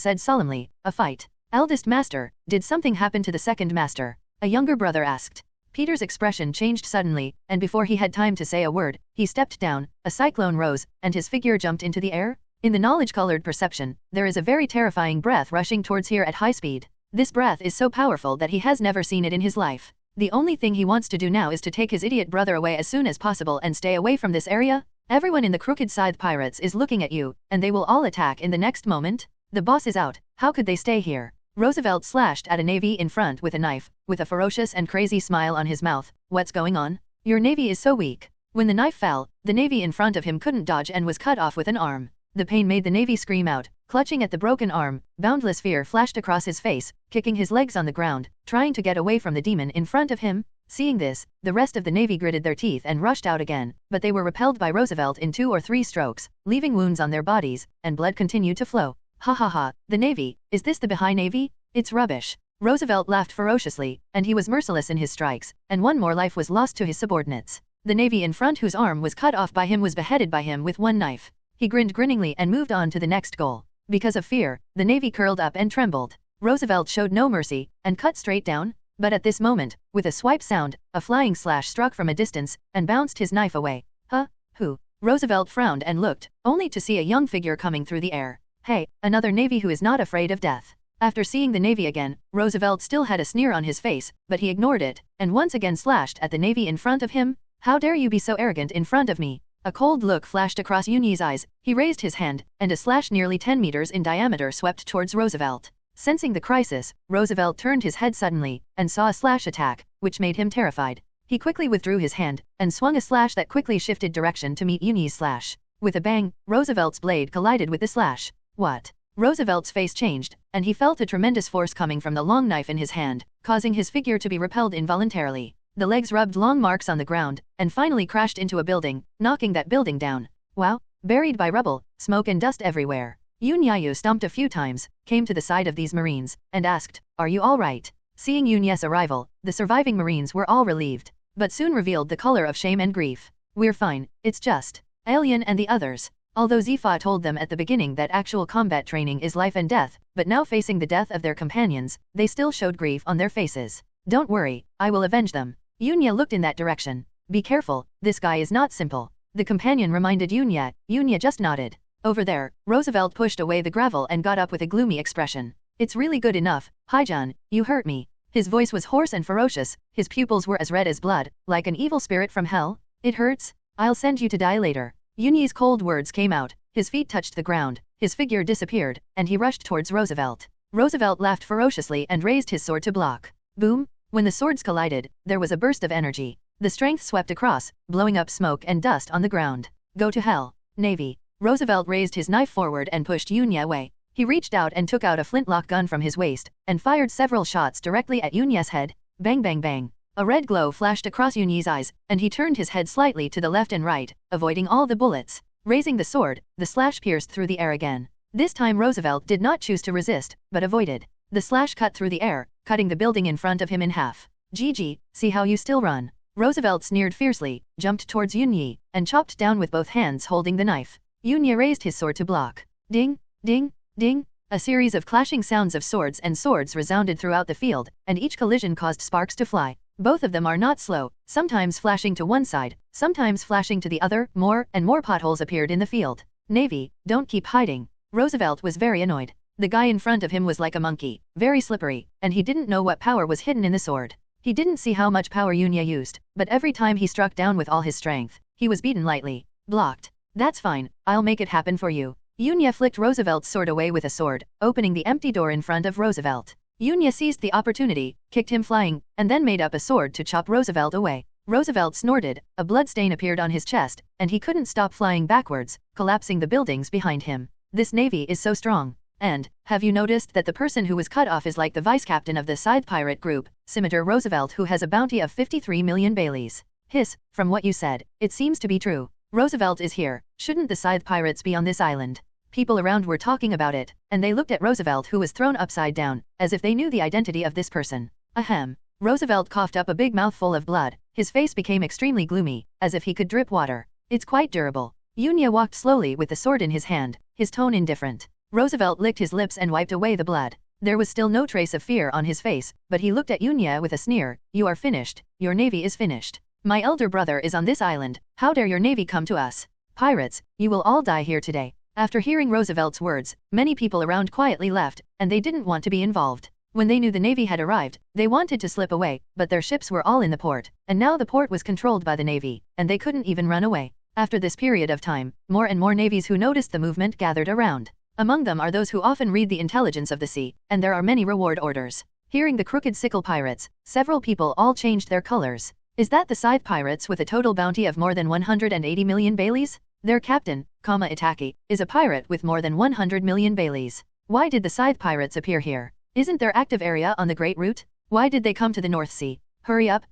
said solemnly, a fight. Eldest master, did something happen to the second master? A younger brother asked. Peter's expression changed suddenly, and before he had time to say a word, he stepped down, a cyclone rose, and his figure jumped into the air. In the knowledge-colored perception, there is a very terrifying breath rushing towards here at high speed. This breath is so powerful that he has never seen it in his life. The only thing he wants to do now is to take his idiot brother away as soon as possible and stay away from this area. Everyone in the Crooked Scythe Pirates is looking at you, and they will all attack in the next moment. The boss is out, how could they stay here? Roosevelt slashed at a Navy in front with a knife, with a ferocious and crazy smile on his mouth. What's going on? Your Navy is so weak. When the knife fell, the Navy in front of him couldn't dodge and was cut off with an arm. The pain made the Navy scream out, clutching at the broken arm. Boundless fear flashed across his face, kicking his legs on the ground, trying to get away from the demon in front of him. Seeing this, the rest of the Navy gritted their teeth and rushed out again, but they were repelled by Roosevelt in 2 or 3 strokes, leaving wounds on their bodies, and blood continued to flow. Ha ha ha, the Navy, is this the Baha'i Navy? It's rubbish. Roosevelt laughed ferociously, and he was merciless in his strikes, and one more life was lost to his subordinates. The navy in front whose arm was cut off by him was beheaded by him with one knife. He grinned grinningly and moved on to the next goal. Because of fear, the navy curled up and trembled. Roosevelt showed no mercy, and cut straight down, but at this moment, with a swipe sound, a flying slash struck from a distance, and bounced his knife away. Huh? Who? Roosevelt frowned and looked, only to see a young figure coming through the air. Hey, another navy who is not afraid of death. After seeing the navy again, Roosevelt still had a sneer on his face, but he ignored it, and once again slashed at the navy in front of him. How dare you be so arrogant in front of me? A cold look flashed across Yunyi's eyes. He raised his hand, and a slash nearly 10 meters in diameter swept towards Roosevelt. Sensing the crisis, Roosevelt turned his head suddenly, and saw a slash attack, which made him terrified. He quickly withdrew his hand, and swung a slash that quickly shifted direction to meet Yunyi's slash. With a bang, Roosevelt's blade collided with the slash. What? Roosevelt's face changed, and he felt a tremendous force coming from the long knife in his hand, causing his figure to be repelled involuntarily. The legs rubbed long marks on the ground, and finally crashed into a building, knocking that building down. Wow! Buried by rubble, smoke and dust everywhere. Yunyayu stomped a few times, came to the side of these Marines, and asked, "Are you all right?" Seeing Yunya's arrival, the surviving Marines were all relieved, but soon revealed the color of shame and grief. "We're fine, it's just Alien and the others." Although Zifa told them at the beginning that actual combat training is life and death, but now facing the death of their companions, they still showed grief on their faces. "Don't worry, I will avenge them." Yunya looked in that direction. "Be careful, this guy is not simple." The companion reminded Yunya. Yunya just nodded. Over there, Roosevelt pushed away the gravel and got up with a gloomy expression. "It's really good enough, Haijan, you hurt me." His voice was hoarse and ferocious, his pupils were as red as blood, like an evil spirit from hell. "It hurts? I'll send you to die later." Yunyi's cold words came out, his feet touched the ground, his figure disappeared, and he rushed towards Roosevelt. Roosevelt laughed ferociously and raised his sword to block. Boom! When the swords collided, there was a burst of energy. The strength swept across, blowing up smoke and dust on the ground. "Go to hell, Navy." Roosevelt raised his knife forward and pushed Yunya away. He reached out and took out a flintlock gun from his waist, and fired several shots directly at Yunya's head. Bang bang bang. A red glow flashed across Yunyi's eyes, and he turned his head slightly to the left and right, avoiding all the bullets. Raising the sword, the slash pierced through the air again. This time Roosevelt did not choose to resist, but avoided. The slash cut through the air, cutting the building in front of him in half. "GG, see how you still run." Roosevelt sneered fiercely, jumped towards Yunyi, and chopped down with both hands holding the knife. Yunya raised his sword to block. Ding, ding, ding. A series of clashing sounds of swords and swords resounded throughout the field, and each collision caused sparks to fly. Both of them are not slow, sometimes flashing to one side, sometimes flashing to the other. More and more potholes appeared in the field. "Navy, don't keep hiding." Roosevelt was very annoyed. The guy in front of him was like a monkey, very slippery, and he didn't know what power was hidden in the sword. He didn't see how much power Yunya used, but every time he struck down with all his strength, he was beaten lightly. Blocked. "That's fine, I'll make it happen for you." Yunya flicked Roosevelt's sword away with a sword, opening the empty door in front of Roosevelt. Yunya seized the opportunity, kicked him flying, and then made up a sword to chop Roosevelt away. Roosevelt snorted, a blood stain appeared on his chest, and he couldn't stop flying backwards, collapsing the buildings behind him. This navy is so strong. And, have you noticed that the person who was cut off is like the vice-captain of the Scythe pirate group, Scimitar Roosevelt, who has a bounty of 53 million Baileys? Hiss, from what you said, it seems to be true. Roosevelt is here, shouldn't the Scythe pirates be on this island? People around were talking about it, and they looked at Roosevelt, who was thrown upside down, as if they knew the identity of this person. Ahem. Roosevelt coughed up a big mouthful of blood, his face became extremely gloomy, as if he could drip water. "It's quite durable." Yunya walked slowly with the sword in his hand, his tone indifferent. Roosevelt licked his lips and wiped away the blood. There was still no trace of fear on his face, but he looked at Yunya with a sneer. "You are finished, your navy is finished. My elder brother is on this island, how dare your navy come to us? Pirates, you will all die here today." After hearing Roosevelt's words, many people around quietly left, and they didn't want to be involved. When they knew the navy had arrived, they wanted to slip away, but their ships were all in the port, and now the port was controlled by the navy, and they couldn't even run away. After this period of time, more and more navies who noticed the movement gathered around. Among them are those who often read the intelligence of the sea, and there are many reward orders. Hearing the crooked sickle pirates, several people all changed their colors. Is that the Scythe pirates with a total bounty of more than 180 million Baileys? Their captain, Itaki, is a pirate with more than 100 million Baileys. Why did the Scythe pirates appear here? Isn't there active area on the Great Route? Why did they come to the North Sea? Hurry up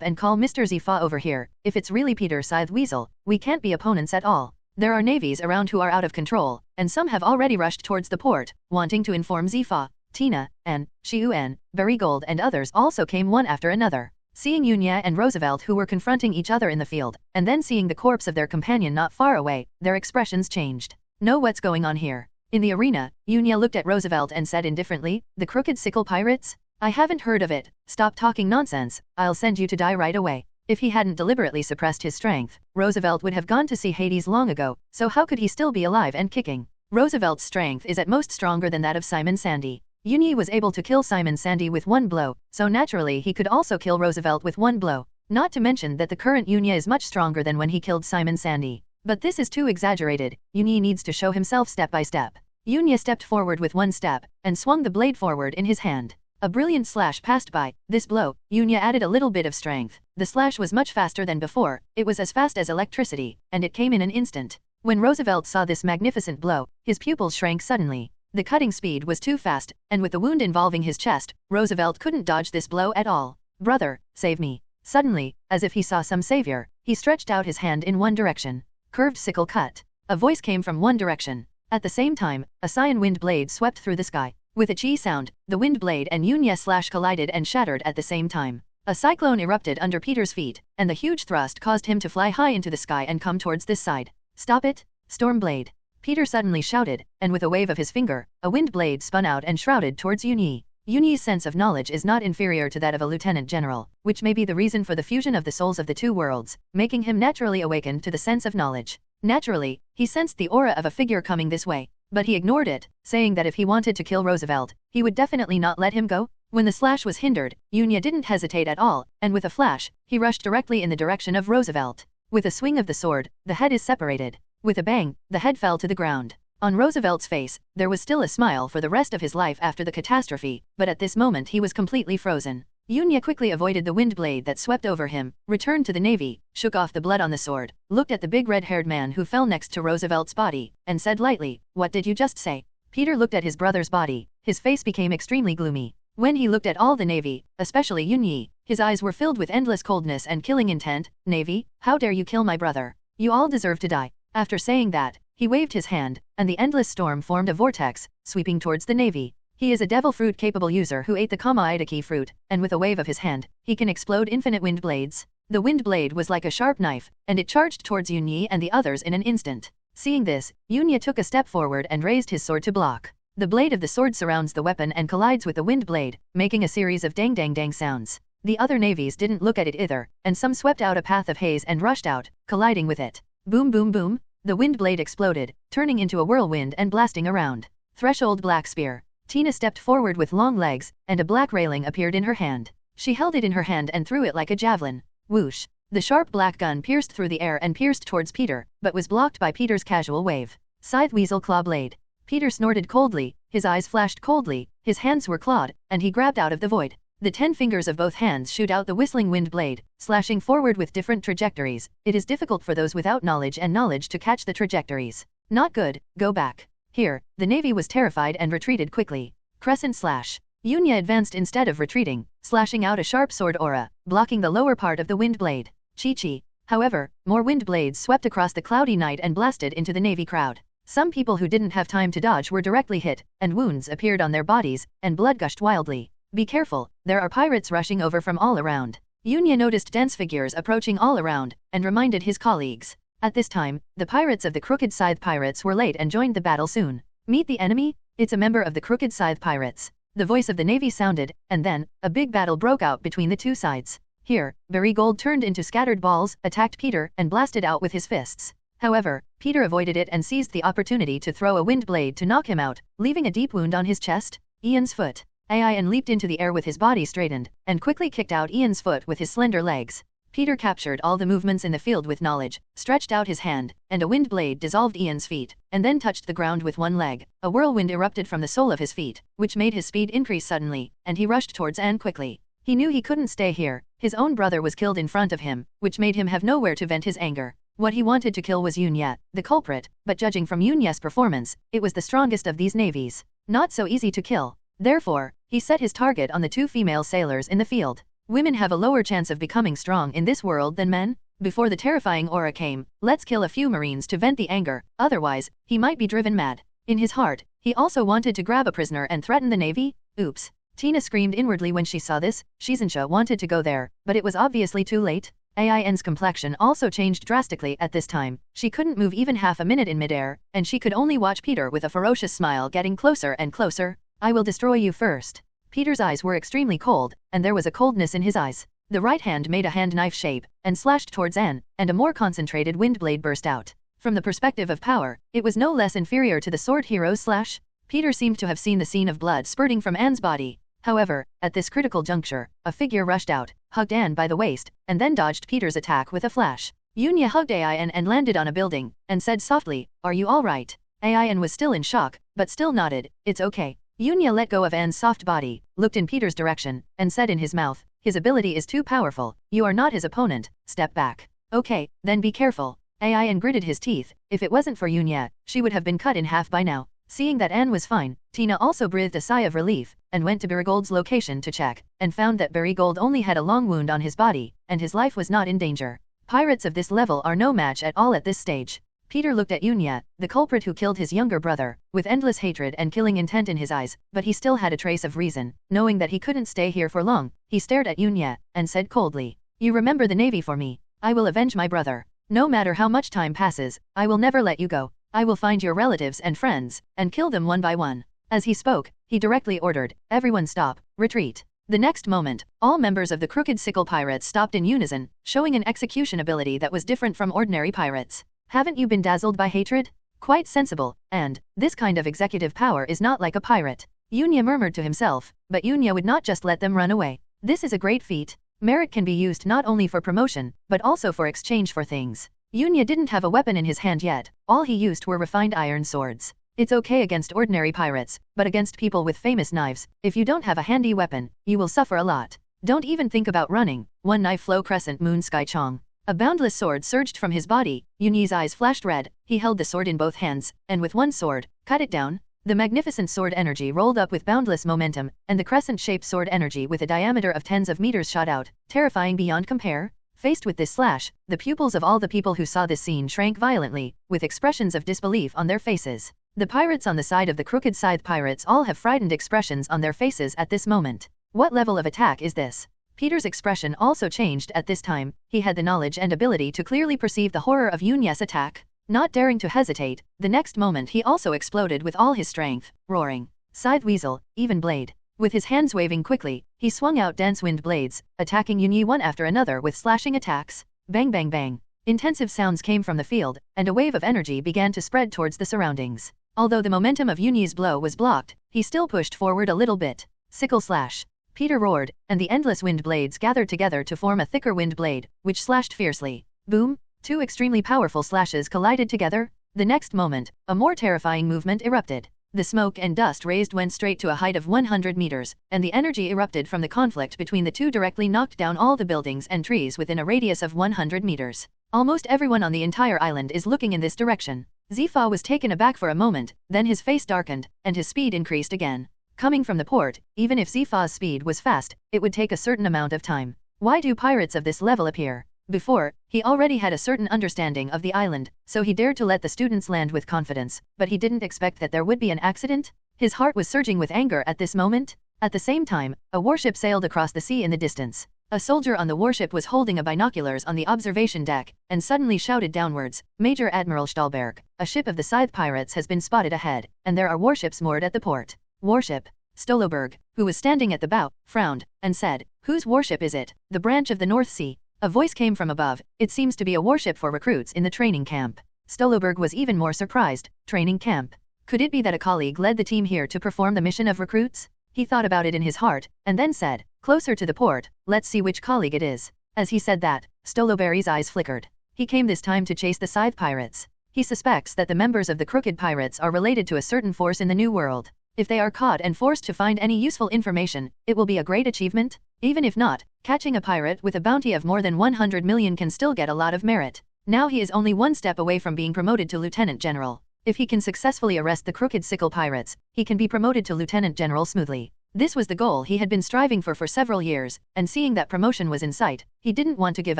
and call Mr. Zifa over here. If it's really Peter Scythe Weasel, we can't be opponents at all. There are navies around who are out of control, and some have already rushed towards the port, wanting to inform Zifa. Tina, and Xiuan, Barigold and others also came one after another. Seeing Yunya and Roosevelt who were confronting each other in the field, and then seeing the corpse of their companion not far away, their expressions changed. Know what's going on here? In the arena, Yunya looked at Roosevelt and said indifferently, "The Crooked Sickle Pirates? I haven't heard of it. Stop talking nonsense, I'll send you to die right away." If he hadn't deliberately suppressed his strength, Roosevelt would have gone to see Hades long ago, so how could he still be alive and kicking? Roosevelt's strength is at most stronger than that of Simon Sandy. Yunya was able to kill Simon Sandy with one blow, so naturally he could also kill Roosevelt with one blow. Not to mention that the current Yunya is much stronger than when he killed Simon Sandy. But this is too exaggerated. Yunya needs to show himself step by step. Yunya stepped forward with one step, and swung the blade forward in his hand. A brilliant slash passed by. This blow, Yunya added a little bit of strength. The slash was much faster than before, it was as fast as electricity, and it came in an instant. When Roosevelt saw this magnificent blow, his pupils shrank suddenly. The cutting speed was too fast, and with the wound involving his chest, Roosevelt couldn't dodge this blow at all. "Brother, save me." Suddenly, as if he saw some savior, he stretched out his hand in one direction. Curved sickle cut. A voice came from one direction. At the same time, a cyan wind blade swept through the sky. With a chi sound, the wind blade and Yunya slash collided and shattered at the same time. A cyclone erupted under Peter's feet, and the huge thrust caused him to fly high into the sky and come towards this side. "Stop it, Stormblade!" Peter suddenly shouted, and with a wave of his finger, a wind blade spun out and shrouded towards Yunya. Yunyi's sense of knowledge is not inferior to that of a lieutenant general, which may be the reason for the fusion of the souls of the two worlds, making him naturally awakened to the sense of knowledge. Naturally, he sensed the aura of a figure coming this way, but he ignored it, saying that if he wanted to kill Roosevelt, he would definitely not let him go. When the slash was hindered, Yunya didn't hesitate at all, and with a flash, he rushed directly in the direction of Roosevelt. With a swing of the sword, the head is separated. With a bang, the head fell to the ground. On Roosevelt's face, there was still a smile for the rest of his life after the catastrophe, but at this moment he was completely frozen. Yunya quickly avoided the wind blade that swept over him, returned to the navy, shook off the blood on the sword, looked at the big red-haired man who fell next to Roosevelt's body, and said lightly, "What did you just say?" Peter looked at his brother's body. His face became extremely gloomy. When he looked at all the navy, especially Yunya, his eyes were filled with endless coldness and killing intent. "Navy, how dare you kill my brother? You all deserve to die." After saying that, he waved his hand, and the endless storm formed a vortex, sweeping towards the navy. He is a devil fruit capable user who ate the Kama-Idaki fruit, and with a wave of his hand, he can explode infinite wind blades. The wind blade was like a sharp knife, and it charged towards Yunya and the others in an instant. Seeing this, Yunya took a step forward and raised his sword to block. The blade of the sword surrounds the weapon and collides with the wind blade, making a series of dang-dang-dang sounds. The other navies didn't look at it either, and some swept out a path of haze and rushed out, colliding with it. Boom boom boom! The wind blade exploded, turning into a whirlwind and blasting around. Threshold Black Spear. Tina stepped forward with long legs, and a black railing appeared in her hand. She held it in her hand and threw it like a javelin. Whoosh! The sharp black gun pierced through the air and pierced towards Peter, but was blocked by Peter's casual wave. Scythe Weasel Claw Blade. Peter snorted coldly, his eyes flashed coldly, his hands were clawed, and he grabbed out of the void. The 10 fingers of both hands shoot out the whistling wind blade, slashing forward with different trajectories. It is difficult for those without knowledge and knowledge to catch the trajectories. Not good, go back. Here, the navy was terrified and retreated quickly. Crescent Slash. Yunya advanced instead of retreating, slashing out a sharp sword aura, blocking the lower part of the wind blade. Chi-chi. However, more wind blades swept across the cloudy night and blasted into the navy crowd. Some people who didn't have time to dodge were directly hit, and wounds appeared on their bodies, and blood gushed wildly. Be careful, there are pirates rushing over from all around. Yunya noticed dense figures approaching all around, and reminded his colleagues. At this time, the pirates of the Crooked Scythe Pirates were late and joined the battle soon. Meet the enemy? It's a member of the Crooked Scythe Pirates. The voice of the navy sounded, and then, a big battle broke out between the two sides. Here, Berry Gold turned into scattered balls, attacked Peter, and blasted out with his fists. However, Peter avoided it and seized the opportunity to throw a wind blade to knock him out, leaving a deep wound on his chest. Ian's foot. Ian leaped into the air with his body straightened, and quickly kicked out Ian's foot with his slender legs. Peter captured all the movements in the field with knowledge, stretched out his hand, and a wind blade dissolved Ian's feet, and then touched the ground with one leg. A whirlwind erupted from the sole of his feet, which made his speed increase suddenly, and he rushed towards Anne quickly. He knew he couldn't stay here. His own brother was killed in front of him, which made him have nowhere to vent his anger. What he wanted to kill was Yunya, the culprit, but judging from Yunya's performance, it was the strongest of these navies. Not so easy to kill. Therefore, he set his target on the 2 female sailors in the field. Women have a lower chance of becoming strong in this world than men. Before the terrifying aura came, let's kill a few marines to vent the anger, otherwise, he might be driven mad. In his heart, he also wanted to grab a prisoner and threaten the navy. Oops. Tina screamed inwardly when she saw this. Shizunsha wanted to go there, but it was obviously too late. Ain's complexion also changed drastically at this time. She couldn't move even half a minute in midair, and she could only watch Peter with a ferocious smile getting closer and closer. I will destroy you first. Peter's eyes were extremely cold, and there was a coldness in his eyes. The right hand made a hand knife shape, and slashed towards Anne, and a more concentrated wind blade burst out. From the perspective of power, it was no less inferior to the sword hero's slash. Peter seemed to have seen the scene of blood spurting from Anne's body. However, at this critical juncture, a figure rushed out, hugged Anne by the waist, and then dodged Peter's attack with a flash. Yunya hugged Ain and landed on a building, and said softly, "Are you alright?" Ain was still in shock, but still nodded, "It's okay." Yunya let go of Anne's soft body, looked in Peter's direction, and said in his mouth, "His ability is too powerful. You are not his opponent. Step back." "Okay, then be careful." Ain gritted his teeth. If it wasn't for Yunya, she would have been cut in half by now. Seeing that Anne was fine, Tina also breathed a sigh of relief, and went to Barigold's location to check, and found that Barigold only had a long wound on his body, and his life was not in danger. Pirates of this level are no match at all at this stage. Peter looked at Yunya, the culprit who killed his younger brother, with endless hatred and killing intent in his eyes, but he still had a trace of reason. Knowing that he couldn't stay here for long, he stared at Yunya, and said coldly, "You remember the Navy for me. I will avenge my brother. No matter how much time passes, I will never let you go. I will find your relatives and friends, and kill them one by one." As he spoke, he directly ordered, "Everyone stop, retreat." The next moment, all members of the Crooked Sickle Pirates stopped in unison, showing an execution ability that was different from ordinary pirates. Haven't you been dazzled by hatred? Quite sensible, and this kind of executive power is not like a pirate. Yunya murmured to himself, but Yunya would not just let them run away. This is a great feat. Merit can be used not only for promotion, but also for exchange for things. Yunya didn't have a weapon in his hand yet, all he used were refined iron swords. It's okay against ordinary pirates, but against people with famous knives, if you don't have a handy weapon, you will suffer a lot. Don't even think about running. One knife flow crescent moon sky chong. A boundless sword surged from his body. Yunyi's eyes flashed red. He held the sword in both hands, and with one sword, cut it down. The magnificent sword energy rolled up with boundless momentum, and the crescent-shaped sword energy with a diameter of tens of meters shot out, terrifying beyond compare. Faced with this slash, the pupils of all the people who saw this scene shrank violently, with expressions of disbelief on their faces. The pirates on the side of the Crooked Scythe pirates all have frightened expressions on their faces at this moment. What level of attack is this? Peter's expression also changed at this time. He had the knowledge and ability to clearly perceive the horror of Yunya's attack. Not daring to hesitate, the next moment he also exploded with all his strength, roaring, "Scythe Weasel, even blade." With his hands waving quickly, he swung out dense wind blades, attacking Yunyi one after another with slashing attacks. Bang bang bang. Intensive sounds came from the field, and a wave of energy began to spread towards the surroundings. Although the momentum of Yunyi's blow was blocked, he still pushed forward a little bit. Sickle slash. Peter roared, and the endless wind blades gathered together to form a thicker wind blade, which slashed fiercely. Boom! Two extremely powerful slashes collided together. The next moment, a more terrifying movement erupted. The smoke and dust raised went straight to a height of 100 meters, and the energy erupted from the conflict between the two directly knocked down all the buildings and trees within a radius of 100 meters. Almost everyone on the entire island is looking in this direction. Zifa was taken aback for a moment, then his face darkened, and his speed increased again. Coming from the port, even if Zifa's speed was fast, it would take a certain amount of time. Why do pirates of this level appear? Before, he already had a certain understanding of the island, so he dared to let the students land with confidence, but he didn't expect that there would be an accident. His heart was surging with anger at this moment. At the same time, a warship sailed across the sea in the distance. A soldier on the warship was holding a binoculars on the observation deck, and suddenly shouted downwards, "Major Admiral Stahlberg, a ship of the Scythe pirates has been spotted ahead, and there are warships moored at the port." Warship. Stoloberg, who was standing at the bow, frowned, and said, "Whose warship is it?" "The branch of the North Sea." A voice came from above. "It seems to be a warship for recruits in the training camp." Stoloberg was even more surprised. Training camp? Could it be that a colleague led the team here to perform the mission of recruits? He thought about it in his heart, and then said, "Closer to the port, let's see which colleague it is." As he said that, Stoloberry's eyes flickered. He came this time to chase the Scythe pirates. He suspects that the members of the Crooked Pirates are related to a certain force in the New World. If they are caught and forced to find any useful information, it will be a great achievement. Even if not, catching a pirate with a bounty of more than 100 million can still get a lot of merit. Now he is only one step away from being promoted to Lieutenant General. If he can successfully arrest the Crooked Sickle Pirates, he can be promoted to Lieutenant General smoothly. This was the goal he had been striving for several years, and seeing that promotion was in sight, he didn't want to give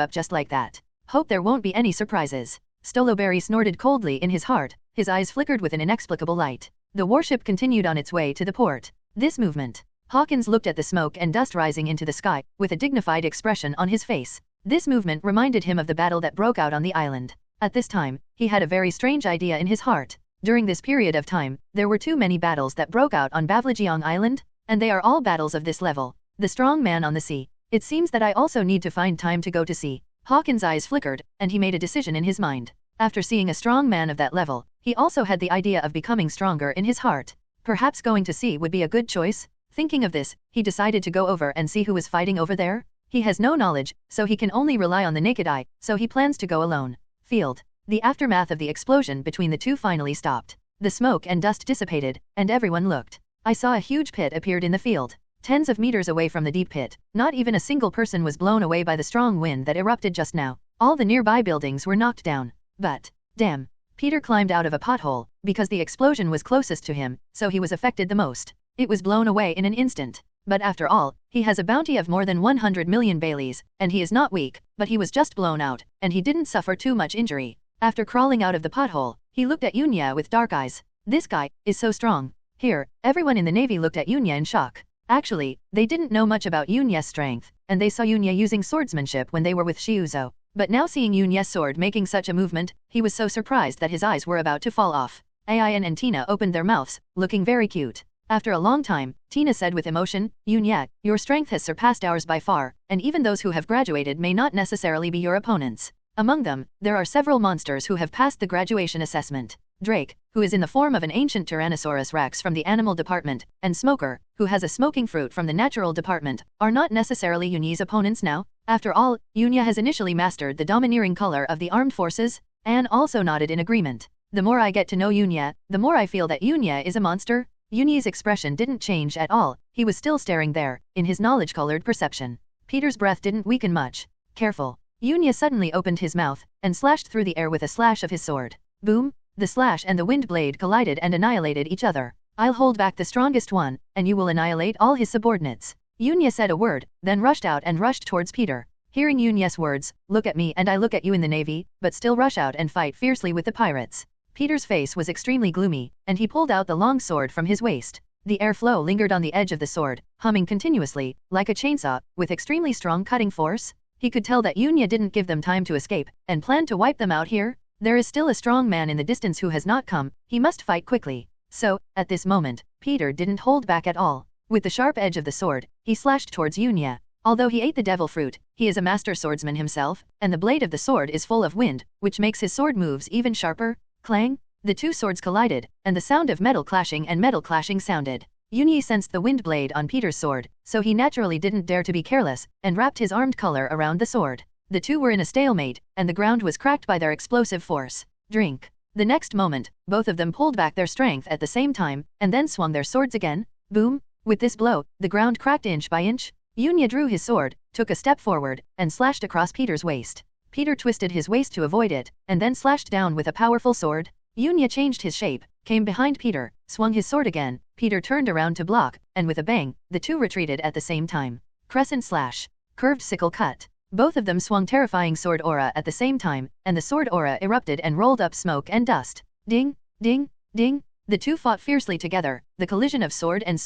up just like that. Hope there won't be any surprises. Stoloberry snorted coldly in his heart. His eyes flickered with an inexplicable light. The warship continued on its way to the port. This movement. Hawkins looked at the smoke and dust rising into the sky, with a dignified expression on his face. This movement reminded him of the battle that broke out on the island. At this time, he had a very strange idea in his heart. During this period of time, there were too many battles that broke out on Bavlajiang Island, and they are all battles of this level. The strong man on the sea. It seems that I also need to find time to go to sea. Hawkins' eyes flickered, and he made a decision in his mind. After seeing a strong man of that level, he also had the idea of becoming stronger in his heart. Perhaps going to sea would be a good choice. Thinking of this, he decided to go over and see who was fighting over there. He has no knowledge, so he can only rely on the naked eye, so he plans to go alone. Field. The aftermath of the explosion between the two finally stopped. The smoke and dust dissipated, and everyone looked. I saw a huge pit appeared in the field. Tens of meters away from the deep pit, not even a single person was blown away by the strong wind that erupted just now. All the nearby buildings were knocked down. But, damn, Peter climbed out of a pothole, because the explosion was closest to him, so he was affected the most. It was blown away in an instant. But after all, he has a bounty of more than 100 million Baileys, and he is not weak, but he was just blown out, and he didn't suffer too much injury. After crawling out of the pothole, he looked at Yunya with dark eyes. This guy is so strong. Here, everyone in the Navy looked at Yunya in shock. Actually, they didn't know much about Yunya's strength, and they saw Yunya using swordsmanship when they were with Shiuzo. But now seeing Yunya's sword making such a movement, he was so surprised that his eyes were about to fall off. Ayan and Tina opened their mouths, looking very cute. After a long time, Tina said with emotion, Yunya, your strength has surpassed ours by far, and even those who have graduated may not necessarily be your opponents. Among them, there are several monsters who have passed the graduation assessment. Drake, who is in the form of an ancient Tyrannosaurus Rex from the animal department, and Smoker, who has a smoking fruit from the natural department, are not necessarily Yunya's opponents now. After all, Yunya has initially mastered the domineering color of the armed forces. Anne also nodded in agreement. The more I get to know Yunya, the more I feel that Yunya is a monster. Yunya's expression didn't change at all. He was still staring there, in his knowledge-colored perception. Peter's breath didn't weaken much. Careful. Yunya suddenly opened his mouth, and slashed through the air with a slash of his sword. Boom! The slash and the wind blade collided and annihilated each other. I'll hold back the strongest one, and you will annihilate all his subordinates. Yunya said a word, then rushed out and rushed towards Peter. Hearing Yunya's words, look at me and I look at you in the Navy, but still rush out and fight fiercely with the pirates. Peter's face was extremely gloomy, and he pulled out the long sword from his waist. The airflow lingered on the edge of the sword, humming continuously, like a chainsaw, with extremely strong cutting force. He could tell that Yunya didn't give them time to escape, and planned to wipe them out here. There is still a strong man in the distance who has not come, he must fight quickly. So, at this moment, Peter didn't hold back at all. With the sharp edge of the sword, he slashed towards Yunya. Although he ate the devil fruit, he is a master swordsman himself, and the blade of the sword is full of wind, which makes his sword moves even sharper. Clang! The two swords collided, and the sound of metal clashing and metal clashing sounded. Yunya sensed the wind blade on Peter's sword, so he naturally didn't dare to be careless, and wrapped his armed collar around the sword. The two were in a stalemate, and the ground was cracked by their explosive force. Drink. The next moment, both of them pulled back their strength at the same time, and then swung their swords again. Boom! With this blow, the ground cracked inch by inch. Yunya drew his sword, took a step forward, and slashed across Peter's waist. Peter twisted his waist to avoid it, and then slashed down with a powerful sword. Yunya changed his shape, came behind Peter, swung his sword again. Peter turned around to block, and with a bang, the two retreated at the same time. Crescent slash. Curved sickle cut. Both of them swung terrifying sword aura at the same time, and the sword aura erupted and rolled up smoke and dust. Ding, ding, ding. The two fought fiercely together, the collision of sword, and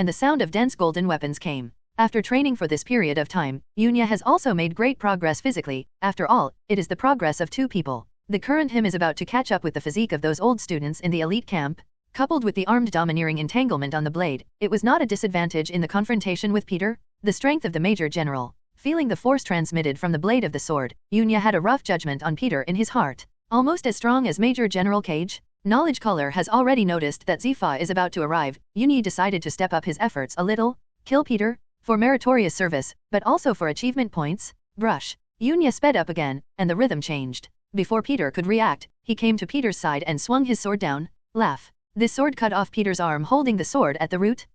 the sound of dense golden weapons came. After training for this period of time, Yunya has also made great progress physically. After all, it is the progress of two people. The current him is about to catch up with the physique of those old students in the elite camp. Coupled with the armed domineering entanglement on the blade, it was not a disadvantage in the confrontation with Peter. The strength of the Major General. Feeling the force transmitted from the blade of the sword, Yunya had a rough judgment on Peter in his heart. Almost as strong as Major General Cage. Knowledge Color has already noticed that Zifa is about to arrive. Yunya decided to step up his efforts a little. Kill Peter. For meritorious service, but also for achievement points. Brush. Yunya sped up again, and the rhythm changed. Before Peter could react, he came to Peter's side and swung his sword down. Laugh. This sword cut off Peter's arm holding the sword at the root.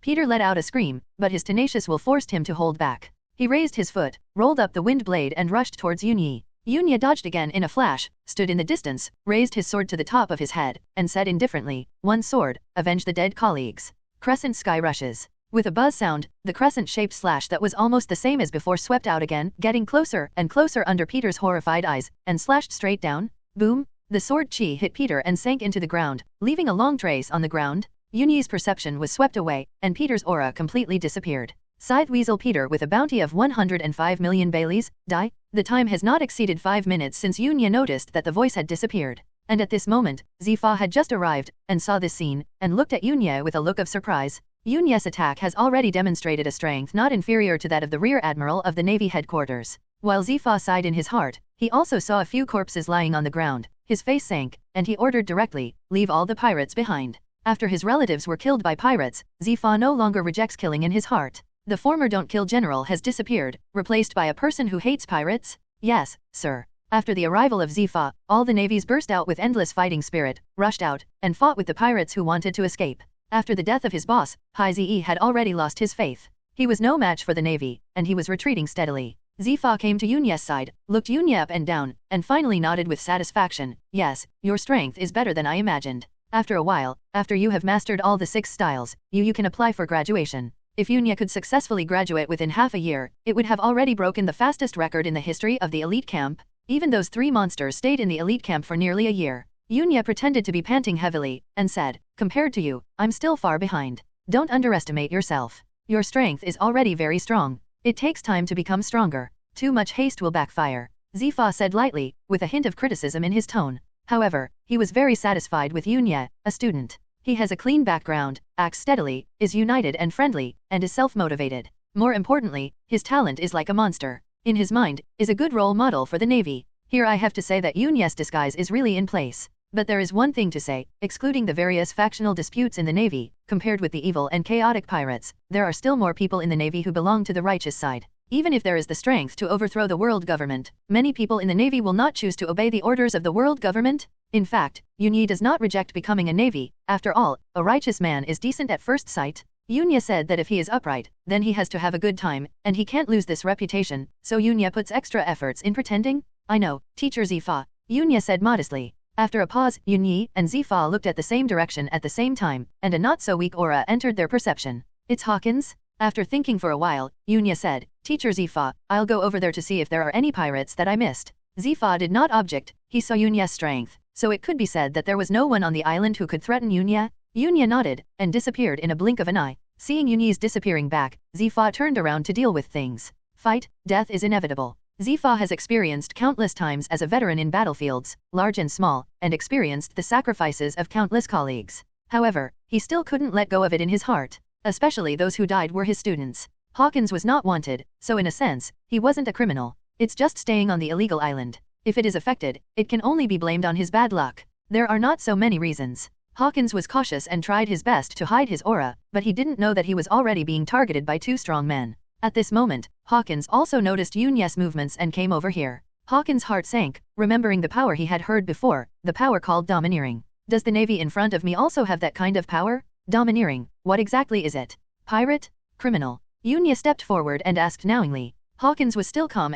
Peter let out a scream, but his tenacious will forced him to hold back. He raised his foot, rolled up the wind blade and rushed towards Yunya. Yunya dodged again in a flash, stood in the distance, raised his sword to the top of his head, and said indifferently, "One sword, avenge the dead colleagues." Crescent sky rushes. With a buzz sound, the crescent-shaped slash that was almost the same as before swept out again, getting closer and closer under Peter's horrified eyes, and slashed straight down. Boom! The sword chi hit Peter and sank into the ground, leaving a long trace on the ground. Yunyi's perception was swept away, and Peter's aura completely disappeared. Scythe Weasel Peter with a bounty of 105 million Baileys, die? The time has not exceeded 5 minutes since Yunya noticed that the voice had disappeared. And at this moment, Zifa had just arrived, and saw this scene, and looked at Yunya with a look of surprise. Yunya's attack has already demonstrated a strength not inferior to that of the Rear Admiral of the Navy headquarters. While Zifa sighed in his heart, he also saw a few corpses lying on the ground. His face sank, and he ordered directly, leave all the pirates behind. After his relatives were killed by pirates, Zifa no longer rejects killing in his heart. The former don't kill general has disappeared, replaced by a person who hates pirates? Yes, sir. After the arrival of Zifa, all the navies burst out with endless fighting spirit, rushed out, and fought with the pirates who wanted to escape. After the death of his boss, Haize had already lost his faith. He was no match for the navy, and he was retreating steadily. Zifa came to Yunya's side, looked Yunya up and down, and finally nodded with satisfaction. Yes, your strength is better than I imagined. After a while, after you have mastered all the 6 styles, you can apply for graduation. If Yunya could successfully graduate within half a year, it would have already broken the fastest record in the history of the elite camp. Even those 3 monsters stayed in the elite camp for nearly a year. Yunya pretended to be panting heavily, and said, compared to you, I'm still far behind. Don't underestimate yourself. Your strength is already very strong. It takes time to become stronger. Too much haste will backfire. Zifa said lightly, with a hint of criticism in his tone. However, he was very satisfied with Yunya, a student. He has a clean background, acts steadily, is united and friendly, and is self-motivated. More importantly, his talent is like a monster. In his mind, is a good role model for the Navy. Here I have to say that Yunya's disguise is really in place. But there is one thing to say, excluding the various factional disputes in the Navy, compared with the evil and chaotic pirates, there are still more people in the Navy who belong to the righteous side. Even if there is the strength to overthrow the world government, many people in the Navy will not choose to obey the orders of the world government. In fact, Yunyi does not reject becoming a Navy. After all, a righteous man is decent at first sight. Yunya said that if he is upright, then he has to have a good time, and he can't lose this reputation, so Yunya puts extra efforts in pretending. I know, Teacher Zifa, Yunya said modestly. After a pause, Yunyi and Zifa looked at the same direction at the same time, and a not-so-weak aura entered their perception. It's Hawkins? After thinking for a while, Yunya said, Teacher Zifa, I'll go over there to see if there are any pirates that I missed. Zifa did not object, he saw Yunya's strength, so it could be said that there was no one on the island who could threaten Yunya. Yunya nodded, and disappeared in a blink of an eye. Seeing Yunyi's disappearing back, Zifa turned around to deal with things. Fight, death is inevitable. Zifa has experienced countless times as a veteran in battlefields, large and small, and experienced the sacrifices of countless colleagues. However, he still couldn't let go of it in his heart. Especially those who died were his students. Hawkins was not wanted, so in a sense, he wasn't a criminal. It's just staying on the illegal island. If it is affected, it can only be blamed on his bad luck. There are not so many reasons. Hawkins was cautious and tried his best to hide his aura, but he didn't know that he was already being targeted by 2 strong men. At this moment, Hawkins also noticed Yunya's movements and came over here. Hawkins' heart sank, remembering the power he had heard before, the power called domineering. Does the Navy in front of me also have that kind of power? Domineering, what exactly is it? Pirate? Criminal? Yunya stepped forward and asked knowingly. Hawkins was still calm,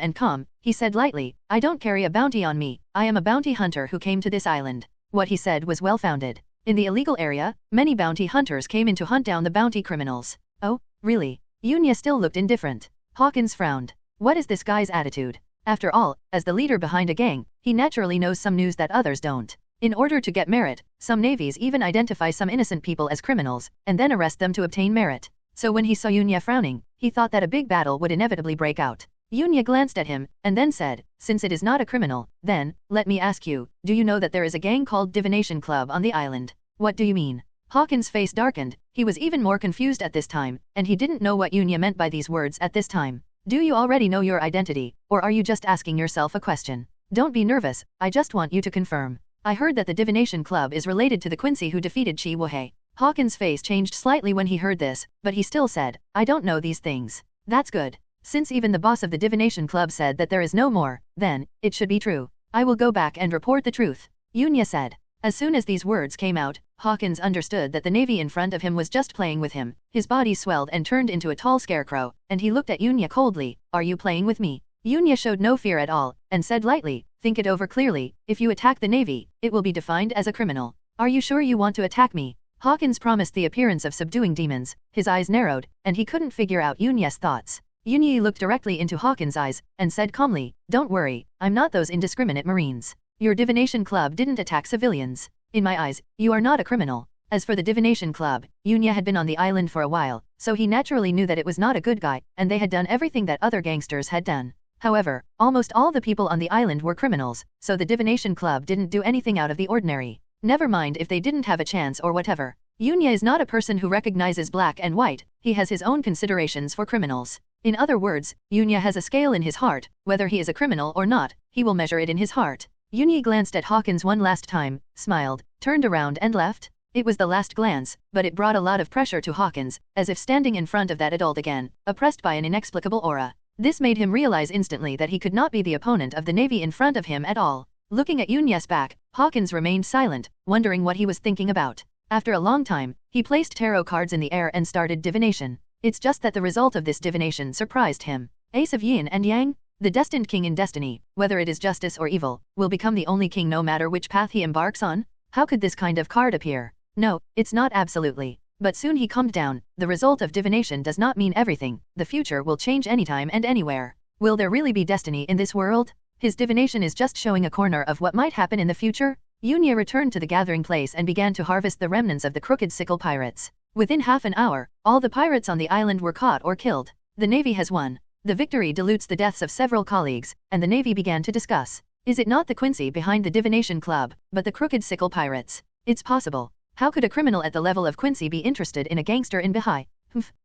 he said lightly, I don't carry a bounty on me, I am a bounty hunter who came to this island. What he said was well-founded. In the illegal area, many bounty hunters came in to hunt down the bounty criminals. Oh, really? Yunya still looked indifferent. Hawkins frowned. What is this guy's attitude? After all, as the leader behind a gang, he naturally knows some news that others don't. In order to get merit, some navies even identify some innocent people as criminals, and then arrest them to obtain merit. So when he saw Yunya frowning, he thought that a big battle would inevitably break out. Yunya glanced at him, and then said, since it is not a criminal, then, let me ask you, do you know that there is a gang called Divination Club on the island? What do you mean? Hawkins' face darkened, he was even more confused at this time, and he didn't know what Yunya meant by these words at this time. Do you already know your identity, or are you just asking yourself a question? Don't be nervous, I just want you to confirm. I heard that the Divination Club is related to the Quincy who defeated Chi Wohei. Hawkins' face changed slightly when he heard this, but he still said, I don't know these things. That's good. Since even the boss of the Divination Club said that there is no more, then, it should be true. I will go back and report the truth, Yunya said. As soon as these words came out, Hawkins understood that the Navy in front of him was just playing with him. His body swelled and turned into a tall scarecrow, and he looked at Yunya coldly. Are you playing with me? Yunya showed no fear at all, and said lightly, think it over clearly, if you attack the Navy, it will be defined as a criminal. Are you sure you want to attack me? Hawkins promised the appearance of subduing demons. His eyes narrowed, and he couldn't figure out Yunya's thoughts. Yunya looked directly into Hawkins' eyes, and said calmly, don't worry, I'm not those indiscriminate Marines. Your Divination Club didn't attack civilians. In my eyes, you are not a criminal. As for the divination club, Yunya had been on the island for a while, so he naturally knew that it was not a good guy, and they had done everything that other gangsters had done. However, almost all the people on the island were criminals, so the divination club didn't do anything out of the ordinary. Never mind if they didn't have a chance or whatever. Yunya is not a person who recognizes black and white, he has his own considerations for criminals. In other words, Yunya has a scale in his heart, whether he is a criminal or not, he will measure it in his heart. Yunya glanced at Hawkins one last time, smiled, turned around and left. It was the last glance, but it brought a lot of pressure to Hawkins, as if standing in front of that adult again, oppressed by an inexplicable aura. This made him realize instantly that he could not be the opponent of the Navy in front of him at all. Looking at Yunya's back, Hawkins remained silent, wondering what he was thinking about. After a long time, he placed tarot cards in the air and started divination. It's just that the result of this divination surprised him. Ace of Yin and Yang, the destined king in destiny, whether it is justice or evil, will become the only king no matter which path he embarks on? How could this kind of card appear? No, it's not absolutely. But soon he calmed down. The result of divination does not mean everything. The future will change anytime and anywhere. Will there really be destiny in this world? His divination is just showing a corner of what might happen in the future. Yunya returned to the gathering place and began to harvest the remnants of the Crooked Sickle pirates. Within half an hour, all the pirates on the island were caught or killed. The Navy has won. The victory dilutes the deaths of several colleagues, and the Navy began to discuss. Is it not the Quincy behind the divination club, but the Crooked Sickle pirates? It's possible. How could a criminal at the level of Quincy be interested in a gangster in Bahai?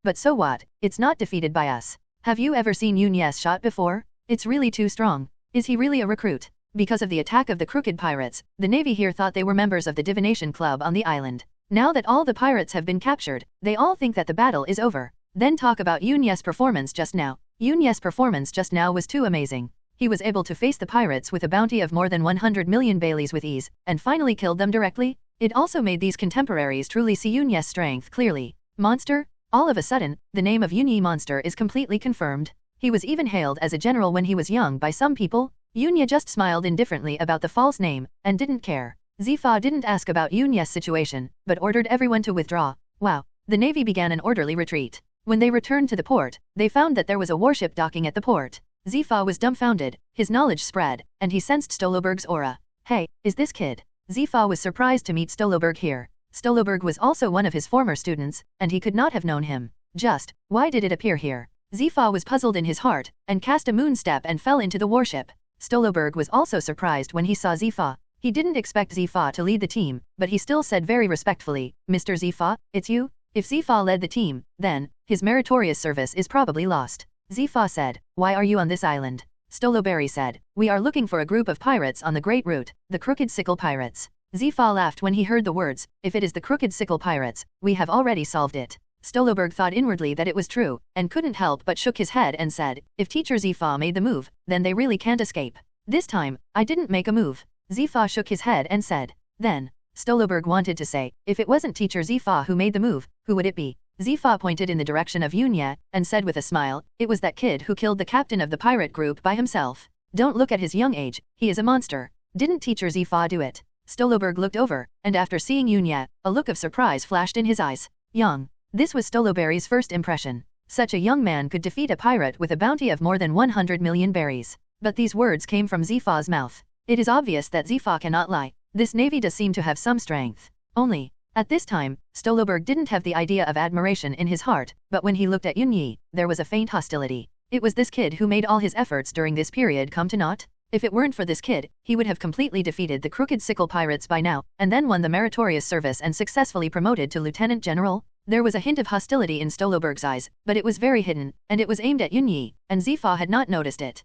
But so what? It's not defeated by us. Have you ever seen Yunya's shot before? It's really too strong. Is he really a recruit? Because of the attack of the Crooked Pirates, the Navy here thought they were members of the divination club on the island. Now that all the pirates have been captured, they all think that the battle is over. Then talk about Yunya's performance just now. Yunya's performance just now was too amazing. He was able to face the pirates with a bounty of more than 100 million Baileys with ease, and finally killed them directly. It also made these contemporaries truly see Yunya's strength clearly. Monster? All of a sudden, the name of Yunya Monster is completely confirmed. He was even hailed as a general when he was young by some people. Yunya just smiled indifferently about the false name, and didn't care. Zifa didn't ask about Yunya's situation, but ordered everyone to withdraw. Wow. The Navy began an orderly retreat. When they returned to the port, they found that there was a warship docking at the port. Zifa was dumbfounded, his knowledge spread, and he sensed Stoloberg's aura. Hey, is this kid? Zifa was surprised to meet Stoloberg here. Stoloberg was also one of his former students, and he could not have known him. Why did it appear here? Zifa was puzzled in his heart, and cast a moon step and fell into the warship. Stoloberg was also surprised when he saw Zifa. He didn't expect Zifa to lead the team, but he still said very respectfully, Mr. Zifa, it's you? If Zifa led the team, then, his meritorious service is probably lost. Zifa said, why are you on this island? Stoloberry said, we are looking for a group of pirates on the Great Route, the Crooked Sickle Pirates. Zifa laughed when he heard the words, if it is the Crooked Sickle Pirates, we have already solved it. Stoloberg thought inwardly that it was true, and couldn't help but shook his head and said, if Teacher Zifa made the move, then they really can't escape. This time, I didn't make a move. Zifa shook his head and said, then. Stoloberg wanted to say, if it wasn't Teacher Zifa who made the move, who would it be? Zifa pointed in the direction of Yunya, and said with a smile, it was that kid who killed the captain of the pirate group by himself. Don't look at his young age, he is a monster. Didn't Teacher Zifa do it? Stoloberg looked over, and after seeing Yunya, a look of surprise flashed in his eyes. Young. This was Stoloberry's first impression. Such a young man could defeat a pirate with a bounty of more than 100 million berries. But these words came from Zifa's mouth. It is obvious that Zifa cannot lie. This navy does seem to have some strength. Only, at this time, Stoloberg didn't have the idea of admiration in his heart, but when he looked at Yunyi, there was a faint hostility. It was this kid who made all his efforts during this period come to naught. If it weren't for this kid, he would have completely defeated the Crooked Sickle Pirates by now, and then won the meritorious service and successfully promoted to Lieutenant General. There was a hint of hostility in Stoloberg's eyes, but it was very hidden, and it was aimed at Yunyi, and Zifa had not noticed it.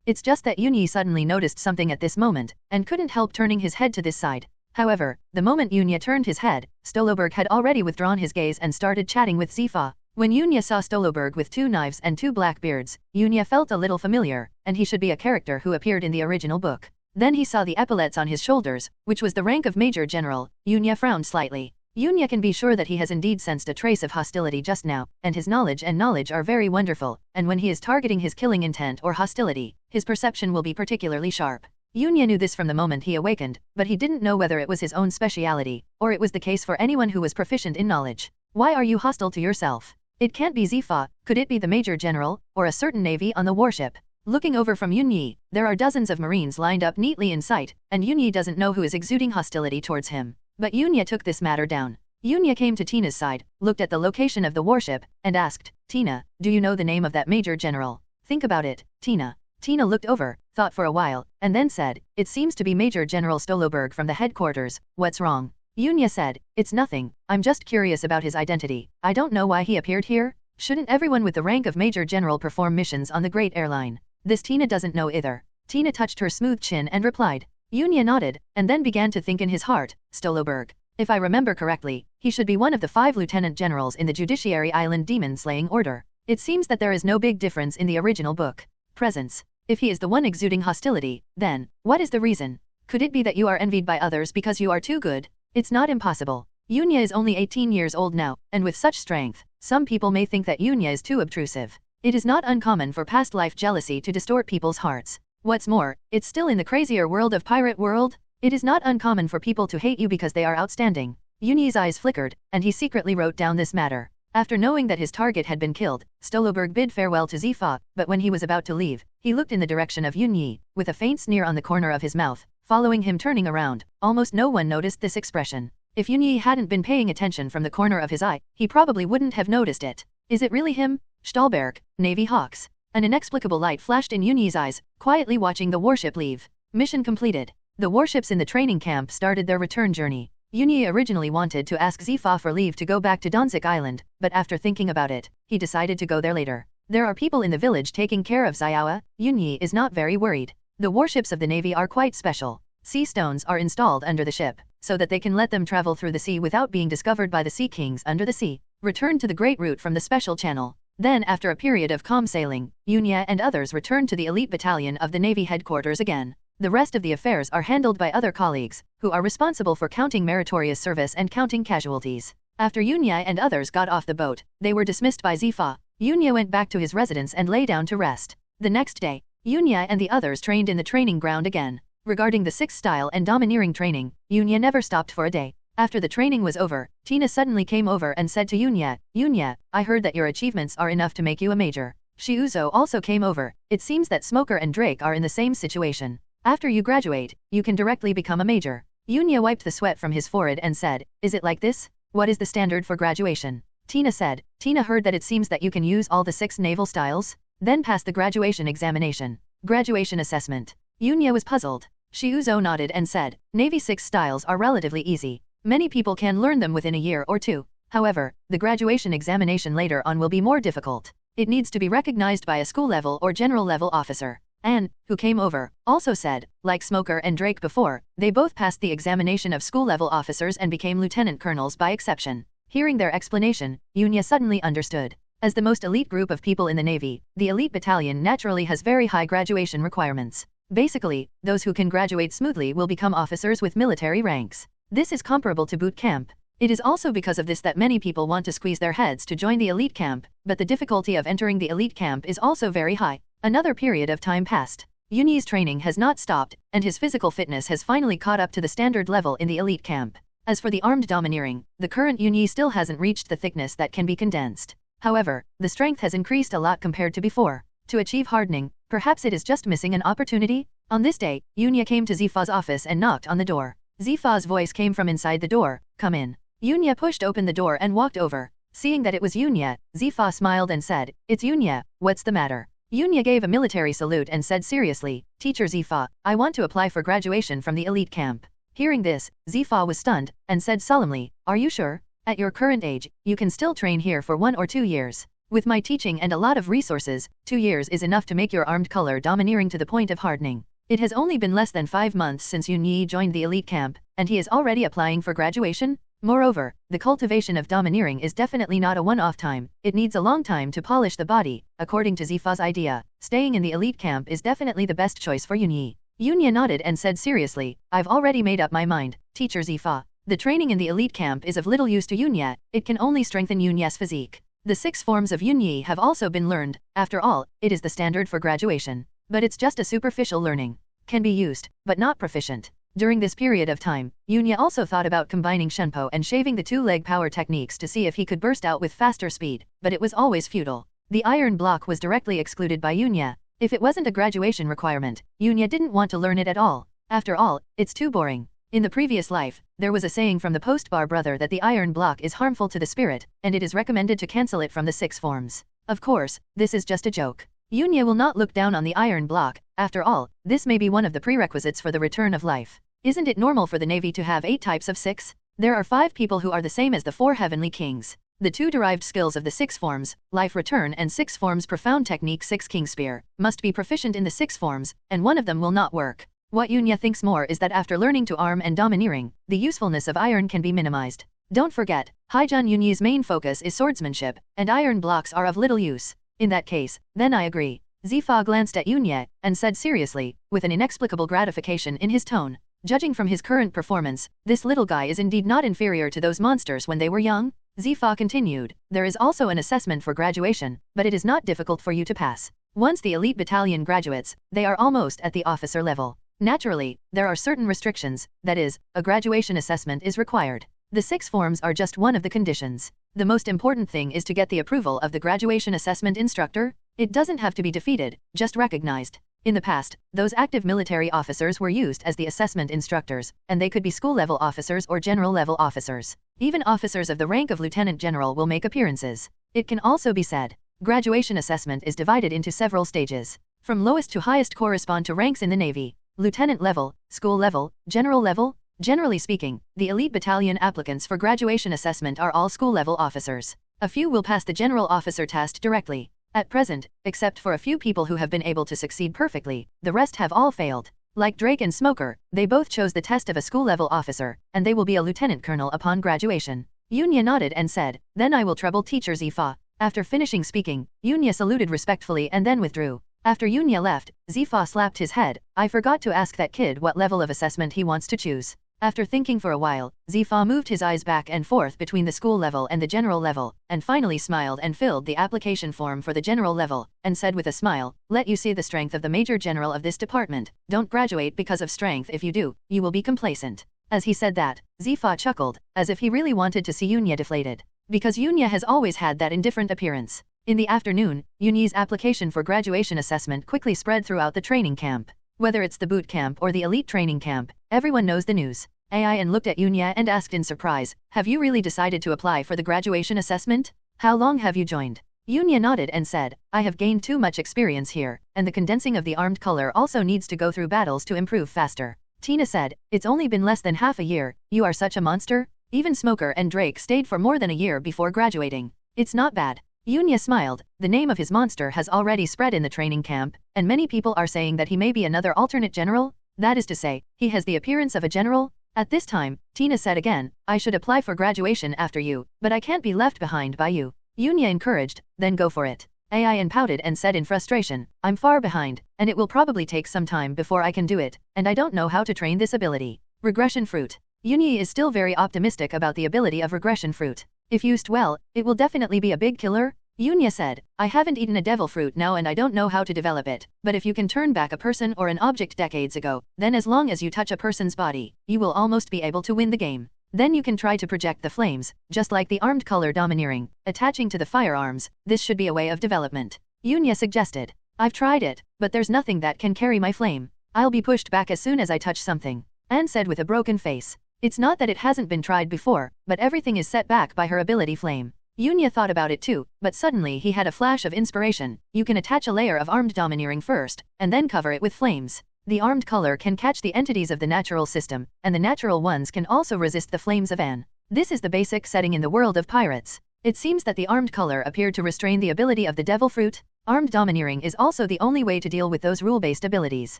It's just that Yunyi suddenly noticed something at this moment, and couldn't help turning his head to this side. However, the moment Yunya turned his head, Stoloberg had already withdrawn his gaze and started chatting with Zifa. When Yunya saw Stoloberg with 2 knives and 2 black beards, Yunya felt a little familiar, and he should be a character who appeared in the original book. Then he saw the epaulets on his shoulders, which was the rank of Major General. Yunya frowned slightly. Yunya can be sure that he has indeed sensed a trace of hostility just now, and his knowledge are very wonderful, and when he is targeting his killing intent or hostility, his perception will be particularly sharp. Yunya knew this from the moment he awakened, but he didn't know whether it was his own speciality, or it was the case for anyone who was proficient in knowledge. Why are you hostile to yourself? It can't be Zifa, could it be the Major General, or a certain navy on the warship? Looking over from Yunyi, there are dozens of marines lined up neatly in sight, and Yunyi doesn't know who is exuding hostility towards him. But Yunya took this matter down. Yunya came to Tina's side, looked at the location of the warship, and asked, Tina, do you know the name of that major general? Think about it, Tina. Tina looked over, thought for a while, and then said, it seems to be Major General Stoloberg from the headquarters. What's wrong? Yunya said, it's nothing, I'm just curious about his identity. I don't know why he appeared here. Shouldn't everyone with the rank of Major General perform missions on the Great Airline? This Tina doesn't know either. Tina touched her smooth chin and replied. Yunya nodded, and then began to think in his heart, Stoloberg. If I remember correctly, he should be one of the 5 lieutenant generals in the Judiciary Island Demon Slaying Order. It seems that there is no big difference in the original book. Presence. If he is the one exuding hostility, then, what is the reason? Could it be that you are envied by others because you are too good? It's not impossible. Yunya is only 18 years old now, and with such strength, some people may think that Yunya is too obtrusive. It is not uncommon for past life jealousy to distort people's hearts. What's more, it's still in the crazier world of Pirate World. It is not uncommon for people to hate you because they are outstanding. Yunyi's eyes flickered, and he secretly wrote down this matter. After knowing that his target had been killed, Stoloberg bid farewell to Zifa, but when he was about to leave, he looked in the direction of Yunyi, with a faint sneer on the corner of his mouth, following him turning around. Almost no one noticed this expression. If Yunyi hadn't been paying attention from the corner of his eye, he probably wouldn't have noticed it. Is it really him? Stolberg, Navy Hawks. An inexplicable light flashed in Yunyi's eyes, quietly watching the warship leave. Mission completed. The warships in the training camp started their return journey. Yunyi originally wanted to ask Zifa for leave to go back to Donzik Island, but after thinking about it, he decided to go there later. There are people in the village taking care of Xiaoa. Yunyi is not very worried. The warships of the Navy are quite special. Sea stones are installed under the ship, so that they can let them travel through the sea without being discovered by the Sea Kings under the sea. Return to the Great Route from the special channel. Then after a period of calm sailing, Yunya and others returned to the elite battalion of the Navy headquarters again. The rest of the affairs are handled by other colleagues, who are responsible for counting meritorious service and counting casualties. After Yunya and others got off the boat, they were dismissed by Zifa. Yunya went back to his residence and lay down to rest. The next day, Yunya and the others trained in the training ground again. Regarding the sixth style and domineering training, Yunya never stopped for a day. After the training was over, Tina suddenly came over and said to Yunya, Yunya, I heard that your achievements are enough to make you a major. Shiuzo also came over. It seems that Smoker and Drake are in the same situation. After you graduate, you can directly become a major. Yunya wiped the sweat from his forehead and said, is it like this? What is the standard for graduation? Tina said, Tina heard that it seems that you can use all the 6 naval styles, then pass the graduation examination. Graduation assessment. Yunya was puzzled. Shiuzo nodded and said, Navy 6 styles are relatively easy. Many people can learn them within a year or 2. However, the graduation examination later on will be more difficult. It needs to be recognized by a school level or general level officer. Anne, who came over, also said, like Smoker and Drake before, they both passed the examination of school-level officers and became lieutenant colonels by exception. Hearing their explanation, Yunya suddenly understood. As the most elite group of people in the Navy, the elite battalion naturally has very high graduation requirements. Basically, those who can graduate smoothly will become officers with military ranks. This is comparable to boot camp. It is also because of this that many people want to squeeze their heads to join the elite camp, but the difficulty of entering the elite camp is also very high. Another period of time passed. Yunyi's training has not stopped, and his physical fitness has finally caught up to the standard level in the elite camp. As for the armed domineering, the current Yunyi still hasn't reached the thickness that can be condensed. However, the strength has increased a lot compared to before. To achieve hardening, perhaps it is just missing an opportunity? On this day, Yunya came to Zifa's office and knocked on the door. Zifa's voice came from inside the door, come in. Yunya pushed open the door and walked over. Seeing that it was Yunya, Zifa smiled and said, it's Yunya, what's the matter? Yunya gave a military salute and said seriously, Teacher Zifa, I want to apply for graduation from the elite camp. Hearing this, Zifa was stunned, and said solemnly, are you sure? At your current age, you can still train here for 1 or 2 years. With my teaching and a lot of resources, 2 years is enough to make your armed color domineering to the point of hardening. It has only been less than 5 months since Yunyi joined the elite camp, and he is already applying for graduation? Moreover, the cultivation of domineering is definitely not a one-off time. It needs a long time to polish the body. According to Zifa's idea, staying in the elite camp is definitely the best choice for Yunyi. Yunya nodded and said seriously, I've already made up my mind, Teacher Zifa. The training in the elite camp is of little use to Yunya, it can only strengthen Yunya's physique. The 6 forms of Yunyi have also been learned. After all, it is the standard for graduation. But it's just a superficial learning. Can be used, but not proficient. During this period of time, Yunya also thought about combining Shenpo and shaving the 2-leg power techniques to see if he could burst out with faster speed, but it was always futile. The iron block was directly excluded by Yunya. If it wasn't a graduation requirement, Yunya didn't want to learn it at all. After all, it's too boring. In the previous life, there was a saying from the post-bar brother that the iron block is harmful to the spirit, and it is recommended to cancel it from the 6 forms. Of course, this is just a joke. Yunya will not look down on the iron block. After all, this may be one of the prerequisites for the return of life. Isn't it normal for the Navy to have 8 types of 6? There are 5 people who are the same as the 4 heavenly kings. The 2 derived skills of the 6 forms, life return and 6 forms profound technique 6 king spear, must be proficient in the 6 forms, and one of them will not work. What Yunya thinks more is that after learning to arm and domineering, the usefulness of iron can be minimized. Don't forget, Haijan Yunyi's main focus is swordsmanship, and iron blocks are of little use. In that case, then I agree. Zifa glanced at Yunya, and said seriously, with an inexplicable gratification in his tone. Judging from his current performance, this little guy is indeed not inferior to those monsters when they were young. Zifa continued, there is also an assessment for graduation, but it is not difficult for you to pass. Once the elite battalion graduates, they are almost at the officer level. Naturally, there are certain restrictions, that is, a graduation assessment is required. The 6 forms are just one of the conditions. The most important thing is to get the approval of the graduation assessment instructor. It doesn't have to be defeated, just recognized. In the past, those active military officers were used as the assessment instructors, and they could be school-level officers or general-level officers. Even officers of the rank of lieutenant general will make appearances. It can also be said, graduation assessment is divided into several stages. From lowest to highest correspond to ranks in the Navy. Lieutenant level, school level, general level. Generally speaking, the elite battalion applicants for graduation assessment are all school-level officers. A few will pass the general officer test directly. At present, except for a few people who have been able to succeed perfectly, the rest have all failed. Like Drake and Smoker, they both chose the test of a school-level officer, and they will be a lieutenant colonel upon graduation. Yunya nodded and said, then I will trouble teacher Zifa. After finishing speaking, Yunya saluted respectfully and then withdrew. After Yunya left, Zifa slapped his head. I forgot to ask that kid what level of assessment he wants to choose. After thinking for a while, Zifa moved his eyes back and forth between the school level and the general level, and finally smiled and filled the application form for the general level, and said with a smile, let you see the strength of the major general of this department. Don't graduate because of strength. If you do, you will be complacent. As he said that, Zifa chuckled, as if he really wanted to see Yunya deflated. Because Yunya has always had that indifferent appearance. In the afternoon, Yunyi's application for graduation assessment quickly spread throughout the training camp. Whether it's the boot camp or the elite training camp, everyone knows the news. Ayan looked at Yunya and asked in surprise, have you really decided to apply for the graduation assessment? How long have you joined? Yunya nodded and said, I have gained too much experience here, and the condensing of the armed color also needs to go through battles to improve faster. Tina said, it's only been less than half a year, you are such a monster? Even Smoker and Drake stayed for more than a year before graduating. It's not bad. Yunya smiled, the name of his monster has already spread in the training camp, and many people are saying that he may be another alternate general. That is to say, he has the appearance of a general. At this time, Tina said again, I should apply for graduation after you, but I can't be left behind by you. Yunya encouraged, then go for it. Ayan pouted and said in frustration, I'm far behind, and it will probably take some time before I can do it, and I don't know how to train this ability. Regression fruit. Yunya is still very optimistic about the ability of regression fruit. If used well, it will definitely be a big killer. Yunya said, I haven't eaten a devil fruit now and I don't know how to develop it, but if you can turn back a person or an object decades ago, then as long as you touch a person's body, you will almost be able to win the game. Then you can try to project the flames, just like the armed color domineering, attaching to the firearms. This should be a way of development. Yunya suggested. I've tried it, but there's nothing that can carry my flame. I'll be pushed back as soon as I touch something. Anne said with a broken face. It's not that it hasn't been tried before, but everything is set back by her ability flame. Yunya thought about it too, but suddenly he had a flash of inspiration. You can attach a layer of armed domineering first, and then cover it with flames. The armed color can catch the entities of the natural system, and the natural ones can also resist the flames of Anne. This is the basic setting in the world of pirates. It seems that the armed color appeared to restrain the ability of the devil fruit. Armed domineering is also the only way to deal with those rule-based abilities.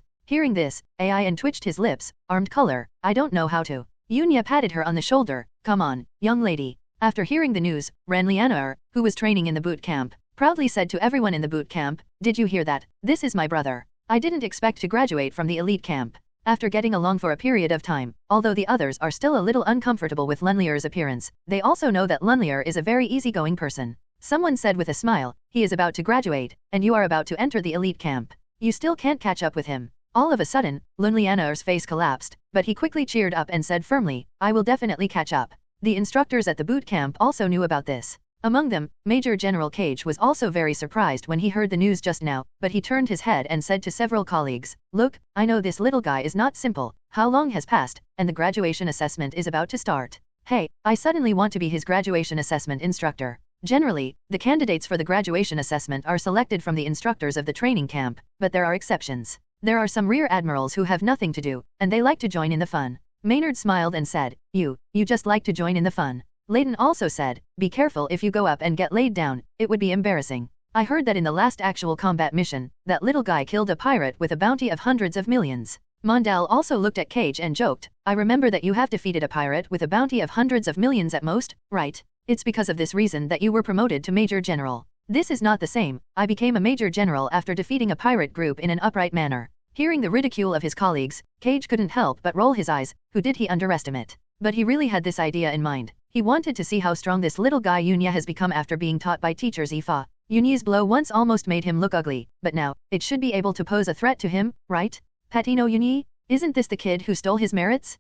Hearing this, Ayan twitched his lips. Armed color, I don't know how to. Yunya patted her on the shoulder. Come on, young lady. After hearing the news, Ranlianaer, who was training in the boot camp, proudly said to everyone in the boot camp, did you hear that? This is my brother. I didn't expect to graduate from the elite camp. After getting along for a period of time, although the others are still a little uncomfortable with Lunlier's appearance, they also know that Lunlier is a very easygoing person. Someone said with a smile, he is about to graduate, and you are about to enter the elite camp. You still can't catch up with him. All of a sudden, Lunlianaer's face collapsed, but he quickly cheered up and said firmly, I will definitely catch up. The instructors at the boot camp also knew about this. Among them, Major General Cage was also very surprised when he heard the news just now, but he turned his head and said to several colleagues, "Look, I know this little guy is not simple. How long has passed, and the graduation assessment is about to start. Hey, I suddenly want to be his graduation assessment instructor." Generally, the candidates for the graduation assessment are selected from the instructors of the training camp, but there are exceptions. There are some rear admirals who have nothing to do, and they like to join in the fun. Maynard smiled and said, You just like to join in the fun. Layton also said, "Be careful if you go up and get laid down, it would be embarrassing. I heard that in the last actual combat mission, that little guy killed a pirate with a bounty of hundreds of millions." Mondale also looked at Cage and joked, "I remember that you have defeated a pirate with a bounty of hundreds of millions at most, right? It's because of this reason that you were promoted to Major General." "This is not the same. I became a Major General after defeating a pirate group in an upright manner." Hearing the ridicule of his colleagues, Cage couldn't help but roll his eyes. Who did he underestimate? But he really had this idea in mind. He wanted to see how strong this little guy Yunya has become after being taught by teachers Ifa. Yunya's blow once almost made him look ugly, but now, it should be able to pose a threat to him, right? "Patino Yunyi? Isn't this the kid who stole his merits?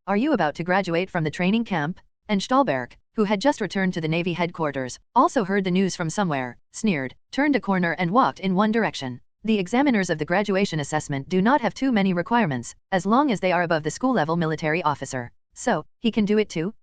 Are you about to graduate from the training camp?" And Stahlberg, who had just returned to the Navy headquarters, also heard the news from somewhere, sneered, turned a corner and walked in one direction. The examiners of the graduation assessment do not have too many requirements, as long as they are above the school-level military officer. So, he can do it too?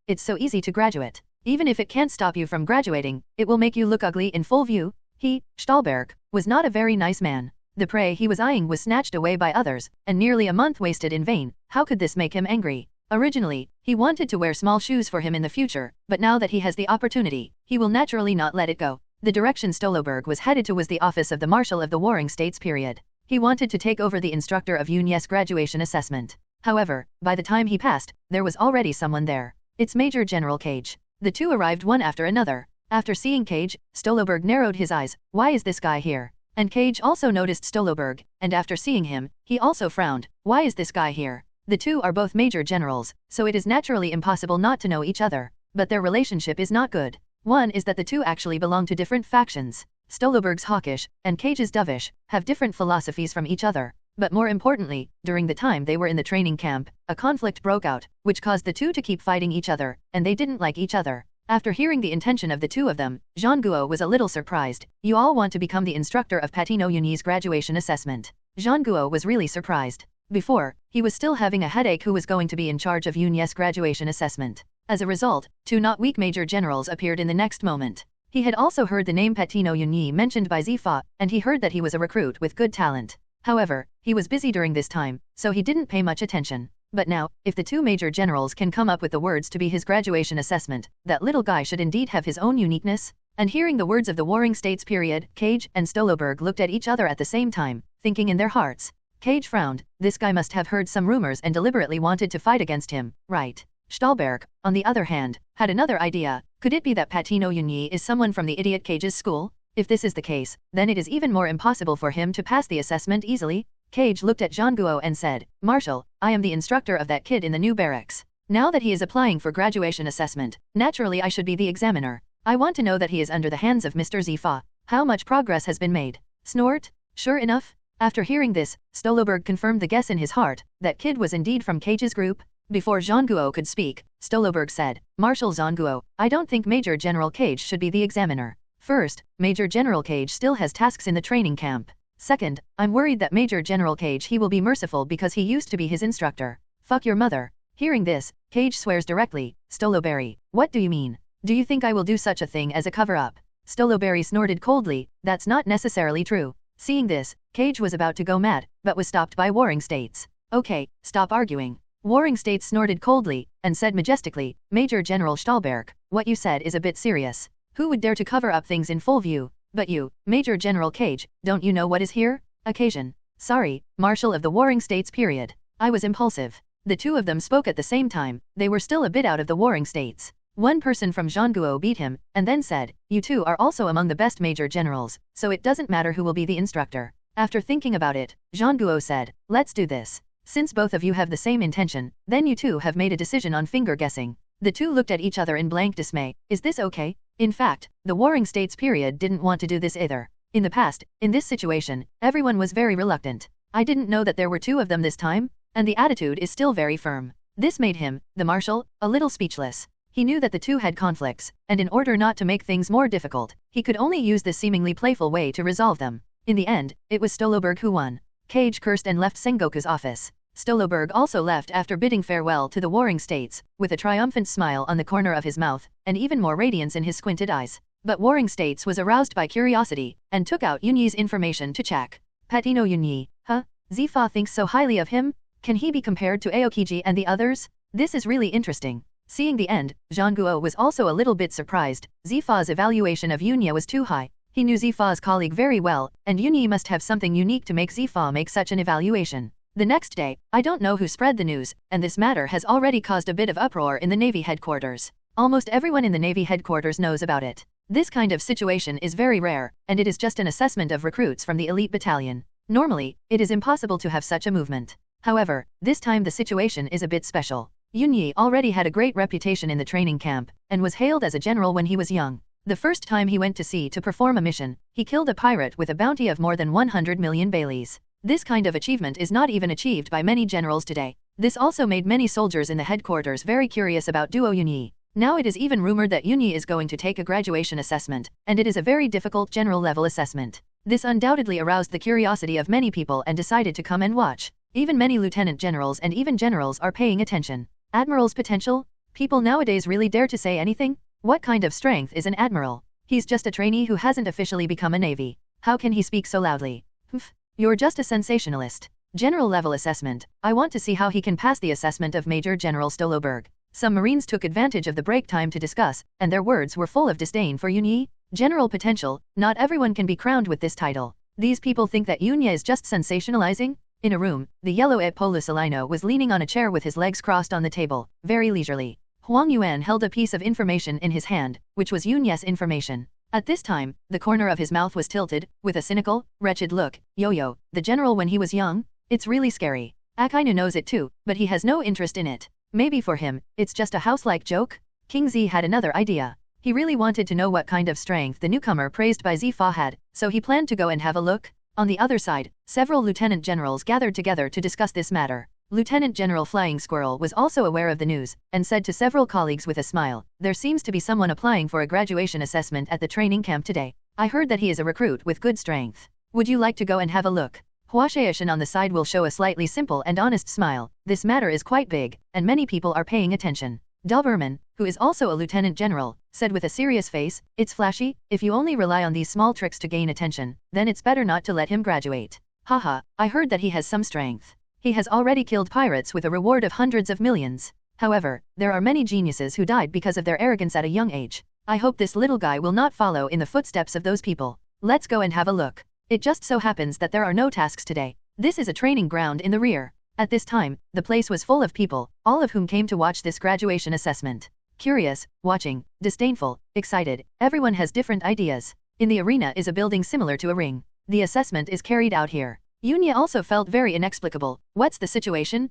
It's so easy to graduate. Even if it can't stop you from graduating, it will make you look ugly in full view. He, Stahlberg, was not a very nice man. The prey he was eyeing was snatched away by others, and nearly a month wasted in vain. How could this make him angry? Originally, he wanted to wear small shoes for him in the future, but now that he has the opportunity, he will naturally not let it go. The direction Stoloberg was headed to was the office of the Marshal of the Warring States period. He wanted to take over the instructor of Yunya's graduation assessment. However, by the time he passed, there was already someone there. It's Major General Cage. The two arrived one after another. After seeing Cage, Stoloberg narrowed his eyes. Why is this guy here? And Cage also noticed Stoloberg, and after seeing him, he also frowned. Why is this guy here? The two are both major generals, so it is naturally impossible not to know each other. But their relationship is not good. One is that the two actually belong to different factions. Stoloberg's hawkish, and Cage's dovish, have different philosophies from each other. But more importantly, during the time they were in the training camp, a conflict broke out, which caused the two to keep fighting each other, and they didn't like each other. After hearing the intention of the two of them, Jean Guo was a little surprised. "You all want to become the instructor of Patino Yunyi's graduation assessment." Jean Guo was really surprised. Before, he was still having a headache who was going to be in charge of Yunya's graduation assessment. As a result, two not weak major generals appeared in the next moment. He had also heard the name Patino Yunyi mentioned by Zifa, and he heard that he was a recruit with good talent. However, he was busy during this time, so he didn't pay much attention. But now, if the two major generals can come up with the words to be his graduation assessment, that little guy should indeed have his own uniqueness. And hearing the words of the Warring States period, Cage and Stoloberg looked at each other at the same time, thinking in their hearts. Cage frowned. This guy must have heard some rumors and deliberately wanted to fight against him, right? Stahlberg, on the other hand, had another idea. Could it be that Patino Yunyi is someone from the idiot Cage's school? If this is the case, then it is even more impossible for him to pass the assessment easily. Cage looked at Jean Guo and said, "Marshal, I am the instructor of that kid in the new barracks. Now that he is applying for graduation assessment, naturally I should be the examiner. I want to know that he is under the hands of Mr. Zifa. How much progress has been made?" Snort. Sure enough. After hearing this, Stoloberg confirmed the guess in his heart. That kid was indeed from Cage's group. Before Jean Guo could speak, Stoloberg said, "Marshal Jean Guo, I don't think Major General Cage should be the examiner. First, Major General Cage still has tasks in the training camp. Second, I'm worried that Major General Cage he will be merciful because he used to be his instructor. Fuck your mother." Hearing this, Cage swears directly. "Stoloberry, what do you mean? Do you think I will do such a thing as a cover-up?" Stoloberry snorted coldly. "That's not necessarily true." Seeing this, Cage was about to go mad, but was stopped by Warring States. "Okay, stop arguing." Warring States snorted coldly, and said majestically, "Major General Stahlberg, what you said is a bit serious. Who would dare to cover up things in full view? But you, Major General Cage, don't you know what is here? Occasion. Sorry, Marshal of the Warring States period. I was impulsive." The two of them spoke at the same time. They were still a bit out of the Warring States. One person from Jean Guo beat him, and then said, "You two are also among the best major generals, so it doesn't matter who will be the instructor." After thinking about it, Jean Guo said, "Let's do this. Since both of you have the same intention, then you two have made a decision on finger guessing." The two looked at each other in blank dismay. Is this okay? In fact, the Warring States period didn't want to do this either. In the past, in this situation, everyone was very reluctant. I didn't know that there were two of them this time, and the attitude is still very firm. This made him, the Marshal, a little speechless. He knew that the two had conflicts, and in order not to make things more difficult, he could only use this seemingly playful way to resolve them. In the end, it was Stoloberg who won. Kage cursed and left Sengoku's office. Stoloberg also left after bidding farewell to the warring states, with a triumphant smile on the corner of his mouth, and even more radiance in his squinted eyes. But warring states was aroused by curiosity, and took out Yunyi's information to check. Patino Yunyi, huh? Zifa thinks so highly of him? Can he be compared to Aokiji and the others? This is really interesting. Seeing the end, Zhangguo was also a little bit surprised. Zifa's evaluation of Yunya was too high. He knew Zifa's colleague very well, and Yunyi must have something unique to make Zifa make such an evaluation. The next day, I don't know who spread the news, and this matter has already caused a bit of uproar in the Navy headquarters. Almost everyone in the Navy headquarters knows about it. This kind of situation is very rare, and it is just an assessment of recruits from the elite battalion. Normally, it is impossible to have such a movement. However, this time the situation is a bit special. Yunyi already had a great reputation in the training camp, and was hailed as a general when he was young. The first time he went to sea to perform a mission, he killed a pirate with a bounty of more than 100 million Baileys. This kind of achievement is not even achieved by many generals today. This also made many soldiers in the headquarters very curious about Duo Yunyi. Now it is even rumored that Yunyi is going to take a graduation assessment, and it is a very difficult general-level assessment. This undoubtedly aroused the curiosity of many people and decided to come and watch. Even many lieutenant generals and even generals are paying attention. Admiral's potential? People nowadays really dare to say anything? What kind of strength is an admiral? He's just a trainee who hasn't officially become a navy. How can he speak so loudly? Humph. You're just a sensationalist. General level assessment. I want to see how he can pass the assessment of Major General Stoloberg. Some Marines took advantage of the break time to discuss, and their words were full of disdain for Yunyi. General potential. Not everyone can be crowned with this title. These people think that Yunya is just sensationalizing? In a room, the yellow Epolusalino was leaning on a chair with his legs crossed on the table, very leisurely. Huang Yuan held a piece of information in his hand, which was Yunya's information. At this time, the corner of his mouth was tilted, with a cynical, wretched look. Yo-yo, the general when he was young? It's really scary. Akainu knows it too, but he has no interest in it. Maybe for him, it's just a house-like joke? King Z had another idea. He really wanted to know what kind of strength the newcomer praised by Zifa had, so he planned to go and have a look. On the other side, several lieutenant generals gathered together to discuss this matter. Lieutenant General Flying Squirrel was also aware of the news, and said to several colleagues with a smile, "There seems to be someone applying for a graduation assessment at the training camp today. I heard that he is a recruit with good strength. Would you like to go and have a look?" Huasheishan on the side will show a slightly simple and honest smile. This matter is quite big, and many people are paying attention. Doberman, who is also a lieutenant general, said with a serious face, "It's flashy. If you only rely on these small tricks to gain attention, then it's better not to let him graduate. Haha, I heard that he has some strength. He has already killed pirates with a reward of hundreds of millions. However, there are many geniuses who died because of their arrogance at a young age. I hope this little guy will not follow in the footsteps of those people. Let's go and have a look." It just so happens that there are no tasks today. This is a training ground in the rear. At this time, the place was full of people, all of whom came to watch this graduation assessment. Curious, watching, disdainful, excited, everyone has different ideas. In the arena is a building similar to a ring. The assessment is carried out here. Yunya also felt very inexplicable. What's the situation?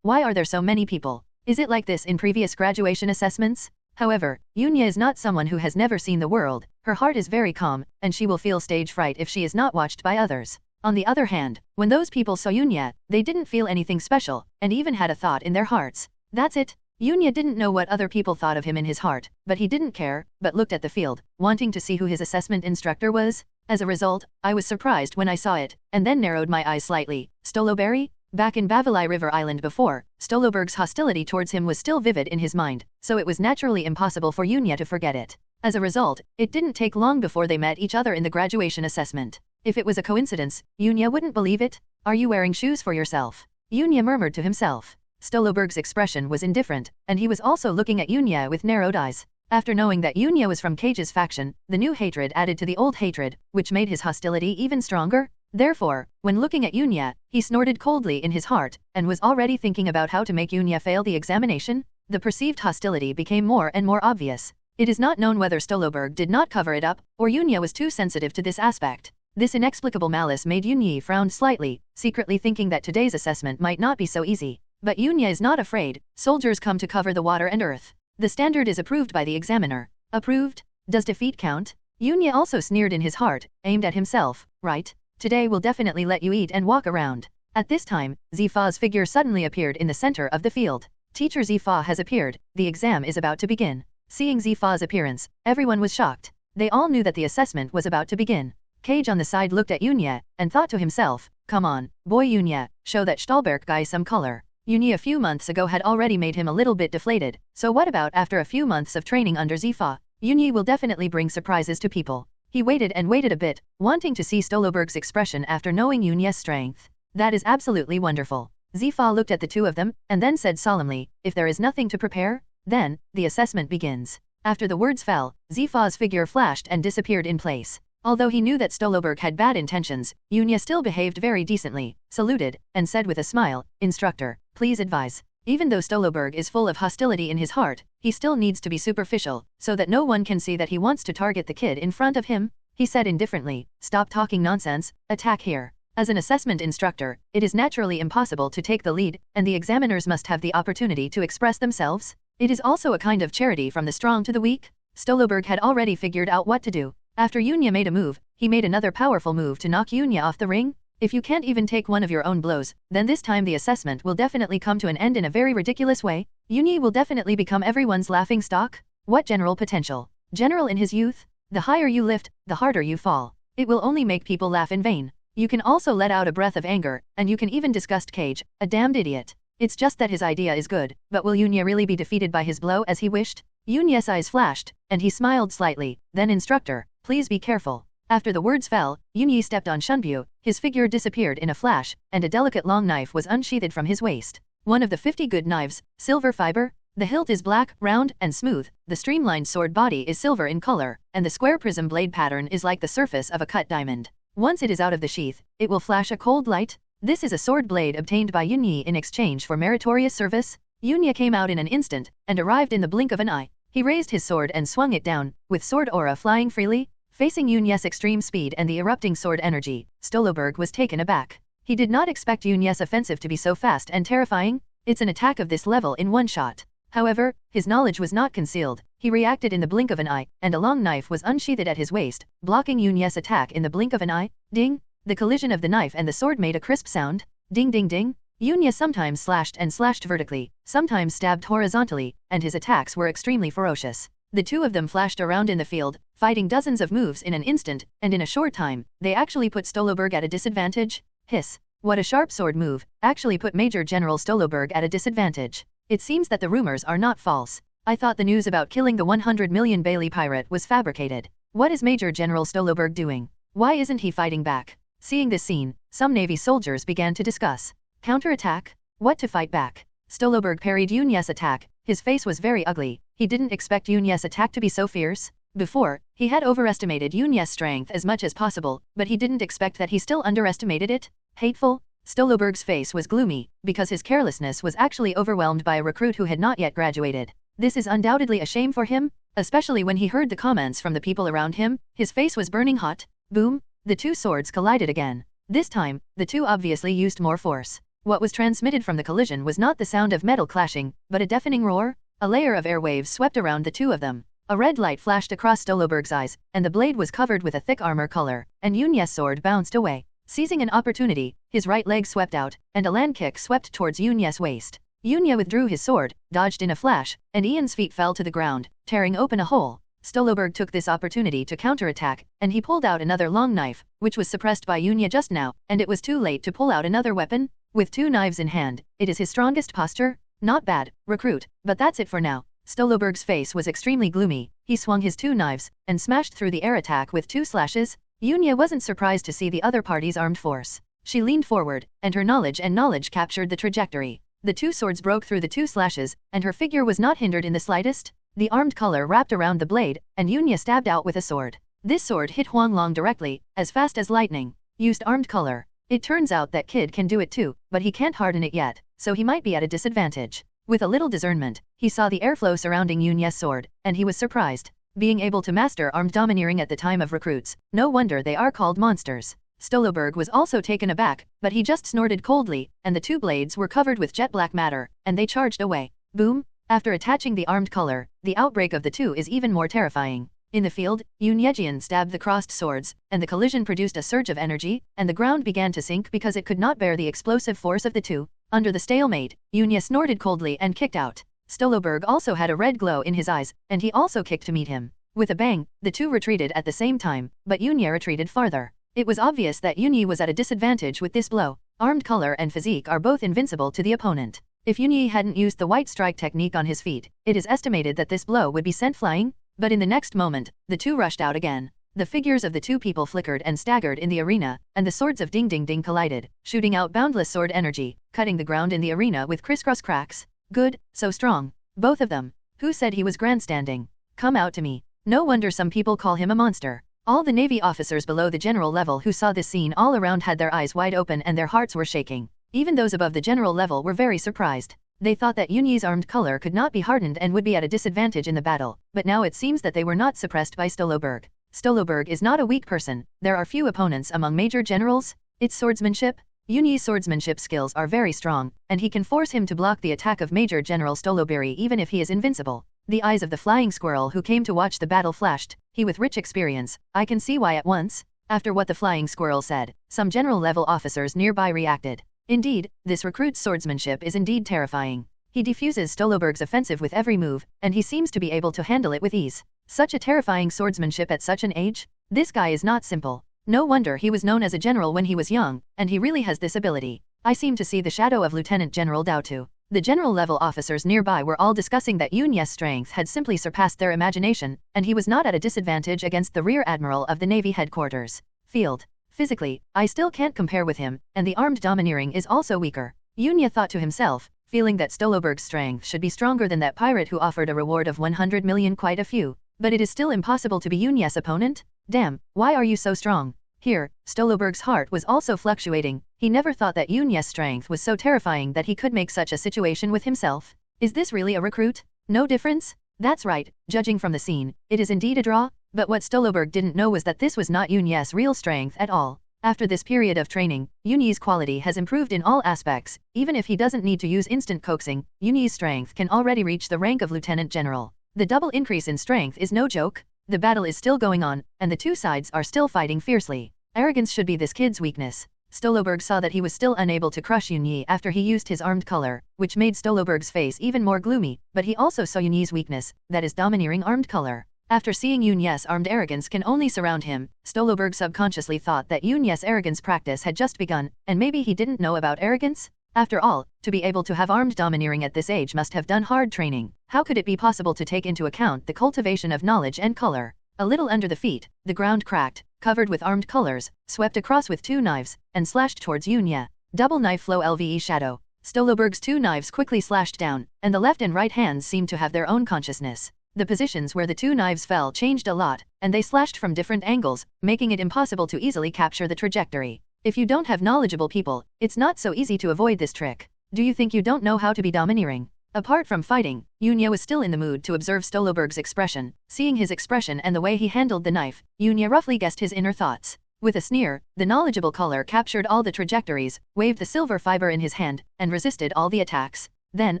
Why are there so many people? Is it like this in previous graduation assessments? However, Yunya is not someone who has never seen the world. Her heart is very calm, and she will feel stage fright if she is not watched by others. On the other hand, when those people saw Yunya, they didn't feel anything special, and even had a thought in their hearts. That's it. Yunya didn't know what other people thought of him in his heart, but he didn't care, but looked at the field, wanting to see who his assessment instructor was. As a result, I was surprised when I saw it, and then narrowed my eyes slightly. Stoloberry? Back in Bavilai River Island before, Stoloberg's hostility towards him was still vivid in his mind, so it was naturally impossible for Yunya to forget it. As a result, it didn't take long before they met each other in the graduation assessment. If it was a coincidence, Yunya wouldn't believe it. "Are you wearing shoes for yourself?" Yunya murmured to himself. Stoloberg's expression was indifferent, and he was also looking at Yunya with narrowed eyes. After knowing that Yunya was from Kage's faction, the new hatred added to the old hatred, which made his hostility even stronger. Therefore, when looking at Yunya, he snorted coldly in his heart, and was already thinking about how to make Yunya fail the examination. The perceived hostility became more and more obvious. It is not known whether Stoloberg did not cover it up, or Yunya was too sensitive to this aspect. This inexplicable malice made Yunya frown slightly, secretly thinking that today's assessment might not be so easy. But Yunya is not afraid. Soldiers come to cover the water and earth. The standard is approved by the examiner. Approved? Does defeat count? Yunya also sneered in his heart, aimed at himself. Right? Today we'll definitely let you eat and walk around. At this time, Zifa's figure suddenly appeared in the center of the field. Teacher Zifa has appeared, the exam is about to begin. Seeing Zifa's appearance, everyone was shocked. They all knew that the assessment was about to begin. Cage on the side looked at Yunya, and thought to himself, come on, boy Yunya, show that Stahlberg guy some color. Yunya a few months ago had already made him a little bit deflated, so what about after a few months of training under Zifa? Yunya will definitely bring surprises to people. He waited and waited a bit, wanting to see Stolberg's expression after knowing Yunya's strength. That is absolutely wonderful. Zifa looked at the two of them, and then said solemnly, if there is nothing to prepare, then, the assessment begins. After the words fell, Zifa's figure flashed and disappeared in place. Although he knew that Stolberg had bad intentions, Yunya still behaved very decently, saluted, and said with a smile, Instructor, please advise. Even though Stolberg is full of hostility in his heart, he still needs to be superficial, so that no one can see that he wants to target the kid in front of him. He said indifferently, stop talking nonsense, attack here. As an assessment instructor, it is naturally impossible to take the lead, and the examiners must have the opportunity to express themselves. It is also a kind of charity from the strong to the weak. Stolberg had already figured out what to do. After Yunya made a move, he made another powerful move to knock Yunya off the ring. If you can't even take one of your own blows, then this time the assessment will definitely come to an end in a very ridiculous way. Yunya will definitely become everyone's laughing stock. What general potential. General in his youth? The higher you lift, the harder you fall. It will only make people laugh in vain. You can also let out a breath of anger, and you can even disgust Cage, a damned idiot. It's just that his idea is good, but will Yunya really be defeated by his blow as he wished? Yunya's eyes flashed, and he smiled slightly, then Instructor, please be careful. After the words fell, Yunya stepped on Shunbyu, his figure disappeared in a flash, and a delicate long knife was unsheathed from his waist. One of the 50 good knives, silver fiber. The hilt is black, round, and smooth, the streamlined sword body is silver in color, and the square prism blade pattern is like the surface of a cut diamond. Once it is out of the sheath, it will flash a cold light. This is a sword blade obtained by Yunya in exchange for meritorious service. Yunya came out in an instant, and arrived in the blink of an eye. He raised his sword and swung it down, with sword aura flying freely. Facing Yunya's extreme speed and the erupting sword energy, Stolberg was taken aback. He did not expect Yunya's offensive to be so fast and terrifying. It's an attack of this level in one shot. However, his knowledge was not concealed. He reacted in the blink of an eye, and a long knife was unsheathed at his waist, blocking Yunya's attack in the blink of an eye. Ding! The collision of the knife and the sword made a crisp sound. Ding ding ding! Yunya sometimes slashed vertically, sometimes stabbed horizontally, and his attacks were extremely ferocious. The two of them flashed around in the field, fighting dozens of moves in an instant, and in a short time, they actually put Stolberg at a disadvantage. Hiss! What a sharp sword move, actually put Major General Stolberg at a disadvantage. It seems that the rumors are not false. I thought the news about killing the 100 million Bailey pirate was fabricated. What is Major General Stolberg doing? Why isn't he fighting back? Seeing this scene, some Navy soldiers began to discuss. Counterattack? What to fight back? Stolberg parried Yunya's attack. His face was very ugly. He didn't expect Yunya's attack to be so fierce. Before, he had overestimated Yunya's strength as much as possible, but he didn't expect that he still underestimated it. Hateful? Stolberg's face was gloomy, because his carelessness was actually overwhelmed by a recruit who had not yet graduated. This is undoubtedly a shame for him, especially when he heard the comments from the people around him. His face was burning hot. Boom! The two swords collided again. This time, the two obviously used more force. What was transmitted from the collision was not the sound of metal clashing, but a deafening roar. A layer of airwaves swept around the two of them. A red light flashed across Stolberg's eyes, and the blade was covered with a thick armor color, and Yunya's sword bounced away. Seizing an opportunity, his right leg swept out, and a land kick swept towards Yunya's waist. Yunya withdrew his sword, dodged in a flash, and Ian's feet fell to the ground, tearing open a hole. Stolberg took this opportunity to counterattack, and he pulled out another long knife, which was suppressed by Yunya just now, and it was too late to pull out another weapon. With two knives in hand, it is his strongest posture. Not bad, recruit, but that's it for now. Stolberg's face was extremely gloomy. He swung his two knives, and smashed through the air attack with two slashes. Yunya wasn't surprised to see the other party's armed force. She leaned forward, and her knowledge captured the trajectory. The two swords broke through the two slashes, and her figure was not hindered in the slightest. The armed color wrapped around the blade, and Yunya stabbed out with a sword. This sword hit Huanglong directly, as fast as lightning. Used armed color. It turns out that kid can do it too, but he can't harden it yet, so he might be at a disadvantage. With a little discernment, he saw the airflow surrounding Yunya's sword, and he was surprised. Being able to master armed domineering at the time of recruits, no wonder they are called monsters. Stolberg was also taken aback, but he just snorted coldly, and the two blades were covered with jet black matter, and they charged away. Boom! After attaching the armed color, the outbreak of the two is even more terrifying. In the field, Yunyejian stabbed the crossed swords, and the collision produced a surge of energy, and the ground began to sink because it could not bear the explosive force of the two. Under the stalemate, Yunya snorted coldly and kicked out. Stoloberg also had a red glow in his eyes, and he also kicked to meet him. With a bang, the two retreated at the same time, but Yunya retreated farther. It was obvious that Yunyi was at a disadvantage with this blow. Armed color and physique are both invincible to the opponent. If Yunyi hadn't used the white strike technique on his feet, it is estimated that this blow would be sent flying, but in the next moment, the two rushed out again. The figures of the two people flickered and staggered in the arena, and the swords of Ding Ding Ding collided, shooting out boundless sword energy, cutting the ground in the arena with crisscross cracks. Good, so strong. Both of them. Who said he was grandstanding? Come out to me. No wonder some people call him a monster. All the Navy officers below the general level who saw this scene all around had their eyes wide open and their hearts were shaking. Even those above the general level were very surprised. They thought that Yunyi's armed color could not be hardened and would be at a disadvantage in the battle, but now it seems that they were not suppressed by Stoloberg. Stoloberg is not a weak person. There are few opponents among major generals. It's swordsmanship. Yunyi's swordsmanship skills are very strong, and he can force him to block the attack of Major General Stoloberi even if he is invincible. The eyes of the flying squirrel who came to watch the battle flashed, he with rich experience. I can see why at once. After what the flying squirrel said, some general-level officers nearby reacted. Indeed, this recruit's swordsmanship is indeed terrifying. He defuses Stoloberg's offensive with every move, and he seems to be able to handle it with ease. Such a terrifying swordsmanship at such an age? This guy is not simple. No wonder he was known as a general when he was young, and he really has this ability. I seem to see the shadow of Lieutenant General Dao too. The general-level officers nearby were all discussing that Yunya's strength had simply surpassed their imagination, and he was not at a disadvantage against the Rear Admiral of the Navy headquarters. Field. Physically, I still can't compare with him, and the armed domineering is also weaker. Yunya thought to himself, feeling that Stoloberg's strength should be stronger than that pirate who offered a reward of 100 million, quite a few. But it is still impossible to be Yunya's opponent? Damn, why are you so strong? Here, Stoloberg's heart was also fluctuating. He never thought that Yunya's strength was so terrifying that he could make such a situation with himself. Is this really a recruit? No difference? That's right, judging from the scene, it is indeed a draw. But what Stoloberg didn't know was that this was not Yunya's real strength at all. After this period of training, Yunyi's quality has improved in all aspects. Even if he doesn't need to use instant coaxing, Yunyi's strength can already reach the rank of Lieutenant General. The double increase in strength is no joke. The battle is still going on, and the two sides are still fighting fiercely. Arrogance should be this kid's weakness. Stoloberg saw that he was still unable to crush Yunyi after he used his armed color, which made Stoloberg's face even more gloomy, but he also saw Yunyi's weakness, that is domineering armed color. After seeing Yunya's armed arrogance can only surround him, Stoloberg subconsciously thought that Yunya's arrogance practice had just begun, and maybe he didn't know about arrogance? After all, to be able to have armed domineering at this age must have done hard training. How could it be possible to take into account the cultivation of knowledge and color? A little under the feet, the ground cracked, covered with armed colors, swept across with two knives, and slashed towards Yunya. Double knife flow LVE shadow. Stoloberg's two knives quickly slashed down, and the left and right hands seemed to have their own consciousness. The positions where the two knives fell changed a lot, and they slashed from different angles, making it impossible to easily capture the trajectory. If you don't have knowledgeable people, it's not so easy to avoid this trick. Do you think you don't know how to be domineering? Apart from fighting, Yunya was still in the mood to observe Stoloberg's expression. Seeing his expression and the way he handled the knife, Yunya roughly guessed his inner thoughts. With a sneer, the knowledgeable color captured all the trajectories, waved the silver fiber in his hand, and resisted all the attacks. Then,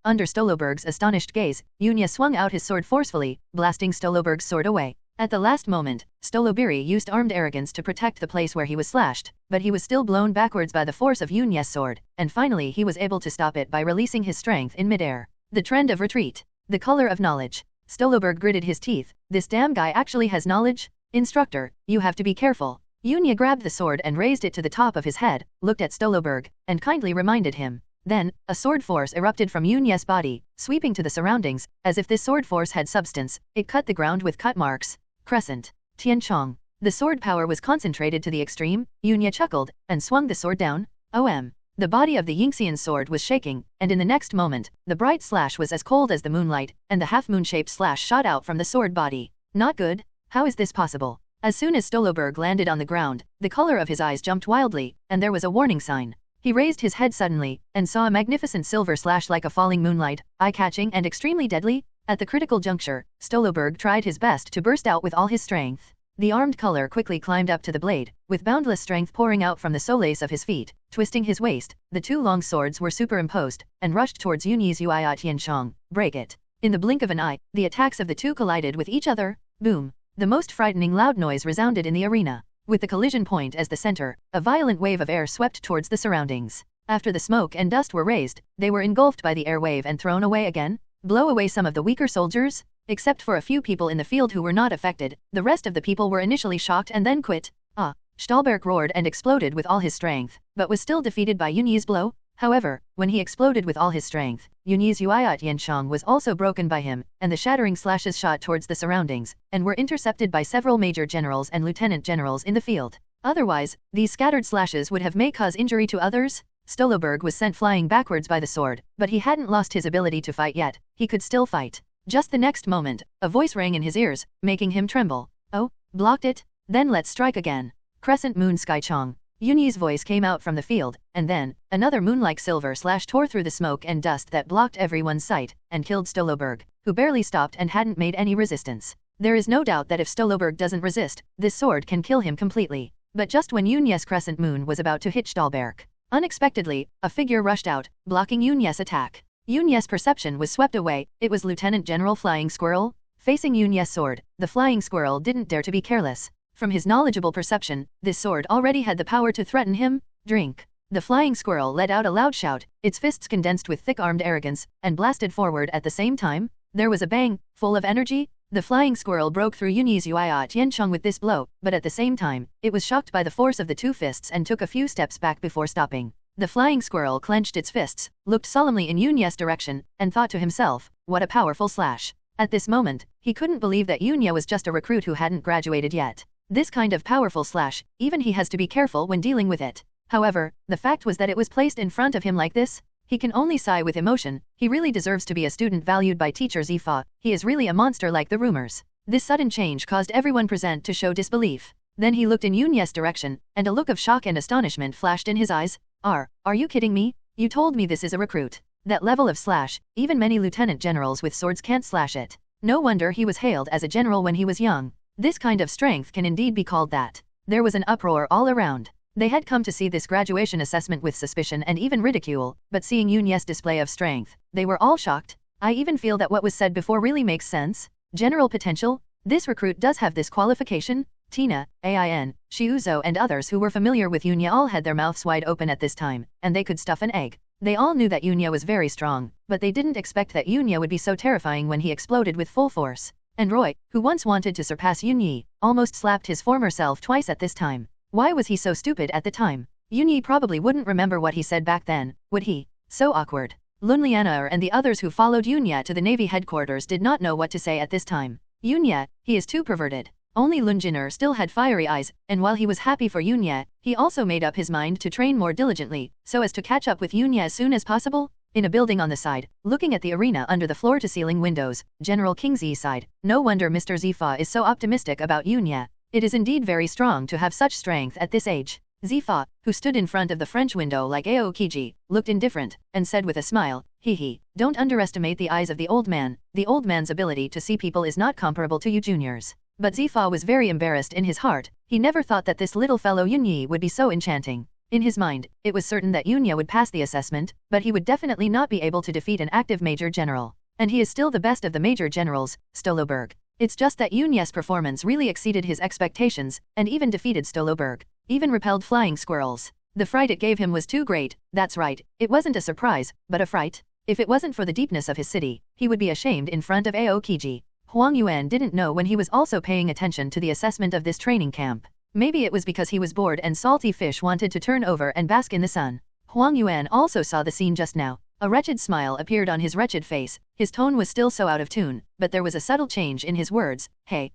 under Stoloberg's astonished gaze, Yunya swung out his sword forcefully, blasting Stoloberg's sword away. At the last moment, Stoloberi used armed arrogance to protect the place where he was slashed, but he was still blown backwards by the force of Yunya's sword, and finally he was able to stop it by releasing his strength in midair. The trend of retreat. The color of knowledge. Stoloberg gritted his teeth. This damn guy actually has knowledge? Instructor, you have to be careful. Yunya grabbed the sword and raised it to the top of his head, looked at Stoloberg, and kindly reminded him. Then, a sword force erupted from Yunya's body, sweeping to the surroundings, as if this sword force had substance. It cut the ground with cut marks. Crescent. Tianchong. The sword power was concentrated to the extreme. Yunya chuckled, and swung the sword down. The body of the Yingxian sword was shaking, and in the next moment, the bright slash was as cold as the moonlight, and the half-moon-shaped slash shot out from the sword body. Not good. How is this possible? As soon as Stoloberg landed on the ground, the color of his eyes jumped wildly, and there was a warning sign. He raised his head suddenly, and saw a magnificent silver slash like a falling moonlight, eye-catching and extremely deadly. At the critical juncture, Stoloberg tried his best to burst out with all his strength. The armed color quickly climbed up to the blade, with boundless strength pouring out from the soles of his feet. Twisting his waist, the two long swords were superimposed, and rushed towards Yunyi's Yuya Tianchong. Break it. In the blink of an eye, the attacks of the two collided with each other. Boom. The most frightening loud noise resounded in the arena. With the collision point as the center, a violent wave of air swept towards the surroundings. After the smoke and dust were raised, they were engulfed by the air wave and thrown away again. Blow away some of the weaker soldiers? Except for a few people in the field who were not affected, the rest of the people were initially shocked and then quit. Stahlberg roared and exploded with all his strength, but was still defeated by Yunyi's blow. However, when he exploded with all his strength, Yunyi's Yuayat Yanchong was also broken by him, and the shattering slashes shot towards the surroundings, and were intercepted by several major generals and lieutenant generals in the field. Otherwise, these scattered slashes would have may cause injury to others. Stoloberg was sent flying backwards by the sword, but he hadn't lost his ability to fight yet. He could still fight. Just the next moment, a voice rang in his ears, making him tremble. Oh, blocked it? Then let's strike again. Crescent Moon Sky Chong. Yunyi's voice came out from the field, and then, another moon-like silver slash tore through the smoke and dust that blocked everyone's sight, and killed Stoloberg, who barely stopped and hadn't made any resistance. There is no doubt that if Stoloberg doesn't resist, this sword can kill him completely. But just when Yunyi's Crescent Moon was about to hit Stahlberg, unexpectedly, a figure rushed out, blocking Yunyi's attack. Yunyi's perception was swept away. It was Lieutenant General Flying Squirrel. Facing Yunyi's sword, the Flying Squirrel didn't dare to be careless. From his knowledgeable perception, this sword already had the power to threaten him. Drink. The Flying Squirrel let out a loud shout, its fists condensed with thick-armed arrogance, and blasted forward at the same time. There was a bang, full of energy. The Flying Squirrel broke through Yunyi's Yuayat Yanchong with this blow, but at the same time, it was shocked by the force of the two fists and took a few steps back before stopping. The Flying Squirrel clenched its fists, looked solemnly in Yunyi's direction, and thought to himself, what a powerful slash. At this moment, he couldn't believe that Yunya was just a recruit who hadn't graduated yet. This kind of powerful slash, even he has to be careful when dealing with it. However, the fact was that it was placed in front of him like this. He can only sigh with emotion. He really deserves to be a student valued by teacher Zifa. He is really a monster like the rumors. This sudden change caused everyone present to show disbelief. Then he looked in Yunyi's direction, and a look of shock and astonishment flashed in his eyes. Are you kidding me? You told me this is a recruit. That level of slash, even many lieutenant generals with swords can't slash it. No wonder he was hailed as a general when he was young. This kind of strength can indeed be called that. There was an uproar all around. They had come to see this graduation assessment with suspicion and even ridicule, but seeing Yunyi's display of strength, they were all shocked. I even feel that what was said before really makes sense. General potential? This recruit does have this qualification? Tina, Ain, Shiuzo and others who were familiar with Yunya all had their mouths wide open at this time, and they could stuff an egg. They all knew that Yunya was very strong, but they didn't expect that Yunya would be so terrifying when he exploded with full force. And Roy, who once wanted to surpass Yunyi, almost slapped his former self twice at this time. Why was he so stupid at the time? Yunyi probably wouldn't remember what he said back then, would he? So awkward. Lun Lianaer and the others who followed Yunya to the Navy headquarters did not know what to say at this time. Yunya, he is too perverted. Only Lun Jinner still had fiery eyes, and while he was happy for Yunya, he also made up his mind to train more diligently, so as to catch up with Yunya as soon as possible. In a building on the side, looking at the arena under the floor-to-ceiling windows, General Kingzi sighed. No wonder Mr. Zifa is so optimistic about Yunya. It is indeed very strong to have such strength at this age. Zifa, who stood in front of the French window like Aokiji, looked indifferent, and said with a smile, "Hee, don't underestimate the eyes of the old man. The old man's ability to see people is not comparable to you juniors." But Zifa was very embarrassed in his heart. He never thought that this little fellow Yunyi would be so enchanting. In his mind, it was certain that Yunya would pass the assessment, but he would definitely not be able to defeat an active major general. And he is still the best of the major generals, Stoloberg. It's just that Yunya's performance really exceeded his expectations, and even defeated Stoloberg. Even repelled flying squirrels. The fright it gave him was too great. That's right, it wasn't a surprise, but a fright. If it wasn't for the deepness of his city, he would be ashamed in front of Aokiji. Huang Yuan didn't know when he was also paying attention to the assessment of this training camp. Maybe it was because he was bored and salty fish wanted to turn over and bask in the sun. Huang Yuan also saw the scene just now. A wretched smile appeared on his wretched face. His tone was still so out of tune, but there was a subtle change in his words. Hey,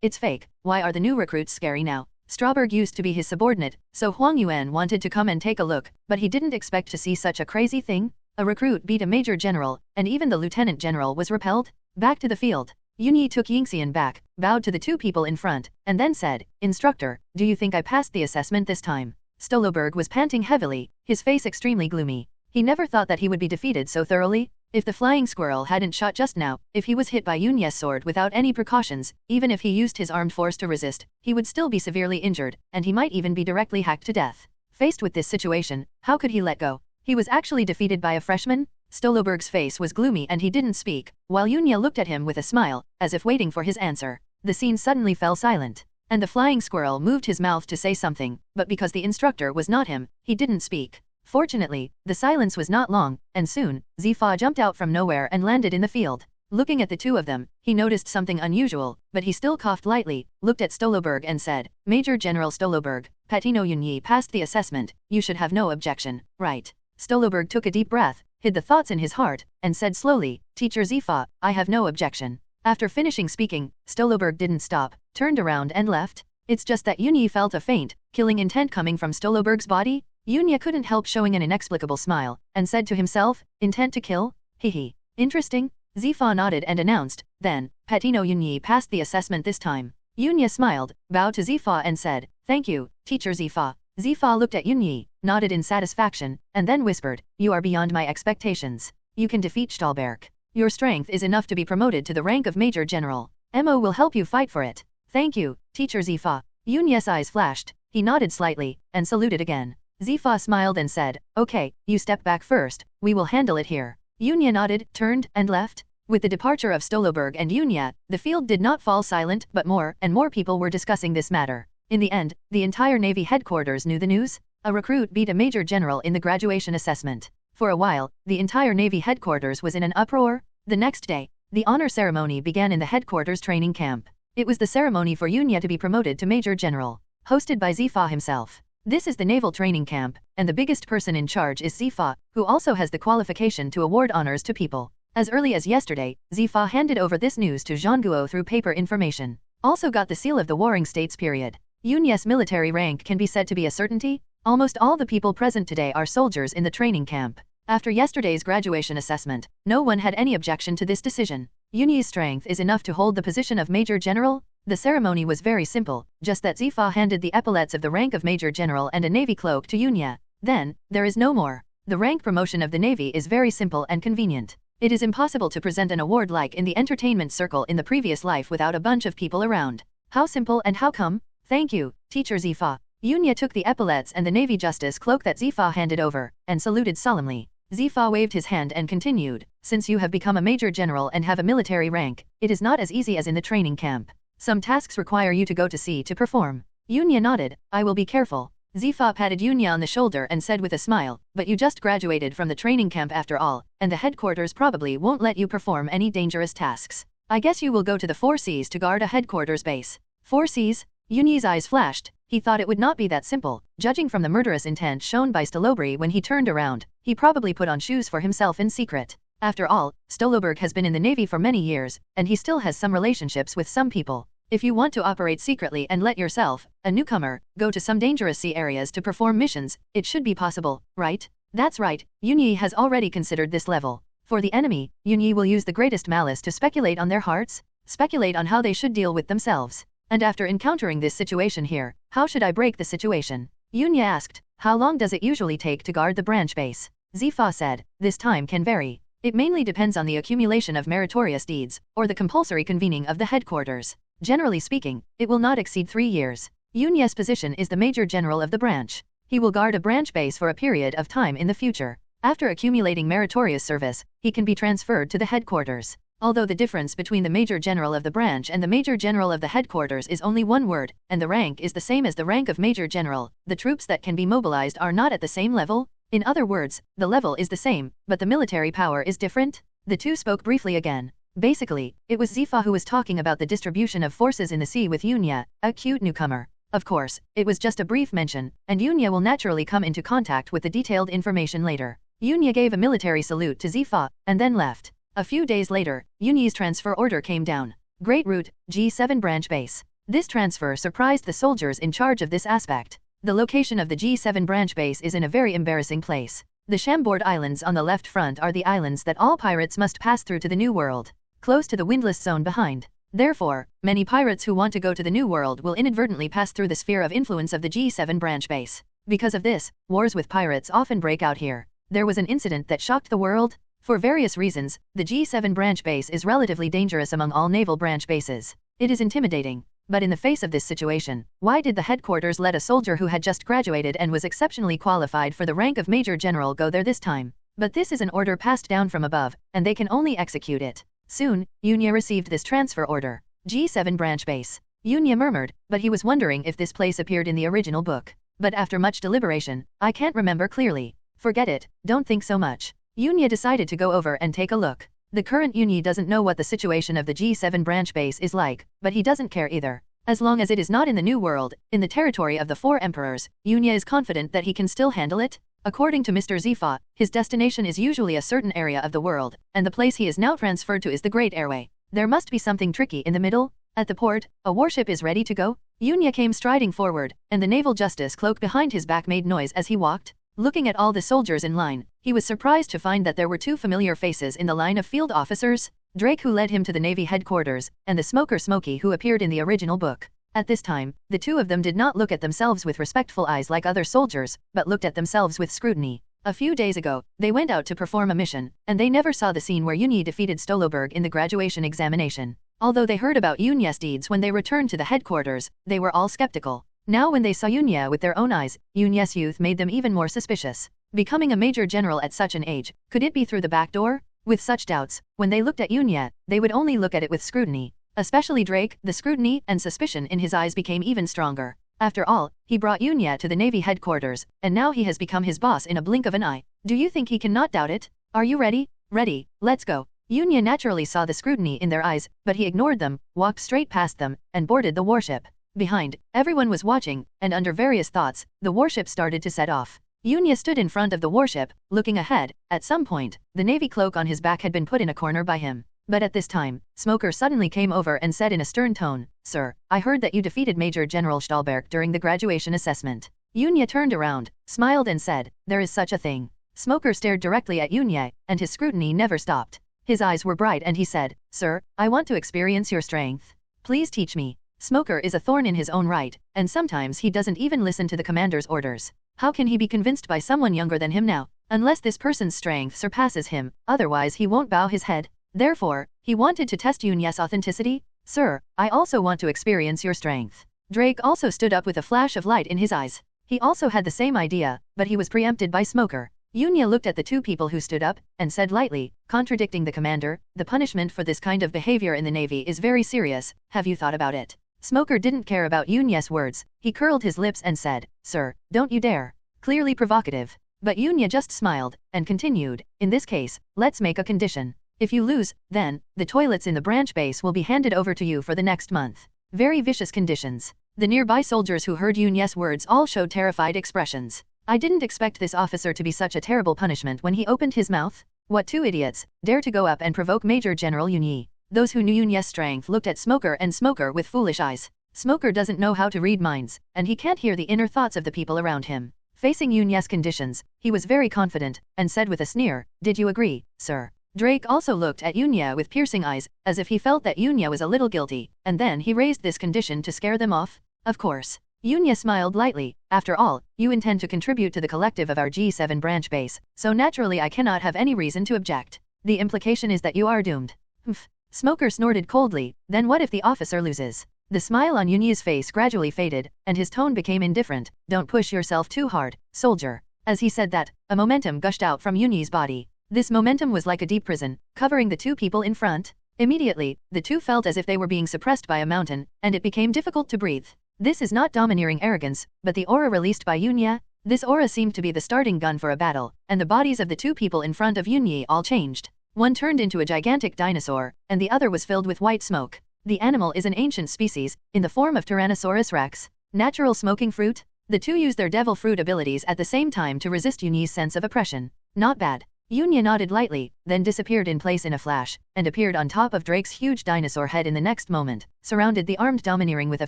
it's fake. Why are the new recruits scary now? Strawberg used to be his subordinate, so Huang Yuan wanted to come and take a look, but he didn't expect to see such a crazy thing. A recruit beat a major general, and even the lieutenant general was repelled. Back to the field. Yunyi took Yingxian back, bowed to the two people in front, and then said, "Instructor, do you think I passed the assessment this time?" Stoloberg was panting heavily, his face extremely gloomy. He never thought that he would be defeated so thoroughly. If the flying squirrel hadn't shot just now, if he was hit by Yunya's sword without any precautions, even if he used his armed force to resist, he would still be severely injured, and he might even be directly hacked to death. Faced with this situation, how could he let go? He was actually defeated by a freshman? Stoloberg's face was gloomy and he didn't speak, while Yunya looked at him with a smile, as if waiting for his answer. The scene suddenly fell silent, and the flying squirrel moved his mouth to say something, but because the instructor was not him, he didn't speak. Fortunately, the silence was not long, and soon, Zifa jumped out from nowhere and landed in the field. Looking at the two of them, he noticed something unusual, but he still coughed lightly, looked at Stoloberg and said, Major General Stoloberg, Patino Yunyi passed the assessment, you should have no objection, right? Stoloberg took a deep breath, hid the thoughts in his heart, and said slowly, Teacher Zifa, I have no objection. After finishing speaking, Stoloberg didn't stop, turned around and left. It's just that Yunyi felt a faint, killing intent coming from Stoloberg's body. Yunyi couldn't help showing an inexplicable smile, and said to himself, intent to kill? Hehe. Interesting. Zifa nodded and announced, then, Patino Yunyi passed the assessment this time. Yunyi smiled, bowed to Zifa and said, thank you, Teacher Zifa. Zifa looked at Yunyi, nodded in satisfaction, and then whispered, you are beyond my expectations. You can defeat Stahlberg. Your strength is enough to be promoted to the rank of Major General. Mo will help you fight for it. Thank you, Teacher Zifa. Yunyi's eyes flashed, he nodded slightly, and saluted again. Zifa smiled and said, okay, you step back first, we will handle it here. Yunyi nodded, turned, and left. With the departure of Stoloberg and Yunyi, the field did not fall silent, but more and more people were discussing this matter. In the end, the entire Navy headquarters knew the news. A recruit beat a Major General in the graduation assessment. For a while, the entire Navy headquarters was in an uproar. The next day, the honor ceremony began in the headquarters training camp. It was the ceremony for Yunyi to be promoted to Major General, hosted by Zifa himself. This is the naval training camp, and the biggest person in charge is Zifa, who also has the qualification to award honors to people. As early as yesterday, Zifa handed over this news to Zhongguo through paper information. Also got the seal of the Warring States period. Yunyi's military rank can be said to be a certainty. Almost all the people present today are soldiers in the training camp. After yesterday's graduation assessment, no one had any objection to this decision. Yunyi's strength is enough to hold the position of Major General. The ceremony was very simple, just that Zifa handed the epaulets of the rank of Major General and a navy cloak to Yunyi. Then, there is no more. The rank promotion of the navy is very simple and convenient. It is impossible to present an award like in the entertainment circle in the previous life without a bunch of people around. How simple and how come? Thank you, Teacher Zifa. Yunyi took the epaulets and the navy justice cloak that Zifa handed over, and saluted solemnly. Zifa waved his hand and continued, since you have become a Major General and have a military rank, it is not as easy as in the training camp. Some tasks require you to go to sea to perform. Yunyi nodded, I will be careful. Zifa patted Yunyi on the shoulder and said with a smile, but you just graduated from the training camp after all, and the headquarters probably won't let you perform any dangerous tasks. I guess you will go to the 4 Seas to guard a headquarters base. 4 Seas? Yunyi's eyes flashed. He thought it would not be that simple. Judging from the murderous intent shown by Stoloberg when he turned around, he probably put on shoes for himself in secret. After all, Stoloberg has been in the Navy for many years, and he still has some relationships with some people. If you want to operate secretly and let yourself, a newcomer, go to some dangerous sea areas to perform missions, it should be possible, right? That's right, Yunyi has already considered this level. For the enemy, Yunyi will use the greatest malice to speculate on their hearts, speculate on how they should deal with themselves. And after encountering this situation here, how should I break the situation? Yunyi asked, how long does it usually take to guard the branch base? Zifa said, this time can vary. It mainly depends on the accumulation of meritorious deeds, or the compulsory convening of the headquarters. Generally speaking, it will not exceed 3 years. Yunyi's position is the Major General of the branch. He will guard a branch base for a period of time in the future. After accumulating meritorious service, he can be transferred to the headquarters. Although the difference between the Major General of the branch and the Major General of the headquarters is only one word, and the rank is the same as the rank of Major General, the troops that can be mobilized are not at the same level. In other words, the level is the same, but the military power is different. The two spoke briefly again. Basically, it was Zifa who was talking about the distribution of forces in the sea with Yunyi, a cute newcomer. Of course, it was just a brief mention, and Yunyi will naturally come into contact with the detailed information later. Yunyi gave a military salute to Zifa, and then left. A few days later, Yunyi's transfer order came down. Great Route, G7 branch base. This transfer surprised the soldiers in charge of this aspect. The location of the G7 branch base is in a very embarrassing place. The Chambord Islands on the left front are the islands that all pirates must pass through to the New World, close to the windless zone behind. Therefore, many pirates who want to go to the New World will inadvertently pass through the sphere of influence of the G7 branch base. Because of this, wars with pirates often break out here. There was an incident that shocked the world. For various reasons, the G7 branch base is relatively dangerous among all naval branch bases. It is intimidating. But in the face of this situation, why did the headquarters let a soldier who had just graduated and was exceptionally qualified for the rank of Major General go there this time? But this is an order passed down from above, and they can only execute it. Soon, Yunyi received this transfer order. G7 branch base. Yunyi murmured, but he was wondering if this place appeared in the original book. But after much deliberation, I can't remember clearly. Forget it, don't think so much. Yunya decided to go over and take a look. The current Yunya doesn't know what the situation of the G7 branch base is like, but he doesn't care either. As long as it is not in the New World, in the territory of the 4 emperors, Yunya is confident that he can still handle it. According to Mr. Zifa, his destination is usually a certain area of the world, and the place he is now transferred to is the Great Airway. There must be something tricky in the middle. At the port, a warship is ready to go. Yunya came striding forward, and the naval justice cloak behind his back made noise as he walked. Looking at all the soldiers in line, he was surprised to find that there were 2 familiar faces in the line of field officers, Drake who led him to the Navy headquarters, and the smoker Smokey who appeared in the original book. At this time, the 2 of them did not look at themselves with respectful eyes like other soldiers, but looked at themselves with scrutiny. A few days ago, they went out to perform a mission, and they never saw the scene where Yunya defeated Stoloberg in the graduation examination. Although they heard about Yunya's deeds when they returned to the headquarters, they were all skeptical. Now when they saw Yunya with their own eyes, Yunya's youth made them even more suspicious. Becoming a major general at such an age, could it be through the back door? With such doubts, when they looked at Yunya, they would only look at it with scrutiny. Especially Drake, the scrutiny and suspicion in his eyes became even stronger. After all, he brought Yunya to the Navy headquarters, and now he has become his boss in a blink of an eye. Do you think he cannot doubt it? Are you ready? Ready, let's go. Yunya naturally saw the scrutiny in their eyes, but he ignored them, walked straight past them, and boarded the warship. Behind, everyone was watching, and under various thoughts, the warship started to set off. Yunya stood in front of the warship, looking ahead. At some point, the navy cloak on his back had been put in a corner by him. But at this time, Smoker suddenly came over and said in a stern tone, "Sir, I heard that you defeated Major General Stahlberg during the graduation assessment." Yunya turned around, smiled and said, "There is such a thing." Smoker stared directly at Yunya, and his scrutiny never stopped. His eyes were bright and he said, "Sir, I want to experience your strength. Please teach me." Smoker is a thorn in his own right, and sometimes he doesn't even listen to the commander's orders. How can he be convinced by someone younger than him now? Unless this person's strength surpasses him, otherwise he won't bow his head. Therefore, he wanted to test Yunya's authenticity. "Sir, I also want to experience your strength." Drake also stood up with a flash of light in his eyes. He also had the same idea, but he was preempted by Smoker. Yunya looked at the 2 people who stood up, and said lightly, contradicting the commander, "The punishment for this kind of behavior in the Navy is very serious. Have you thought about it?" Smoker didn't care about Yunya's words. He curled his lips and said, "Sir, don't you dare." Clearly provocative. But Yunya just smiled, and continued, "In this case, let's make a condition. If you lose, then, the toilets in the branch base will be handed over to you for the next month." Very vicious conditions. The nearby soldiers who heard Yunya's words all showed terrified expressions. I didn't expect this officer to be such a terrible punishment when he opened his mouth. What 2 idiots, dare to go up and provoke Major General Yunya. Those who knew Yunya's strength looked at Smoker and Smoker with foolish eyes. Smoker doesn't know how to read minds, and he can't hear the inner thoughts of the people around him. Facing Yunya's conditions, he was very confident, and said with a sneer, "Did you agree, sir?" Drake also looked at Yunya with piercing eyes, as if he felt that Yunya was a little guilty, and then he raised this condition to scare them off. Of course. Yunya smiled lightly. "After all, you intend to contribute to the collective of our G7 branch base, so naturally I cannot have any reason to object. The implication is that you are doomed." Humph. Smoker snorted coldly, "Then what if the officer loses?" The smile on Yunya's face gradually faded, and his tone became indifferent. "Don't push yourself too hard, soldier." As he said that, a momentum gushed out from Yunya's body. This momentum was like a deep prison, covering the 2 people in front. Immediately, the 2 felt as if they were being suppressed by a mountain, and it became difficult to breathe. This is not domineering arrogance, but the aura released by Yunya. This aura seemed to be the starting gun for a battle, and the bodies of the 2 people in front of Yunya all changed. One turned into a gigantic dinosaur, and the other was filled with white smoke. The animal is an ancient species, in the form of Tyrannosaurus rex. Natural smoking fruit? The 2 used their devil fruit abilities at the same time to resist Yunya's sense of oppression. Not bad. Yunya nodded lightly, then disappeared in place in a flash, and appeared on top of Drake's huge dinosaur head in the next moment, surrounded the armed domineering with a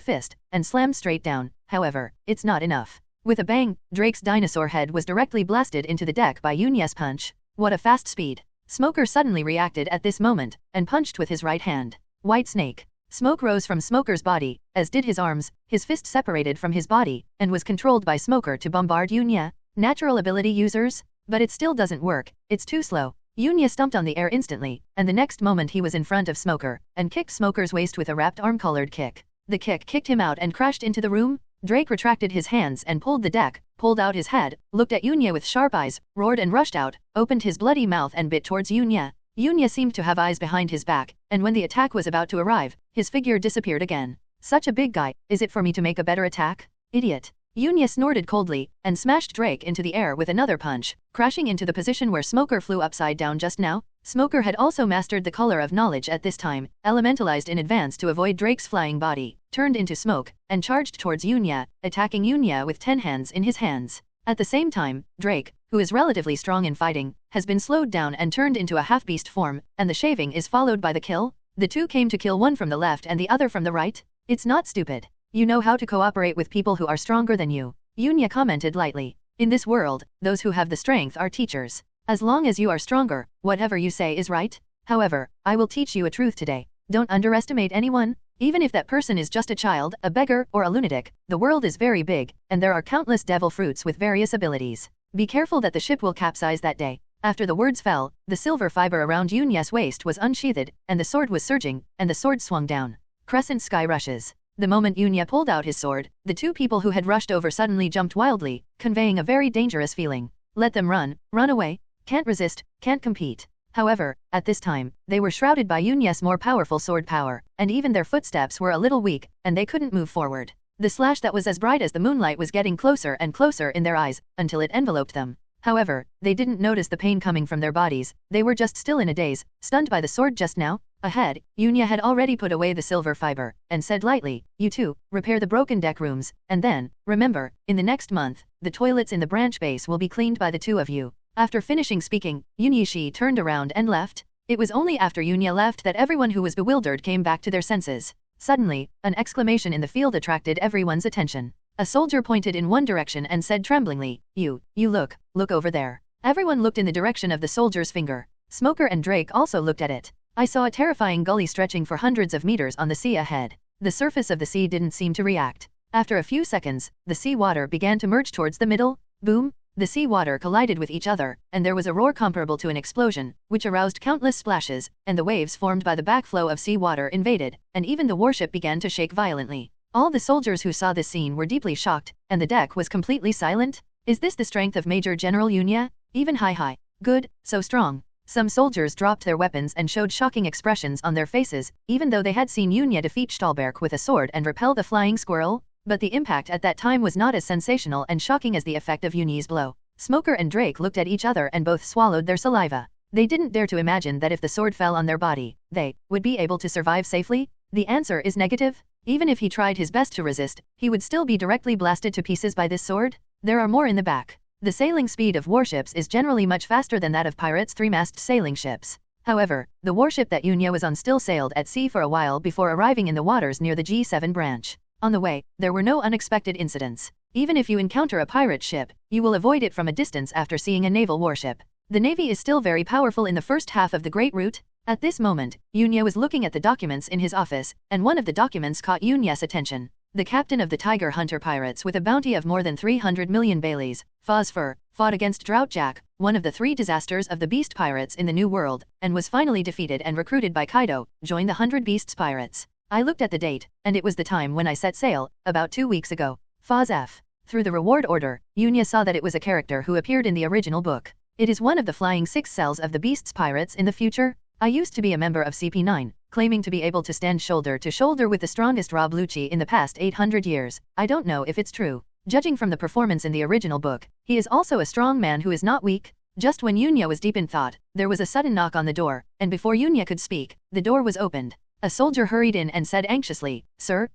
fist, and slammed straight down. However, it's not enough. With a bang, Drake's dinosaur head was directly blasted into the deck by Yunya's punch. What a fast speed. Smoker suddenly reacted at this moment, and punched with his right hand. White snake. Smoke rose from Smoker's body, as did his arms. His fist separated from his body, and was controlled by Smoker to bombard Yunya. Natural ability users? But it still doesn't work, it's too slow. Yunya stumped on the air instantly, and the next moment he was in front of Smoker, and kicked Smoker's waist with a wrapped arm-colored kick. The kick kicked him out and crashed into the room. Drake retracted his hands and pulled the deck, pulled out his head, looked at Yunya with sharp eyes, roared and rushed out, opened his bloody mouth and bit towards Yunya. Yunya seemed to have eyes behind his back, and when the attack was about to arrive, his figure disappeared again. Such a big guy, is it for me to make a better attack? Idiot. Yunya snorted coldly, and smashed Drake into the air with another punch, crashing into the position where Smoker flew upside down just now. Smoker had also mastered the color of knowledge at this time, elementalized in advance to avoid Drake's flying body, turned into smoke, and charged towards Yunya, attacking Yunya with 10 hands in his hands. At the same time, Drake, who is relatively strong in fighting, has been slowed down and turned into a half-beast form, and the shaving is followed by the kill. The two came to kill one from the left and the other from the right. It's not stupid. You know how to cooperate with people who are stronger than you. Yunya commented lightly. In this world, those who have the strength are teachers. As long as you are stronger, whatever you say is right. However, I will teach you a truth today. Don't underestimate anyone. Even if that person is just a child, a beggar, or a lunatic, the world is very big, and there are countless devil fruits with various abilities. Be careful that the ship will capsize that day. After the words fell, the silver fiber around Yunya's waist was unsheathed, and the sword was surging, and the sword swung down. Crescent sky rushes. The moment Yunya pulled out his sword, the two people who had rushed over suddenly jumped wildly, conveying a very dangerous feeling. Let them run away. Can't resist, can't compete. However, at this time, they were shrouded by Yunya's more powerful sword power, and even their footsteps were a little weak, and they couldn't move forward. The slash that was as bright as the moonlight was getting closer and closer in their eyes, until it enveloped them. However, they didn't notice the pain coming from their bodies, they were just still in a daze, stunned by the sword just now. Ahead, Yunya had already put away the silver fiber, and said lightly, "You two, repair the broken deck rooms, and then, remember, in the next month, the toilets in the branch base will be cleaned by the two of you." After finishing speaking, Yunyishi turned around and left. It was only after Yunya left that everyone who was bewildered came back to their senses. Suddenly, an exclamation in the field attracted everyone's attention. A soldier pointed in one direction and said tremblingly, You look over there." Everyone looked in the direction of the soldier's finger. Smoker and Drake also looked at it. I saw a terrifying gully stretching for hundreds of meters on the sea ahead. The surface of the sea didn't seem to react. After a few seconds, the sea water began to merge towards the middle. Boom! The sea water collided with each other, and there was a roar comparable to an explosion, which aroused countless splashes, and the waves formed by the backflow of sea water invaded, and even the warship began to shake violently. All the soldiers who saw this scene were deeply shocked, and the deck was completely silent. Is this the strength of Major General Yunya? Even hi. Good, so strong. Some soldiers dropped their weapons and showed shocking expressions on their faces, even though they had seen Yunya defeat Stahlberg with a sword and repel the flying squirrel. But the impact at that time was not as sensational and shocking as the effect of Yunyi's blow. Smoker and Drake looked at each other and both swallowed their saliva. They didn't dare to imagine that if the sword fell on their body, they would be able to survive safely. The answer is negative. Even if he tried his best to resist, he would still be directly blasted to pieces by this sword. There are more in the back. The sailing speed of warships is generally much faster than that of pirates' three-mast sailing ships. However, the warship that Yunya was on still sailed at sea for a while before arriving in the waters near the G7 branch. On the way, there were no unexpected incidents. Even if you encounter a pirate ship, you will avoid it from a distance after seeing a naval warship. The navy is still very powerful in the first half of the Great Route. At this moment, Yunya was looking at the documents in his office, and one of the documents caught Yunya's attention. The captain of the Tiger Hunter pirates with a bounty of more than 300 million baileys, Phosphor, fought against Droughtjack, one of the 3 disasters of the Beast Pirates in the New World, and was finally defeated and recruited by Kaido, joined the 100 Beasts Pirates. I looked at the date, and it was the time when I set sail, about 2 weeks ago. Phos F. Through the reward order, Yunya saw that it was a character who appeared in the original book. It is one of the flying 6 cells of the Beasts Pirates in the future. I used to be a member of CP9, claiming to be able to stand shoulder to shoulder with the strongest Rob Lucci in the past 800 years. I don't know if it's true. Judging from the performance in the original book, he is also a strong man who is not weak. Just when Yunya was deep in thought, there was a sudden knock on the door, and before Yunya could speak, the door was opened. A soldier hurried in and said anxiously, Sir,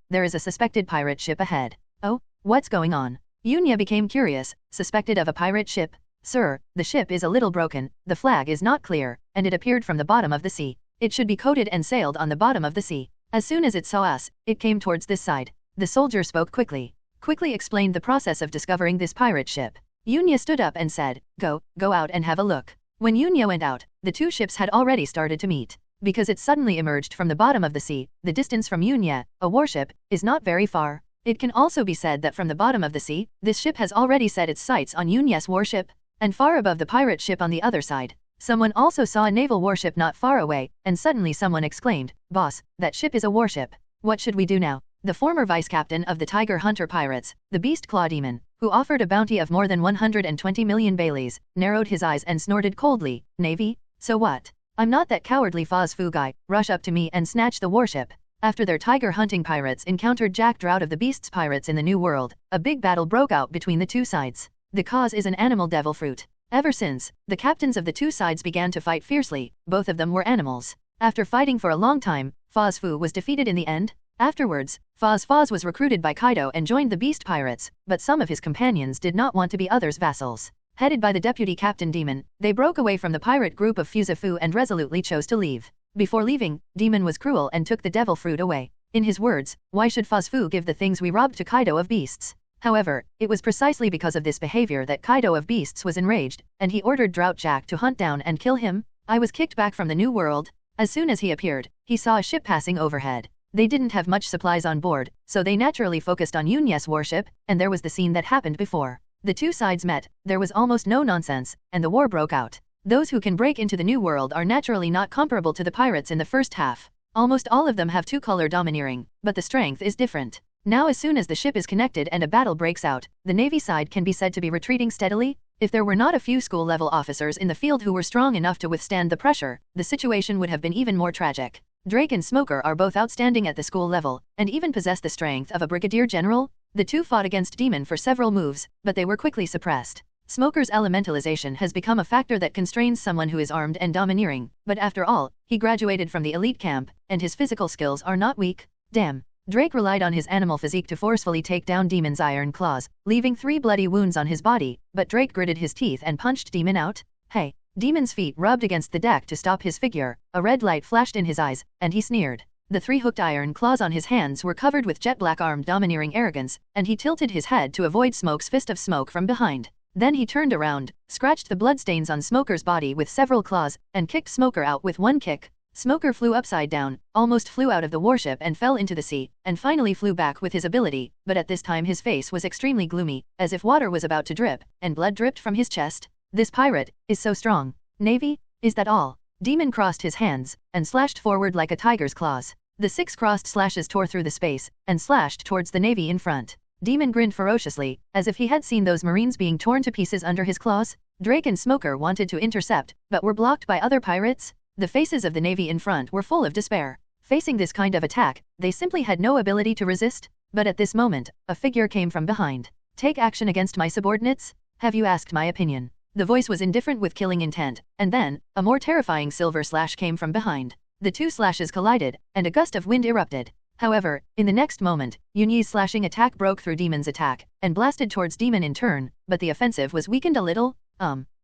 there is a suspected pirate ship ahead." "Oh, what's going on?" Yunya became curious. Suspected of a pirate ship? "Sir, the ship is a little broken, the flag is not clear, and it appeared from the bottom of the sea. It should be coated and sailed on the bottom of the sea. As soon as it saw us, it came towards this side." The soldier spoke quickly explained the process of discovering this pirate ship. Yunya stood up and said, Go out and have a look." When Yunya went out, the two ships had already started to meet. Because it suddenly emerged from the bottom of the sea, the distance from Yunya, a warship, is not very far. It can also be said that from the bottom of the sea, this ship has already set its sights on Yunya's warship, and far above the pirate ship on the other side. Someone also saw a naval warship not far away, and suddenly someone exclaimed, "Boss, that ship is a warship. What should we do now?" The former vice-captain of the Tiger Hunter pirates, the Beast Claw Demon, who offered a bounty of more than 120 million baileys, narrowed his eyes and snorted coldly, "Navy? So what? I'm not that cowardly Phos Fu guy. Rush up to me and snatch the warship." After their tiger hunting pirates encountered Jack Drought of the Beasts pirates in the New World, a big battle broke out between the two sides. The cause is an animal devil fruit. Ever since, the captains of the two sides began to fight fiercely, both of them were animals. After fighting for a long time, Foz Fu was defeated in the end. Afterwards, Foz was recruited by Kaido and joined the Beast Pirates, but some of his companions did not want to be others' vassals. Headed by the deputy captain Demon, they broke away from the pirate group of Fuzafu and resolutely chose to leave. Before leaving, Demon was cruel and took the devil fruit away. In his words, why should Foz Fu give the things we robbed to Kaido of Beasts? However, it was precisely because of this behavior that Kaido of Beasts was enraged, and he ordered Drought Jack to hunt down and kill him. I was kicked back from the New World. As soon as he appeared, he saw a ship passing overhead. They didn't have much supplies on board, so they naturally focused on Yunye's warship, and there was the scene that happened before. The two sides met, there was almost no nonsense, and the war broke out. Those who can break into the New World are naturally not comparable to the pirates in the first half. Almost all of them have two-color domineering, but the strength is different. Now as soon as the ship is connected and a battle breaks out, the Navy side can be said to be retreating steadily. If there were not a few school-level officers in the field who were strong enough to withstand the pressure, the situation would have been even more tragic. Drake and Smoker are both outstanding at the school level, and even possess the strength of a brigadier general. The two fought against Demon for several moves, but they were quickly suppressed. Smoker's elementalization has become a factor that constrains someone who is armed and domineering, but after all, he graduated from the elite camp, and his physical skills are not weak. Damn. Drake relied on his animal physique to forcefully take down Demon's iron claws, leaving 3 bloody wounds on his body, but Drake gritted his teeth and punched Demon out. Hey. Demon's feet rubbed against the deck to stop his figure, a red light flashed in his eyes, and he sneered. The 3 hooked iron claws on his hands were covered with jet-black armed domineering arrogance, and he tilted his head to avoid Smoke's fist of smoke from behind. Then he turned around, scratched the bloodstains on Smoker's body with several claws, and kicked Smoker out with one kick. Smoker flew upside down, almost flew out of the warship and fell into the sea, and finally flew back with his ability, but at this time his face was extremely gloomy, as if water was about to drip, and blood dripped from his chest. This pirate is so strong. Navy? Is that all? Demon crossed his hands, and slashed forward like a tiger's claws. The 6 crossed slashes tore through the space, and slashed towards the Navy in front. Demon grinned ferociously, as if he had seen those Marines being torn to pieces under his claws. Drake and Smoker wanted to intercept, but were blocked by other pirates. The faces of the Navy in front were full of despair. Facing this kind of attack, they simply had no ability to resist. But at this moment, a figure came from behind. Take action against my subordinates? Have you asked my opinion? The voice was indifferent with killing intent, and then, a more terrifying silver slash came from behind. The 2 slashes collided, and a gust of wind erupted. However, in the next moment, Yunyi's slashing attack broke through Demon's attack, and blasted towards Demon in turn, but the offensive was weakened a little.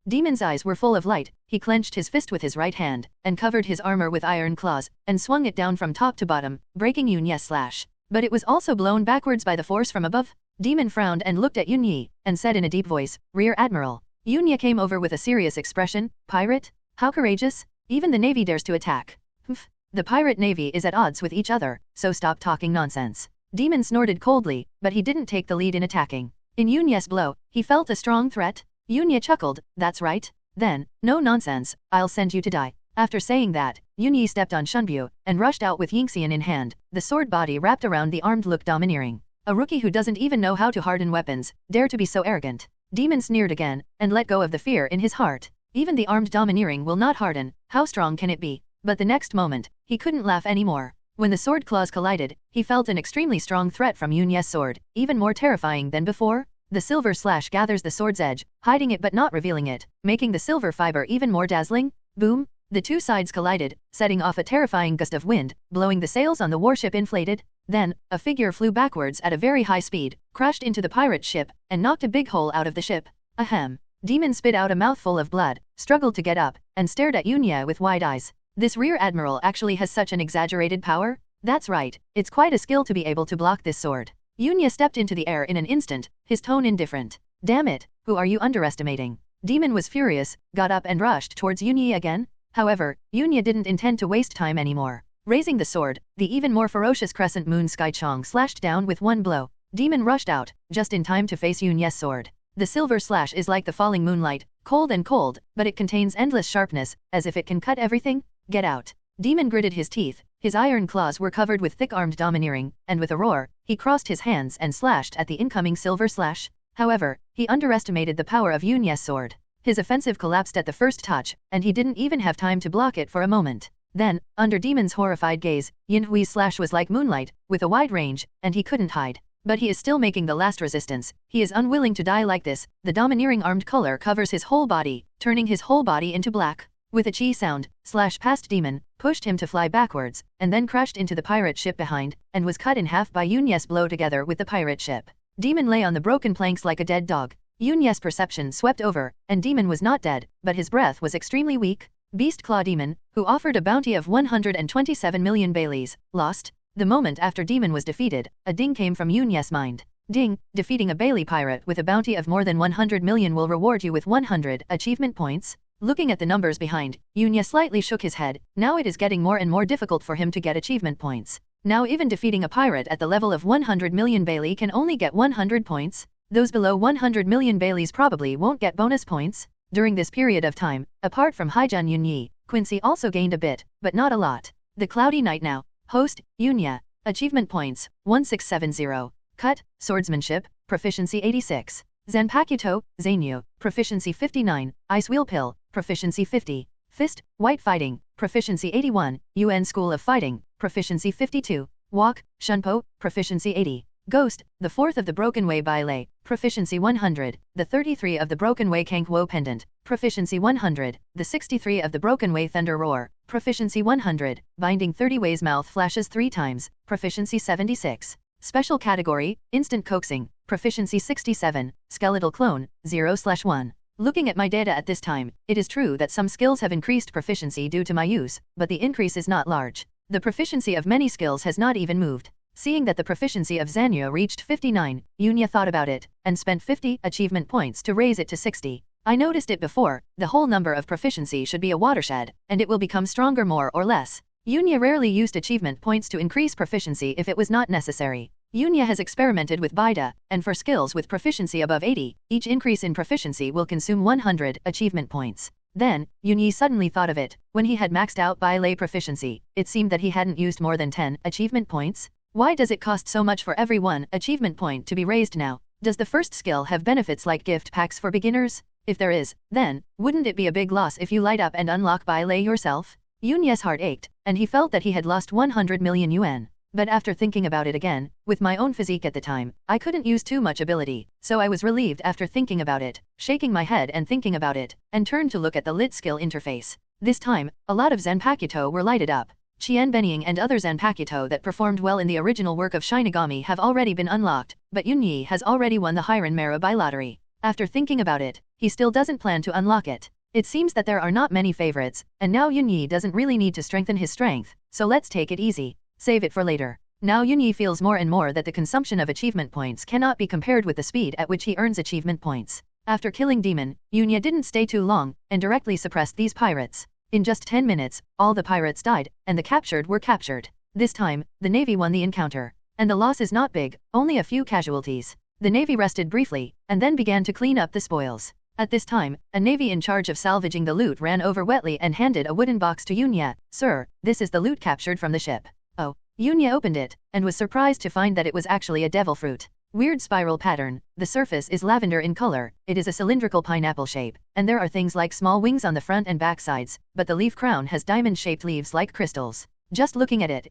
Demon's eyes were full of light, he clenched his fist with his right hand, and covered his armor with iron claws, and swung it down from top to bottom, breaking Yunyi's slash. But it was also blown backwards by the force from above. Demon frowned and looked at Yunyi, and said in a deep voice, Rear Admiral. Yunya came over with a serious expression. Pirate? How courageous? Even the Navy dares to attack. Humph. The pirate Navy is at odds with each other, so stop talking nonsense. Demon snorted coldly, but he didn't take the lead in attacking. In Yunya's blow, he felt a strong threat. Yunya chuckled, that's right. Then, no nonsense, I'll send you to die. After saying that, Yunyi stepped on Shunbyu, and rushed out with Yingxian in hand, the sword body wrapped around the armed look domineering. A rookie who doesn't even know how to harden weapons, dare to be so arrogant. Demon sneered again, and let go of the fear in his heart. Even the armed domineering will not harden, how strong can it be? But the next moment, he couldn't laugh anymore. When the sword claws collided, he felt an extremely strong threat from Yunya's sword, even more terrifying than before. The silver slash gathers the sword's edge, hiding it but not revealing it, making the silver fiber even more dazzling. Boom! The 2 sides collided, setting off a terrifying gust of wind, blowing the sails on the warship inflated. Then, a figure flew backwards at a very high speed, crashed into the pirate ship, and knocked a big hole out of the ship. Ahem. Demon spit out a mouthful of blood, struggled to get up, and stared at Yunya with wide eyes. This rear admiral actually has such an exaggerated power? That's right, it's quite a skill to be able to block this sword. Yunya stepped into the air in an instant, his tone indifferent. Damn it, who are you underestimating? Demon was furious, got up and rushed towards Yunya again. However, Yunya didn't intend to waste time anymore. Raising the sword, the even more ferocious crescent moon Sky Chong slashed down with one blow. Demon rushed out, just in time to face Yunya's sword. The silver slash is like the falling moonlight, cold and cold, but it contains endless sharpness, as if it can cut everything. Get out. Demon gritted his teeth, his iron claws were covered with thick-armed domineering, and with a roar, he crossed his hands and slashed at the incoming silver slash. However, he underestimated the power of Yunya's sword. His offensive collapsed at the first touch, and he didn't even have time to block it for a moment. Then, under Demon's horrified gaze, Yin Hui's slash was like moonlight, with a wide range, and he couldn't hide. But he is still making the last resistance. He is unwilling to die like this. The domineering armed color covers his whole body, turning his whole body into black. With a chi sound, slash past Demon, pushed him to fly backwards, and then crashed into the pirate ship behind, and was cut in half by Yunye's blow together with the pirate ship. Demon lay on the broken planks like a dead dog. Yunye's perception swept over, and Demon was not dead, but his breath was extremely weak. Beast Claw Demon, who offered a bounty of 127 million Baileys, lost. The moment after Demon was defeated, a ding came from Yunye's mind. Ding, defeating a Bailey pirate with a bounty of more than 100 million will reward you with 100 achievement points. Looking at the numbers behind, Yunye slightly shook his head. Now it is getting more and more difficult for him to get achievement points. Now even defeating a pirate at the level of 100 million Bailey can only get 100 points. Those below 100 million Baileys probably won't get bonus points. During this period of time, apart from Haijun Yunyi, Quincy also gained a bit, but not a lot. The Cloudy Night now. Host, Yunye. Achievement points, 1670. Cut, swordsmanship, proficiency 86. Zanpakuto, Zainu, proficiency 59. Ice Wheel Pill, proficiency 50. Fist, White Fighting, proficiency 81. UN School of Fighting, proficiency 52. Walk, Shunpo, proficiency 80. Ghost, the 4th of the Broken Way Baile, proficiency 100. The 33 of the Broken Way Kankwo Pendant, proficiency 100. The 63 of the Broken Way Thunder Roar, proficiency 100. Binding 30 Ways Mouth Flashes 3 times, proficiency 76. Special Category, Instant Coaxing, proficiency 67. Skeletal Clone, 0/1. Looking at my data at this time, it is true that some skills have increased proficiency due to my use, but the increase is not large. The proficiency of many skills has not even moved. Seeing that the proficiency of Zanyu reached 59, Yunye thought about it, and spent 50 achievement points to raise it to 60. I noticed it before, the whole number of proficiency should be a watershed, and it will become stronger more or less. Yunye rarely used achievement points to increase proficiency if it was not necessary. Yunye has experimented with Baida, and for skills with proficiency above 80, each increase in proficiency will consume 100 achievement points. Then, Yunye suddenly thought of it. When he had maxed out Baile proficiency, it seemed that he hadn't used more than 10 achievement points. Why does it cost so much for every one achievement point to be raised now? Does the first skill have benefits like gift packs for beginners? If there is, then, wouldn't it be a big loss if you light up and unlock Baile yourself? Yunye's heart ached, and he felt that he had lost 100 million yuan. But after thinking about it again, with my own physique at the time, I couldn't use too much ability, so I was relieved after thinking about it, shaking my head and thinking about it, and turned to look at the lit skill interface. This time, a lot of Zanpakuto were lighted up. Chien Benying and other Zanpakuto that performed well in the original work of Shinigami have already been unlocked, but Yunye has already won the Hiran Mara by lottery. After thinking about it, he still doesn't plan to unlock it. It seems that there are not many favorites, and now Yunye doesn't really need to strengthen his strength, so let's take it easy. Save it for later. Now Yunye feels more and more that the consumption of achievement points cannot be compared with the speed at which he earns achievement points. After killing Demon, Yunye didn't stay too long, and directly suppressed these pirates. In just 10 minutes, all the pirates died, and the captured were captured. This time, the Navy won the encounter. And the loss is not big, only a few casualties. The Navy rested briefly, and then began to clean up the spoils. At this time, a Navy in charge of salvaging the loot ran over wetly and handed a wooden box to Yunye. "Sir, this is the loot captured from the ship." Oh. Yunye opened it, and was surprised to find that it was actually a devil fruit. Weird spiral pattern, the surface is lavender in color, it is a cylindrical pineapple shape, and there are things like small wings on the front and back sides, but the leaf crown has diamond-shaped leaves like crystals. Just looking at it,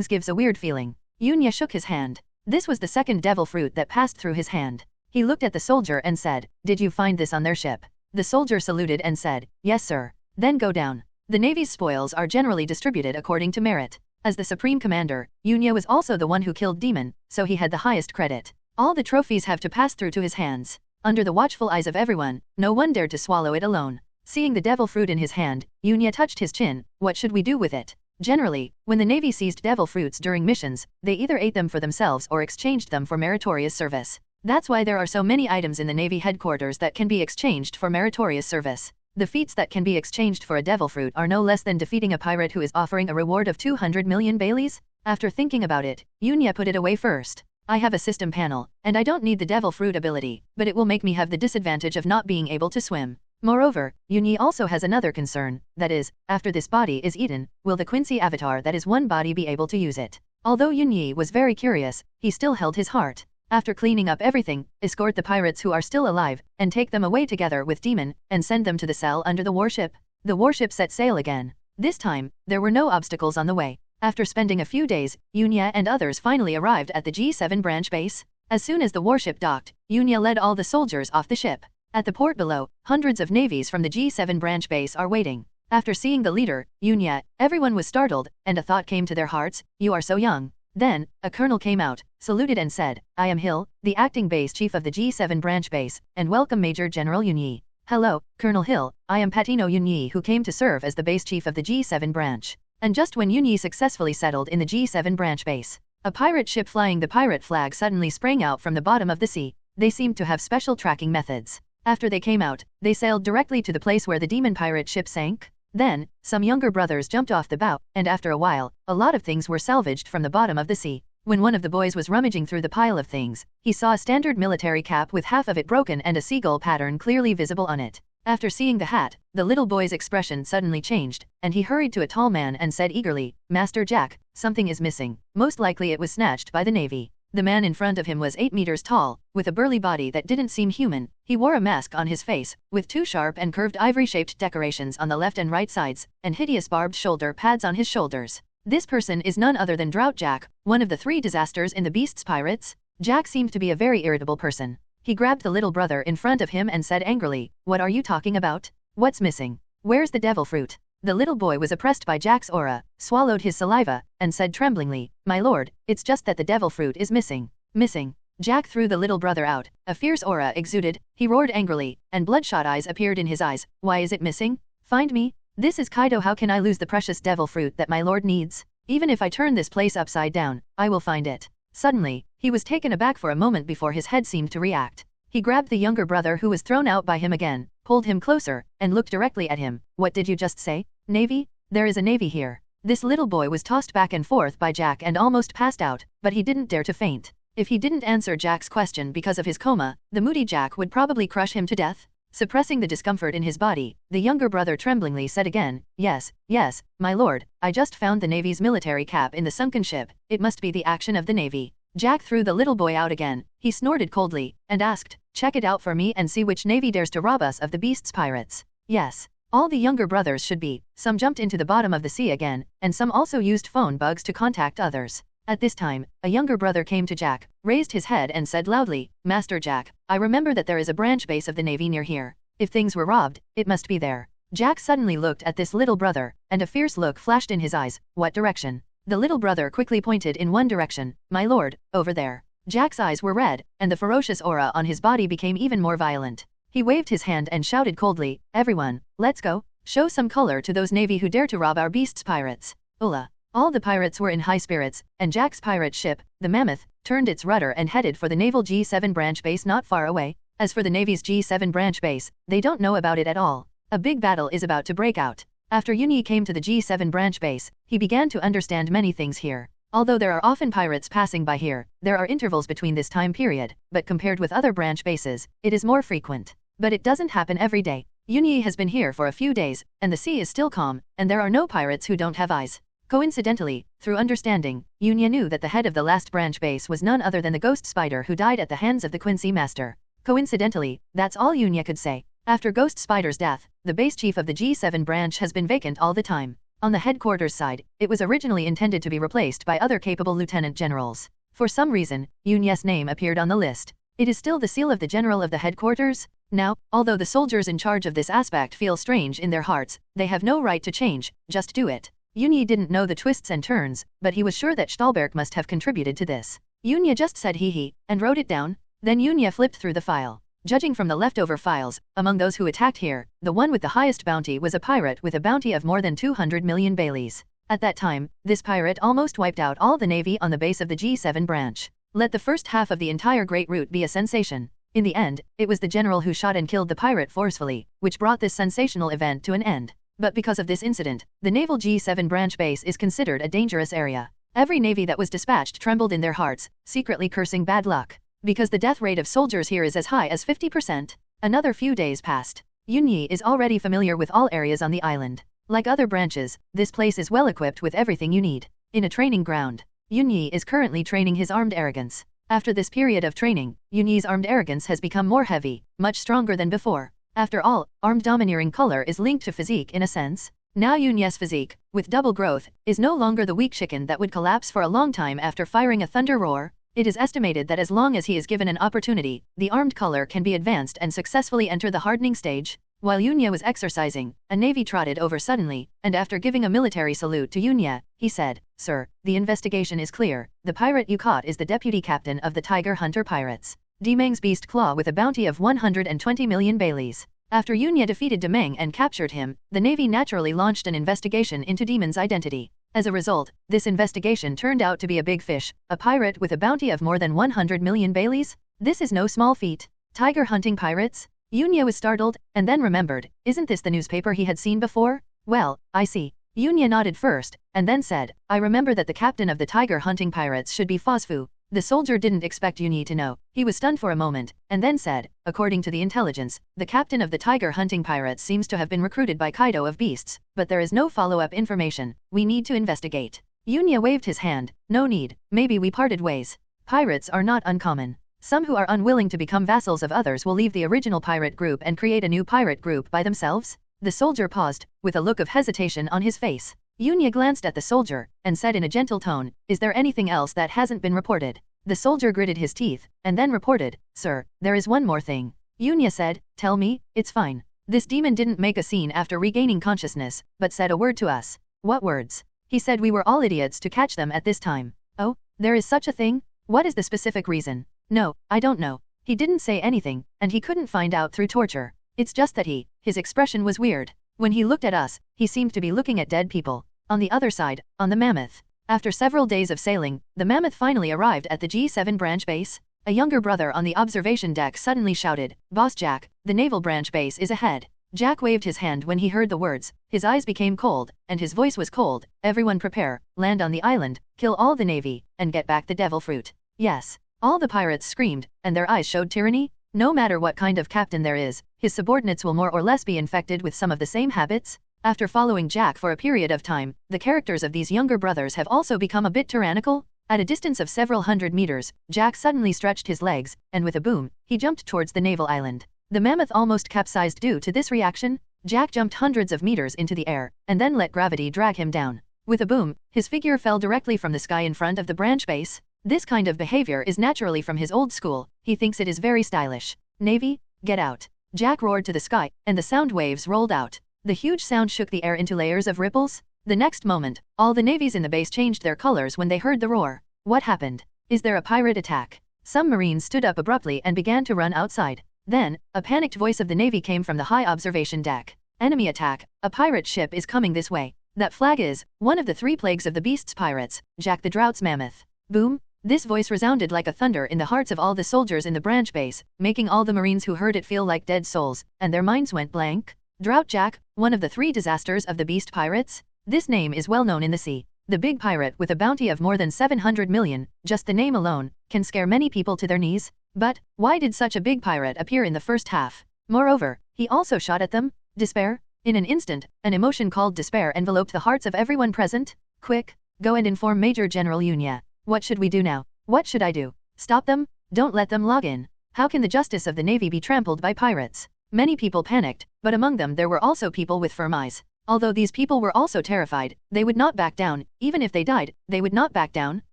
gives a weird feeling. Yunye shook his hand. This was the second devil fruit that passed through his hand. He looked at the soldier and said, "Did you find this on their ship?" The soldier saluted and said, "Yes sir." "Then go down." The Navy's spoils are generally distributed according to merit. As the Supreme Commander, Yunye was also the one who killed Demon, so he had the highest credit. All the trophies have to pass through to his hands. Under the watchful eyes of everyone, no one dared to swallow it alone. Seeing the devil fruit in his hand, Yunye touched his chin. What should we do with it? Generally, when the Navy seized devil fruits during missions, they either ate them for themselves or exchanged them for meritorious service. That's why there are so many items in the Navy headquarters that can be exchanged for meritorious service. The feats that can be exchanged for a devil fruit are no less than defeating a pirate who is offering a reward of 200 million Baileys. After thinking about it, Yunye put it away first. I have a system panel, and I don't need the devil fruit ability, but it will make me have the disadvantage of not being able to swim. Moreover, Yunye also has another concern, that is, after this body is eaten, will the Quincy avatar that is one body be able to use it? Although Yunye was very curious, he still held his heart. After cleaning up everything, escort the pirates who are still alive, and take them away together with Demon, and send them to the cell under the warship. The warship set sail again. This time, there were no obstacles on the way. After spending a few days, Yunya and others finally arrived at the G7 branch base. As soon as the warship docked, Yunya led all the soldiers off the ship. At the port below, hundreds of navies from the G7 branch base are waiting. After seeing the leader, Yunya, everyone was startled, and a thought came to their hearts, "You are so young." Then, a colonel came out, saluted and said, "I am Hill, the acting base chief of the G7 branch base, and welcome Major General Yunyi." "Hello, Colonel Hill, I am Patino Yunyi who came to serve as the base chief of the G7 branch." And just when Yunyi successfully settled in the G7 branch base, a pirate ship flying the pirate flag suddenly sprang out from the bottom of the sea. They seemed to have special tracking methods. After they came out, they sailed directly to the place where the demon pirate ship sank. Then, some younger brothers jumped off the bow, and after a while, a lot of things were salvaged from the bottom of the sea. When one of the boys was rummaging through the pile of things, he saw a standard military cap with half of it broken and a seagull pattern clearly visible on it. After seeing the hat, the little boy's expression suddenly changed, and he hurried to a tall man and said eagerly, "Master Jack, something is missing. Most likely it was snatched by the navy." The man in front of him was 8 meters tall, with a burly body that didn't seem human. He wore a mask on his face, with 2 sharp and curved ivory-shaped decorations on the left and right sides, and hideous barbed shoulder pads on his shoulders. This person is none other than Drought Jack, one of the 3 disasters in the Beast's Pirates. Jack seemed to be a very irritable person. He grabbed the little brother in front of him and said angrily, "What are you talking about? What's missing? Where's the devil fruit?" The little boy was oppressed by Jack's aura, swallowed his saliva, and said tremblingly, "My lord, it's just that the devil fruit is missing." Missing. Jack threw the little brother out. A fierce aura exuded, he roared angrily, and bloodshot eyes appeared in his eyes. "Why is it missing? Find me. This is Kaido. How can I lose the precious devil fruit that my lord needs? Even if I turn this place upside down, I will find it." Suddenly, he was taken aback for a moment before his head seemed to react. He grabbed the younger brother who was thrown out by him again, pulled him closer, and looked directly at him. "What did you just say? Navy? There is a navy here." This little boy was tossed back and forth by Jack and almost passed out, but he didn't dare to faint. If he didn't answer Jack's question because of his coma, the moody Jack would probably crush him to death. Suppressing the discomfort in his body, the younger brother tremblingly said again, "Yes, yes, my lord, I just found the Navy's military cap in the sunken ship. It must be the action of the Navy." Jack threw the little boy out again. He snorted coldly, and asked, "Check it out for me and see which Navy dares to rob us of the Beast's Pirates." Yes. All the younger brothers should be. Some jumped into the bottom of the sea again, and some also used phone bugs to contact others. At this time, a younger brother came to Jack, raised his head and said loudly, "Master Jack, I remember that there is a branch base of the Navy near here. If things were robbed, it must be there." Jack suddenly looked at this little brother, and a fierce look flashed in his eyes. "What direction?" The little brother quickly pointed in one direction. "My lord, over there." Jack's eyes were red, and the ferocious aura on his body became even more violent. He waved his hand and shouted coldly, "Everyone, let's go. Show some color to those Navy who dare to rob our Beast's Pirates." Ula. All the pirates were in high spirits, and Jack's pirate ship, the Mammoth, turned its rudder and headed for the naval G7 branch base not far away. As for the Navy's G7 branch base, they don't know about it at all. A big battle is about to break out. After Yuni came to the G7 branch base, he began to understand many things here. Although there are often pirates passing by here, there are intervals between this time period, but compared with other branch bases, it is more frequent. But it doesn't happen every day. Yuni has been here for a few days, and the sea is still calm, and there are no pirates who don't have eyes. Coincidentally, through understanding, Yunya knew that the head of the last branch base was none other than the ghost spider who died at the hands of the Quincy Master. Coincidentally, that's all Yunya could say. After Ghost Spider's death, the base chief of the G7 branch has been vacant all the time. On the headquarters side, it was originally intended to be replaced by other capable lieutenant generals. For some reason, Yunya's name appeared on the list. It is still the seal of the general of the headquarters. Now, although the soldiers in charge of this aspect feel strange in their hearts, they have no right to change, just do it. Yunya didn't know the twists and turns, but he was sure that Stahlberg must have contributed to this. Yunya just said hee and wrote it down. Then Yunya flipped through the file. Judging from the leftover files, among those who attacked here, the one with the highest bounty was a pirate with a bounty of more than 200 million Baileys. At that time, this pirate almost wiped out all the Navy on the base of the G7 branch. Let the first half of the entire Great Route be a sensation. In the end, it was the general who shot and killed the pirate forcefully, which brought this sensational event to an end. But because of this incident, the naval G7 branch base is considered a dangerous area. Every Navy that was dispatched trembled in their hearts, secretly cursing bad luck. Because the death rate of soldiers here is as high as 50%. Another few days passed. Yunyi is already familiar with all areas on the island. Like other branches, this place is well equipped with everything you need. In a training ground, Yunyi is currently training his armed arrogance. After this period of training, Yunyi's armed arrogance has become more heavy, much stronger than before. After all, armed domineering color is linked to physique in a sense. Now Yunya's physique, with double growth, is no longer the weak chicken that would collapse for a long time after firing a thunder roar. It is estimated that as long as he is given an opportunity, the armed color can be advanced and successfully enter the hardening stage. While Yunya was exercising, a navy trotted over suddenly, and after giving a military salute to Yunya, he said, "Sir, the investigation is clear. The pirate you caught is the deputy captain of the Tiger Hunter Pirates, Demang's Beast Claw, with a bounty of 120 million Baileys." After Yunya defeated Demang and captured him, the navy naturally launched an investigation into Demon's identity. As a result, this investigation turned out to be a big fish, a pirate with a bounty of more than 100 million Baileys? This is no small feat. Tiger hunting pirates? Yunya was startled, and then remembered, isn't this the newspaper he had seen before? Well, I see. Yunya nodded first, and then said, I remember that the captain of the tiger hunting pirates should be Phosfu. The soldier didn't expect Yunya to know. He was stunned for a moment, and then said, according to the intelligence, the captain of the tiger hunting pirates seems to have been recruited by Kaido of Beasts, but there is no follow-up information. We need to investigate. Yunya waved his hand. No need, maybe we parted ways. Pirates are not uncommon. Some who are unwilling to become vassals of others will leave the original pirate group and create a new pirate group by themselves. The soldier paused, with a look of hesitation on his face. Yunya glanced at the soldier, and said in a gentle tone, is there anything else that hasn't been reported? The soldier gritted his teeth, and then reported, Sir, there is one more thing. Yunya said, tell me, it's fine. This demon didn't make a scene after regaining consciousness, but said a word to us. What words? He said we were all idiots to catch them at this time. Oh, there is such a thing? What is the specific reason? No, I don't know. He didn't say anything, and he couldn't find out through torture. It's just that his expression was weird. When he looked at us, he seemed to be looking at dead people. On the other side, on the Mammoth. After several days of sailing, the Mammoth finally arrived at the G7 branch base. A younger brother on the observation deck suddenly shouted, Boss Jack, the naval branch base is ahead. Jack waved his hand when he heard the words. His eyes became cold, and his voice was cold. Everyone prepare, land on the island, kill all the navy, and get back the devil fruit. Yes. All the pirates screamed, and their eyes showed tyranny. No matter what kind of captain there is, his subordinates will more or less be infected with some of the same habits. After following Jack for a period of time, the characters of these younger brothers have also become a bit tyrannical. At a distance of several hundred meters, Jack suddenly stretched his legs, and with a boom, he jumped towards the naval island. The Mammoth almost capsized due to this reaction. Jack jumped hundreds of meters into the air, and then let gravity drag him down. With a boom, his figure fell directly from the sky in front of the branch base. This kind of behavior is naturally from his old school. He thinks it is very stylish. Navy, get out. Jack roared to the sky, and the sound waves rolled out. The huge sound shook the air into layers of ripples. The next moment, all the navies in the base changed their colors when they heard the roar. What happened? Is there a pirate attack? Some marines stood up abruptly and began to run outside. Then, a panicked voice of the navy came from the high observation deck. Enemy attack. A pirate ship is coming this way. That flag is one of the 3 plagues of the Beast's pirates, Jack the Drought's Mammoth. Boom. This voice resounded like a thunder in the hearts of all the soldiers in the branch base, making all the marines who heard it feel like dead souls, and their minds went blank. Drought Jack, one of the 3 disasters of the Beast Pirates? This name is well known in the sea. The big pirate with a bounty of more than 700 million, just the name alone, can scare many people to their knees. But, why did such a big pirate appear in the first half? Moreover, he also shot at them? Despair? In an instant, an emotion called despair enveloped the hearts of everyone present. Quick, go and inform Major General Yunya. What should we do now? What should I do? Stop them? Don't let them log in. How can the justice of the Navy be trampled by pirates? Many people panicked, but among them there were also people with firm eyes. Although these people were also terrified, they would not back down. Even if they died, they would not back down.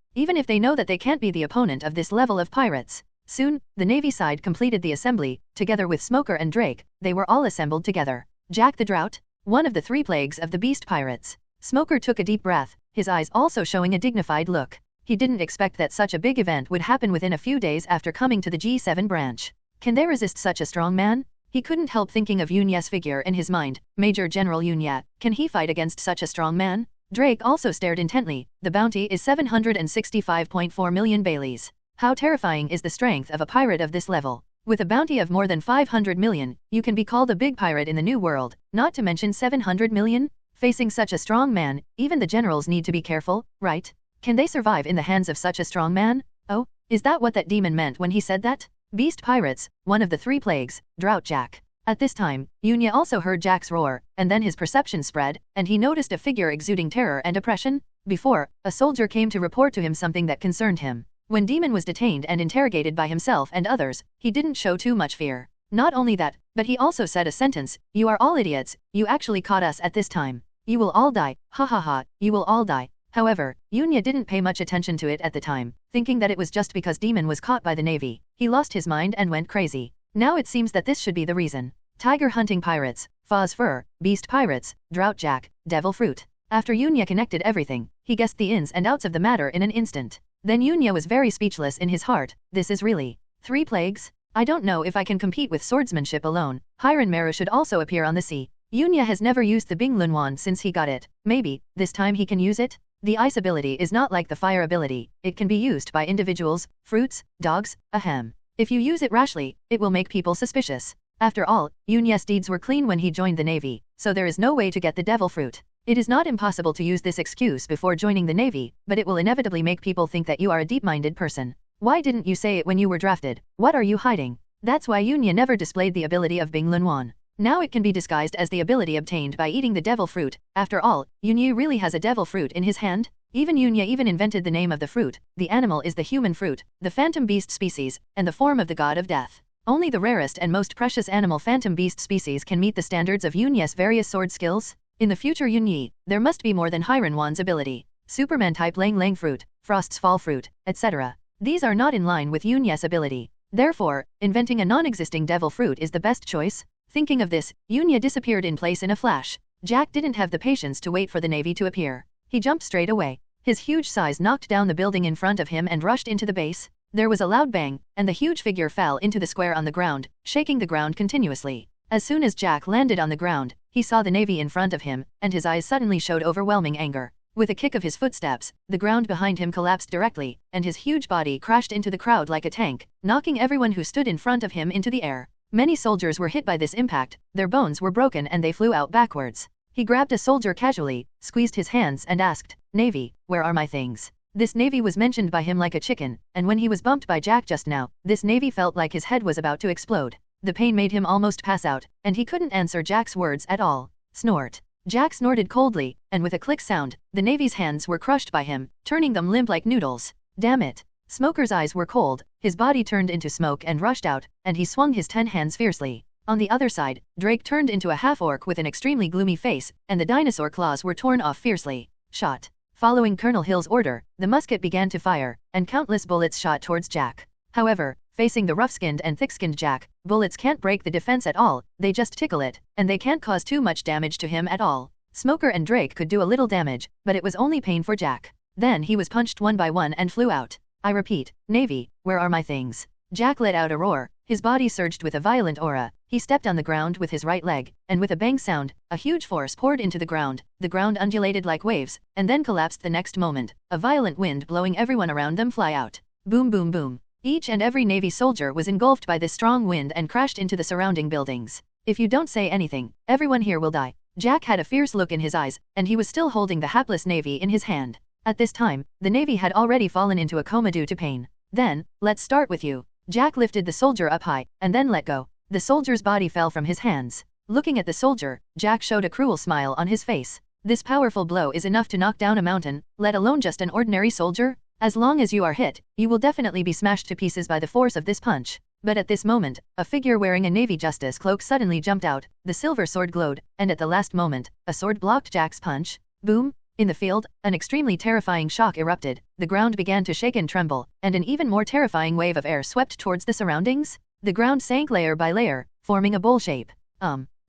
Even if they know that they can't be the opponent of this level of pirates. Soon, the Navy side completed the assembly. Together with Smoker and Drake, they were all assembled together. Jack the Drought, one of the 3 plagues of the Beast Pirates. Smoker took a deep breath, his eyes also showing a dignified look. He didn't expect that such a big event would happen within a few days after coming to the G7 branch. Can they resist such a strong man? He couldn't help thinking of Yunya's figure in his mind. Major General Yunya, can he fight against such a strong man? Drake also stared intently. The bounty is 765.4 million Baileys. How terrifying is the strength of a pirate of this level? With a bounty of more than 500 million, you can be called a big pirate in the new world, not to mention 700 million? Facing such a strong man, even the generals need to be careful, right? Can they survive in the hands of such a strong man? Oh, is that what that demon meant when he said that? Beast Pirates, one of the 3 plagues, Drought Jack. At this time, Yunya also heard Jack's roar, and then his perception spread, and he noticed a figure exuding terror and oppression. Before, a soldier came to report to him something that concerned him. When Demon was detained and interrogated by himself and others, he didn't show too much fear. Not only that, but he also said a sentence, "You are all idiots, you actually caught us at this time." You will all die, ha ha ha, you will all die. However, Yunya didn't pay much attention to it at the time, thinking that it was just because Demon was caught by the Navy. He lost his mind and went crazy. Now it seems that this should be the reason. Tiger hunting pirates, Foz fur, beast pirates, drought jack, devil fruit. After Yunya connected everything, he guessed the ins and outs of the matter in an instant. Then Yunya was very speechless in his heart. This is really 3 plagues? I don't know if I can compete with swordsmanship alone. Hiran Meru should also appear on the sea. Yunya has never used the Binglun wand since he got it. Maybe, this time he can use it? The ice ability is not like the fire ability. It can be used by individuals, fruits, dogs, ahem. If you use it rashly, it will make people suspicious. After all, Yunya's deeds were clean when he joined the Navy, so there is no way to get the devil fruit. It is not impossible to use this excuse before joining the Navy, but it will inevitably make people think that you are a deep-minded person. Why didn't you say it when you were drafted? What are you hiding? That's why Yunya never displayed the ability of Binglun Wan. Now it can be disguised as the ability obtained by eating the devil fruit. After all, Yunya really has a devil fruit in his hand? Yunya even invented the name of the fruit. The animal is the human fruit, the phantom beast species, and the form of the god of death. Only the rarest and most precious animal phantom beast species can meet the standards of Yunya's various sword skills. In the future Yunya, there must be more than Hiran Wan's ability. Superman type Lang Lang fruit, Frost's fall fruit, etc. These are not in line with Yunya's ability. Therefore, inventing a non-existing devil fruit is the best choice. Thinking of this, Yunya disappeared in place in a flash. Jack didn't have the patience to wait for the Navy to appear. He jumped straight away. His huge size knocked down the building in front of him and rushed into the base. There was a loud bang, and the huge figure fell into the square on the ground, shaking the ground continuously. As soon as Jack landed on the ground, he saw the Navy in front of him, and his eyes suddenly showed overwhelming anger. With a kick of his footsteps, the ground behind him collapsed directly, and his huge body crashed into the crowd like a tank, knocking everyone who stood in front of him into the air. Many soldiers were hit by this impact, their bones were broken and they flew out backwards. He grabbed a soldier casually, squeezed his hands and asked, "Navy, where are my things?" This Navy was mentioned by him like a chicken, and when he was bumped by Jack just now, this Navy felt like his head was about to explode. The pain made him almost pass out, and he couldn't answer Jack's words at all. Snort. Jack snorted coldly, and with a click sound, the Navy's hands were crushed by him, turning them limp like noodles. Damn it. Smoker's eyes were cold, his body turned into smoke and rushed out, and he swung his 10 hands fiercely. On the other side, Drake turned into a half-orc with an extremely gloomy face, and the dinosaur claws were torn off fiercely. Shot. Following Colonel Hill's order, the musket began to fire, and countless bullets shot towards Jack. However, facing the rough-skinned and thick-skinned Jack, bullets can't break the defense at all, they just tickle it, and they can't cause too much damage to him at all. Smoker and Drake could do a little damage, but it was only pain for Jack. Then he was punched one by one and flew out. I repeat, Navy, where are my things? Jack let out a roar, his body surged with a violent aura, he stepped on the ground with his right leg, and with a bang sound, a huge force poured into the ground undulated like waves, and then collapsed the next moment, a violent wind blowing everyone around them fly out. Boom boom boom. Each and every Navy soldier was engulfed by this strong wind and crashed into the surrounding buildings. If you don't say anything, everyone here will die. Jack had a fierce look in his eyes, and he was still holding the hapless Navy in his hand. At this time, the Navy had already fallen into a coma due to pain. Then, let's start with you. Jack lifted the soldier up high, and then let go. The soldier's body fell from his hands. Looking at the soldier, Jack showed a cruel smile on his face. This powerful blow is enough to knock down a mountain, let alone just an ordinary soldier. As long as you are hit, you will definitely be smashed to pieces by the force of this punch. But at this moment, a figure wearing a Navy Justice cloak suddenly jumped out, the silver sword glowed, and at the last moment, a sword blocked Jack's punch. Boom! In the field, an extremely terrifying shock erupted, the ground began to shake and tremble, and an even more terrifying wave of air swept towards the surroundings. The ground sank layer by layer, forming a bowl shape.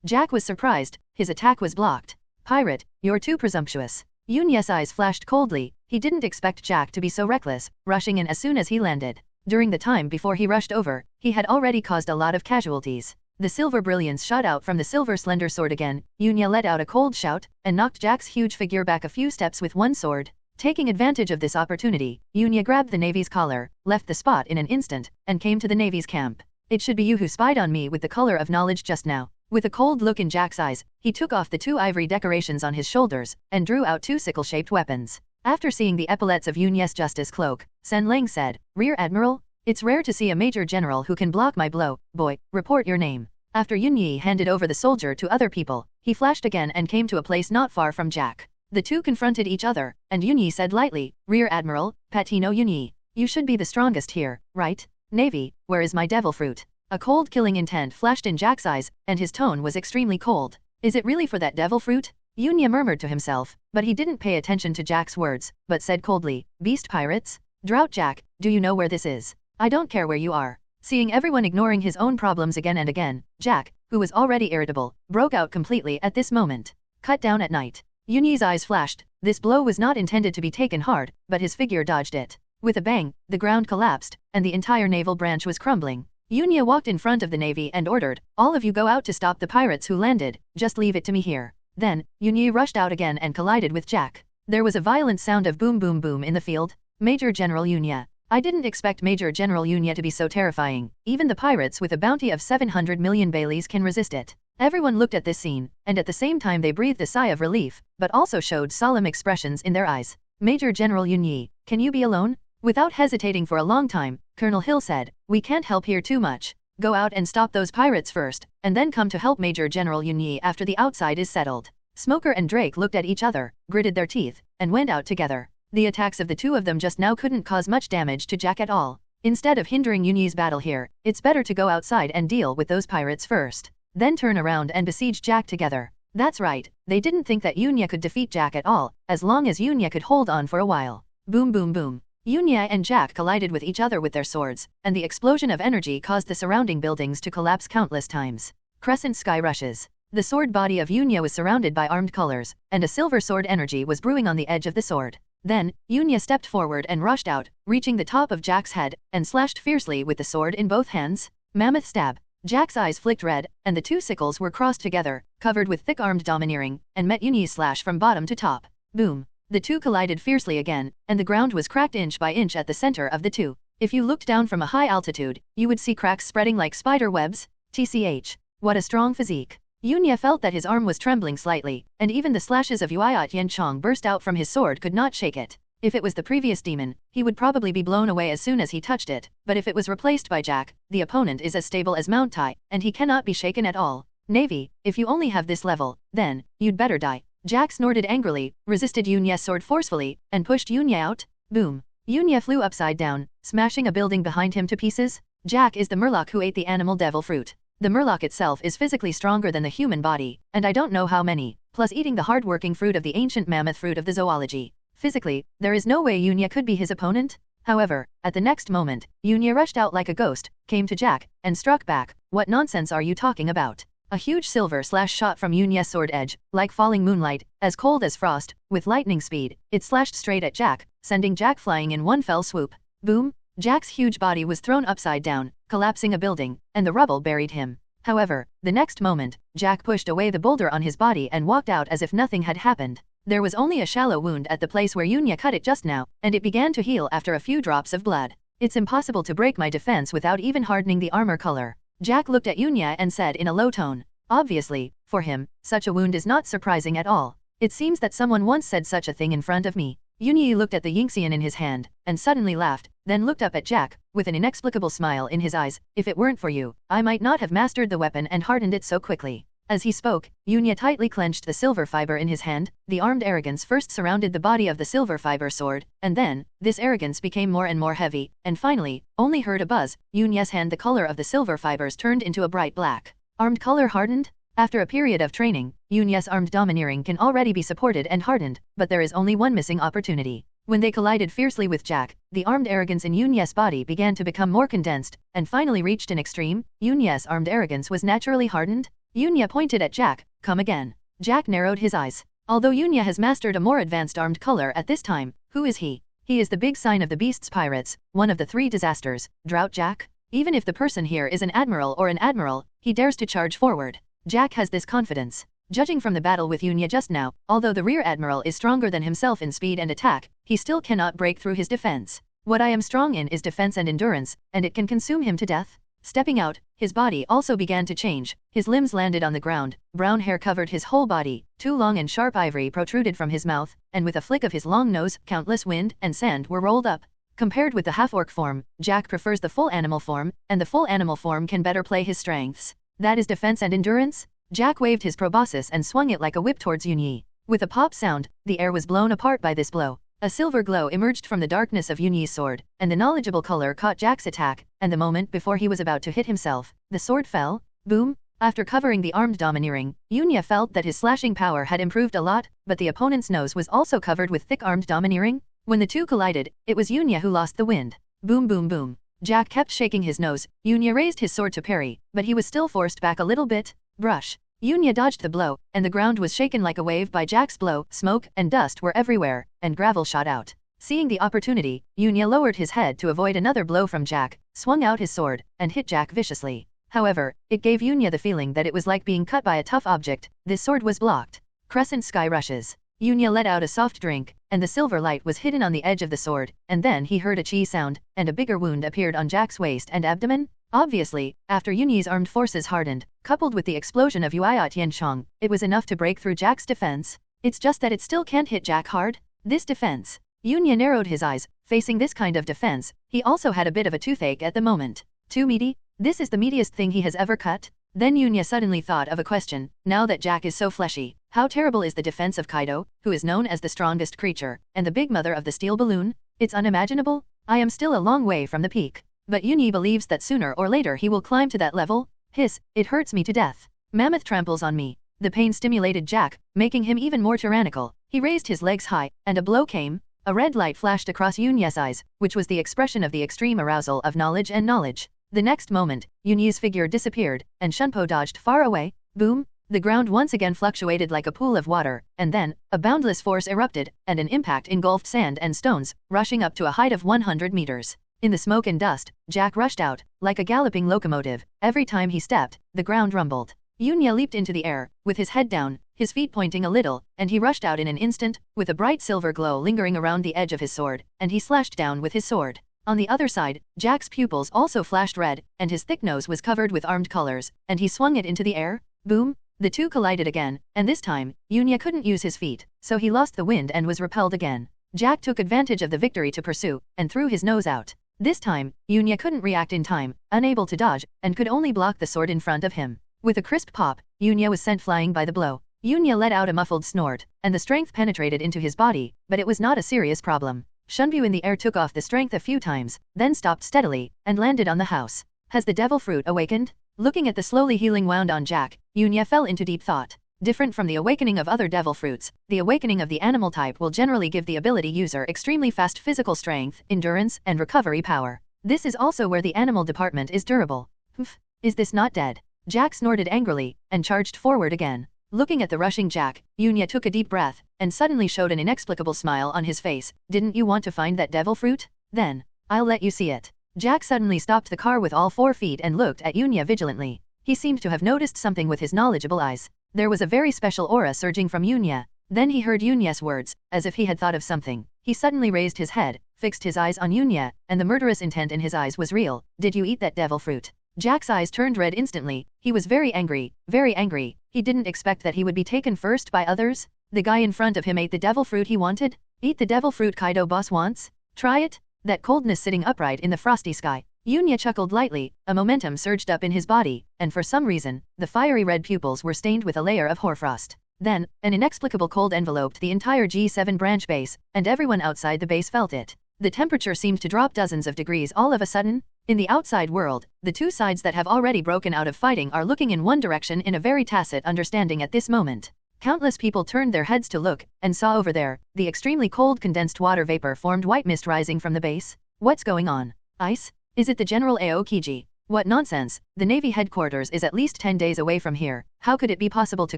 Jack was surprised, his attack was blocked. Pirate, you're too presumptuous. Yunya's eyes flashed coldly, he didn't expect Jack to be so reckless, rushing in as soon as he landed. During the time before he rushed over, he had already caused a lot of casualties. The silver brilliance shot out from the silver slender sword again. Yunya let out a cold shout, and knocked Jack's huge figure back a few steps with one sword. Taking advantage of this opportunity, Yunya grabbed the Navy's collar, left the spot in an instant, and came to the Navy's camp. It should be you who spied on me with the color of knowledge just now. With a cold look in Jack's eyes, he took off the 2 ivory decorations on his shoulders, and drew out 2 sickle-shaped weapons. After seeing the epaulets of Yunya's Justice cloak, Sen Lang said, "Rear Admiral? It's rare to see a major general who can block my blow. Boy, report your name." After Yunya handed over the soldier to other people, he flashed again and came to a place not far from Jack. The two confronted each other, and Yunya said lightly, "Rear Admiral, Patino Yunya. You should be the strongest here, right? Navy, where is my devil fruit?" A cold killing intent flashed in Jack's eyes, and his tone was extremely cold. "Is it really for that devil fruit?" Yunya murmured to himself, but he didn't pay attention to Jack's words, but said coldly, "Beast pirates? Drought Jack, do you know where this is? I don't care where you are." Seeing everyone ignoring his own problems again and again, Jack, who was already irritable, broke out completely at this moment. Cut down at night. Yunyi's eyes flashed. This blow was not intended to be taken hard, but his figure dodged it. With a bang, the ground collapsed, and the entire naval branch was crumbling. Yunya walked in front of the navy and ordered, "All of you go out to stop the pirates who landed, just leave it to me here." Then, Yunyi rushed out again and collided with Jack. There was a violent sound of boom boom boom in the field. Major General Yunya. I didn't expect Major General Yunya to be so terrifying. Even the pirates with a bounty of 700 million Baileys can resist it. Everyone looked at this scene, and at the same time they breathed a sigh of relief, but also showed solemn expressions in their eyes. "Major General Yunyi, can you be alone?" Without hesitating for a long time, Colonel Hill said, "We can't help here too much. Go out and stop those pirates first, and then come to help Major General Yunyi after the outside is settled." Smoker and Drake looked at each other, gritted their teeth, and went out together. The attacks of the two of them just now couldn't cause much damage to Jack at all. Instead of hindering Yunyi's battle here, it's better to go outside and deal with those pirates first. Then turn around and besiege Jack together. That's right, they didn't think that Yunya could defeat Jack at all, as long as Yunya could hold on for a while. Boom boom boom. Yunya and Jack collided with each other with their swords, and the explosion of energy caused the surrounding buildings to collapse countless times. Crescent sky rushes. The sword body of Yunya was surrounded by armed colors, and a silver sword energy was brewing on the edge of the sword. Then, Yunya stepped forward and rushed out, reaching the top of Jack's head, and slashed fiercely with the sword in both hands. Mammoth stab. Jack's eyes flicked red, and the two sickles were crossed together, covered with thick-armed domineering, and met Yunyi's slash from bottom to top. Boom. The two collided fiercely again, and the ground was cracked inch by inch at the center of the two. If you looked down from a high altitude, you would see cracks spreading like spider webs. TCH. What a strong physique. Yunya felt that his arm was trembling slightly, and even the slashes of Yuayat Yenchong burst out from his sword could not shake it. If it was the previous demon, he would probably be blown away as soon as he touched it, but if it was replaced by Jack, the opponent is as stable as Mount Tai, and he cannot be shaken at all. Navy, if you only have this level, then, you'd better die. Jack snorted angrily, resisted Yunya's sword forcefully, and pushed Yunya out. Boom. Yunya flew upside down, smashing a building behind him to pieces. Jack is the murloc who ate the animal devil fruit. The murloc itself is physically stronger than the human body, and I don't know how many, plus eating the hard-working fruit of the ancient mammoth fruit of the zoology. Physically, there is no way Yunya could be his opponent. However, at the next moment, Yunya rushed out like a ghost, came to Jack, and struck back. "What nonsense are you talking about?" A huge silver slash shot from Yunya's sword edge, like falling moonlight, as cold as frost, with lightning speed. It slashed straight at Jack, sending Jack flying in one fell swoop. Boom! Jack's huge body was thrown upside down, collapsing a building, and the rubble buried him. However, the next moment, Jack pushed away the boulder on his body and walked out as if nothing had happened. There was only a shallow wound at the place where Yunya cut it just now, and it began to heal after a few drops of blood. "It's impossible to break my defense without even hardening the armor color." Jack looked at Yunya and said in a low tone. Obviously, for him, such a wound is not surprising at all. "It seems that someone once said such a thing in front of me." Yunyi looked at the Yingxian in his hand, and suddenly laughed, then looked up at Jack, with an inexplicable smile in his eyes. "If it weren't for you, I might not have mastered the weapon and hardened it so quickly." As he spoke, Yunya tightly clenched the silver fiber in his hand. The armed arrogance first surrounded the body of the silver fiber sword, and then, this arrogance became more and more heavy, and finally, only heard a buzz. Yunya's hand, the color of the silver fibers turned into a bright black. Armed color hardened? After a period of training, Yunya's armed domineering can already be supported and hardened, but there is only one missing opportunity. When they collided fiercely with Jack, the armed arrogance in Yunya's body began to become more condensed, and finally reached an extreme. Yunya's armed arrogance was naturally hardened. Yunya pointed at Jack. "Come again." Jack narrowed his eyes. Although Yunya has mastered a more advanced armed color at this time, who is he? He is the big sign of the Beast's pirates, one of the three disasters. Drought Jack? Even if the person here is an admiral or an admiral, he dares to charge forward. Jack has this confidence. Judging from the battle with Yunya just now, although the rear admiral is stronger than himself in speed and attack, he still cannot break through his defense. What I am strong in is defense and endurance, and it can consume him to death. Stepping out, his body also began to change. His limbs landed on the ground, brown hair covered his whole body, two long and sharp ivory protruded from his mouth, and with a flick of his long nose, countless wind and sand were rolled up. Compared with the half-orc form, Jack prefers the full animal form, and the full animal form can better play his strengths. That is defense and endurance? Jack waved his proboscis and swung it like a whip towards Yunyi. With a pop sound, the air was blown apart by this blow. A silver glow emerged from the darkness of Yunyi's sword, and the knowledgeable color caught Jack's attack, and the moment before he was about to hit himself, the sword fell. Boom! After covering the armed domineering, Yunya felt that his slashing power had improved a lot, but the opponent's nose was also covered with thick armed domineering. When the two collided, it was Yunya who lost the wind. Boom boom boom. Jack kept shaking his nose. Yunya raised his sword to parry, but he was still forced back a little bit. Brush. Yunya dodged the blow, and the ground was shaken like a wave by Jack's blow. Smoke and dust were everywhere, and gravel shot out. Seeing the opportunity, Yunya lowered his head to avoid another blow from Jack, swung out his sword, and hit Jack viciously. However, it gave Yunya the feeling that it was like being cut by a tough object. This sword was blocked. Crescent sky rushes. Yunya let out a soft drink, and the silver light was hidden on the edge of the sword, and then he heard a chi sound, and a bigger wound appeared on Jack's waist and abdomen. Obviously, after Yunyi's armed forces hardened, coupled with the explosion of Yuya Tianchong, it was enough to break through Jack's defense. It's just that it still can't hit Jack hard. This defense. Yunya narrowed his eyes. Facing this kind of defense, he also had a bit of a toothache at the moment. Too meaty? This is the meatiest thing he has ever cut? Then Yunya suddenly thought of a question. Now that Jack is so fleshy, how terrible is the defense of Kaido, who is known as the strongest creature, and the big mother of the steel balloon? It's unimaginable. I am still a long way from the peak. But Yunyi believes that sooner or later he will climb to that level. Hiss, it hurts me to death. Mammoth tramples on me. The pain stimulated Jack, making him even more tyrannical. He raised his legs high, and a blow came. A red light flashed across Yunya's eyes, which was the expression of the extreme arousal of knowledge and knowledge. The next moment, Yunyi's figure disappeared, and Shunpo dodged far away. Boom! The ground once again fluctuated like a pool of water, and then, a boundless force erupted, and an impact engulfed sand and stones, rushing up to a height of 100 meters. In the smoke and dust, Jack rushed out, like a galloping locomotive. Every time he stepped, the ground rumbled. Yunya leaped into the air, with his head down, his feet pointing a little, and he rushed out in an instant, with a bright silver glow lingering around the edge of his sword, and he slashed down with his sword. On the other side, Jack's pupils also flashed red, and his thick nose was covered with armed colors, and he swung it into the air. Boom! The two collided again, and this time, Yunya couldn't use his feet, so he lost the wind and was repelled again. Jack took advantage of the victory to pursue, and threw his nose out. This time, Yunya couldn't react in time, unable to dodge, and could only block the sword in front of him. With a crisp pop, Yunya was sent flying by the blow. Yunya let out a muffled snort, and the strength penetrated into his body, but it was not a serious problem. Shunbu in the air took off the strength a few times, then stopped steadily, and landed on the house. Has the devil fruit awakened? Looking at the slowly healing wound on Jack, Yunya fell into deep thought. Different from the awakening of other devil fruits, the awakening of the animal type will generally give the ability user extremely fast physical strength, endurance, and recovery power. This is also where the animal department is durable. Humph, is this not dead? Jack snorted angrily, and charged forward again. Looking at the rushing Jack, Yunya took a deep breath, and suddenly showed an inexplicable smile on his face. Didn't you want to find that devil fruit? Then, I'll let you see it. Jack suddenly stopped the car with all 4 feet and looked at Yunya vigilantly. He seemed to have noticed something with his knowledgeable eyes. There was a very special aura surging from Yunya. Then he heard Yunya's words, as if he had thought of something. He suddenly raised his head, fixed his eyes on Yunya, and the murderous intent in his eyes was real. Did you eat that devil fruit? Jack's eyes turned red instantly. He was very angry, very angry. He didn't expect that he would be taken first by others. The guy in front of him ate the devil fruit he wanted? Eat the devil fruit Kaido boss wants? Try it? That coldness sitting upright in the frosty sky. Yunya chuckled lightly, a momentum surged up in his body, and for some reason, the fiery red pupils were stained with a layer of hoarfrost. Then, an inexplicable cold enveloped the entire G7 branch base, and everyone outside the base felt it. The temperature seemed to drop dozens of degrees all of a sudden. In the outside world, the two sides that have already broken out of fighting are looking in one direction in a very tacit understanding at this moment. Countless people turned their heads to look, and saw over there, the extremely cold condensed water vapor formed white mist rising from the base. What's going on? Ice? Is it the General Aokiji? What nonsense, the Navy headquarters is at least 10 days away from here. How could it be possible to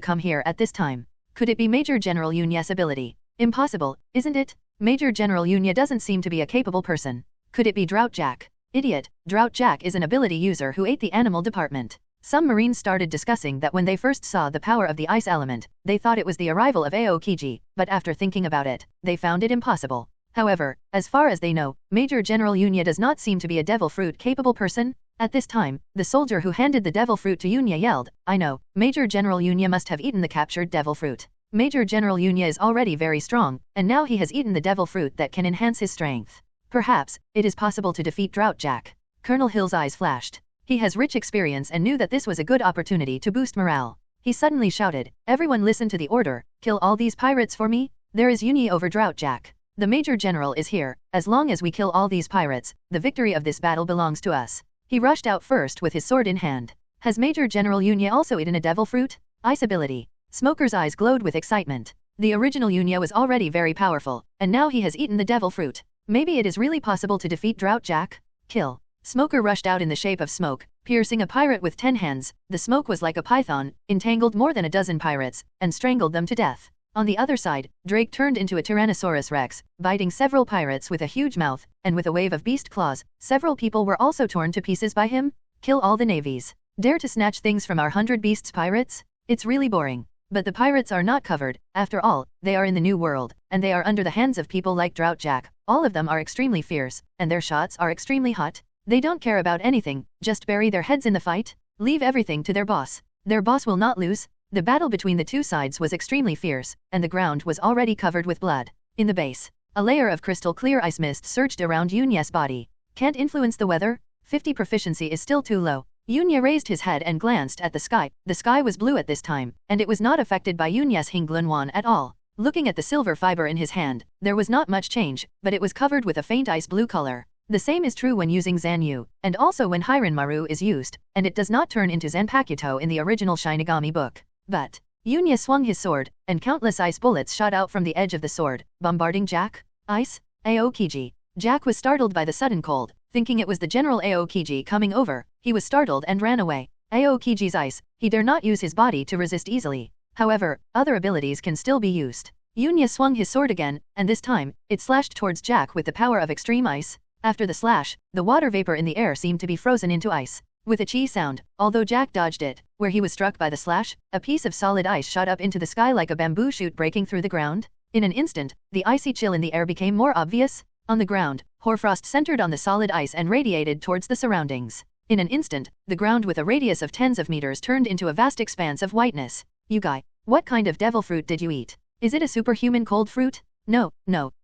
come here at this time? Could it be Major General Yunya's ability? Impossible, isn't it? Major General Yunya doesn't seem to be a capable person. Could it be Drought Jack? Idiot, Drought Jack is an ability user who ate the animal department. Some Marines started discussing that when they first saw the power of the ice element, they thought it was the arrival of Aokiji, but after thinking about it, they found it impossible. However, as far as they know, Major General Yunya does not seem to be a devil fruit capable person. At this time, the soldier who handed the devil fruit to Yunya yelled, I know, Major General Yunya must have eaten the captured devil fruit. Major General Yunya is already very strong, and now he has eaten the devil fruit that can enhance his strength. Perhaps, it is possible to defeat Drought Jack. Colonel Hill's eyes flashed. He has rich experience and knew that this was a good opportunity to boost morale. He suddenly shouted, everyone listen to the order, kill all these pirates for me. There is Yunya over Drought Jack. The Major General is here. As long as we kill all these pirates, the victory of this battle belongs to us. He rushed out first with his sword in hand. Has Major General Yunya also eaten a devil fruit? Ice ability. Smoker's eyes glowed with excitement. The original Yunya was already very powerful, and now he has eaten the devil fruit. Maybe it is really possible to defeat Drought Jack? Kill. Smoker rushed out in the shape of smoke, piercing a pirate with 10 hands. The smoke was like a python, entangled more than a dozen pirates, and strangled them to death. On the other side, Drake turned into a Tyrannosaurus Rex, biting several pirates with a huge mouth, and with a wave of beast claws, several people were also torn to pieces by him. Kill all the navies. Dare to snatch things from our 100 beasts pirates? It's really boring. But the pirates are not covered. After all, they are in the New World, and they are under the hands of people like Drought Jack. All of them are extremely fierce, and their shots are extremely hot. They don't care about anything, just bury their heads in the fight. Leave everything to their boss. Their boss will not lose. The battle between the two sides was extremely fierce, and the ground was already covered with blood. In the base, a layer of crystal clear ice mist surged around Yunya's body. Can't influence the weather? 50 proficiency is still too low. Yunya raised his head and glanced at the sky. The sky was blue at this time, and it was not affected by Yunya's Hinglunwan at all. Looking at the silver fiber in his hand, there was not much change, but it was covered with a faint ice blue color. The same is true when using Zanyu, and also when Hiranmaru is used, and it does not turn into Zanpakuto in the original Shinigami book. But Yunya swung his sword, and countless ice bullets shot out from the edge of the sword, bombarding Jack. Ice? Aokiji. Jack was startled by the sudden cold, thinking it was the General Aokiji coming over. He was startled and ran away. Aokiji's ice, he dare not use his body to resist easily. However, other abilities can still be used. Yunya swung his sword again, and this time, it slashed towards Jack with the power of extreme ice. After the slash, the water vapor in the air seemed to be frozen into ice. With a chi sound, although Jack dodged it, where he was struck by the slash, a piece of solid ice shot up into the sky like a bamboo shoot breaking through the ground. In an instant, the icy chill in the air became more obvious. On the ground, hoarfrost centered on the solid ice and radiated towards the surroundings. In an instant, the ground with a radius of tens of meters turned into a vast expanse of whiteness. You guy, what kind of devil fruit did you eat? Is it a superhuman cold fruit? No,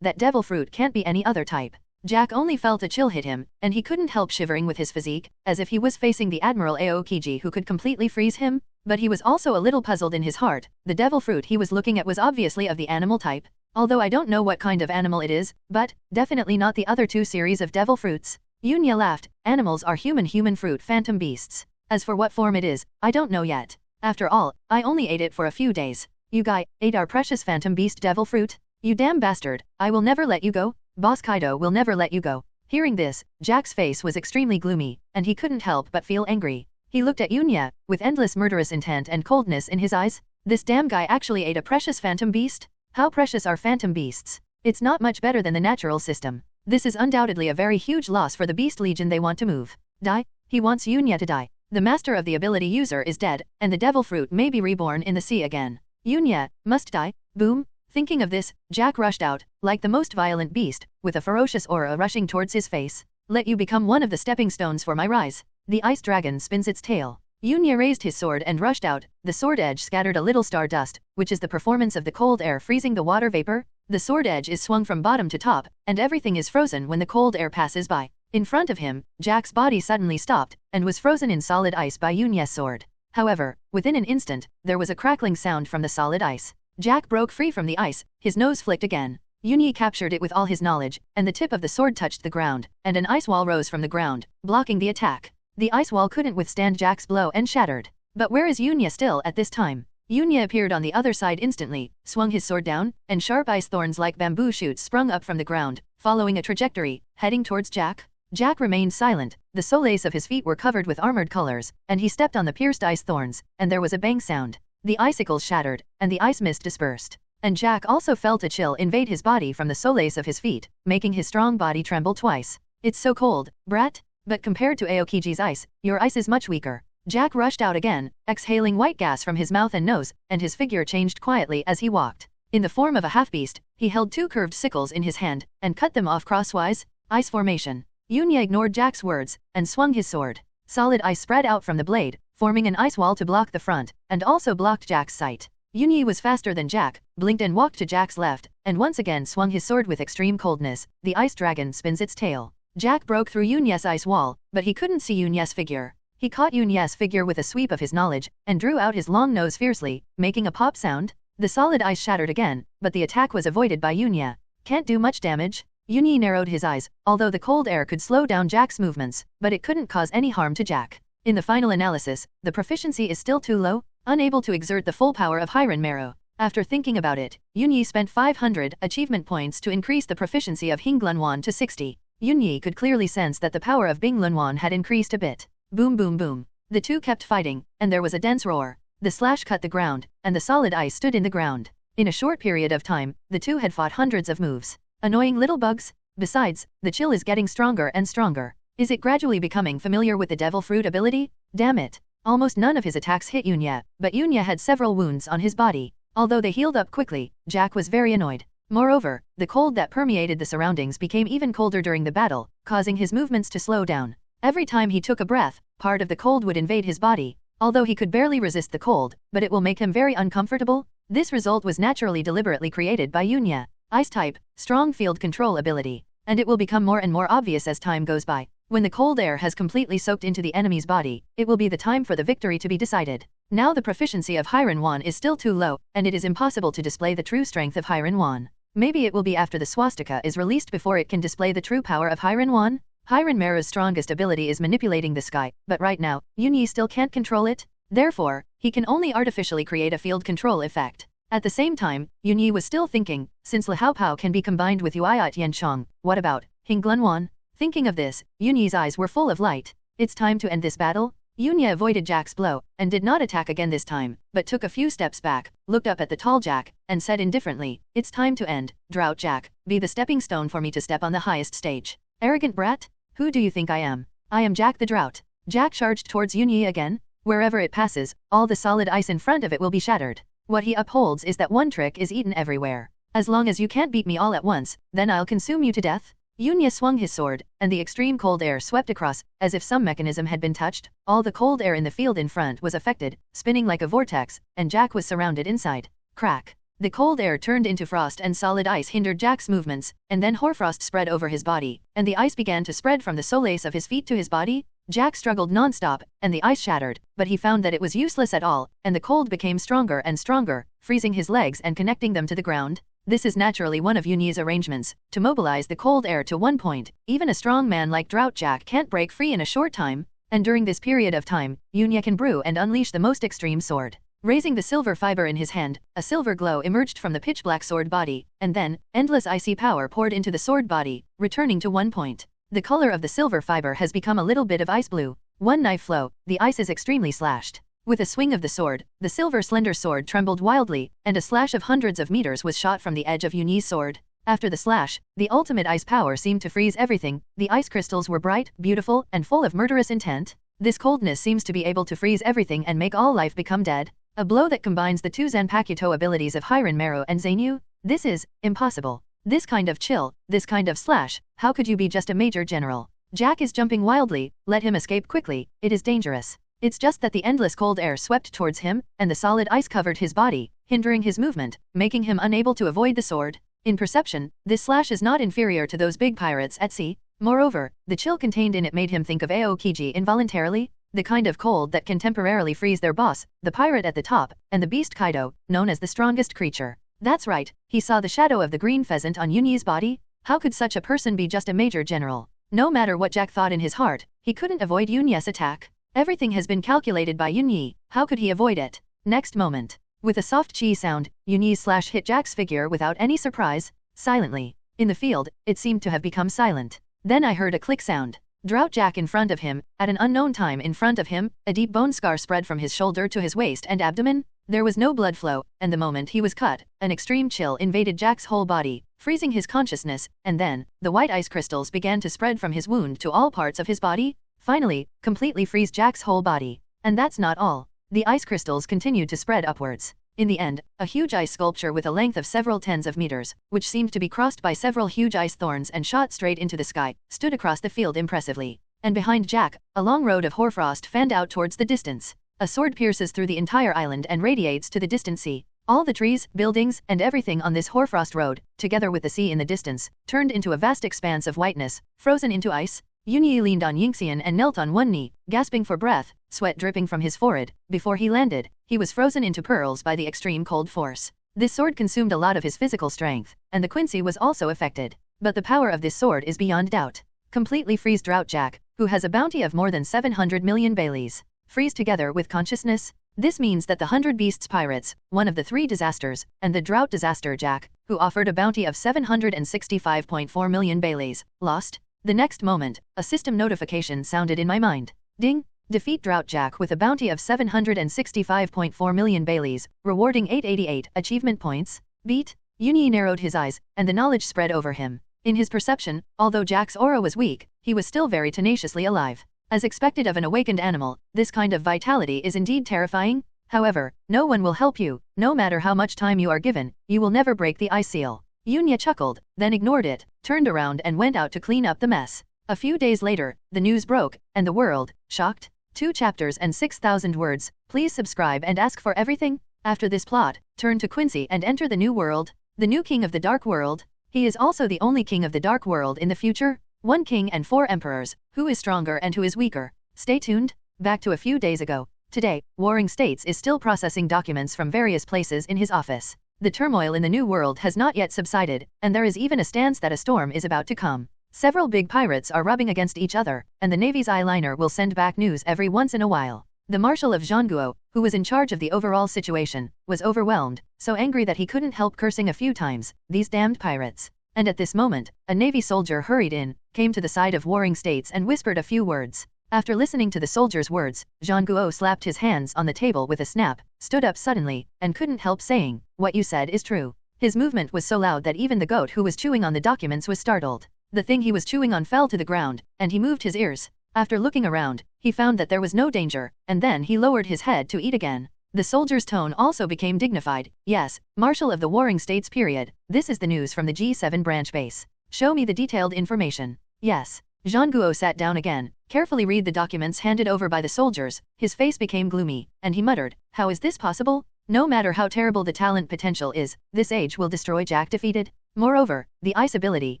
that devil fruit can't be any other type. Jack only felt a chill hit him, and he couldn't help shivering with his physique, as if he was facing the Admiral Aokiji who could completely freeze him. But he was also a little puzzled in his heart. The devil fruit he was looking at was obviously of the animal type. Although I don't know what kind of animal it is, but definitely not the other two series of devil fruits. Yunya laughed. Animals are human fruit phantom beasts. As for what form it is, I don't know yet. After all, I only ate it for a few days. You guy, ate our precious phantom beast devil fruit? You damn bastard, I will never let you go. Boss Kaido will never let you go. Hearing this, Jack's face was extremely gloomy, and he couldn't help but feel angry. He looked at Yunya, with endless murderous intent and coldness in his eyes. This damn guy actually ate a precious phantom beast? How precious are phantom beasts? It's not much better than the natural system. This is undoubtedly a very huge loss for the Beast Legion they want to move. Die? He wants Yunya to die. The master of the ability user is dead, and the devil fruit may be reborn in the sea again. Yunya must die. Boom. Thinking of this, Jack rushed out, like the most violent beast, with a ferocious aura rushing towards his face. Let you become one of the stepping stones for my rise. The ice dragon spins its tail. Yunya raised his sword and rushed out. The sword edge scattered a little star dust, which is the performance of the cold air freezing the water vapor. The sword edge is swung from bottom to top, and everything is frozen when the cold air passes by. In front of him, Jack's body suddenly stopped, and was frozen in solid ice by Yunya's sword. However, within an instant, there was a crackling sound from the solid ice. Jack broke free from the ice, his nose flicked again. Yunya captured it with all his knowledge, and the tip of the sword touched the ground, and an ice wall rose from the ground, blocking the attack. The ice wall couldn't withstand Jack's blow and shattered. But where is Yunya still at this time? Yunya appeared on the other side instantly, swung his sword down, and sharp ice thorns like bamboo shoots sprung up from the ground, following a trajectory, heading towards Jack. Jack remained silent. The soles of his feet were covered with armored colors, and he stepped on the pierced ice thorns, and there was a bang sound. The icicles shattered, and the ice mist dispersed. And Jack also felt a chill invade his body from the soles of his feet, making his strong body tremble twice. It's so cold, brat. But compared to Aokiji's ice, your ice is much weaker. Jack rushed out again, exhaling white gas from his mouth and nose, and his figure changed quietly as he walked. In the form of a half-beast, he held two curved sickles in his hand, and cut them off crosswise. Ice formation. Yunya ignored Jack's words, and swung his sword. Solid ice spread out from the blade, forming an ice wall to block the front, and also blocked Jack's sight. Yunya was faster than Jack, blinked and walked to Jack's left, and once again swung his sword with extreme coldness. The ice dragon spins its tail. Jack broke through Yunya's ice wall, but he couldn't see Yunya's figure. He caught Yunya's figure with a sweep of his knowledge, and drew out his long nose fiercely, making a pop sound. The solid ice shattered again, but the attack was avoided by Yunya. Can't do much damage. Yunya narrowed his eyes, although the cold air could slow down Jack's movements, but it couldn't cause any harm to Jack. In the final analysis, the proficiency is still too low, unable to exert the full power of Hiren Meru. After thinking about it, Yunyi spent 500 achievement points to increase the proficiency of Hinglunwan to 60. Yunyi could clearly sense that the power of Binglunwan had increased a bit. Boom boom boom. The two kept fighting, and there was a dense roar. The slash cut the ground, and the solid ice stood in the ground. In a short period of time, the two had fought hundreds of moves. Annoying little bugs. Besides, the chill is getting stronger and stronger. Is it gradually becoming familiar with the devil fruit ability? Damn it. Almost none of his attacks hit Yunya, but Yunya had several wounds on his body. Although they healed up quickly, Jack was very annoyed. Moreover, the cold that permeated the surroundings became even colder during the battle, causing his movements to slow down. Every time he took a breath, part of the cold would invade his body. Although he could barely resist the cold, but it will make him very uncomfortable. This result was naturally deliberately created by Yunya. Ice type, strong field control ability, and it will become more and more obvious as time goes by. When the cold air has completely soaked into the enemy's body, it will be the time for the victory to be decided. Now the proficiency of Hiren Wan is still too low, and it is impossible to display the true strength of Hiren Wan. Maybe it will be after the swastika is released before it can display the true power of Hiren Wan? Hiren Meru's strongest ability is manipulating the sky, but right now, Yunyi still can't control it. Therefore, he can only artificially create a field control effect. At the same time, Yunyi was still thinking, since Lihaopao can be combined with Yuiat Yanchong, what about Hinglunwan? Thinking of this, Yunyi's eyes were full of light. It's time to end this battle? Yunya avoided Jack's blow, and did not attack again this time, but took a few steps back, looked up at the tall Jack, and said indifferently, "It's time to end, Drought Jack, be the stepping stone for me to step on the highest stage." Arrogant brat? Who do you think I am? I am Jack the Drought. Jack charged towards Yunyi again. Wherever it passes, all the solid ice in front of it will be shattered. What he upholds is that one trick is eaten everywhere. As long as you can't beat me all at once, then I'll consume you to death. Yunya swung his sword, and the extreme cold air swept across, as if some mechanism had been touched. All the cold air in the field in front was affected, spinning like a vortex, and Jack was surrounded inside. Crack. The cold air turned into frost and solid ice hindered Jack's movements, and then hoarfrost spread over his body, and the ice began to spread from the soles of his feet to his body. Jack struggled non-stop, and the ice shattered, but he found that it was useless at all, and the cold became stronger and stronger, freezing his legs and connecting them to the ground. This is naturally one of Yunyi's arrangements, to mobilize the cold air to one point. Even a strong man like Drought Jack can't break free in a short time, and during this period of time, Yunya can brew and unleash the most extreme sword. Raising the silver fiber in his hand, a silver glow emerged from the pitch-black sword body, and then, endless icy power poured into the sword body, returning to one point. The color of the silver fiber has become a little bit of ice blue. One knife flow, the ice is extremely slashed. With a swing of the sword, the silver slender sword trembled wildly, and a slash of hundreds of meters was shot from the edge of Yunyi's sword. After the slash, the ultimate ice power seemed to freeze everything. The ice crystals were bright, beautiful, and full of murderous intent. This coldness seems to be able to freeze everything and make all life become dead. A blow that combines the two Zanpakuto abilities of Hiren Meru and Zainu? This is impossible. This kind of chill, this kind of slash, how could you be just a major general? Jack is jumping wildly, let him escape quickly, it is dangerous. It's just that the endless cold air swept towards him, and the solid ice covered his body, hindering his movement, making him unable to avoid the sword. In perception, this slash is not inferior to those big pirates at sea. Moreover, the chill contained in it made him think of Aokiji involuntarily, the kind of cold that can temporarily freeze their boss, the pirate at the top, and the beast Kaido, known as the strongest creature. That's right, he saw the shadow of the green pheasant on Yunyi's body. How could such a person be just a major general? No matter what Jack thought in his heart, he couldn't avoid Yunya's attack. Everything has been calculated by Yunyi, how could he avoid it? Next moment. With a soft chi sound, Yunyi's slash hit Jack's figure without any surprise, silently. In the field, it seemed to have become silent. Then I heard a click sound. Drought Jack in front of him, at an unknown time in front of him, a deep bone scar spread from his shoulder to his waist and abdomen. There was no blood flow, and the moment he was cut, an extreme chill invaded Jack's whole body, freezing his consciousness, and then, the white ice crystals began to spread from his wound to all parts of his body, finally, completely freeze Jack's whole body. And that's not all. The ice crystals continued to spread upwards. In the end, a huge ice sculpture with a length of several tens of meters, which seemed to be crossed by several huge ice thorns and shot straight into the sky, stood across the field impressively. And behind Jack, a long road of hoarfrost fanned out towards the distance. A sword pierces through the entire island and radiates to the distant sea. All the trees, buildings, and everything on this hoarfrost road, together with the sea in the distance, turned into a vast expanse of whiteness, frozen into ice. Yunyi leaned on Yingxian and knelt on one knee, gasping for breath, sweat dripping from his forehead. Before he landed, he was frozen into pearls by the extreme cold force. This sword consumed a lot of his physical strength, and the Quincy was also affected. But the power of this sword is beyond doubt. Completely freeze Drought Jack, who has a bounty of more than 700 million Baileys. Freeze together with consciousness? This means that the 100 Beasts pirates, one of the 3 disasters, and the drought disaster Jack, who offered a bounty of 765.4 million Baileys, lost? The next moment, a system notification sounded in my mind. Ding! Defeat Drought Jack with a bounty of 765.4 million Baileys, rewarding 888 achievement points. Beat? Yunyi narrowed his eyes, and the knowledge spread over him. In his perception, although Jack's aura was weak, he was still very tenaciously alive. As expected of an awakened animal, this kind of vitality is indeed terrifying. However, no one will help you, no matter how much time you are given, you will never break the ice seal. Yunya chuckled, then ignored it, turned around and went out to clean up the mess. A few days later, the news broke, and the world, shocked. 2 chapters and 6,000 words, please subscribe and ask for everything. After this plot, turn to Quincy and enter the new world. The new king of the Dark World. He is also the only king of the Dark World in the future. 1 king and 4 emperors. Who is stronger and who is weaker? Stay tuned. Back to a few days ago. Today, Warring States is still processing documents from various places in his office. The turmoil in the new world has not yet subsided, and there is even a stance that a storm is about to come. Several big pirates are rubbing against each other, and the Navy's eyeliner will send back news every once in a while. The Marshal of Zhanguo, who was in charge of the overall situation, was overwhelmed, so angry that he couldn't help cursing a few times, these damned pirates. And at this moment, a Navy soldier hurried in, came to the side of Warring States and whispered a few words. After listening to the soldier's words, Zhanguo slapped his hands on the table with a snap, stood up suddenly, and couldn't help saying, "What you said is true." His movement was so loud that even the goat who was chewing on the documents was startled. The thing he was chewing on fell to the ground, and he moved his ears. After looking around, he found that there was no danger, and then he lowered his head to eat again. The soldier's tone also became dignified. "Yes, Marshal of the Warring States period, this is the news from the G7 branch base. Show me the detailed information." "Yes." Zhanguo sat down again, carefully read the documents handed over by the soldiers. His face became gloomy, and he muttered, "How is this possible? No matter how terrible the talent potential is, this age will destroy Jack defeated. Moreover, the ice ability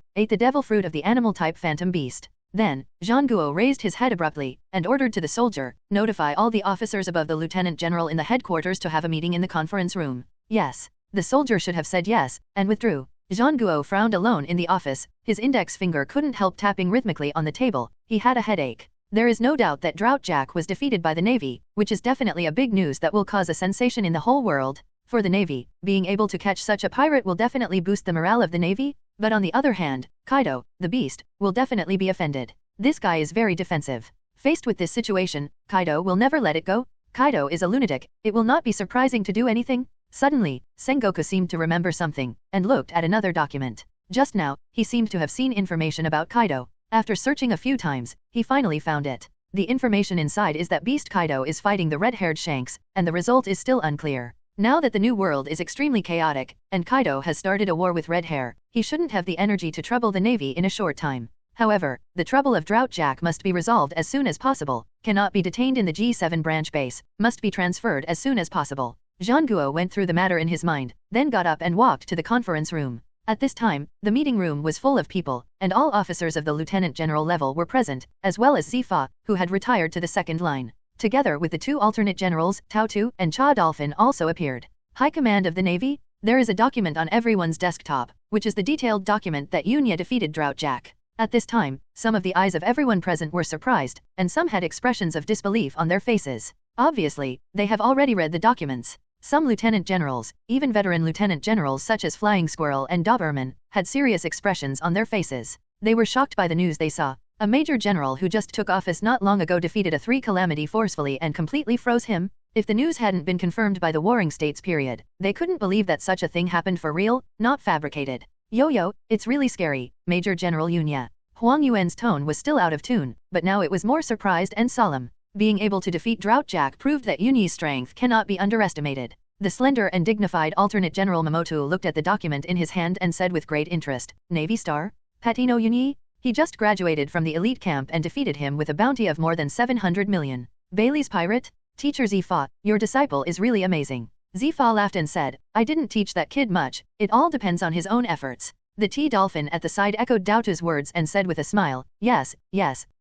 ate the devil fruit of the animal-type phantom beast." Then, Zhanguo raised his head abruptly, and ordered to the soldier, "Notify all the officers above the lieutenant general in the headquarters to have a meeting in the conference room." "Yes." The soldier should have said yes, and withdrew. Zhanguo frowned alone in the office, his index finger couldn't help tapping rhythmically on the table, he had a headache. There is no doubt that Drought Jack was defeated by the Navy, which is definitely a big news that will cause a sensation in the whole world. For the Navy, being able to catch such a pirate will definitely boost the morale of the Navy, but on the other hand, Kaido, the beast, will definitely be offended. This guy is very defensive. Faced with this situation, Kaido will never let it go. Kaido is a lunatic, it will not be surprising to do anything. Suddenly, Sengoku seemed to remember something, and looked at another document. Just now, he seemed to have seen information about Kaido. After searching a few times, he finally found it. The information inside is that Beast Kaido is fighting the red-haired Shanks, and the result is still unclear. Now that the new world is extremely chaotic, and Kaido has started a war with Red Hair, he shouldn't have the energy to trouble the Navy in a short time. However, the trouble of Drought Jack must be resolved as soon as possible, cannot be detained in the G7 branch base, must be transferred as soon as possible. Zhanguo went through the matter in his mind, then got up and walked to the conference room. At this time, the meeting room was full of people, and all officers of the lieutenant general level were present, as well as Zifa, who had retired to the second line. Together with the 2 alternate generals, Tao Tu and Cha Dolphin also appeared. High Command of the Navy? There is a document on everyone's desktop, which is the detailed document that Yunya defeated Drought Jack. At this time, some of the eyes of everyone present were surprised, and some had expressions of disbelief on their faces. Obviously, they have already read the documents. Some lieutenant generals, even veteran lieutenant generals such as Flying Squirrel and Doberman, had serious expressions on their faces. They were shocked by the news they saw. A major general who just took office not long ago defeated a 3 calamity forcefully and completely froze him. If the news hadn't been confirmed by the Warring States period, they couldn't believe that such a thing happened for real, not fabricated. Yo-yo, it's really scary, Major General Yunya. Huang Yuan's tone was still out of tune, but now it was more surprised and solemn. Being able to defeat Drought Jack proved that Yunyi's strength cannot be underestimated. The slender and dignified alternate General Momotu looked at the document in his hand and said with great interest, "Navy Star? Patino Yunyi? He just graduated from the elite camp and defeated him with a bounty of more than 700 million. Bailey's pirate? Teacher Zifa, your disciple is really amazing." Zifa laughed and said, "I didn't teach that kid much, it all depends on his own efforts." The T-Dolphin at the side echoed Daotu's words and said with a smile, yes,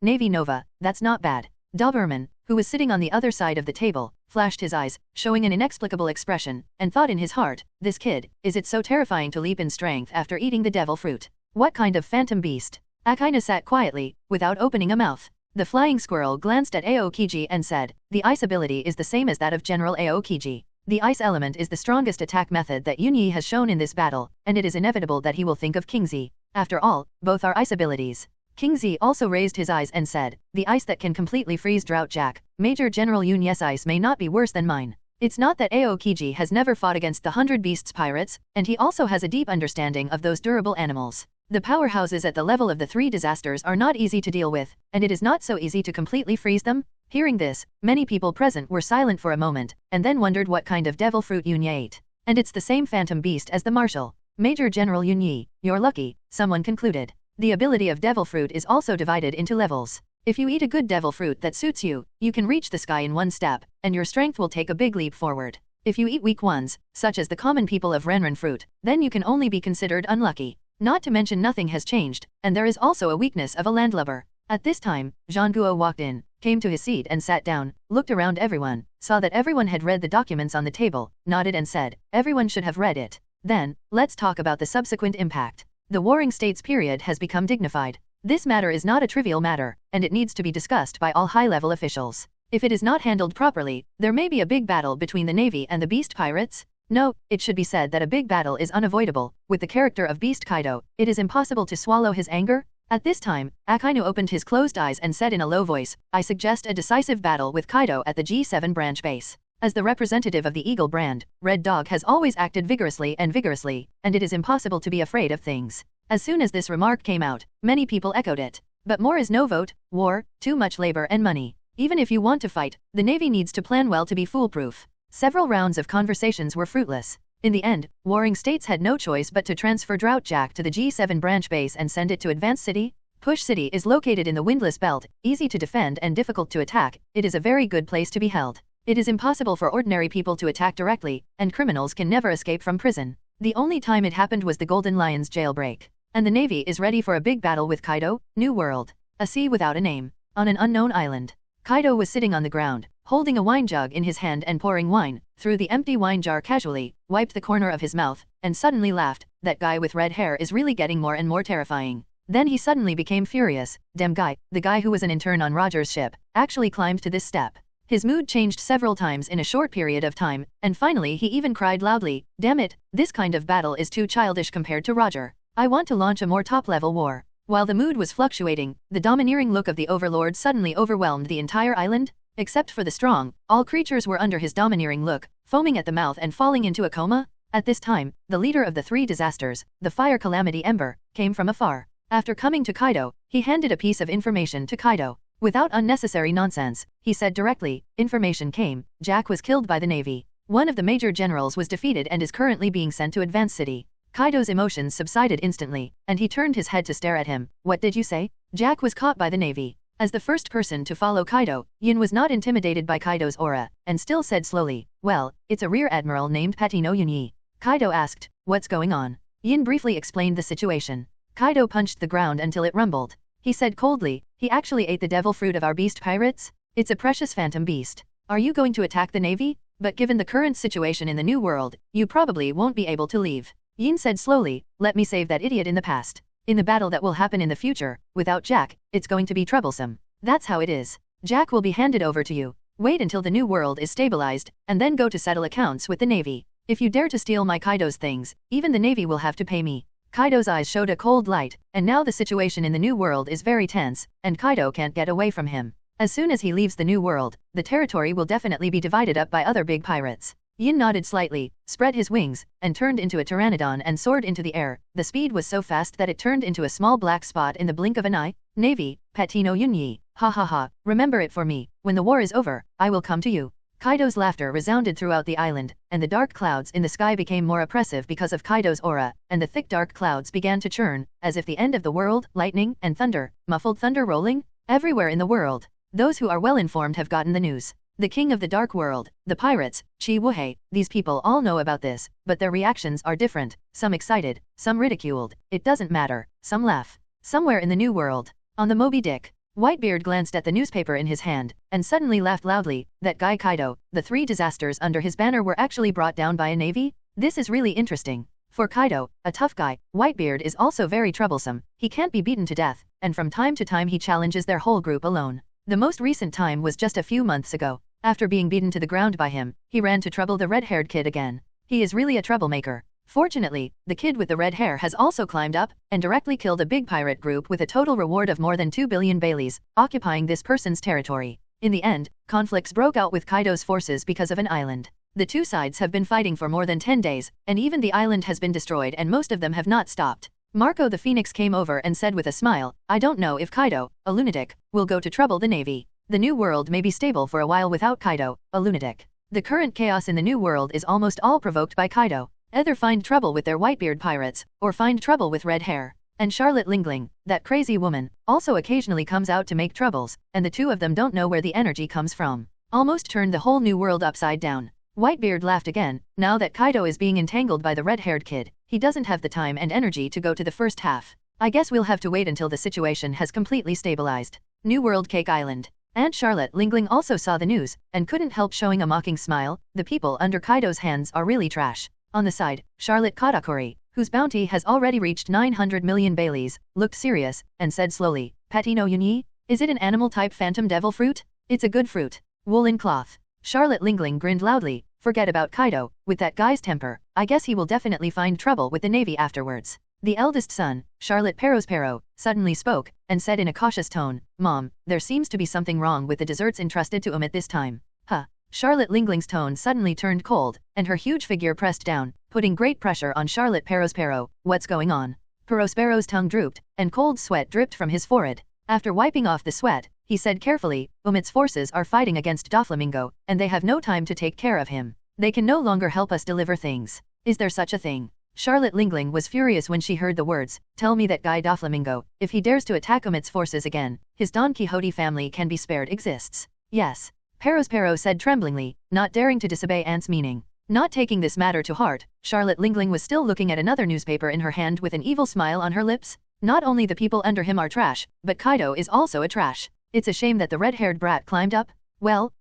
Navy Nova, that's not bad." Doberman, who was sitting on the other side of the table, flashed his eyes, showing an inexplicable expression, and thought in his heart, this kid, is it so terrifying to leap in strength after eating the devil fruit? What kind of phantom beast? Akainu sat quietly, without opening a mouth. The flying squirrel glanced at Aokiji and said, "The ice ability is the same as that of General Aokiji. The ice element is the strongest attack method that Yunyi has shown in this battle, and it is inevitable that he will think of Kingzi. After all, both are ice abilities." Kingzi also raised his eyes and said, "The ice that can completely freeze Drought Jack, Major General Yunyi's ice may not be worse than mine." It's not that Aokiji has never fought against the 100 Beasts pirates, and he also has a deep understanding of those durable animals. The powerhouses at the level of the 3 disasters are not easy to deal with, and it is not so easy to completely freeze them. Hearing this, many people present were silent for a moment, and then wondered what kind of devil fruit Yunyi ate. "And it's the same phantom beast as the marshal. Major General Yunyi, you're lucky," someone concluded. The ability of devil fruit is also divided into levels. If you eat a good devil fruit that suits you, you can reach the sky in one step, and your strength will take a big leap forward. If you eat weak ones, such as the common people of Renren fruit, then you can only be considered unlucky. Not to mention nothing has changed, and there is also a weakness of a landlubber. At this time, Zhang Guo walked in, came to his seat and sat down, looked around everyone, saw that everyone had read the documents on the table, nodded and said, "Everyone should have read it. Then, let's talk about the subsequent impact. The Warring States period has become dignified. This matter is not a trivial matter, and it needs to be discussed by all high-level officials. If it is not handled properly, there may be a big battle between the Navy and the Beast Pirates. No, it should be said that a big battle is unavoidable. With the character of Beast Kaido, it is impossible to swallow his anger." At this time, Akainu opened his closed eyes and said in a low voice, "I suggest a decisive battle with Kaido at the G7 branch base." As the representative of the Eagle brand, Red Dog has always acted vigorously, and it is impossible to be afraid of things. As soon as this remark came out, many people echoed it. But more is no vote, war, too much labor and money. Even if you want to fight, the Navy needs to plan well to be foolproof. Several rounds of conversations were fruitless. In the end, Warring States had no choice but to transfer Drought Jack to the G7 branch base and send it to Advance City. Push City is located in the Windless Belt, easy to defend and difficult to attack. It is a very good place to be held. It is impossible for ordinary people to attack directly, and criminals can never escape from prison. The only time it happened was the Golden Lion's jailbreak. And the Navy is ready for a big battle with Kaido. New World. A sea without a name. On an unknown island. Kaido was sitting on the ground, holding a wine jug in his hand and pouring wine, threw the empty wine jar casually, wiped the corner of his mouth, and suddenly laughed. That guy with red hair is really getting more and more terrifying. Then he suddenly became furious. Damn guy, the guy who was an intern on Roger's ship, actually climbed to this step. His mood changed several times in a short period of time, and finally he even cried loudly, "Damn it, this kind of battle is too childish compared to Roger. I want to launch a more top-level war." While the mood was fluctuating, the domineering look of the Overlord suddenly overwhelmed the entire island. Except for the strong, all creatures were under his domineering look, foaming at the mouth and falling into a coma. At this time, the leader of the 3 disasters, the fire calamity Ember, came from afar. After coming to Kaido, he handed a piece of information to Kaido. Without unnecessary nonsense, he said directly, "Information came, Jack was killed by the Navy. One of the major generals was defeated and is currently being sent to Advance City." Kaido's emotions subsided instantly, and he turned his head to stare at him. "What did you say?" Jack was caught by the Navy. As the first person to follow Kaido, Yin was not intimidated by Kaido's aura, and still said slowly, "Well, it's a rear admiral named Patino Yunyi." Kaido asked, "What's going on?" Yin briefly explained the situation. Kaido punched the ground until it rumbled. He said coldly, "He actually ate the devil fruit of our beast pirates? It's a precious phantom beast. Are you going to attack the Navy? But given the current situation in the New World, you probably won't be able to leave." Yin said slowly, "Let me save that idiot in the past. In the battle that will happen in the future, without Jack, it's going to be troublesome. That's how it is. Jack will be handed over to you. Wait until the New World is stabilized, and then go to settle accounts with the Navy. If you dare to steal my Kaido's things, even the Navy will have to pay me." Kaido's eyes showed a cold light, and now the situation in the New World is very tense, and Kaido can't get away from him. As soon as he leaves the New World, the territory will definitely be divided up by other big pirates. Yin nodded slightly, spread his wings, and turned into a pteranodon and soared into the air. The speed was so fast that it turned into a small black spot in the blink of an eye. "Navy, Patino Yunyi, ha ha ha, remember it for me. When the war is over, I will come to you." Kaido's laughter resounded throughout the island, and the dark clouds in the sky became more oppressive because of Kaido's aura, and the thick dark clouds began to churn, as if the end of the world. Lightning and thunder, muffled thunder rolling, everywhere in the world. Those who are well informed have gotten the news. The king of the dark world, the pirates, Chi Wuhei, these people all know about this, but their reactions are different, some excited, some ridiculed, it doesn't matter, some laugh. Somewhere in the New World, on the Moby Dick, Whitebeard glanced at the newspaper in his hand, and suddenly laughed loudly. That guy Kaido, the 3 disasters under his banner were actually brought down by a navy? This is really interesting. For Kaido, a tough guy, Whitebeard is also very troublesome. He can't be beaten to death, and from time to time he challenges their whole group alone. The most recent time was just a few months ago. After being beaten to the ground by him, he ran to trouble the red-haired kid again. He is really a troublemaker. Fortunately, the kid with the red hair has also climbed up and directly killed a big pirate group with a total reward of more than 2 billion Baileys, occupying this person's territory. In the end, conflicts broke out with Kaido's forces because of an island. The two sides have been fighting for more than 10 days, and even the island has been destroyed and most of them have not stopped. Marco the Phoenix came over and said with a smile, "I don't know if Kaido, a lunatic, will go to trouble the navy. The new world may be stable for a while without Kaido, a lunatic. The current chaos in the new world is almost all provoked by Kaido. Either find trouble with their Whitebeard pirates, or find trouble with red hair. And Charlotte Lingling, that crazy woman, also occasionally comes out to make troubles, and the two of them don't know where the energy comes from. Almost turned the whole new world upside down." Whitebeard laughed again. Now that Kaido is being entangled by the red-haired kid, he doesn't have the time and energy to go to the first half. I guess we'll have to wait until the situation has completely stabilized. New World Cake Island. Aunt Charlotte Lingling also saw the news, and couldn't help showing a mocking smile. The people under Kaido's hands are really trash. On the side, Charlotte Katakuri, whose bounty has already reached 900 million Baileys, looked serious, and said slowly, "Patino Yuni? Is it an animal-type phantom devil fruit? It's a good fruit. Woolen cloth." Charlotte Lingling grinned loudly. "Forget about Kaido, with that guy's temper, I guess he will definitely find trouble with the navy afterwards." The eldest son, Charlotte Perospero, suddenly spoke, and said in a cautious tone, "Mom, there seems to be something wrong with the desserts entrusted to at this time." Huh. Charlotte Lingling's tone suddenly turned cold, and her huge figure pressed down, putting great pressure on Charlotte Perospero. "What's going on?" Perospero's tongue drooped, and cold sweat dripped from his forehead. After wiping off the sweat, he said carefully, "Umit's forces are fighting against Doflamingo, and they have no time to take care of him. They can no longer help us deliver things. Is there such a thing?" Charlotte Lingling was furious when she heard the words, "Tell me that guy Doflamingo, if he dares to attack Umit's forces again, his Don Quixote family can be spared exists." "Yes." Perospero said tremblingly, not daring to disobey Aunt's meaning. Not taking this matter to heart, Charlotte Lingling was still looking at another newspaper in her hand with an evil smile on her lips. Not only the people under him are trash, but Kaido is also a trash. It's a shame that the red-haired brat climbed up. Well,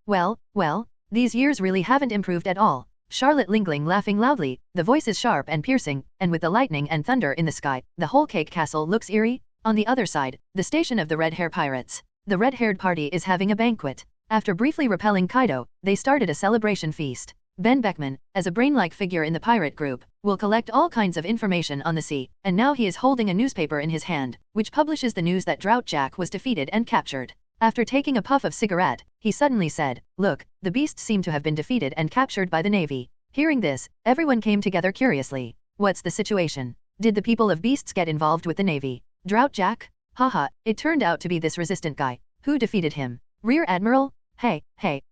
these years really haven't improved at all. Charlotte Lingling laughing loudly, the voice is sharp and piercing, and with the lightning and thunder in the sky, the whole cake castle looks eerie. On the other side, the station of the red-hair pirates. The red-haired party is having a banquet. After briefly repelling Kaido, they started a celebration feast. Ben Beckman, as a brain-like figure in the pirate group, will collect all kinds of information on the sea, and now he is holding a newspaper in his hand, which publishes the news that Drought Jack was defeated and captured. After taking a puff of cigarette, he suddenly said, "Look, the beasts seem to have been defeated and captured by the navy." Hearing this, everyone came together curiously. "What's the situation? Did the people of beasts get involved with the navy? Drought Jack? Haha, it turned out to be this resistant guy. Who defeated him? Rear Admiral? Hey,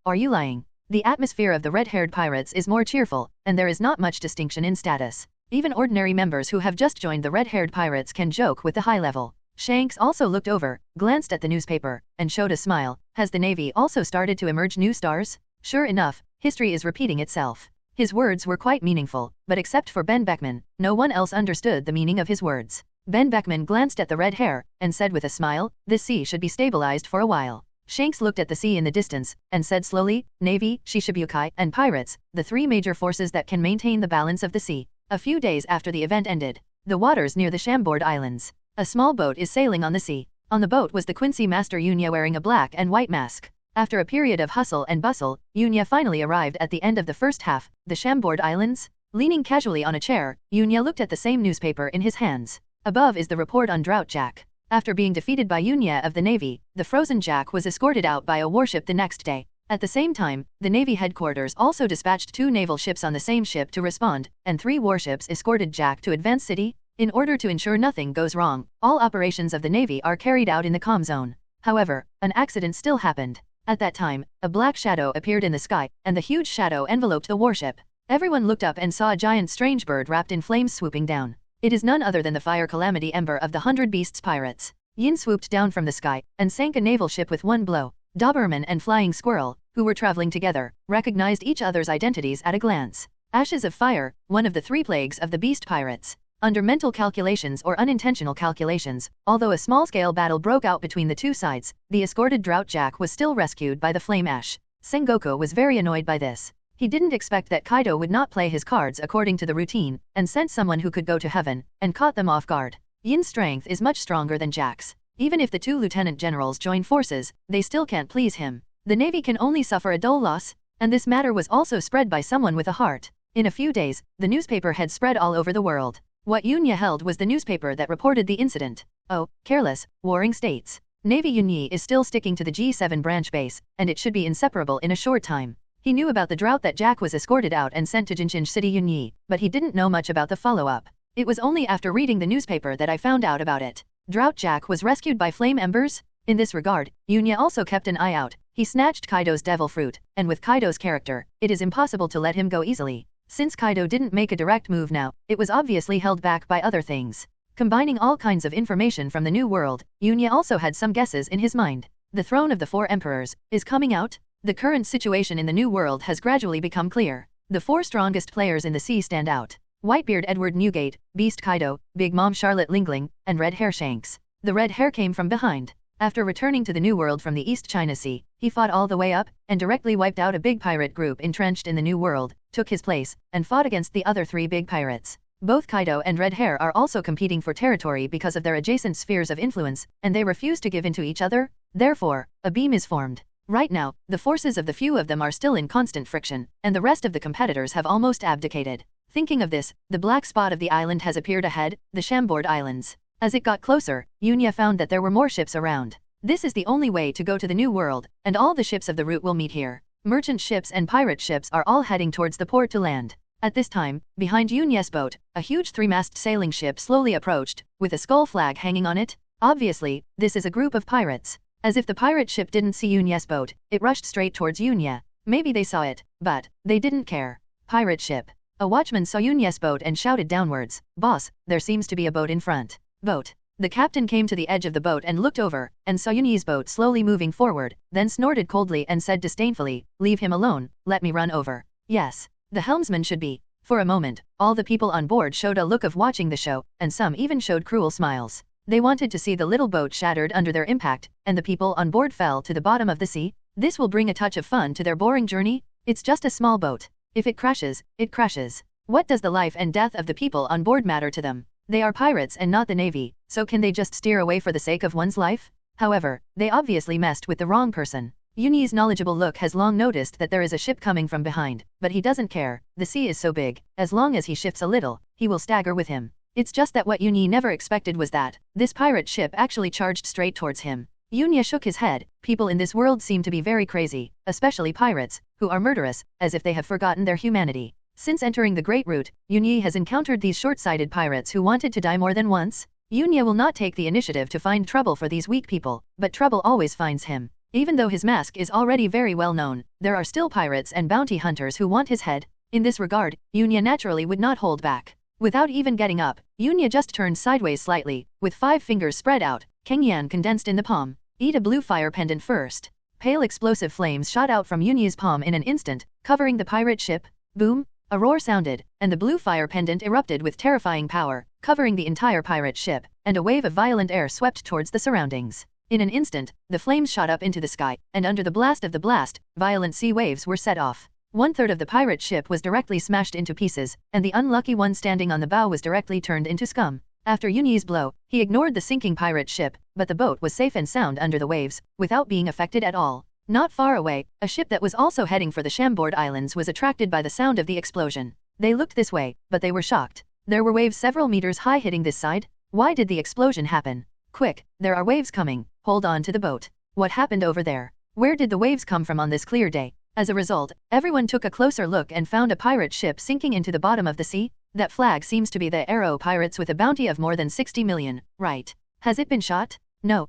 are you lying?" The atmosphere of the red-haired pirates is more cheerful, and there is not much distinction in status. Even ordinary members who have just joined the red-haired pirates can joke with the high level. Shanks also looked over, glanced at the newspaper, and showed a smile. "Has the navy also started to emerge new stars?" Sure enough, history is repeating itself. His words were quite meaningful, but except for Ben Beckman, no one else understood the meaning of his words. Ben Beckman glanced at the red hair, and said with a smile, "This sea should be stabilized for a while." Shanks looked at the sea in the distance, and said slowly, "Navy, Shishibukai, and pirates, the three major forces that can maintain the balance of the sea." A few days after the event ended, the waters near the Chambord Islands. A small boat is sailing on the sea. On the boat was the Quincy Master Yunya wearing a black and white mask. After a period of hustle and bustle, Yunya finally arrived at the end of the first half, the Chambord Islands. Leaning casually on a chair, Yunya looked at the same newspaper in his hands. Above is the report on Drought Jack. After being defeated by Yunya of the Navy, the Frozen Jack was escorted out by a warship the next day. At the same time, the Navy headquarters also dispatched 2 naval ships on the same ship to respond, and 3 warships escorted Jack to Advance City. In order to ensure nothing goes wrong, all operations of the Navy are carried out in the comm zone. However, an accident still happened. At that time, a black shadow appeared in the sky, and the huge shadow enveloped the warship. Everyone looked up and saw a giant strange bird wrapped in flames swooping down. It is none other than the Fire Calamity Ember of the 100 Beasts pirates. Yin swooped down from the sky, and sank a naval ship with one blow. Doberman and Flying Squirrel, who were traveling together, recognized each other's identities at a glance. Ashes of Fire, one of the 3 plagues of the Beast Pirates. Under mental calculations or unintentional calculations, although a small-scale battle broke out between the 2 sides, the escorted Drought Jack was still rescued by the Flame Ash. Sengoku was very annoyed by this. He didn't expect that Kaido would not play his cards according to the routine, and sent someone who could go to heaven, and caught them off guard. Yin's strength is much stronger than Jack's. Even if the two lieutenant generals join forces, they still can't please him. The navy can only suffer a dull loss, and this matter was also spread by someone with a heart. In a few days, the newspaper had spread all over the world. What Yunya held was the newspaper that reported the incident. Oh, careless, warring states. Navy Yunyi is still sticking to the G7 branch base, and it should be inseparable in a short time. He knew about the drought that Jack was escorted out and sent to Jinshin City Yunyi, but he didn't know much about the follow-up. It was only after reading the newspaper that I found out about it. Drought Jack was rescued by flame embers? In this regard, Yunya also kept an eye out. He snatched Kaido's devil fruit, and with Kaido's character, it is impossible to let him go easily. Since Kaido didn't make a direct move now, it was obviously held back by other things. Combining all kinds of information from the New World, Yunya also had some guesses in his mind. The throne of the four emperors is coming out? The current situation in the New World has gradually become clear. The four strongest players in the sea stand out. Whitebeard Edward Newgate, Beast Kaido, Big Mom Charlotte Lingling, and Red Hair Shanks. The red hair came from behind. After returning to the New World from the East China Sea, he fought all the way up, and directly wiped out a big pirate group entrenched in the New World, took his place, and fought against the other three big pirates. Both Kaido and Red Hair are also competing for territory because of their adjacent spheres of influence, and they refuse to give in to each other. Therefore, a beam is formed. Right now, the forces of the few of them are still in constant friction, and the rest of the competitors have almost abdicated. Thinking of this, the black spot of the island has appeared ahead, the Chambord Islands. As it got closer, Yunya found that there were more ships around. This is the only way to go to the New World, and all the ships of the route will meet here. Merchant ships and pirate ships are all heading towards the port to land. At this time, behind Yunya's boat, a huge three-mast sailing ship slowly approached, with a skull flag hanging on it. Obviously, this is a group of pirates. As if the pirate ship didn't see Yunya's boat, it rushed straight towards Yunya. Maybe they saw it, but they didn't care. Pirate ship. A watchman saw Yunya's boat and shouted downwards, "Boss, there seems to be a boat in front." Boat. The captain came to the edge of the boat and looked over, and saw Yunyi's boat slowly moving forward, then snorted coldly and said disdainfully, "Leave him alone, let me run over." Yes, the helmsman should be. For a moment, all the people on board showed a look of watching the show, and some even showed cruel smiles. They wanted to see the little boat shattered under their impact, and the people on board fell to the bottom of the sea. This will bring a touch of fun to their boring journey. It's just a small boat. If it crashes, it crashes. What does the life and death of the people on board matter to them? They are pirates and not the navy, so can they just steer away for the sake of one's life? However, they obviously messed with the wrong person. Yunyi's knowledgeable look has long noticed that there is a ship coming from behind, but he doesn't care. The sea is so big, as long as he shifts a little, he will stagger with him. It's just that what Yunyi never expected was that this pirate ship actually charged straight towards him. Yunya shook his head. People in this world seem to be very crazy, especially pirates, who are murderous, as if they have forgotten their humanity. Since entering the Great Route, Yunyi has encountered these short-sighted pirates who wanted to die more than once. Yunya will not take the initiative to find trouble for these weak people, but trouble always finds him. Even though his mask is already very well known, there are still pirates and bounty hunters who want his head. In this regard, Yunya naturally would not hold back. Without even getting up, Yunya just turned sideways slightly, with 5 fingers spread out, Kengyan condensed in the palm. Eat a blue fire pendant first. Pale explosive flames shot out from Yunyi's palm in an instant, covering the pirate ship. Boom! A roar sounded, and the blue fire pendant erupted with terrifying power, covering the entire pirate ship, and a wave of violent air swept towards the surroundings. In an instant, the flames shot up into the sky, and under the blast of the blast, violent sea waves were set off. 1/3 of the pirate ship was directly smashed into pieces, and the unlucky one standing on the bow was directly turned into scum. After Yunyi's blow, he ignored the sinking pirate ship, but the boat was safe and sound under the waves, without being affected at all. Not far away, a ship that was also heading for the Chambord Islands was attracted by the sound of the explosion. They looked this way, but they were shocked. There were waves several meters high hitting this side. Why did the explosion happen? Quick, there are waves coming, hold on to the boat. What happened over there? Where did the waves come from on this clear day? As a result, everyone took a closer look and found a pirate ship sinking into the bottom of the sea. That flag seems to be the Arrow Pirates with a bounty of more than 60 million, right? Has it been shot? No,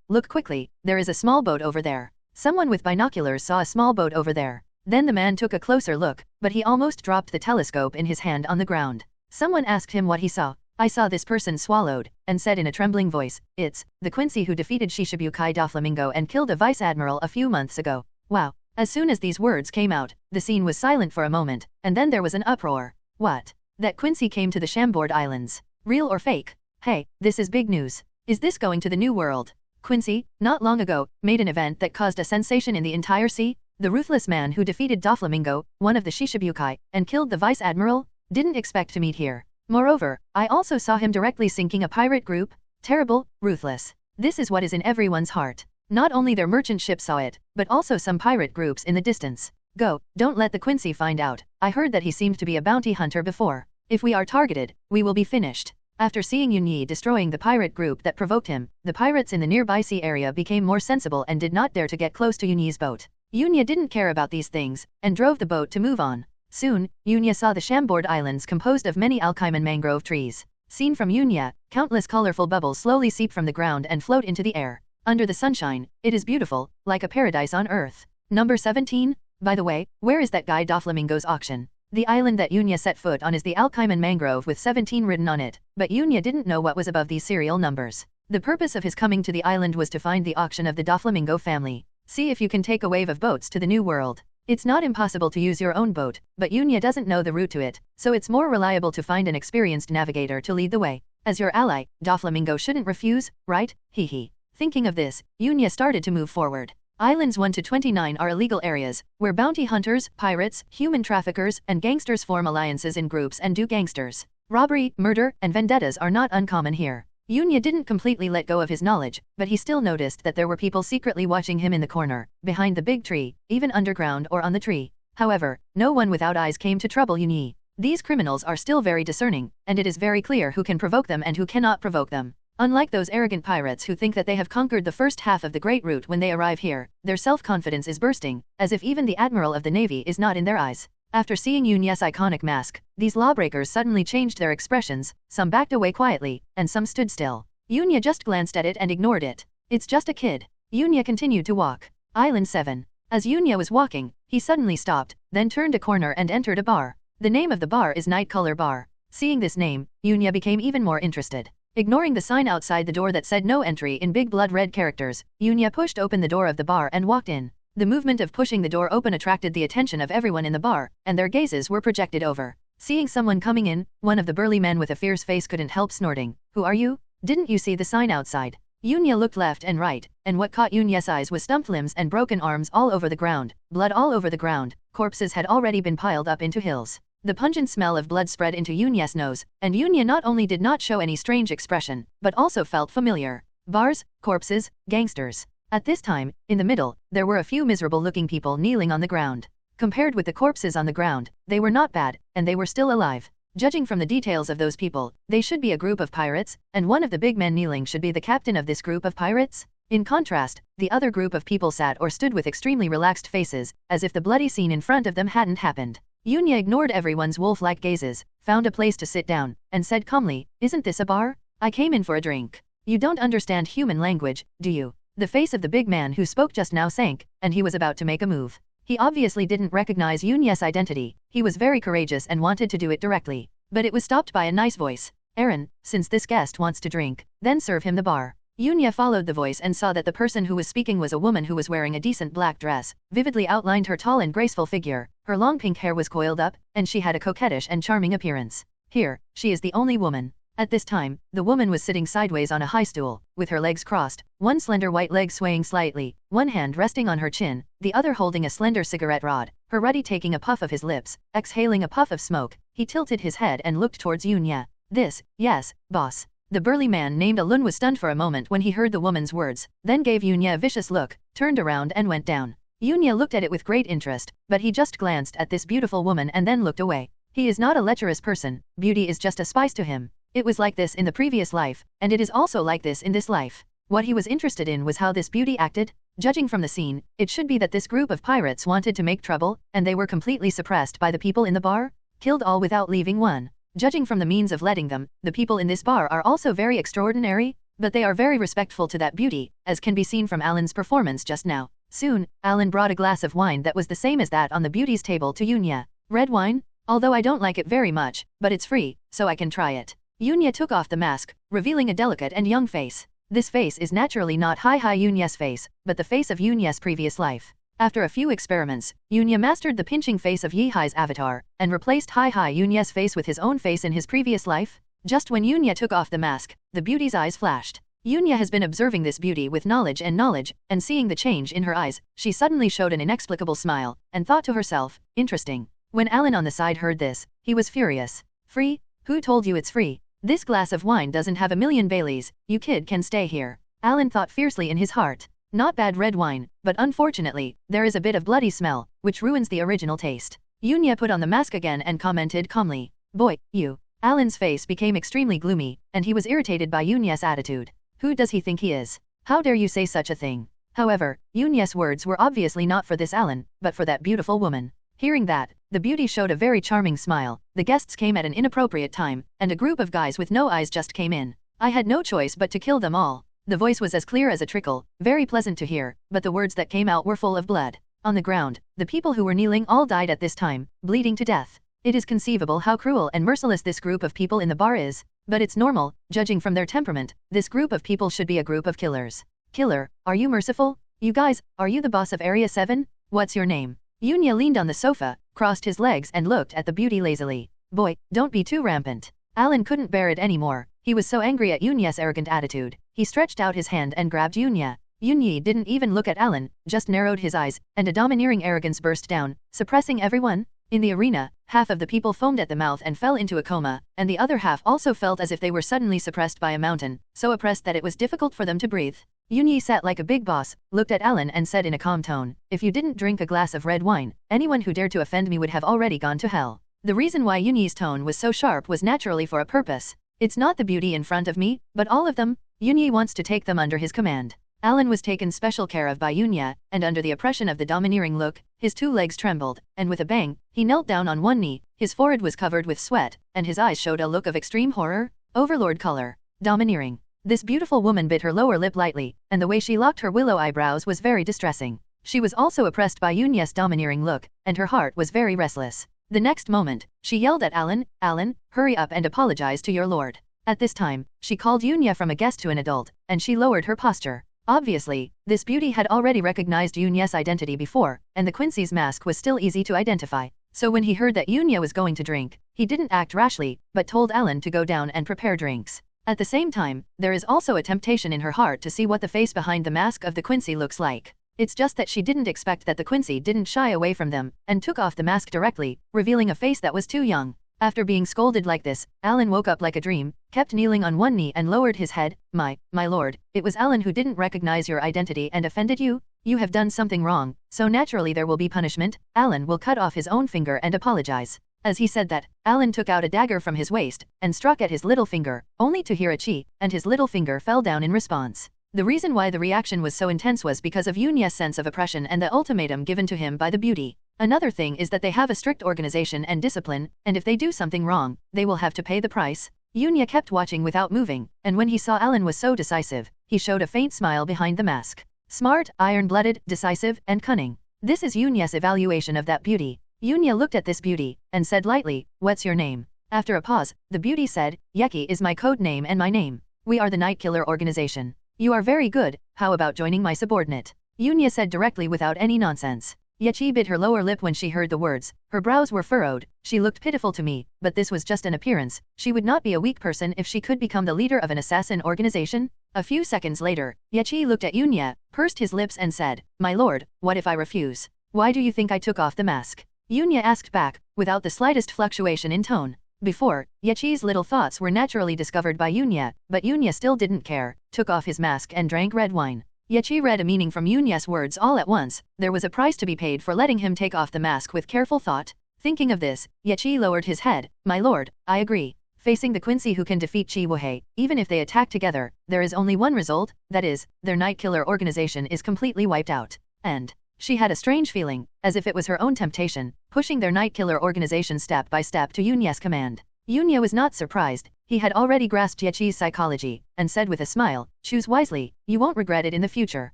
look quickly, there is a small boat over there. Someone with binoculars saw a small boat over there. Then the man took a closer look, but he almost dropped the telescope in his hand on the ground. Someone asked him what he saw. I saw this person swallowed, and said in a trembling voice, "It's the Quincy who defeated Shishibukai Doflamingo and killed a vice admiral a few months ago." Wow. As soon as these words came out, the scene was silent for a moment, and then there was an uproar. What? That Quincy came to the Chambord Islands. Real or fake? Hey, this is big news. Is this going to the New World? Quincy, not long ago, made an event that caused a sensation in the entire sea. The ruthless man who defeated Doflamingo, one of the Shishibukai, and killed the vice admiral? Didn't expect to meet here. Moreover, I also saw him directly sinking a pirate group. Terrible, ruthless. This is what is in everyone's heart. Not only their merchant ship saw it, but also some pirate groups in the distance. Go, don't let the Quincy find out. I heard that he seemed to be a bounty hunter before. If we are targeted, we will be finished. After seeing Yunyi destroying the pirate group that provoked him, the pirates in the nearby sea area became more sensible and did not dare to get close to Yunyi's boat. Yunya didn't care about these things, and drove the boat to move on. Soon, Yunya saw the Shamboard Islands composed of many alkaiman mangrove trees. Seen from Yunya, countless colorful bubbles slowly seep from the ground and float into the air. Under the sunshine, it is beautiful, like a paradise on earth. Number 17? By the way, where is that guy Doflamingo's auction? The island that Yunya set foot on is the Alkaiman Mangrove with 17 written on it, but Yunya didn't know what was above these serial numbers. The purpose of his coming to the island was to find the auction of the Doflamingo family. See if you can take a wave of boats to the New World. It's not impossible to use your own boat, but Yunya doesn't know the route to it, so it's more reliable to find an experienced navigator to lead the way. As your ally, Doflamingo shouldn't refuse, right? Hehe. Thinking of this, Yunya started to move forward. Islands 1 to 29 are illegal areas, where bounty hunters, pirates, human traffickers, and gangsters form alliances in groups and do gangsters. Robbery, murder, and vendettas are not uncommon here. Yunya didn't completely let go of his knowledge, but he still noticed that there were people secretly watching him in the corner, behind the big tree, even underground or on the tree. However, no one without eyes came to trouble Yunyi. These criminals are still very discerning, and it is very clear who can provoke them and who cannot provoke them. Unlike those arrogant pirates who think that they have conquered the first half of the Great Route when they arrive here, their self-confidence is bursting, as if even the Admiral of the Navy is not in their eyes. After seeing Yunya's iconic mask, these lawbreakers suddenly changed their expressions, some backed away quietly, and some stood still. Yunya just glanced at it and ignored it. It's just a kid. Yunya continued to walk. Island 7. As Yunya was walking, he suddenly stopped, then turned a corner and entered a bar. The name of the bar is Night Color Bar. Seeing this name, Yunya became even more interested. Ignoring the sign outside the door that said no entry in big blood red characters, Yunya pushed open the door of the bar and walked in. The movement of pushing the door open attracted the attention of everyone in the bar, and their gazes were projected over. Seeing someone coming in, one of the burly men with a fierce face couldn't help snorting. Who are you? Didn't you see the sign outside? Yunya looked left and right, and what caught Yunya's eyes was stumped limbs and broken arms all over the ground, blood all over the ground. Corpses had already been piled up into hills. The pungent smell of blood spread into Yunya's nose, and Yunya not only did not show any strange expression, but also felt familiar. Bars, corpses, gangsters. At this time, in the middle, there were a few miserable-looking people kneeling on the ground. Compared with the corpses on the ground, they were not bad, and they were still alive. Judging from the details of those people, they should be a group of pirates, and one of the big men kneeling should be the captain of this group of pirates. In contrast, the other group of people sat or stood with extremely relaxed faces, as if the bloody scene in front of them hadn't happened. Yunya ignored everyone's wolf-like gazes, found a place to sit down, and said calmly, "Isn't this a bar? I came in for a drink." "You don't understand human language, do you?" The face of the big man who spoke just now sank, and he was about to make a move. He obviously didn't recognize Yunya's identity. He was very courageous and wanted to do it directly. But it was stopped by a nice voice. "Aaron, since this guest wants to drink, then serve him the bar." Yunya followed the voice and saw that the person who was speaking was a woman who was wearing a decent black dress, vividly outlined her tall and graceful figure. Her long pink hair was coiled up, and she had a coquettish and charming appearance. Here, she is the only woman. At this time, the woman was sitting sideways on a high stool, with her legs crossed, one slender white leg swaying slightly, one hand resting on her chin, the other holding a slender cigarette rod. Her ruddy taking a puff of his lips, exhaling a puff of smoke, he tilted his head and looked towards Yunya. Yes, boss. The burly man named Alun was stunned for a moment when he heard the woman's words, then gave Yunya a vicious look, turned around and went down. Yunya looked at it with great interest, but he just glanced at this beautiful woman and then looked away. He is not a lecherous person, beauty is just a spice to him. It was like this in the previous life, and it is also like this in this life. What he was interested in was how this beauty acted. Judging from the scene, it should be that this group of pirates wanted to make trouble, and they were completely suppressed by the people in the bar, killed all without leaving one. Judging from the means of letting them, the people in this bar are also very extraordinary, but they are very respectful to that beauty, as can be seen from Alan's performance just now. Soon, Alan brought a glass of wine that was the same as that on the beauty's table to Yunya. "Red wine? Although I don't like it very much, but it's free, so I can try it." Yunya took off the mask, revealing a delicate and young face. This face is naturally not Yunya's face, but the face of Yunya's previous life. After a few experiments, Yunya mastered the pinching face of Yihai's avatar, and replaced Yunya's face with his own face in his previous life. Just when Yunya took off the mask, the beauty's eyes flashed. Yunya has been observing this beauty with knowledge, and seeing the change in her eyes, she suddenly showed an inexplicable smile, and thought to herself, interesting. When Alan on the side heard this, he was furious. Free? Who told you it's free? This glass of wine doesn't have a million Baileys, you kid can stay here. Alan thought fiercely in his heart. Not bad red wine, but unfortunately, there is a bit of bloody smell, which ruins the original taste. Yunya put on the mask again and commented calmly. Boy, you. Alan's face became extremely gloomy, and he was irritated by Yunya's attitude. Who does he think he is? How dare you say such a thing? However, Yunya's words were obviously not for this Alan, but for that beautiful woman. Hearing that, the beauty showed a very charming smile. The guests came at an inappropriate time, and a group of guys with no eyes just came in. I had no choice but to kill them all. The voice was as clear as a trickle, very pleasant to hear, but the words that came out were full of blood. On the ground, the people who were kneeling all died at this time, bleeding to death. It is conceivable how cruel and merciless this group of people in the bar is, but it's normal, judging from their temperament. This group of people should be a group of killers. Killer, are you merciful? You guys, are you the boss of Area 7? What's your name? Yunya leaned on the sofa, crossed his legs and looked at the beauty lazily. Boy, don't be too rampant. Alan couldn't bear it anymore. He was so angry at Yunya's arrogant attitude. He stretched out his hand and grabbed Yunya. Yunya didn't even look at Alan, just narrowed his eyes, and a domineering arrogance burst down, suppressing everyone. In the arena, half of the people foamed at the mouth and fell into a coma, and the other half also felt as if they were suddenly suppressed by a mountain, so oppressed that it was difficult for them to breathe. Yunya sat like a big boss, looked at Alan and said in a calm tone, if you didn't drink a glass of red wine, anyone who dared to offend me would have already gone to hell. The reason why Yunya's tone was so sharp was naturally for a purpose. It's not the beauty in front of me, but all of them. Yunya wants to take them under his command. Alan was taken special care of by Yunya, and under the oppression of the domineering look, his two legs trembled, and with a bang, he knelt down on one knee, his forehead was covered with sweat, and his eyes showed a look of extreme horror, overlord color, domineering. This beautiful woman bit her lower lip lightly, and the way she locked her willow eyebrows was very distressing. She was also oppressed by Yunya's domineering look, and her heart was very restless. The next moment, she yelled at Alan, Alan, hurry up and apologize to your lord. At this time, she called Yunya from a guest to an adult, and she lowered her posture. Obviously, this beauty had already recognized Yunya's identity before, and the Quincy's mask was still easy to identify. So when he heard that Yunya was going to drink, he didn't act rashly, but told Alan to go down and prepare drinks. At the same time, there is also a temptation in her heart to see what the face behind the mask of the Quincy looks like. It's just that she didn't expect that the Quincy didn't shy away from them, and took off the mask directly, revealing a face that was too young. After being scolded like this, Alan woke up like a dream, kept kneeling on one knee and lowered his head. My lord, it was Alan who didn't recognize your identity and offended you? You have done something wrong, so naturally there will be punishment. Alan will cut off his own finger and apologize. As he said that, Alan took out a dagger from his waist, and struck at his little finger, only to hear a chi, and his little finger fell down in response. The reason why the reaction was so intense was because of Yunya's sense of oppression and the ultimatum given to him by the beauty. Another thing is that they have a strict organization and discipline, and if they do something wrong, they will have to pay the price. Yunya kept watching without moving, and when he saw Alan was so decisive, he showed a faint smile behind the mask. Smart, iron-blooded, decisive, and cunning. This is Yunya's evaluation of that beauty. Yunya looked at this beauty, and said lightly, what's your name? After a pause, the beauty said, Yeki is my code name and my name. We are the Night Killer organization. You are very good, how about joining my subordinate? Yunya said directly without any nonsense. Yechi bit her lower lip when she heard the words. Her brows were furrowed. She looked pitiful to me, but this was just an appearance. She would not be a weak person if she could become the leader of an assassin organization. A few seconds later, Yechi looked at Yunya, pursed his lips and said, my lord, what if I refuse? Why do you think I took off the mask? Yunya asked back, without the slightest fluctuation in tone. Before, Yechi's little thoughts were naturally discovered by Yunya, but Yunya still didn't care, took off his mask and drank red wine. Yechi read a meaning from Yunya's words all at once. There was a price to be paid for letting him take off the mask with careful thought. Thinking of this, Yechi lowered his head. My lord, I agree. Facing the Quincy who can defeat Chiwohei, even if they attack together, there is only one result, that is, their Night Killer organization is completely wiped out. And she had a strange feeling, as if it was her own temptation, pushing their Night Killer organization step by step to Yunya's command. Yunya was not surprised. He had already grasped Yechi's psychology, and said with a smile, choose wisely, you won't regret it in the future.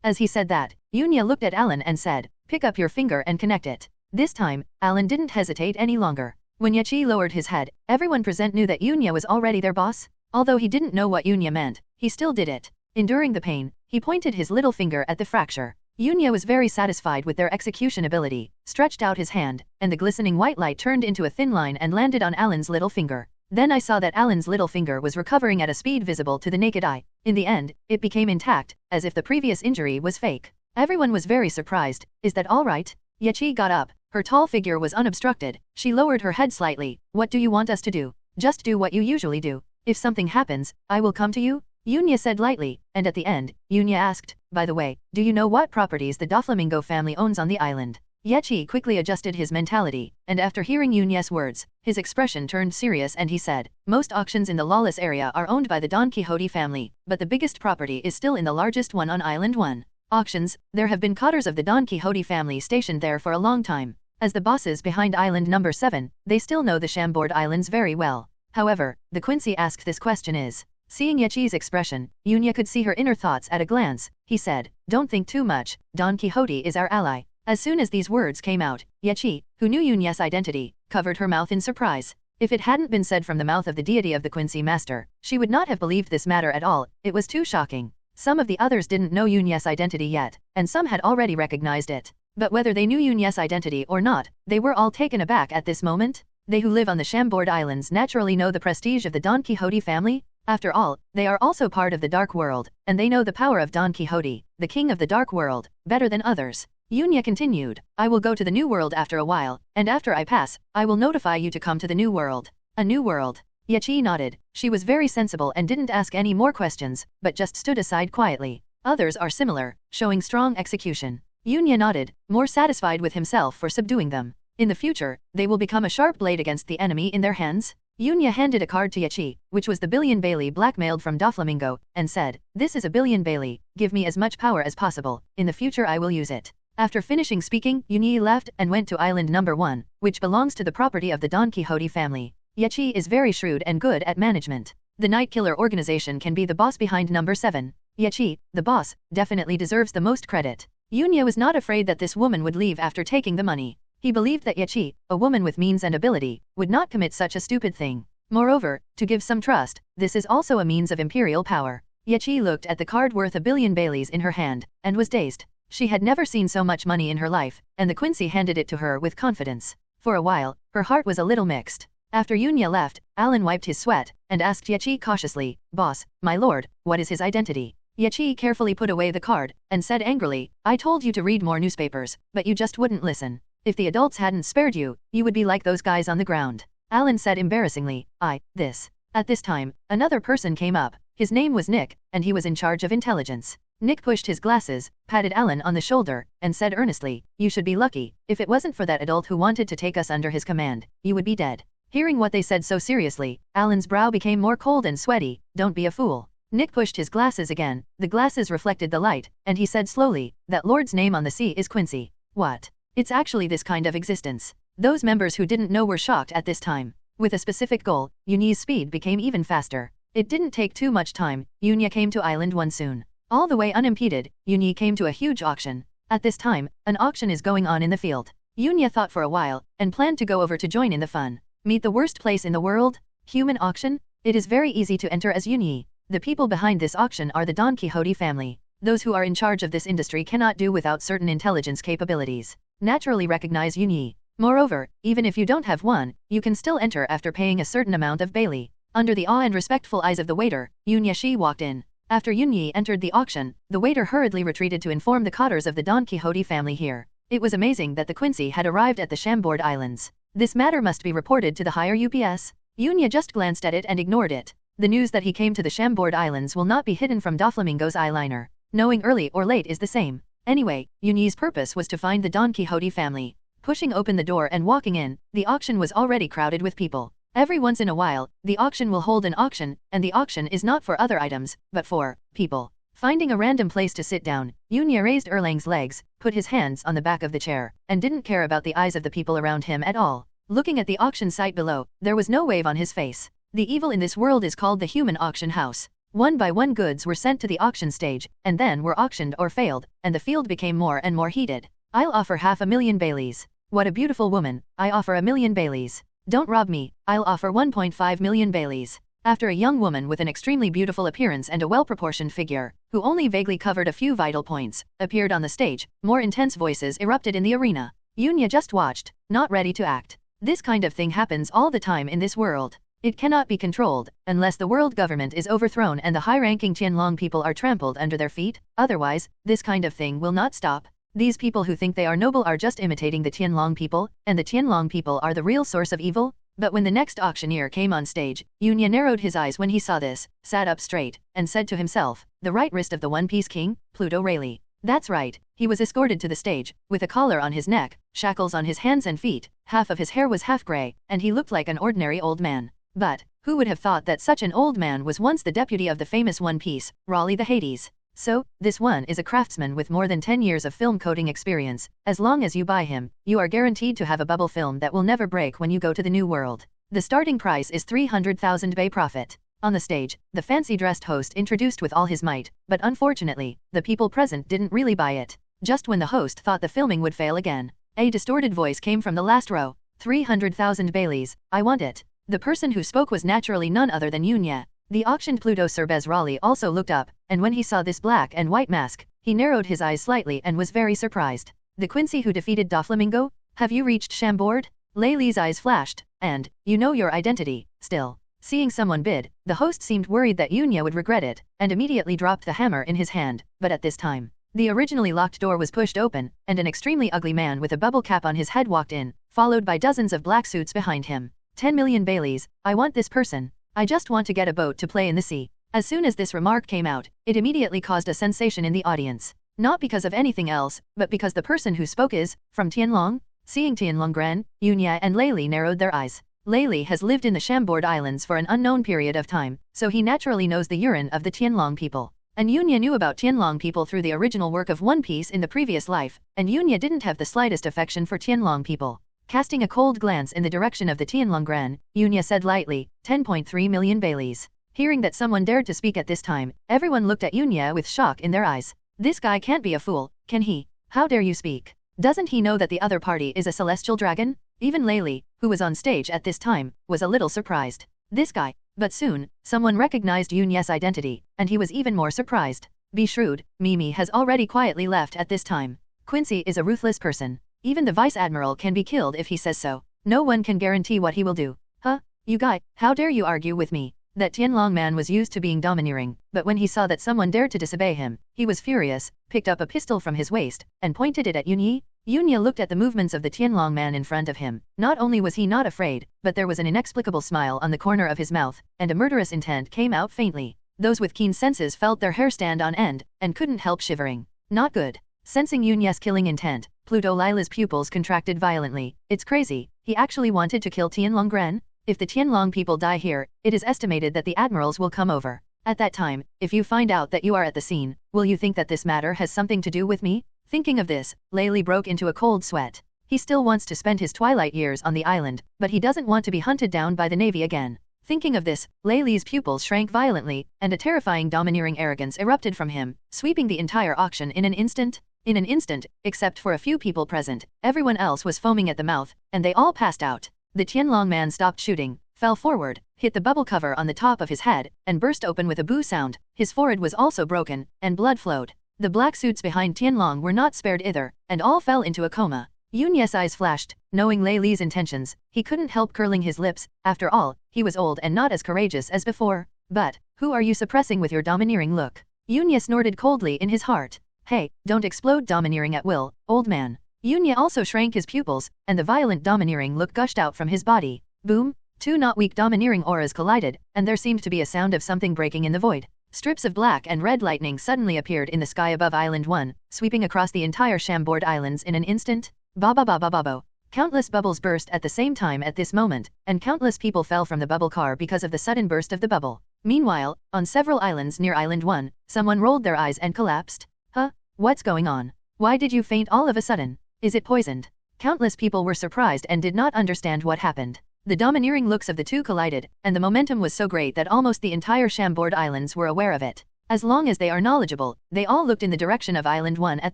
As he said that, Yunya looked at Alan and said, pick up your finger and connect it. This time, Alan didn't hesitate any longer. When Yechi lowered his head, everyone present knew that Yunya was already their boss. Although he didn't know what Yunya meant, he still did it. Enduring the pain, he pointed his little finger at the fracture. Yunya was very satisfied with their execution ability, stretched out his hand, and the glistening white light turned into a thin line and landed on Alan's little finger. Then I saw that Alan's little finger was recovering at a speed visible to the naked eye. In the end, it became intact, as if the previous injury was fake. Everyone was very surprised. Is that all right? Yachi got up. Her tall figure was unobstructed. She lowered her head slightly. What do you want us to do? Just do what you usually do. If something happens, I will come to you? Yunya said lightly, and at the end, Yunya asked, by the way, do you know what properties the Doflamingo family owns on the island? Yachi quickly adjusted his mentality, and after hearing Yunya's words, his expression turned serious and he said, most auctions in the lawless area are owned by the Don Quixote family, but the biggest property is still in the largest one on Island 1. Auctions, there have been cotters of the Don Quixote family stationed there for a long time. As the bosses behind Island number 7, they still know the Shamboard Islands very well. However, the Quincy asked this question is, seeing Yachi's expression, Yunya could see her inner thoughts at a glance. He said, don't think too much, Don Quixote is our ally. As soon as these words came out, Yachi, who knew Yunya's identity, covered her mouth in surprise. If it hadn't been said from the mouth of the deity of the Quincy master, she would not have believed this matter at all. It was too shocking. Some of the others didn't know Yunya's identity yet, and some had already recognized it. But whether they knew Yunya's identity or not, they were all taken aback at this moment. They who live on the Shamboard Islands naturally know the prestige of the Don Quixote family. After all, they are also part of the Dark World, and they know the power of Don Quixote, the king of the Dark World, better than others. Yunya continued, I will go to the New World after a while, and after I pass, I will notify you to come to the New World. A New World. Yachi nodded. She was very sensible and didn't ask any more questions, but just stood aside quietly. Others are similar, showing strong execution. Yunya nodded, more satisfied with himself for subduing them. In the future, they will become a sharp blade against the enemy in their hands. Yunya handed a card to Yachi, which was the billion Bailey blackmailed from Doflamingo, and said, this is a billion Bailey, give me as much power as possible, in the future I will use it. After finishing speaking, Yunyi left and went to island number 1, which belongs to the property of the Don Quixote family. Yachi is very shrewd and good at management. The Night Killer organization can be the boss behind number 7. Yachi, the boss, definitely deserves the most credit. Yunya was not afraid that this woman would leave after taking the money. He believed that Yachi, a woman with means and ability, would not commit such a stupid thing. Moreover, to give some trust, this is also a means of imperial power. Yachi looked at the card worth a billion Baileys in her hand, and was dazed. She had never seen so much money in her life, and the Quincy handed it to her with confidence. For a while, her heart was a little mixed. After Yunya left, Alan wiped his sweat, and asked Yachi cautiously, Boss, my lord, what is his identity? Yachi carefully put away the card, and said angrily, I told you to read more newspapers, but you just wouldn't listen. If the adults hadn't spared you, you would be like those guys on the ground. Alan said embarrassingly, this. At this time, another person came up. His name was Nick, and he was in charge of intelligence. Nick pushed his glasses, patted Alan on the shoulder, and said earnestly, you should be lucky. If it wasn't for that adult who wanted to take us under his command, you would be dead. Hearing what they said so seriously, Alan's brow became more cold and sweaty. Don't be a fool. Nick pushed his glasses again. The glasses reflected the light, and he said slowly, that lord's name on the sea is Quincy. What? It's actually this kind of existence. Those members who didn't know were shocked at this time. With a specific goal, Yunyi's speed became even faster. It didn't take too much time. Yunya came to Island 1 soon. All the way unimpeded, Yunyi came to a huge auction. At this time, an auction is going on in the field. Yunya thought for a while, and planned to go over to join in the fun. Meet the worst place in the world? Human auction? It is very easy to enter as Yunyi. The people behind this auction are the Don Quixote family. Those who are in charge of this industry cannot do without certain intelligence capabilities. Naturally recognize Yunyi. Moreover, even if you don't have one, you can still enter after paying a certain amount of Bailey. Under the awe and respectful eyes of the waiter, Yunya Shi walked in. After Yunyi entered the auction, the waiter hurriedly retreated to inform the cotters of the Don Quixote family here. It was amazing that the Quincy had arrived at the Shamboard Islands. This matter must be reported to the higher UPS. Yunya just glanced at it and ignored it. The news that he came to the Shamboard Islands will not be hidden from Doflamingo's eyeliner. Knowing early or late is the same. Anyway, Yunyi's purpose was to find the Don Quixote family. Pushing open the door and walking in, the auction was already crowded with people. Every once in a while, the auction will hold an auction, and the auction is not for other items, but for people. Finding a random place to sit down, Yunya raised Erlang's legs, put his hands on the back of the chair, and didn't care about the eyes of the people around him at all. Looking at the auction site below, there was no wave on his face. The evil in this world is called the human auction house. One by one goods were sent to the auction stage, and then were auctioned or failed, and the field became more and more heated. I'll offer 500,000 Baileys. What a beautiful woman, I offer 1,000,000 Baileys. Don't rob me, I'll offer 1.5 million Baileys. After a young woman with an extremely beautiful appearance and a well-proportioned figure, who only vaguely covered a few vital points, appeared on the stage, more intense voices erupted in the arena. Yunya just watched, not ready to act. This kind of thing happens all the time in this world. It cannot be controlled, unless the world government is overthrown and the high-ranking Tianlong people are trampled under their feet. Otherwise, this kind of thing will not stop. These people who think they are noble are just imitating the Tianlong people, and the Tianlong people are the real source of evil. But when the next auctioneer came on stage, Yunya narrowed his eyes when he saw this, sat up straight, and said to himself, the right wrist of the One Piece King, Pluto Rayleigh. That's right, he was escorted to the stage, with a collar on his neck, shackles on his hands and feet, half of his hair was half grey, and he looked like an ordinary old man. But, who would have thought that such an old man was once the deputy of the famous One Piece, Raleigh the Hades? So, this one is a craftsman with more than 10 years of film coating experience. As long as you buy him, you are guaranteed to have a bubble film that will never break when you go to the new world. The starting price is 300,000 Bay profit. On the stage, the fancy-dressed host introduced with all his might, but unfortunately, the people present didn't really buy it. Just when the host thought the filming would fail again, a distorted voice came from the last row. 300,000 Baileys, I want it. The person who spoke was naturally none other than Yunya. The auctioned Pluto Cerbez Raleigh also looked up, and when he saw this black and white mask, he narrowed his eyes slightly and was very surprised. The Quincy who defeated Doflamingo? Have you reached Chambord? Laylee's eyes flashed, and, you know your identity, still. Seeing someone bid, the host seemed worried that Yunya would regret it, and immediately dropped the hammer in his hand, but at this time, the originally locked door was pushed open, and an extremely ugly man with a bubble cap on his head walked in, followed by dozens of black suits behind him. 10 million Baileys, I want this person. I just want to get a boat to play in the sea. As soon as this remark came out, it immediately caused a sensation in the audience. Not because of anything else, but because the person who spoke is, from Tianlong? Seeing Tianlonggren, Yunya and Laylee narrowed their eyes. Laylee has lived in the Chambord Islands for an unknown period of time, so he naturally knows the urine of the Tianlong people. And Yunya knew about Tianlong people through the original work of One Piece in the previous life, and Yunya didn't have the slightest affection for Tianlong people. Casting a cold glance in the direction of the Tianlonggren, Yunya said lightly, 10.3 million Baileys. Hearing that someone dared to speak at this time, everyone looked at Yunya with shock in their eyes. This guy can't be a fool, can he? How dare you speak? Doesn't he know that the other party is a celestial dragon? Even Laylee, who was on stage at this time, was a little surprised. This guy. But soon, someone recognized Yunya's identity, and he was even more surprised. Be shrewd, Mimi has already quietly left at this time. Quincy is a ruthless person. Even the Vice Admiral can be killed if he says so. No one can guarantee what he will do. Huh? You guy, how dare you argue with me? That Tianlong man was used to being domineering, but when he saw that someone dared to disobey him, he was furious, picked up a pistol from his waist, and pointed it at Yunya. Yunya looked at the movements of the Tianlong man in front of him. Not only was he not afraid, but there was an inexplicable smile on the corner of his mouth, and a murderous intent came out faintly. Those with keen senses felt their hair stand on end, and couldn't help shivering. Not good. Sensing Yunya's killing intent, Pluto Lila's pupils contracted violently. It's crazy, he actually wanted to kill Tianlonggren? If the Tianlong people die here, it is estimated that the admirals will come over. At that time, if you find out that you are at the scene, will you think that this matter has something to do with me? Thinking of this, Laylee broke into a cold sweat. He still wants to spend his twilight years on the island, but he doesn't want to be hunted down by the Navy again. Thinking of this, Laylee's pupils shrank violently, and a terrifying domineering arrogance erupted from him, sweeping the entire auction in an instant. In an instant, except for a few people present, everyone else was foaming at the mouth, and they all passed out. The Tianlong man stopped shooting, fell forward, hit the bubble cover on the top of his head, and burst open with a boo sound. His forehead was also broken, and blood flowed. The black suits behind Tianlong were not spared either, and all fell into a coma. Yunya's eyes flashed, knowing Laylee's intentions. He couldn't help curling his lips. After all, he was old and not as courageous as before. But, who are you suppressing with your domineering look? Yunya snorted coldly in his heart. Hey, don't explode domineering at will, old man. Yunya also shrank his pupils, and the violent domineering look gushed out from his body. Boom! Two not weak domineering auras collided, and there seemed to be a sound of something breaking in the void. Strips of black and red lightning suddenly appeared in the sky above Island 1, sweeping across the entire Chambord Islands in an instant. Ba-ba-ba-ba-ba-bo. Countless bubbles burst at the same time at this moment, and countless people fell from the bubble car because of the sudden burst of the bubble. Meanwhile, on several islands near Island 1, someone rolled their eyes and collapsed. Huh? What's going on? Why did you faint all of a sudden? Is it poisoned? Countless people were surprised and did not understand what happened. The domineering looks of the two collided, and the momentum was so great that almost the entire Chambord Islands were aware of it. As long as they are knowledgeable, they all looked in the direction of Island 1 at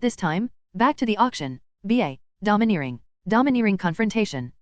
this time. Back to the auction. BA. Domineering. Domineering confrontation.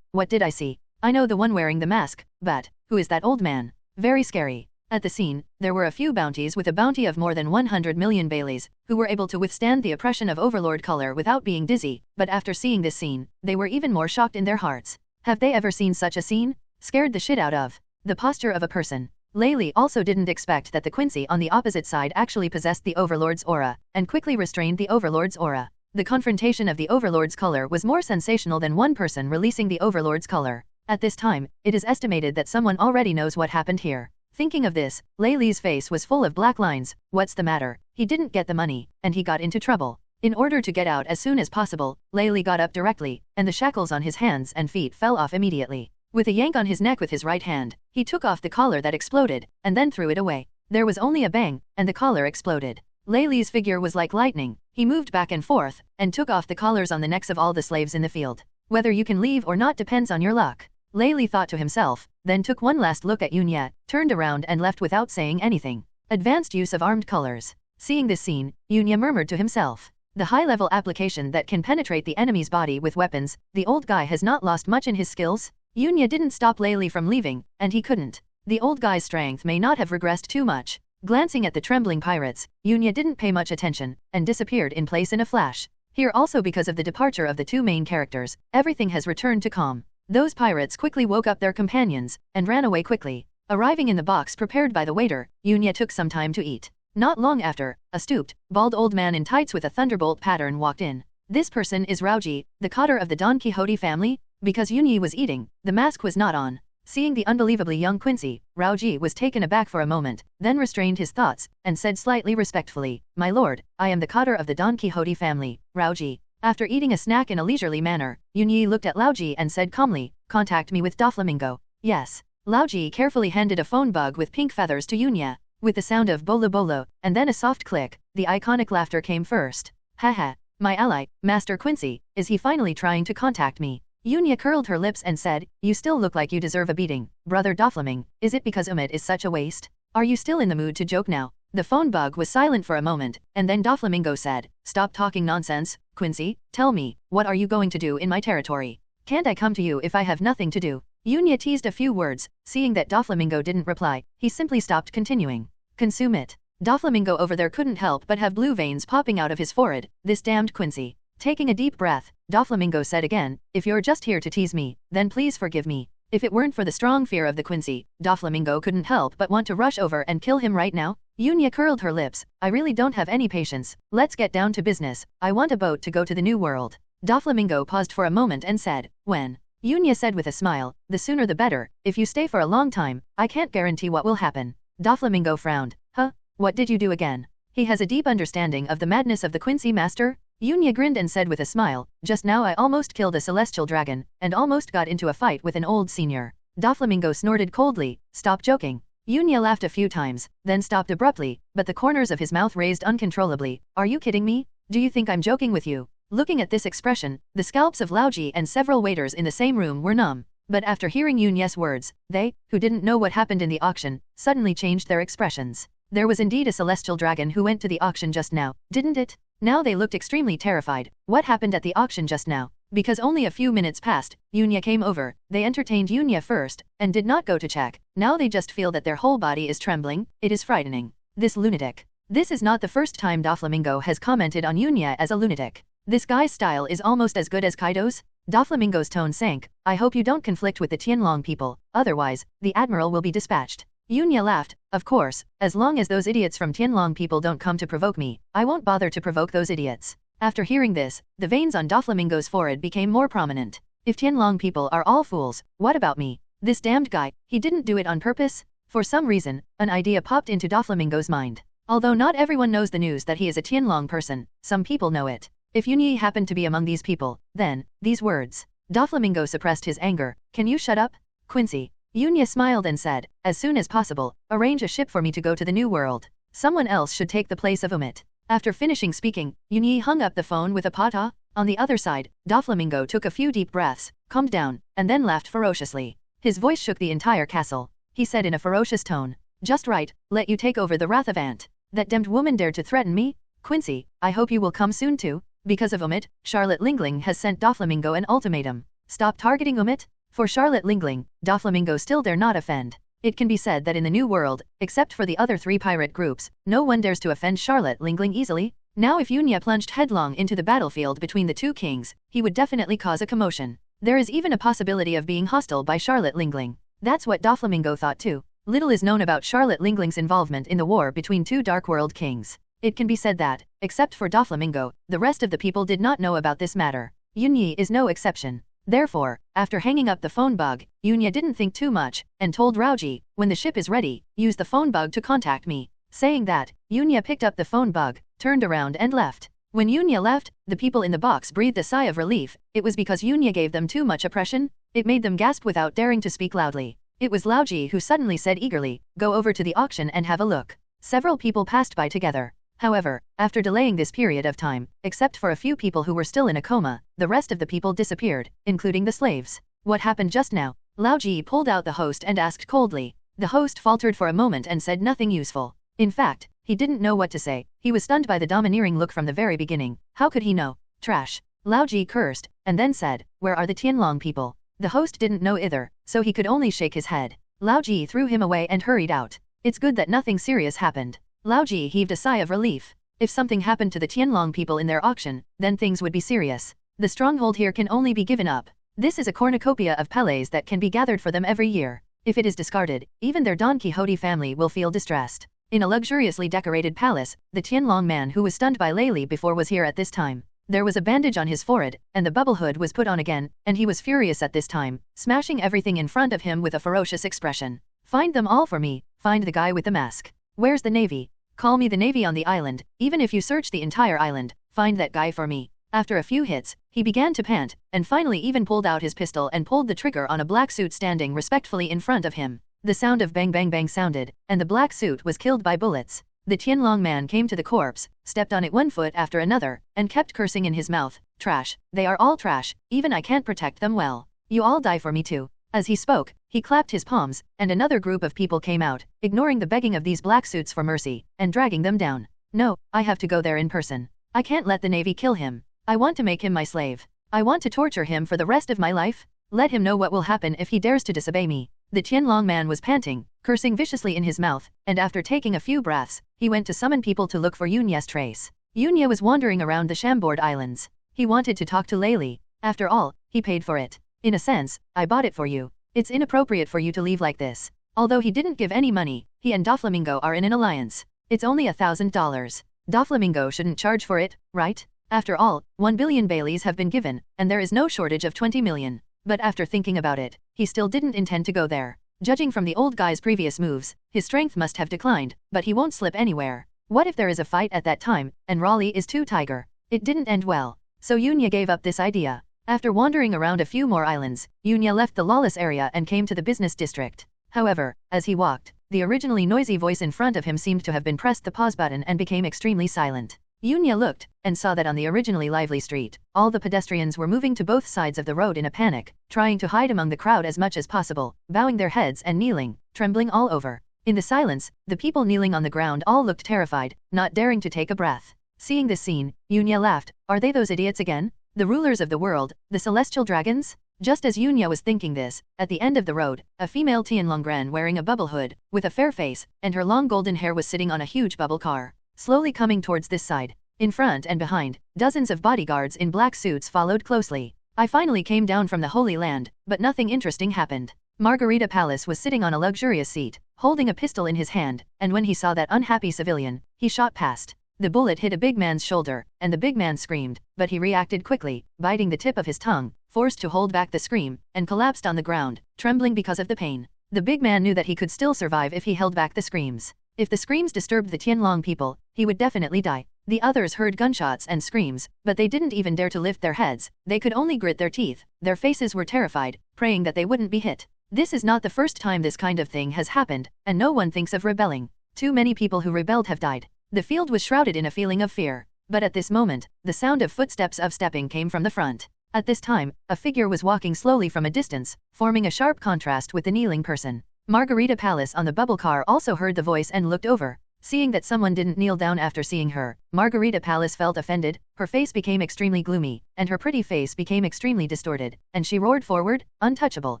What did I see? I know the one wearing the mask, but, who is that old man? Very scary. At the scene, there were a few bounties with a bounty of more than 100 million Baileys, who were able to withstand the oppression of Overlord Color without being dizzy, but after seeing this scene, they were even more shocked in their hearts. Have they ever seen such a scene? Scared the shit out of. the posture of a person. Laylee also didn't expect that the Quincy on the opposite side actually possessed the Overlord's aura, and quickly restrained the Overlord's aura. The confrontation of the Overlord's color was more sensational than one person releasing the Overlord's color. At this time, it is estimated that someone already knows what happened here. Thinking of this, Laylee's face was full of black lines. What's the matter? He didn't get the money, and he got into trouble. In order to get out as soon as possible, Laylee got up directly, and the shackles on his hands and feet fell off immediately. With a yank on his neck with his right hand, he took off the collar that exploded, and then threw it away. There was only a bang, and the collar exploded. Laylee's figure was like lightning. He moved back and forth, and took off the collars on the necks of all the slaves in the field. Whether you can leave or not depends on your luck. Laylee thought to himself, then took one last look at Yunya, turned around and left without saying anything. Advanced use of armed colors. Seeing this scene, Yunya murmured to himself. The high-level application that can penetrate the enemy's body with weapons, the old guy has not lost much in his skills? Yunya didn't stop Laylee from leaving, and he couldn't. The old guy's strength may not have regressed too much. Glancing at the trembling pirates, Yunya didn't pay much attention, and disappeared in place in a flash. Here also because of the departure of the two main characters, everything has returned to calm. Those pirates quickly woke up their companions, and ran away quickly. Arriving in the box prepared by the waiter, Yunya took some time to eat. Not long after, a stooped, bald old man in tights with a thunderbolt pattern walked in. This person is Raoji, the cotter of the Don Quixote family? Because Yunya was eating, the mask was not on. Seeing the unbelievably young Quincy, Raoji was taken aback for a moment, then restrained his thoughts, and said slightly respectfully, "My lord, I am the cotter of the Don Quixote family, Raoji." After eating a snack in a leisurely manner, Yunya looked at Laoji and said calmly, "Contact me with Doflamingo." Yes. Laoji carefully handed a phone bug with pink feathers to Yunya. With the sound of bolo bolo, and then a soft click, the iconic laughter came first. Haha, my ally, Master Quincy, is he finally trying to contact me? Yunya curled her lips and said, "You still look like you deserve a beating, brother Doflaming. Is it because is such a waste? Are you still in the mood to joke now?" The phone bug was silent for a moment, and then Doflamingo said, "Stop talking nonsense, Quincy. Tell me, what are you going to do in my territory? Can't I come to you if I have nothing to do?" Yunya teased a few words. Seeing that Doflamingo didn't reply, he simply stopped, continuing, "Consume it." Doflamingo over there couldn't help but have blue veins popping out of his forehead. This damned Quincy. Taking a deep breath, Doflamingo said again, "If you're just here to tease me, then please forgive me." If it weren't for the strong fear of the Quincy, Doflamingo couldn't help but want to rush over and kill him right now. Yunya curled her lips. "I really don't have any patience. Let's get down to business. I want a boat to go to the new world." Doflamingo paused for a moment and said, "When?" Yunya said with a smile, "The sooner the better. If you stay for a long time, I can't guarantee what will happen." Doflamingo frowned. "Huh? What did you do again?" He has a deep understanding of the madness of the Quincy master. Yunya grinned and said with a smile, "Just now I almost killed a celestial dragon, and almost got into a fight with an old senior." Doflamingo snorted coldly, "Stop joking." Yunya laughed a few times, then stopped abruptly, but the corners of his mouth raised uncontrollably. "Are you kidding me? Do you think I'm joking with you?" Looking at this expression, the scalps of Laoji and several waiters in the same room were numb. But after hearing Yunya's words, they, who didn't know what happened in the auction, suddenly changed their expressions. There was indeed a celestial dragon who went to the auction just now, didn't it? Now they looked extremely terrified. What happened at the auction just now? Because only a few minutes passed, Yunya came over. They entertained Yunya first, and did not go to check. Now they just feel that their whole body is trembling. It is frightening. This lunatic. This is not the first time Doflamingo has commented on Yunya as a lunatic. This guy's style is almost as good as Kaido's. Doflamingo's tone sank. "I hope you don't conflict with the Tianlong people, otherwise, the admiral will be dispatched." Yunya laughed. "Of course, as long as those idiots from Tianlong people don't come to provoke me, I won't bother to provoke those idiots." After hearing this, the veins on Doflamingo's forehead became more prominent. If Tianlong people are all fools, what about me? This damned guy, he didn't do it on purpose? For some reason, an idea popped into Doflamingo's mind. Although not everyone knows the news that he is a Tianlong person, some people know it. If Yunya happened to be among these people, then, these words. Doflamingo suppressed his anger. "Can you shut up, Quincy?" Yunya smiled and said, "As soon as possible, arrange a ship for me to go to the new world. Someone else should take the place of Umit." After finishing speaking, Yunya hung up the phone with a pata. On the other side, Doflamingo took a few deep breaths, calmed down, and then laughed ferociously. His voice shook the entire castle. He said in a ferocious tone, "Just right, let you take over the wrath of Ant. That damned woman dared to threaten me? Quincy, I hope you will come soon too." Because of Umit, Charlotte Lingling has sent Doflamingo an ultimatum. Stop targeting Umit. For Charlotte Lingling, Doflamingo still dare not offend. It can be said that in the New World, except for the other three pirate groups, no one dares to offend Charlotte Lingling easily. Now if Yunya plunged headlong into the battlefield between the two kings, he would definitely cause a commotion. There is even a possibility of being hostile by Charlotte Lingling. That's what Doflamingo thought too. Little is known about Charlotte Lingling's involvement in the war between two Dark World kings. It can be said that, except for Doflamingo, the rest of the people did not know about this matter. Yunyi is no exception. Therefore, after hanging up the phone bug, Yunya didn't think too much, and told Raoji, when the ship is ready, use the phone bug to contact me. Saying that, Yunya picked up the phone bug, turned around and left. When Yunya left, the people in the box breathed a sigh of relief. It was because Yunya gave them too much oppression. It made them gasp without daring to speak loudly. It was Laoji who suddenly said eagerly, "Go over to the auction and have a look." Several people passed by together. However, after delaying this period of time, except for a few people who were still in a coma, the rest of the people disappeared, including the slaves. What happened just now? Laoji pulled out the host and asked coldly. The host faltered for a moment and said nothing useful. In fact, he didn't know what to say. He was stunned by the domineering look from the very beginning. How could he know? Trash. Laoji cursed, and then said, "Where are the Tianlong people?" The host didn't know either, so he could only shake his head. Laoji threw him away and hurried out. It's good that nothing serious happened. Laoji heaved a sigh of relief. If something happened to the Tianlong people in their auction, then things would be serious. The stronghold here can only be given up. This is a cornucopia of pellets that can be gathered for them every year. If it is discarded, even their Don Quixote family will feel distressed. In a luxuriously decorated palace, the Tianlong man who was stunned by Lei before was here at this time. There was a bandage on his forehead, and the bubble hood was put on again, and he was furious at this time, smashing everything in front of him with a ferocious expression. "Find them all for me, find the guy with the mask. Where's the navy? Call me the navy on the island, even if you search the entire island, find that guy for me." After a few hits, he began to pant, and finally even pulled out his pistol and pulled the trigger on a black suit standing respectfully in front of him. The sound of bang bang bang sounded, and the black suit was killed by bullets. The Tianlong man came to the corpse, stepped on it one foot after another, and kept cursing in his mouth. "Trash, they are all trash, even I can't protect them well. You all die for me too." As he spoke, he clapped his palms, and another group of people came out, ignoring the begging of these black suits for mercy, and dragging them down. "No, I have to go there in person. I can't let the navy kill him. I want to make him my slave. I want to torture him for the rest of my life. Let him know what will happen if he dares to disobey me." The Tianlong man was panting, cursing viciously in his mouth, and after taking a few breaths, he went to summon people to look for Yunya's trace. Yunya was wandering around the Chambord Islands. He wanted to talk to Lei. After all, he paid for it. "In a sense, I bought it for you. It's inappropriate for you to leave like this." Although he didn't give any money, he and Doflamingo are in an alliance. It's only $1,000. Doflamingo shouldn't charge for it, right? After all, 1 billion Baileys have been given, and there is no shortage of 20 million. But after thinking about it, he still didn't intend to go there. Judging from the old guy's previous moves, his strength must have declined, but he won't slip anywhere. What if there is a fight at that time, and Raleigh is too tiger? It didn't end well. So Yunya gave up this idea. After wandering around a few more islands, Yunya left the lawless area and came to the business district. However, as he walked, the originally noisy voice in front of him seemed to have been pressed the pause button and became extremely silent. Yunya looked, and saw that on the originally lively street, all the pedestrians were moving to both sides of the road in a panic, trying to hide among the crowd as much as possible, bowing their heads and kneeling, trembling all over. In the silence, the people kneeling on the ground all looked terrified, not daring to take a breath. Seeing this scene, Yunya laughed. Are they those idiots again? The rulers of the world, the celestial dragons? Just as Yunya was thinking this, at the end of the road, a female Tianlongren wearing a bubble hood, with a fair face, and her long golden hair was sitting on a huge bubble car, slowly coming towards this side. In front and behind, dozens of bodyguards in black suits followed closely. I finally came down from the Holy Land, but nothing interesting happened. Margarita Palace was sitting on a luxurious seat, holding a pistol in his hand, and when he saw that unhappy civilian, he shot past. The bullet hit a big man's shoulder, and the big man screamed, but he reacted quickly, biting the tip of his tongue, forced to hold back the scream, and collapsed on the ground, trembling because of the pain. The big man knew that he could still survive if he held back the screams. If the screams disturbed the Tianlong people, he would definitely die. The others heard gunshots and screams, but they didn't even dare to lift their heads. They could only grit their teeth. Their faces were terrified, praying that they wouldn't be hit. This is not the first time this kind of thing has happened, and no one thinks of rebelling. Too many people who rebelled have died. The field was shrouded in a feeling of fear. But at this moment, the sound of footsteps of stepping came from the front. At this time, a figure was walking slowly from a distance, forming a sharp contrast with the kneeling person. Margarita Palace on the bubble car also heard the voice and looked over. Seeing that someone didn't kneel down after seeing her, Margarita Palace felt offended. Her face became extremely gloomy, and her pretty face became extremely distorted, and she roared forward, "Untouchable,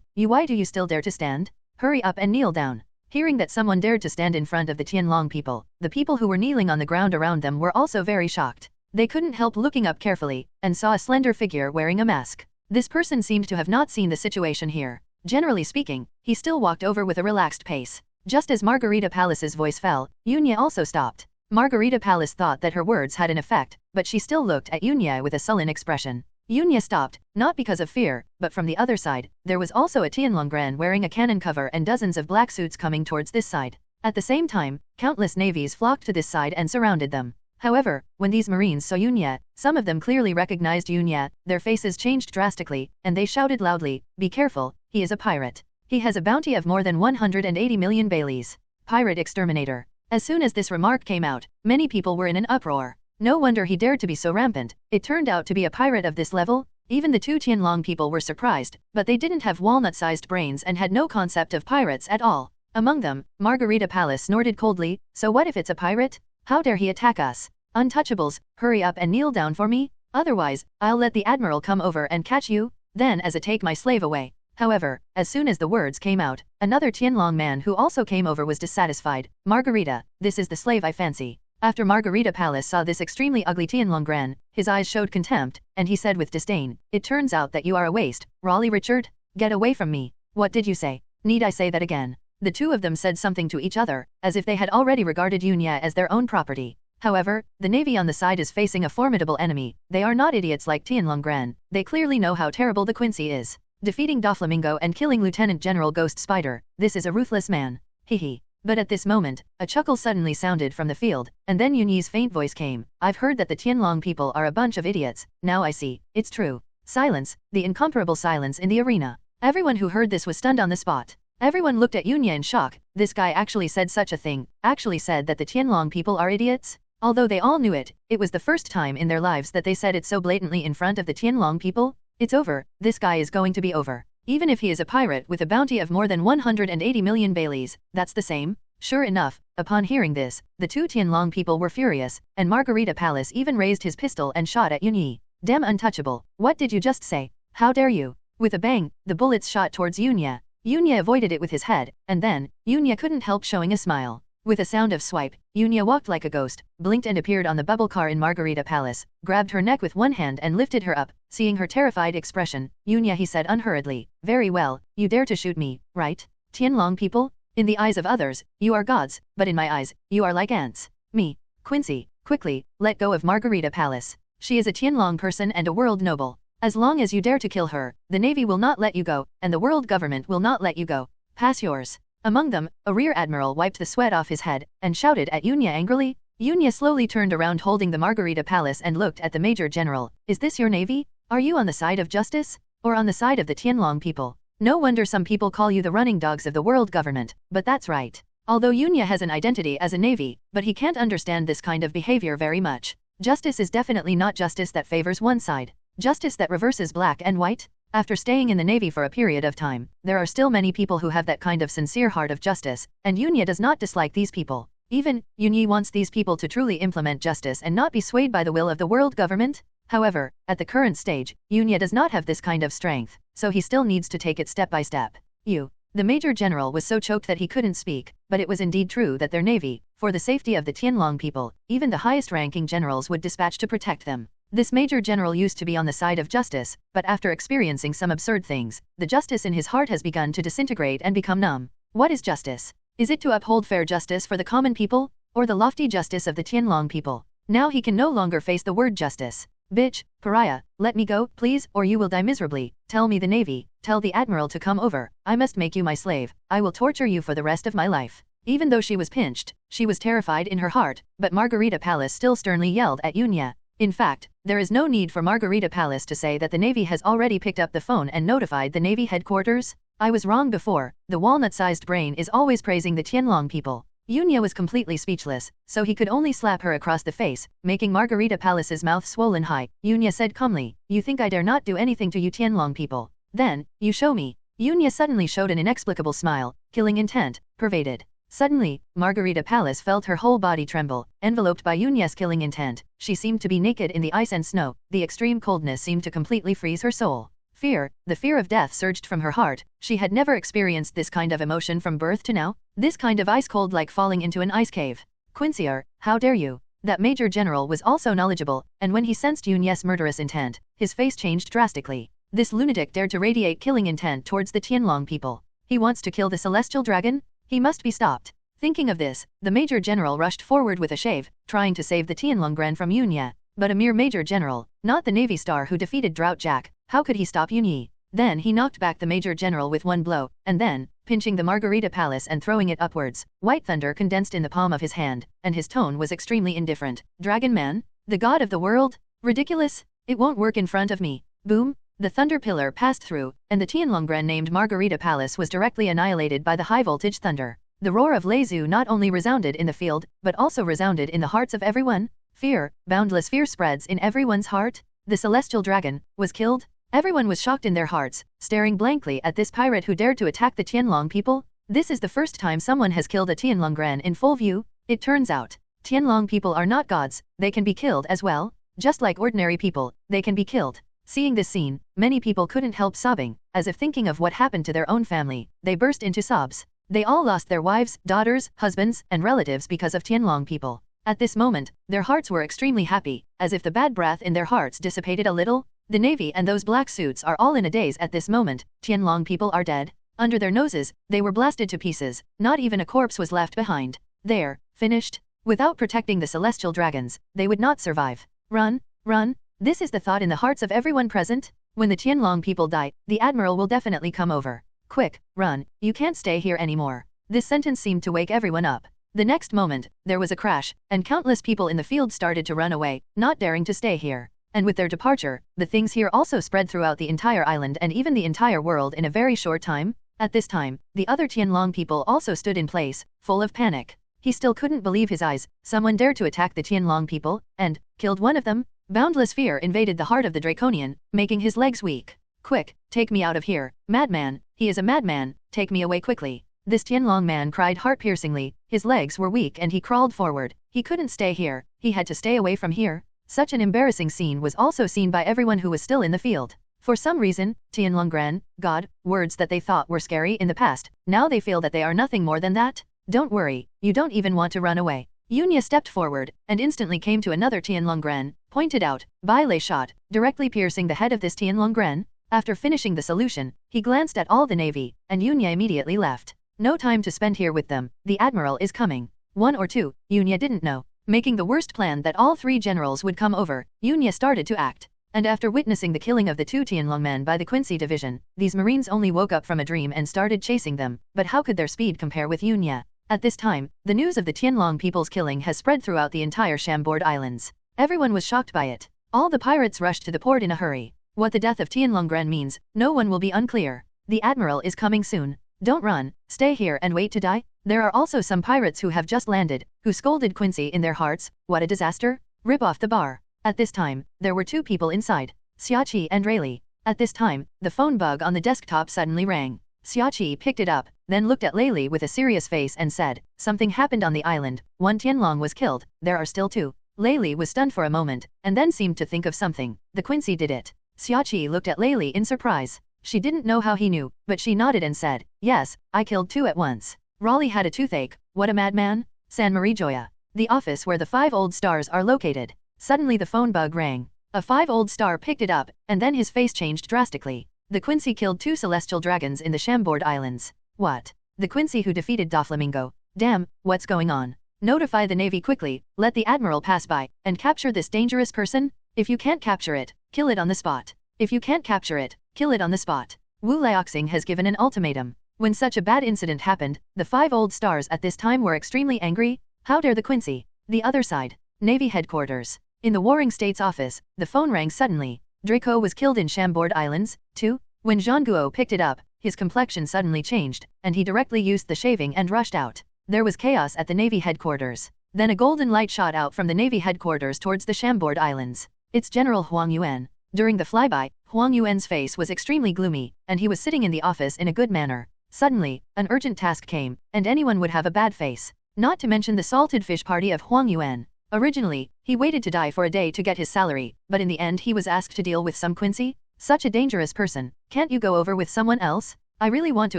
you, why do you still dare to stand? Hurry up and kneel down." Hearing that someone dared to stand in front of the Tianlong people, the people who were kneeling on the ground around them were also very shocked. They couldn't help looking up carefully, and saw a slender figure wearing a mask. This person seemed to have not seen the situation here. Generally speaking, he still walked over with a relaxed pace. Just as Margarita Palace's voice fell, Yunya also stopped. Margarita Palace thought that her words had an effect, but she still looked at Yunya with a sullen expression. Yunya stopped, not because of fear, but from the other side, there was also a Tianlonggren wearing a cannon cover and dozens of black suits coming towards this side. At the same time, countless navies flocked to this side and surrounded them. However, when these marines saw Yunya, some of them clearly recognized Yunya, their faces changed drastically, and they shouted loudly, "Be careful, he is a pirate. He has a bounty of more than 180 million baileys. Pirate exterminator." As soon as this remark came out, many people were in an uproar. No wonder he dared to be so rampant. It turned out to be a pirate of this level. Even the two Tianlong people were surprised, but they didn't have walnut-sized brains and had no concept of pirates at all. Among them, Margarita Palace snorted coldly, "So what if it's a pirate? How dare he attack us? Untouchables, hurry up and kneel down for me, otherwise, I'll let the admiral come over and catch you, then as a take my slave away." However, as soon as the words came out, another Tianlong man who also came over was dissatisfied. "Margarita, this is the slave I fancy." After Margarita Palace saw this extremely ugly Tianlonggren, his eyes showed contempt, and he said with disdain, "It turns out that you are a waste, Raleigh Richard? Get away from me." "What did you say? Need I say that again?" The two of them said something to each other, as if they had already regarded Yunya as their own property. However, the navy on the side is facing a formidable enemy. They are not idiots like Tianlonggren. They clearly know how terrible the Quincy is. Defeating Doflamingo and killing Lieutenant General Ghost Spider, this is a ruthless man. Hehe. But at this moment, a chuckle suddenly sounded from the field, and then Yunyi's faint voice came. "I've heard that the Tianlong people are a bunch of idiots. Now I see. It's true." Silence, the incomparable silence in the arena. Everyone who heard this was stunned on the spot. Everyone looked at Yunya in shock. This guy actually said such a thing, actually said that the Tianlong people are idiots? Although they all knew it, it was the first time in their lives that they said it so blatantly in front of the Tianlong people. It's over, this guy is going to be over. Even if he is a pirate with a bounty of more than 180 million baileys, that's the same. Sure enough, upon hearing this, the two Tianlong people were furious, and Margarita Palace even raised his pistol and shot at Yunyi. "Damn untouchable, what did you just say? How dare you?" With a bang, the bullets shot towards Yunya. Yunya avoided it with his head, and then, Yunya couldn't help showing a smile. With a sound of swipe, Yunya walked like a ghost, blinked and appeared on the bubble car in Margarita Palace, grabbed her neck with one hand and lifted her up. Seeing her terrified expression, "Yunya," he said unhurriedly, "very well, you dare to shoot me, right? Tianlong people? In the eyes of others, you are gods, but in my eyes, you are like ants. Me. Quincy, quickly, let go of Margarita Palace. She is a Tianlong person and a world noble. As long as you dare to kill her, the navy will not let you go, and the world government will not let you go. Pass yours." Among them, a rear admiral wiped the sweat off his head, and shouted at Yunya angrily. Yunya slowly turned around holding the Margarita Palace and looked at the Major General. "Is this your navy? Are you on the side of justice? Or on the side of the Tianlong people? No wonder some people call you the running dogs of the world government, but that's right." Although Yunya has an identity as a navy, but he can't understand this kind of behavior very much. Justice is definitely not justice that favors one side. Justice that reverses black and white? After staying in the navy for a period of time, there are still many people who have that kind of sincere heart of justice, and Yunya does not dislike these people. Even, Yunyi wants these people to truly implement justice and not be swayed by the will of the world government. However, at the current stage, Yunya does not have this kind of strength, so he still needs to take it step by step. The Major General was so choked that he couldn't speak, but it was indeed true that their navy, for the safety of the Tianlong people, even the highest-ranking generals would dispatch to protect them. This Major General used to be on the side of justice, but after experiencing some absurd things, the justice in his heart has begun to disintegrate and become numb. What is justice? Is it to uphold fair justice for the common people, or the lofty justice of the Tianlong people? Now he can no longer face the word justice. "Bitch, pariah, let me go, please, or you will die miserably. Tell me the navy, tell the admiral to come over. I must make you my slave. I will torture you for the rest of my life." Even though she was pinched, she was terrified in her heart, but Margarita Palace still sternly yelled at Yunya. In fact, there is no need for Margarita Palace to say that the navy has already picked up the phone and notified the navy headquarters. I was wrong before, the walnut-sized brain is always praising the Tianlong people. Yunya was completely speechless, so he could only slap her across the face, making Margarita Palace's mouth swollen high. Yunya said calmly, "You think I dare not do anything to you Tianlong people? Then, you show me." Yunya suddenly showed an inexplicable smile, killing intent, pervaded. Suddenly, Margarita Palace felt her whole body tremble, enveloped by Yunya's killing intent. She seemed to be naked in the ice and snow. The extreme coldness seemed to completely freeze her soul. Fear, the fear of death surged from her heart. She had never experienced this kind of emotion from birth to now. This kind of ice cold like falling into an ice cave. "Quincyar, how dare you?" That Major General was also knowledgeable, and when he sensed Yunya's murderous intent, his face changed drastically. This lunatic dared to radiate killing intent towards the Tianlong people. He wants to kill the celestial dragon? He must be stopped. Thinking of this, the Major General rushed forward with a shave, trying to save the Tianlong from Yunya. But a mere Major General, not the Navy star who defeated Drought Jack, how could he stop Yunyi? Then he knocked back the Major General with one blow, and then, pinching the Margarita Palace and throwing it upwards, white thunder condensed in the palm of his hand, and his tone was extremely indifferent. Dragon Man? The god of the world? Ridiculous? It won't work in front of me. Boom! The thunder pillar passed through, and the Tianlong named Margarita Palace was directly annihilated by the high-voltage thunder. The roar of Leizu not only resounded in the field, but also resounded in the hearts of everyone. Fear, boundless fear spreads in everyone's heart. The celestial dragon was killed. Everyone was shocked in their hearts, staring blankly at this pirate who dared to attack the Tianlong people. This is the first time someone has killed a Tianlong in full view. It turns out, Tianlong people are not gods, they can be killed as well. Just like ordinary people, they can be killed. Seeing this scene, many people couldn't help sobbing, as if thinking of what happened to their own family. They burst into sobs. They all lost their wives, daughters, husbands, and relatives because of Tianlong people. At this moment, their hearts were extremely happy, as if the bad breath in their hearts dissipated a little. The Navy and those black suits are all in a daze at this moment. Tianlong people are dead. Under their noses, they were blasted to pieces. Not even a corpse was left behind. There, finished. Without protecting the celestial dragons, they would not survive. Run, run. This is the thought in the hearts of everyone present. When the Tianlong people die, the Admiral will definitely come over. Quick, run, you can't stay here anymore. This sentence seemed to wake everyone up. The next moment, there was a crash, and countless people in the field started to run away, not daring to stay here. And with their departure, the things here also spread throughout the entire island and even the entire world in a very short time. At this time, the other Tianlong people also stood in place, full of panic. He still couldn't believe his eyes. Someone dared to attack the Tianlong people, and killed one of them. Boundless fear invaded the heart of the Draconian, making his legs weak. Quick, take me out of here. Madman, he is a madman, take me away quickly. This Tianlong man cried heart-piercingly. His legs were weak and he crawled forward. He couldn't stay here, he had to stay away from here. Such an embarrassing scene was also seen by everyone who was still in the field. For some reason, Tianlong, God, words that they thought were scary in the past, now they feel that they are nothing more than that. Don't worry, you don't even want to run away. Yunya stepped forward, and instantly came to another Tianlong, pointed out, Bai Lei shot, directly piercing the head of this Tianlong. After finishing the solution, he glanced at all the navy, and Yunya immediately left. No time to spend here with them, the Admiral is coming. 1 or 2, Yunya didn't know. Making the worst plan that all 3 generals would come over, Yunya started to act. And after witnessing the killing of the 2 Tianlong men by the Quincy division, these marines only woke up from a dream and started chasing them, but how could their speed compare with Yunya? At this time, the news of the Tianlong people's killing has spread throughout the entire Chambord Islands. Everyone was shocked by it. All the pirates rushed to the port in a hurry. What the death of Tianlong means, no one will be unclear. The Admiral is coming soon. Don't run, stay here and wait to die. There are also some pirates who have just landed, who scolded Quincy in their hearts. What a disaster. Rip off the bar. At this time, there were 2 people inside, Xiaoqi and Rayleigh. At this time, the phone bug on the desktop suddenly rang. Xiaoqi picked it up, then looked at Rayleigh with a serious face and said, something happened on the island. 1 Tianlong was killed, there are still 2. Rayleigh was stunned for a moment, and then seemed to think of something. The Quincy did it. Xiaoqi looked at Rayleigh in surprise. She didn't know how he knew, but she nodded and said, yes, I killed 2 at once. Raleigh had a toothache. What a madman. San Marijoya, the office where the 5 old stars are located. Suddenly the phone bug rang. A 5 old star picked it up, and then his face changed drastically. The Quincy killed 2 celestial dragons in the Chambord Islands. What? The Quincy who defeated Doflamingo. Damn, what's going on? Notify the Navy quickly, let the Admiral pass by, and capture this dangerous person. If you can't capture it, kill it on the spot. If you can't capture it, kill it on the spot. Wu Liaoxing has given an ultimatum. When such a bad incident happened, the 5 old stars at this time were extremely angry. How dare the Quincy? The other side. Navy headquarters. In the Warring States office, the phone rang suddenly. Draco was killed in Chambord Islands, too? When Jean Guo picked it up, his complexion suddenly changed, and he directly used the shaving and rushed out. There was chaos at the Navy headquarters. Then a golden light shot out from the Navy headquarters towards the Chambord Islands. It's General Huang Yuan. During the flyby, Huang Yuan's face was extremely gloomy, and he was sitting in the office in a good manner. Suddenly, an urgent task came, and anyone would have a bad face. Not to mention the salted fish party of Huang Yuan. Originally, he waited to die for a day to get his salary, but in the end he was asked to deal with some Quincy. Such a dangerous person, can't you go over with someone else? I really want to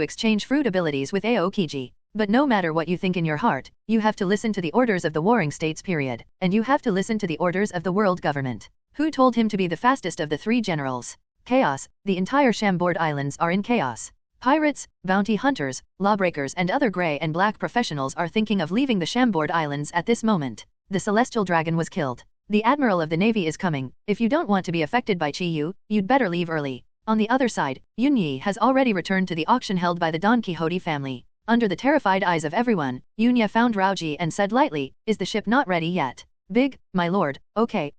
exchange fruit abilities with Aokiji. But no matter what you think in your heart, you have to listen to the orders of the Warring States period, and you have to listen to the orders of the world government. Who told him to be the fastest of the 3 generals? Chaos, the entire Shamboard Islands are in chaos. Pirates, bounty hunters, lawbreakers and other grey and black professionals are thinking of leaving the Shamboard Islands at this moment. The celestial dragon was killed. The admiral of the navy is coming. If you don't want to be affected by Chiyu, you'd better leave early. On the other side, Yunyi has already returned to the auction held by the Don Quixote family. Under the terrified eyes of everyone, Yunya found Raoji and said lightly, "Is the ship not ready yet?" "Big, my lord, okay.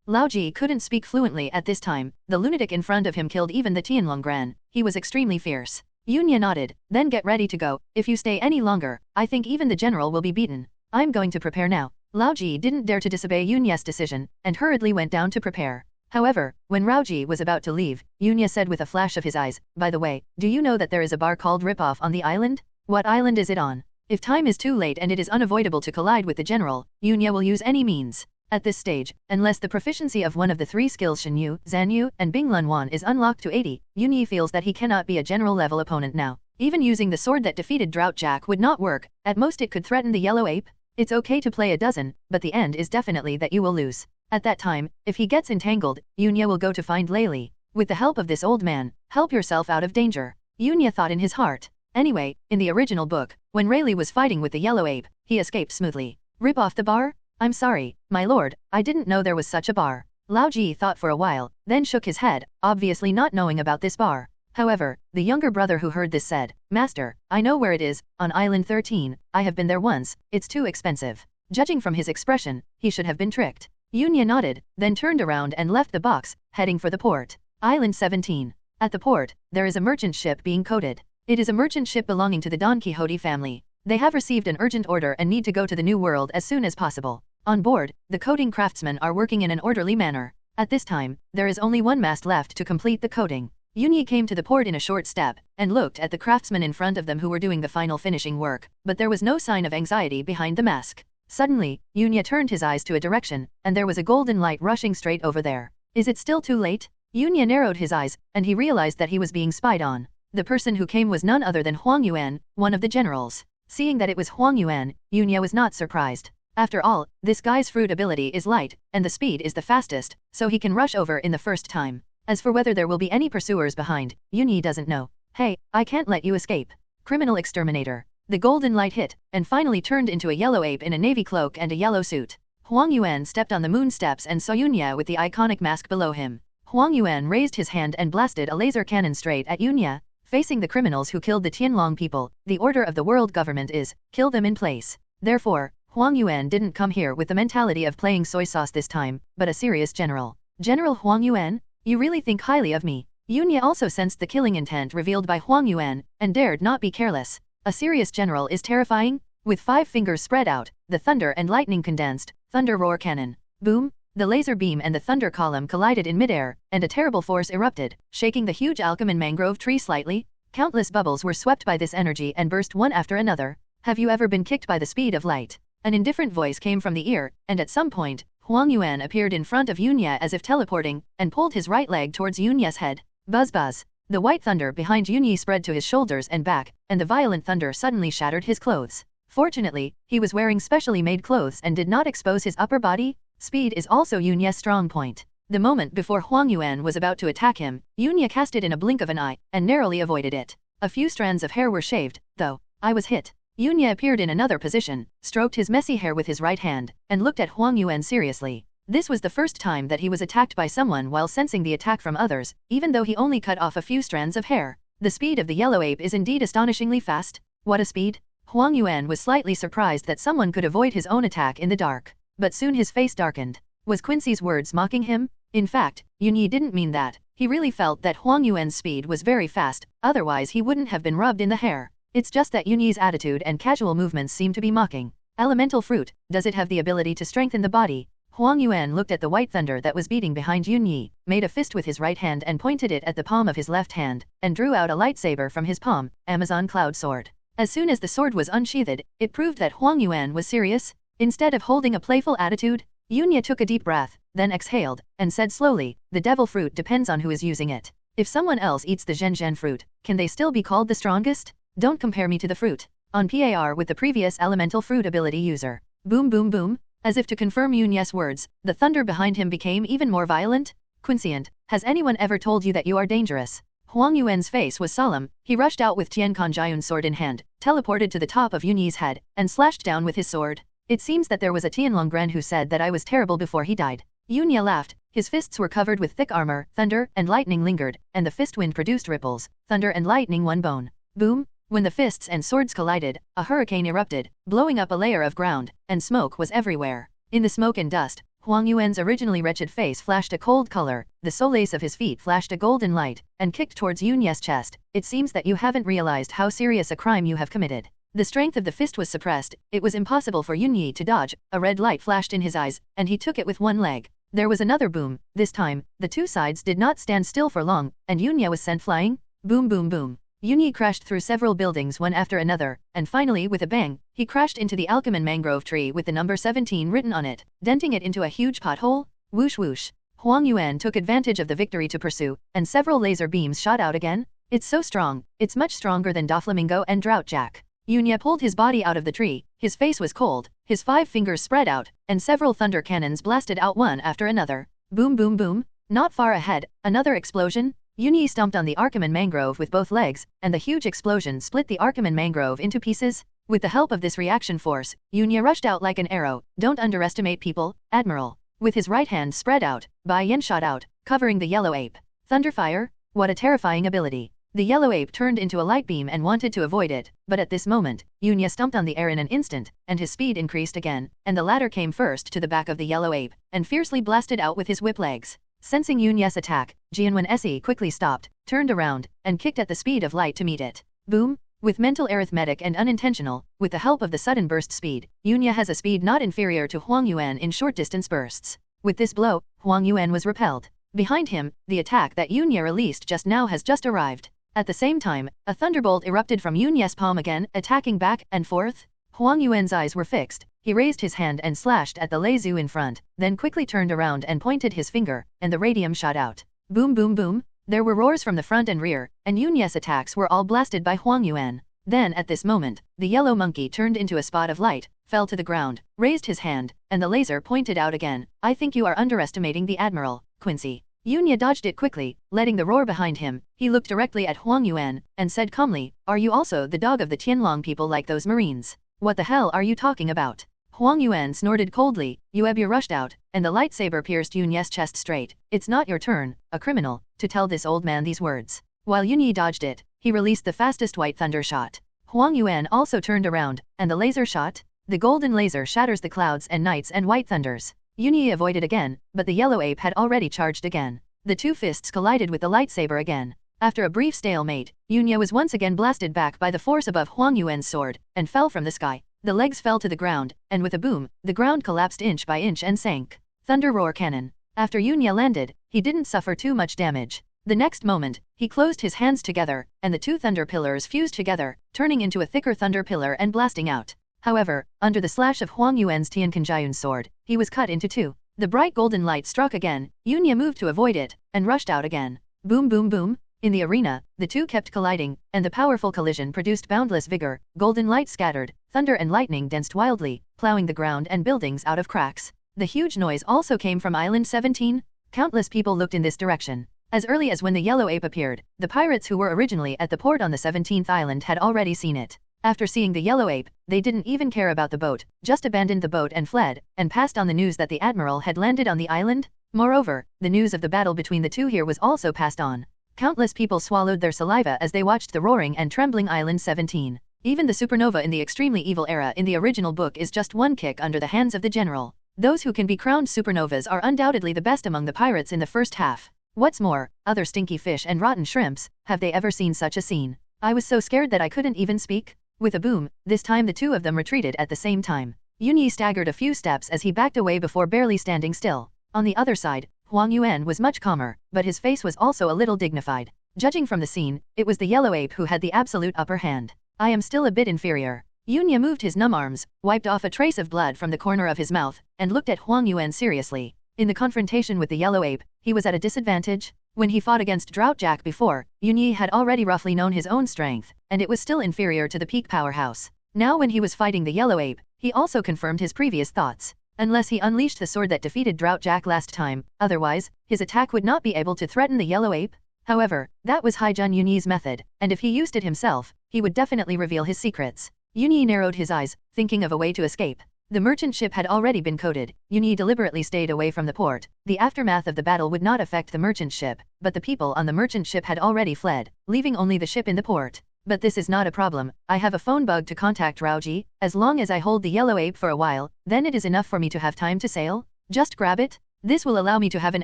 Laoji couldn't speak fluently at this time. The lunatic in front of him killed even the Tianlonggran. He was extremely fierce. Yunya nodded. "Then get ready to go. If you stay any longer, I think even the general will be beaten. I'm going to prepare now." Laoji didn't dare to disobey Yunya's decision, and hurriedly went down to prepare. However, when Raoji was about to leave, Yunya said with a flash of his eyes, "By the way, do you know that there is a bar called Rip-Off on the island? What island is it on? If time is too late and it is unavoidable to collide with the general, Yunya will use any means. At this stage, unless the proficiency of one of the three skills Shinyu, Zanyu, and Binglunwan is unlocked to 80, Yunyi feels that he cannot be a general-level opponent now. Even using the sword that defeated Drought Jack would not work. At most it could threaten the Yellow Ape. It's okay to play a dozen, but the end is definitely that you will lose. At that time, if he gets entangled, Yunya will go to find Layli. With the help of this old man, help yourself out of danger. Yunya thought in his heart. Anyway, in the original book, when Rayleigh was fighting with the Yellow Ape, he escaped smoothly. Rip off the bar? I'm sorry, my lord, I didn't know there was such a bar. Laoji thought for a while, then shook his head, obviously not knowing about this bar. However, the younger brother who heard this said, "Master, I know where it is, on Island 13, I have been there once, it's too expensive." Judging from his expression, he should have been tricked. Yunya nodded, then turned around and left the box, heading for the port. Island 17. At the port, there is a merchant ship being coated. It is a merchant ship belonging to the Don Quixote family. They have received an urgent order and need to go to the New World as soon as possible. On board, the coating craftsmen are working in an orderly manner. At this time, there is only one mast left to complete the coating. Yunyi came to the port in a short step, and looked at the craftsmen in front of them who were doing the final finishing work, but there was no sign of anxiety behind the mask. Suddenly, Yunya turned his eyes to a direction, and there was a golden light rushing straight over there. Is it still too late? Yunya narrowed his eyes, and he realized that he was being spied on. The person who came was none other than Huang Yuan, one of the generals. Seeing that it was Huang Yuan, Yunya was not surprised. After all, this guy's fruit ability is light, and the speed is the fastest, so he can rush over in the first time. As for whether there will be any pursuers behind, Yunyi doesn't know. "Hey, I can't let you escape. Criminal exterminator." The golden light hit, and finally turned into a yellow ape in a navy cloak and a yellow suit. Huang Yuan stepped on the moon steps and saw Yunya with the iconic mask below him. Huang Yuan raised his hand and blasted a laser cannon straight at Yunya. Facing the criminals who killed the Tianlong people, the order of the world government is, kill them in place. Therefore, Huang Yuan didn't come here with the mentality of playing soy sauce this time, but a serious general. "General Huang Yuan? You really think highly of me?" Yunya also sensed the killing intent revealed by Huang Yuan, and dared not be careless. A serious general is terrifying. With 5 fingers spread out, the thunder and lightning condensed, thunder roar cannon. Boom! The laser beam and the thunder column collided in midair, and a terrible force erupted, shaking the huge alchemine mangrove tree slightly. Countless bubbles were swept by this energy and burst one after another. "Have you ever been kicked by the speed of light?" An indifferent voice came from the ear, and at some point, Huang Yuan appeared in front of Yunya as if teleporting, and pulled his right leg towards Yunya's head. Buzz buzz. The white thunder behind Yunyi spread to his shoulders and back, and the violent thunder suddenly shattered his clothes. Fortunately, he was wearing specially made clothes and did not expose his upper body. Speed is also Yunya's strong point. The moment before Huang Yuan was about to attack him, Yunya cast it in a blink of an eye, and narrowly avoided it. A few strands of hair were shaved, though. "I was hit." Yunya appeared in another position, stroked his messy hair with his right hand, and looked at Huang Yuan seriously. This was the first time that he was attacked by someone while sensing the attack from others, even though he only cut off a few strands of hair. The speed of the yellow ape is indeed astonishingly fast. What a speed! Huang Yuan was slightly surprised that someone could avoid his own attack in the dark. But soon his face darkened. Was Quincy's words mocking him? In fact, Yunyi didn't mean that. He really felt that Huang Yuan's speed was very fast, otherwise he wouldn't have been rubbed in the hair. It's just that Yunyi's attitude and casual movements seem to be mocking. Elemental fruit, does it have the ability to strengthen the body? Huang Yuan looked at the white thunder that was beating behind Yunyi, made a fist with his right hand and pointed it at the palm of his left hand, and drew out a lightsaber from his palm, Amazon Cloud Sword. As soon as the sword was unsheathed, it proved that Huang Yuan was serious. Instead of holding a playful attitude, Yunya took a deep breath, then exhaled, and said slowly, "The devil fruit depends on who is using it. If someone else eats the Zhen fruit, can they still be called the strongest? Don't compare me to the fruit." On par with the previous elemental fruit ability user. Boom boom boom. As if to confirm Yunya's words, the thunder behind him became even more violent. Quinscient, has anyone ever told you that you are dangerous? Huang Yuan's face was solemn. He rushed out with Tian Kanjian's sword in hand, teleported to the top of Yunyi's head, and slashed down with his sword. It seems that there was a Tianlonggren who said that I was terrible before he died. Yunya laughed. His fists were covered with thick armor, thunder and lightning lingered, and the fist wind produced ripples, thunder and lightning one bone. Boom! When the fists and swords collided, a hurricane erupted, blowing up a layer of ground, and smoke was everywhere. In the smoke and dust, Huang Yuan's originally wretched face flashed a cold color, the soles of his feet flashed a golden light, and kicked towards Yunya's chest. It seems that you haven't realized how serious a crime you have committed. The strength of the fist was suppressed, it was impossible for Yunyi to dodge, a red light flashed in his eyes, and he took it with one leg. There was another boom. This time, the two sides did not stand still for long, and Yunya was sent flying. Boom boom boom. Yunyi crashed through several buildings one after another, and finally with a bang, he crashed into the Alchemon mangrove tree with the number 17 written on it, denting it into a huge pothole. Whoosh whoosh. Huang Yuan took advantage of the victory to pursue, and several laser beams shot out again. It's so strong, it's much stronger than Doflamingo and Droughtjack. Yunya pulled his body out of the tree, his face was cold, his 5 fingers spread out, and several thunder cannons blasted out one after another. Boom boom boom. Not far ahead, another explosion. Yunyi stomped on the Archemon mangrove with both legs, and the huge explosion split the Archemon mangrove into pieces. With the help of this reaction force, Yunya rushed out like an arrow. Don't underestimate people, Admiral. With his right hand spread out, Bai Yan shot out, covering the yellow ape. Thunderfire? What a terrifying ability. The yellow ape turned into a light beam and wanted to avoid it, but at this moment, Yunya stumped on the air in an instant, and his speed increased again, and the latter came first to the back of the yellow ape, and fiercely blasted out with his whip legs. Sensing Yunya's attack, Jianwen Se quickly stopped, turned around, and kicked at the speed of light to meet it. Boom! With mental arithmetic and unintentional, with the help of the sudden burst speed, Yunya has a speed not inferior to Huang Yuan in short distance bursts. With this blow, Huang Yuan was repelled. Behind him, the attack that Yunya released just now has just arrived. At the same time, a thunderbolt erupted from Yunya's palm again, attacking back and forth. Huang Yuan's eyes were fixed. He raised his hand and slashed at the Leizu in front, then quickly turned around and pointed his finger, and the radium shot out. Boom boom boom. There were roars from the front and rear, and Yunya's attacks were all blasted by Huang Yuan. Then at this moment, the yellow monkey turned into a spot of light, fell to the ground, raised his hand, and the laser pointed out again. I think you are underestimating the Admiral, Quincy. Yunya dodged it quickly, letting the roar behind him. He looked directly at Huang Yuan, and said calmly, are you also the dog of the Tianlong people like those Marines? What the hell are you talking about? Huang Yuan snorted coldly. Yuebia rushed out, and the lightsaber pierced Yunya's chest straight. It's not your turn, a criminal, to tell this old man these words. While Yunyi dodged it, he released the fastest white thunder shot. Huang Yuan also turned around, and the laser shot? The golden laser shatters the clouds and nights and white thunders. Yunyi avoided again, but the yellow ape had already charged again. The two fists collided with the lightsaber again. After a brief stalemate, Yunya was once again blasted back by the force above Huang Yuan's sword, and fell from the sky. The legs fell to the ground, and with a boom, the ground collapsed inch by inch and sank. Thunder roar cannon. After Yunya landed, he didn't suffer too much damage. The next moment, he closed his hands together, and the two thunder pillars fused together, turning into a thicker thunder pillar and blasting out. However, under the slash of Huang Yuan's Tiankanjian's sword, he was cut into two. The bright golden light struck again. Yunya moved to avoid it, and rushed out again. Boom boom boom. In the arena, the two kept colliding, and the powerful collision produced boundless vigor. Golden light scattered, thunder and lightning danced wildly, plowing the ground and buildings out of cracks. The huge noise also came from Island 17. Countless people looked in this direction. As early as when the yellow ape appeared, the pirates who were originally at the port on the 17th island had already seen it. After seeing the yellow ape, they didn't even care about the boat, just abandoned the boat and fled, and passed on the news that the admiral had landed on the island. Moreover, the news of the battle between the two here was also passed on. Countless people swallowed their saliva as they watched the roaring and trembling Island 17. Even the supernova in the extremely evil era in the original book is just one kick under the hands of the general. Those who can be crowned supernovas are undoubtedly the best among the pirates in the first half. What's more, other stinky fish and rotten shrimps, have they ever seen such a scene? I was so scared that I couldn't even speak. With a boom, this time the two of them retreated at the same time. Yunyi staggered a few steps as he backed away before barely standing still. On the other side, Huang Yuan was much calmer, but his face was also a little dignified. Judging from the scene, it was the yellow ape who had the absolute upper hand. I am still a bit inferior. Yunya moved his numb arms, wiped off a trace of blood from the corner of his mouth, and looked at Huang Yuan seriously. In the confrontation with the yellow ape, he was at a disadvantage. When he fought against Droughtjack before, Yunyi had already roughly known his own strength, and it was still inferior to the peak powerhouse. Now when he was fighting the yellow ape, he also confirmed his previous thoughts. Unless he unleashed the sword that defeated Drought Jack last time, otherwise, his attack would not be able to threaten the yellow ape. However, that was Haijun Yunyi's method, and if he used it himself, he would definitely reveal his secrets. Yunyi narrowed his eyes, thinking of a way to escape. The merchant ship had already been coated. Yunyi deliberately stayed away from the port. The aftermath of the battle would not affect the merchant ship, but the people on the merchant ship had already fled, leaving only the ship in the port. But this is not a problem. I have a phone bug to contact Raoji. As long as I hold the yellow ape for a while, then it is enough for me to have time to sail. Just grab it. This will allow me to have an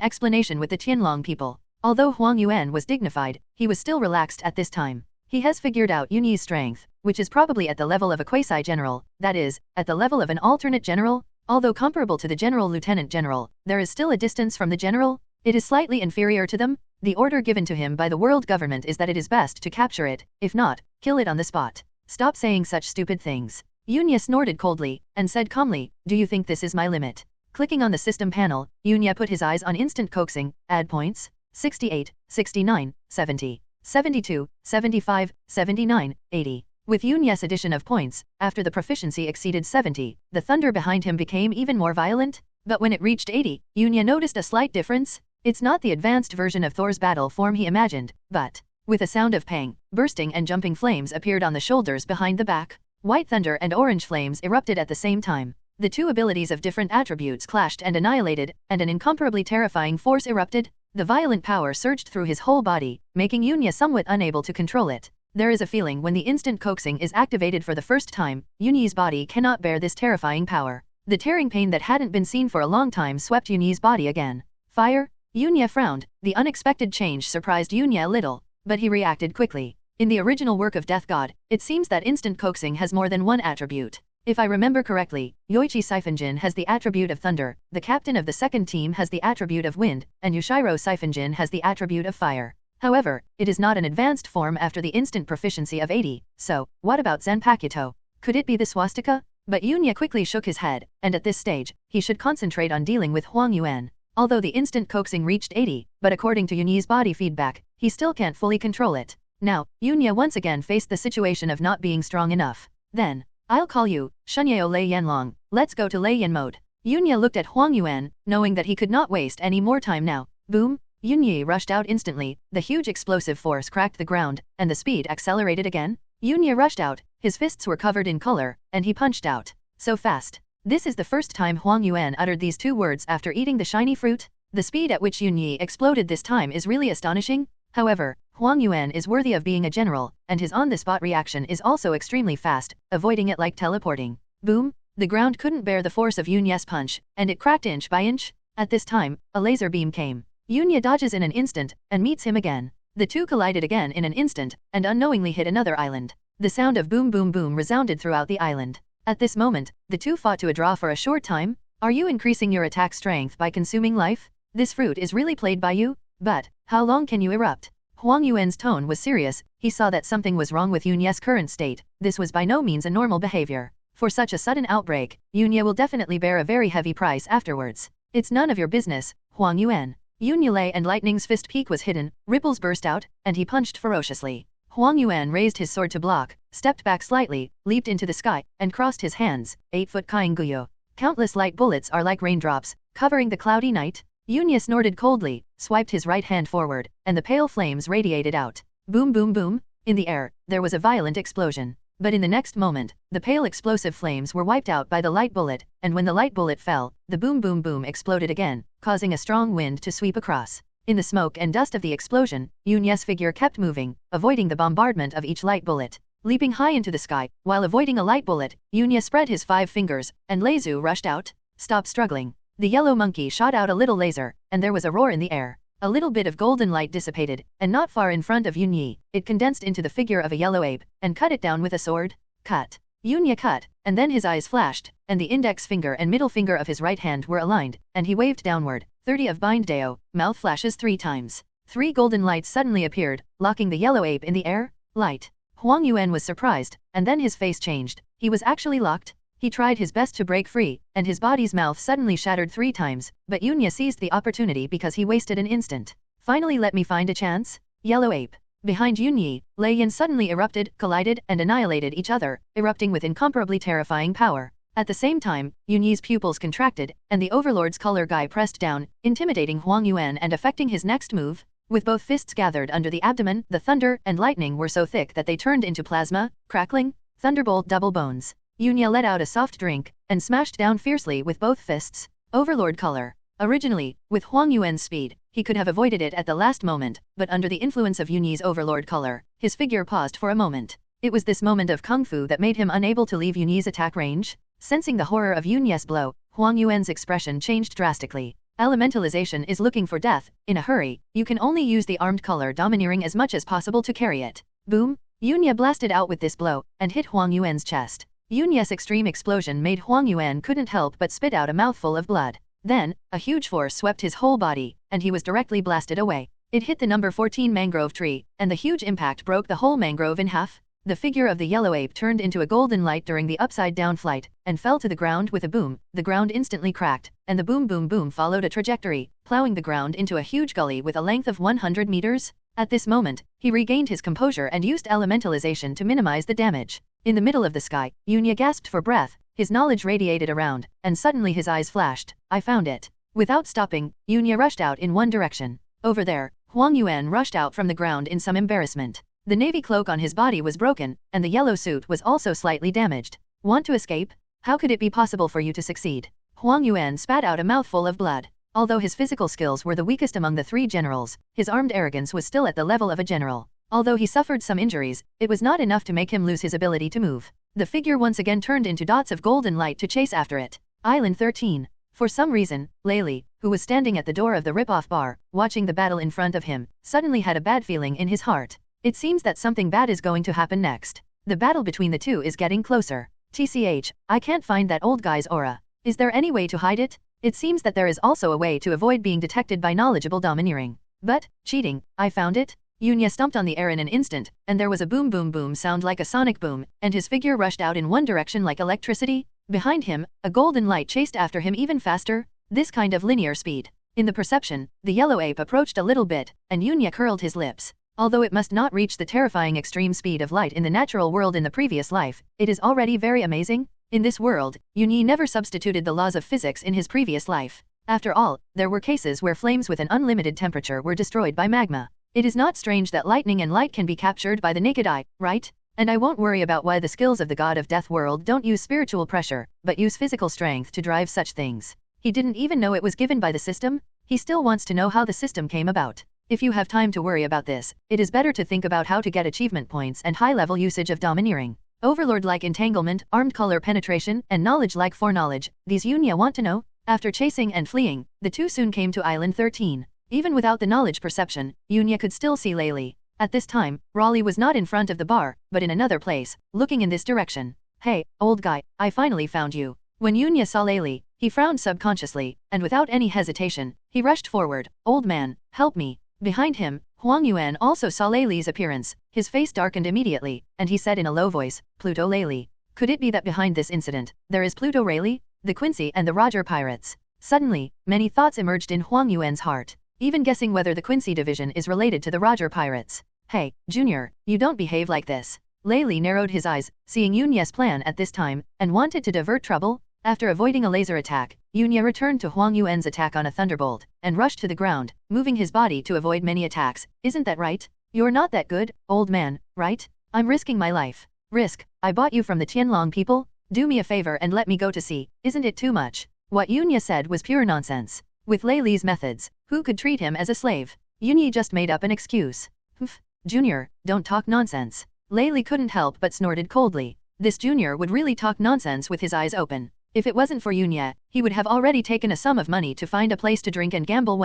explanation with the Tianlong people. Although Huang Yuan was dignified, he was still relaxed at this time. He has figured out Yunyi's strength, which is probably at the level of a quasi-general, that is, at the level of an alternate general. Although comparable to the general-lieutenant general, there is still a distance from the general. It is slightly inferior to them. The order given to him by the world government is that it is best to capture it, if not, kill it on the spot. Stop saying such stupid things. Yunya snorted coldly, and said calmly, do you think this is my limit? Clicking on the system panel, Yunya put his eyes on instant coaxing, add points, 68, 69, 70, 72, 75, 79, 80. With Yunya's addition of points, after the proficiency exceeded 70, the thunder behind him became even more violent. But when it reached 80, Yunya noticed a slight difference. It's not the advanced version of Thor's battle form he imagined, but, with a sound of pang, bursting and jumping flames appeared on the shoulders behind the back. White thunder and orange flames erupted at the same time. The two abilities of different attributes clashed and annihilated, and an incomparably terrifying force erupted. The violent power surged through his whole body, making Yunya somewhat unable to control it. There is a feeling when the instant coaxing is activated for the first time, Yunyi's body cannot bear this terrifying power. The tearing pain that hadn't been seen for a long time swept Yunyi's body again. Fire? Yunya frowned. The unexpected change surprised Yunya a little, but he reacted quickly. In the original work of Death God, it seems that instant coaxing has more than one attribute. If I remember correctly, Yoichi Siphonjin has the attribute of thunder, the captain of the second team has the attribute of wind, and Yushiro Siphonjin has the attribute of fire. However, it is not an advanced form after the instant proficiency of 80, so, what about Zanpakuto? Could it be the swastika? But Yunya quickly shook his head, and at this stage, he should concentrate on dealing with Huang Yuan. Although the instant coaxing reached 80, but according to Yunyi's body feedback, he still can't fully control it. Now, Yunya once again faced the situation of not being strong enough. Then, I'll call you, Shunyeo Lei Yanlong, let's go to Lei Yan mode. Yunya looked at Huang Yuan, knowing that he could not waste any more time now. Boom! Yunyi rushed out instantly, the huge explosive force cracked the ground, and the speed accelerated again. Yunya rushed out, his fists were covered in color, and he punched out. So fast. This is the first time Huang Yuan uttered these two words after eating the shiny fruit. The speed at which Yunyi exploded this time is really astonishing. However, Huang Yuan is worthy of being a general, and his on-the-spot reaction is also extremely fast, avoiding it like teleporting. Boom! The ground couldn't bear the force of Yunya's punch, and it cracked inch by inch. At this time, a laser beam came. Yunya dodges in an instant, and meets him again. The two collided again in an instant, and unknowingly hit another island. The sound of boom boom boom resounded throughout the island. At this moment, the two fought to a draw for a short time. Are you increasing your attack strength by consuming life? This fruit is really played by you? But, how long can you erupt? Huang Yuan's tone was serious. He saw that something was wrong with Yunya's current state. This was by no means a normal behavior. For such a sudden outbreak, Yunya will definitely bear a very heavy price afterwards. It's none of your business, Huang Yuan. Yunya lay and Lightning's fist peak was hidden, ripples burst out, and he punched ferociously. Huang Yuan raised his sword to block, stepped back slightly, leaped into the sky, and crossed his hands, 8-foot Kainguyo. Countless light bullets are like raindrops, covering the cloudy night. Yunya snorted coldly, swiped his right hand forward, and the pale flames radiated out. Boom boom boom! In the air, there was a violent explosion. But in the next moment, the pale explosive flames were wiped out by the light bullet, and when the light bullet fell, the boom boom boom exploded again, causing a strong wind to sweep across. In the smoke and dust of the explosion, Yunya's figure kept moving, avoiding the bombardment of each light bullet. Leaping high into the sky, while avoiding a light bullet, Yunya spread his 5 fingers, and Leizu rushed out. Stop struggling. The yellow monkey shot out a little laser, and there was a roar in the air. A little bit of golden light dissipated, and not far in front of Yunyi, it condensed into the figure of a yellow ape, and cut it down with a sword. Cut. Yunya cut, and then his eyes flashed, and the index finger and middle finger of his right hand were aligned, and he waved downward. 30 of bind deo, mouth flashes 3 times. 3 golden lights suddenly appeared, locking the yellow ape in the air. Light. Huang Yuan was surprised, and then his face changed. He was actually locked. He tried his best to break free, and his body's mouth suddenly shattered 3 times, but Yunya seized the opportunity because he wasted an instant. Finally, let me find a chance. Yellow ape. Behind Yunyi, Lei Yan suddenly erupted, collided, and annihilated each other, erupting with incomparably terrifying power. At the same time, Yunyi's pupils contracted, and the Overlord's color guy pressed down, intimidating Huang Yuan and affecting his next move. With both fists gathered under the abdomen, the thunder and lightning were so thick that they turned into plasma, crackling, thunderbolt double bones. Yunya let out a soft drink, and smashed down fiercely with both fists. Overlord color. Originally, with Huang Yuan's speed, he could have avoided it at the last moment, but under the influence of Yunyi's Overlord color, his figure paused for a moment. It was this moment of kung fu that made him unable to leave Yunyi's attack range. Sensing the horror of Yunyi's blow, Huang Yuan's expression changed drastically. Elementalization is looking for death. In a hurry, you can only use the armed color domineering as much as possible to carry it. Boom! Yunya blasted out with this blow, and hit Huang Yuan's chest. Yunya's extreme explosion made Huang Yuan couldn't help but spit out a mouthful of blood. Then, a huge force swept his whole body, and he was directly blasted away. It hit the number 14 mangrove tree, and the huge impact broke the whole mangrove in half. The figure of the yellow ape turned into a golden light during the upside-down flight, and fell to the ground with a boom. The ground instantly cracked, and the boom boom boom followed a trajectory, plowing the ground into a huge gully with a length of 100 meters. At this moment, he regained his composure and used elementalization to minimize the damage. In the middle of the sky, Yunya gasped for breath, his knowledge radiated around, and suddenly his eyes flashed. I found it. Without stopping, Yunya rushed out in one direction. Over there, Huang Yuan rushed out from the ground in some embarrassment. The navy cloak on his body was broken, and the yellow suit was also slightly damaged. Want to escape? How could it be possible for you to succeed? Huang Yuan spat out a mouthful of blood. Although his physical skills were the weakest among the three generals, his armed arrogance was still at the level of a general. Although he suffered some injuries, it was not enough to make him lose his ability to move. The figure once again turned into dots of golden light to chase after it. Island 13. For some reason, Layli, who was standing at the door of the rip-off bar, watching the battle in front of him, suddenly had a bad feeling in his heart. It seems that something bad is going to happen next. The battle between the two is getting closer. TCH, I can't find that old guy's aura. Is there any way to hide it? It seems that there is also a way to avoid being detected by knowledgeable domineering. But, cheating, I found it. Yunya stumped on the air in an instant, and there was a boom boom boom sound like a sonic boom, and his figure rushed out in one direction like electricity. Behind him, a golden light chased after him even faster. This kind of linear speed. In the perception, the yellow ape approached a little bit, and Yunya curled his lips. Although it must not reach the terrifying extreme speed of light in the natural world in the previous life, it is already very amazing. In this world, Yunyi never substituted the laws of physics in his previous life. After all, there were cases where flames with an unlimited temperature were destroyed by magma. It is not strange that lightning and light can be captured by the naked eye, right? And I won't worry about why the skills of the god of death world don't use spiritual pressure, but use physical strength to drive such things. He didn't even know it was given by the system. He still wants to know how the system came about. If you have time to worry about this, it is better to think about how to get achievement points and high-level usage of domineering. Overlord-like entanglement, armed color penetration, and knowledge-like foreknowledge, these Yunya want to know. After chasing and fleeing, the two soon came to Island 13. Even without the knowledge perception, Yunya could still see Layli. At this time, Raleigh was not in front of the bar, but in another place, looking in this direction. Hey, old guy, I finally found you. When Yunya saw Layli, he frowned subconsciously, and without any hesitation, he rushed forward. Old man, help me. Behind him, Huang Yuan also saw Layli's appearance. His face darkened immediately, and he said in a low voice, Pluto Layli. Could it be that behind this incident, there is Pluto Rayleigh, the Quincy and the Roger pirates? Suddenly, many thoughts emerged in Huang Yuan's heart. Even guessing whether the Quincy division is related to the Roger pirates. Hey, Junior, you don't behave like this. Layli narrowed his eyes, seeing Yunya's plan at this time, and wanted to divert trouble. After avoiding a laser attack, Yunya returned to Huang Yuan's attack on a thunderbolt, and rushed to the ground, moving his body to avoid many attacks. Isn't that right? You're not that good, old man, right? I'm risking my life. Risk? I bought you from the Tianlong people? Do me a favor and let me go to sea. Isn't it too much? What Yunya said was pure nonsense. With Layli's methods, who could treat him as a slave? Yunya just made up an excuse. Humph, Junior, don't talk nonsense. Layli couldn't help but snorted coldly. This Junior would really talk nonsense with his eyes open. If it wasn't for Yunya, he would have already taken a sum of money to find a place to drink and gamble.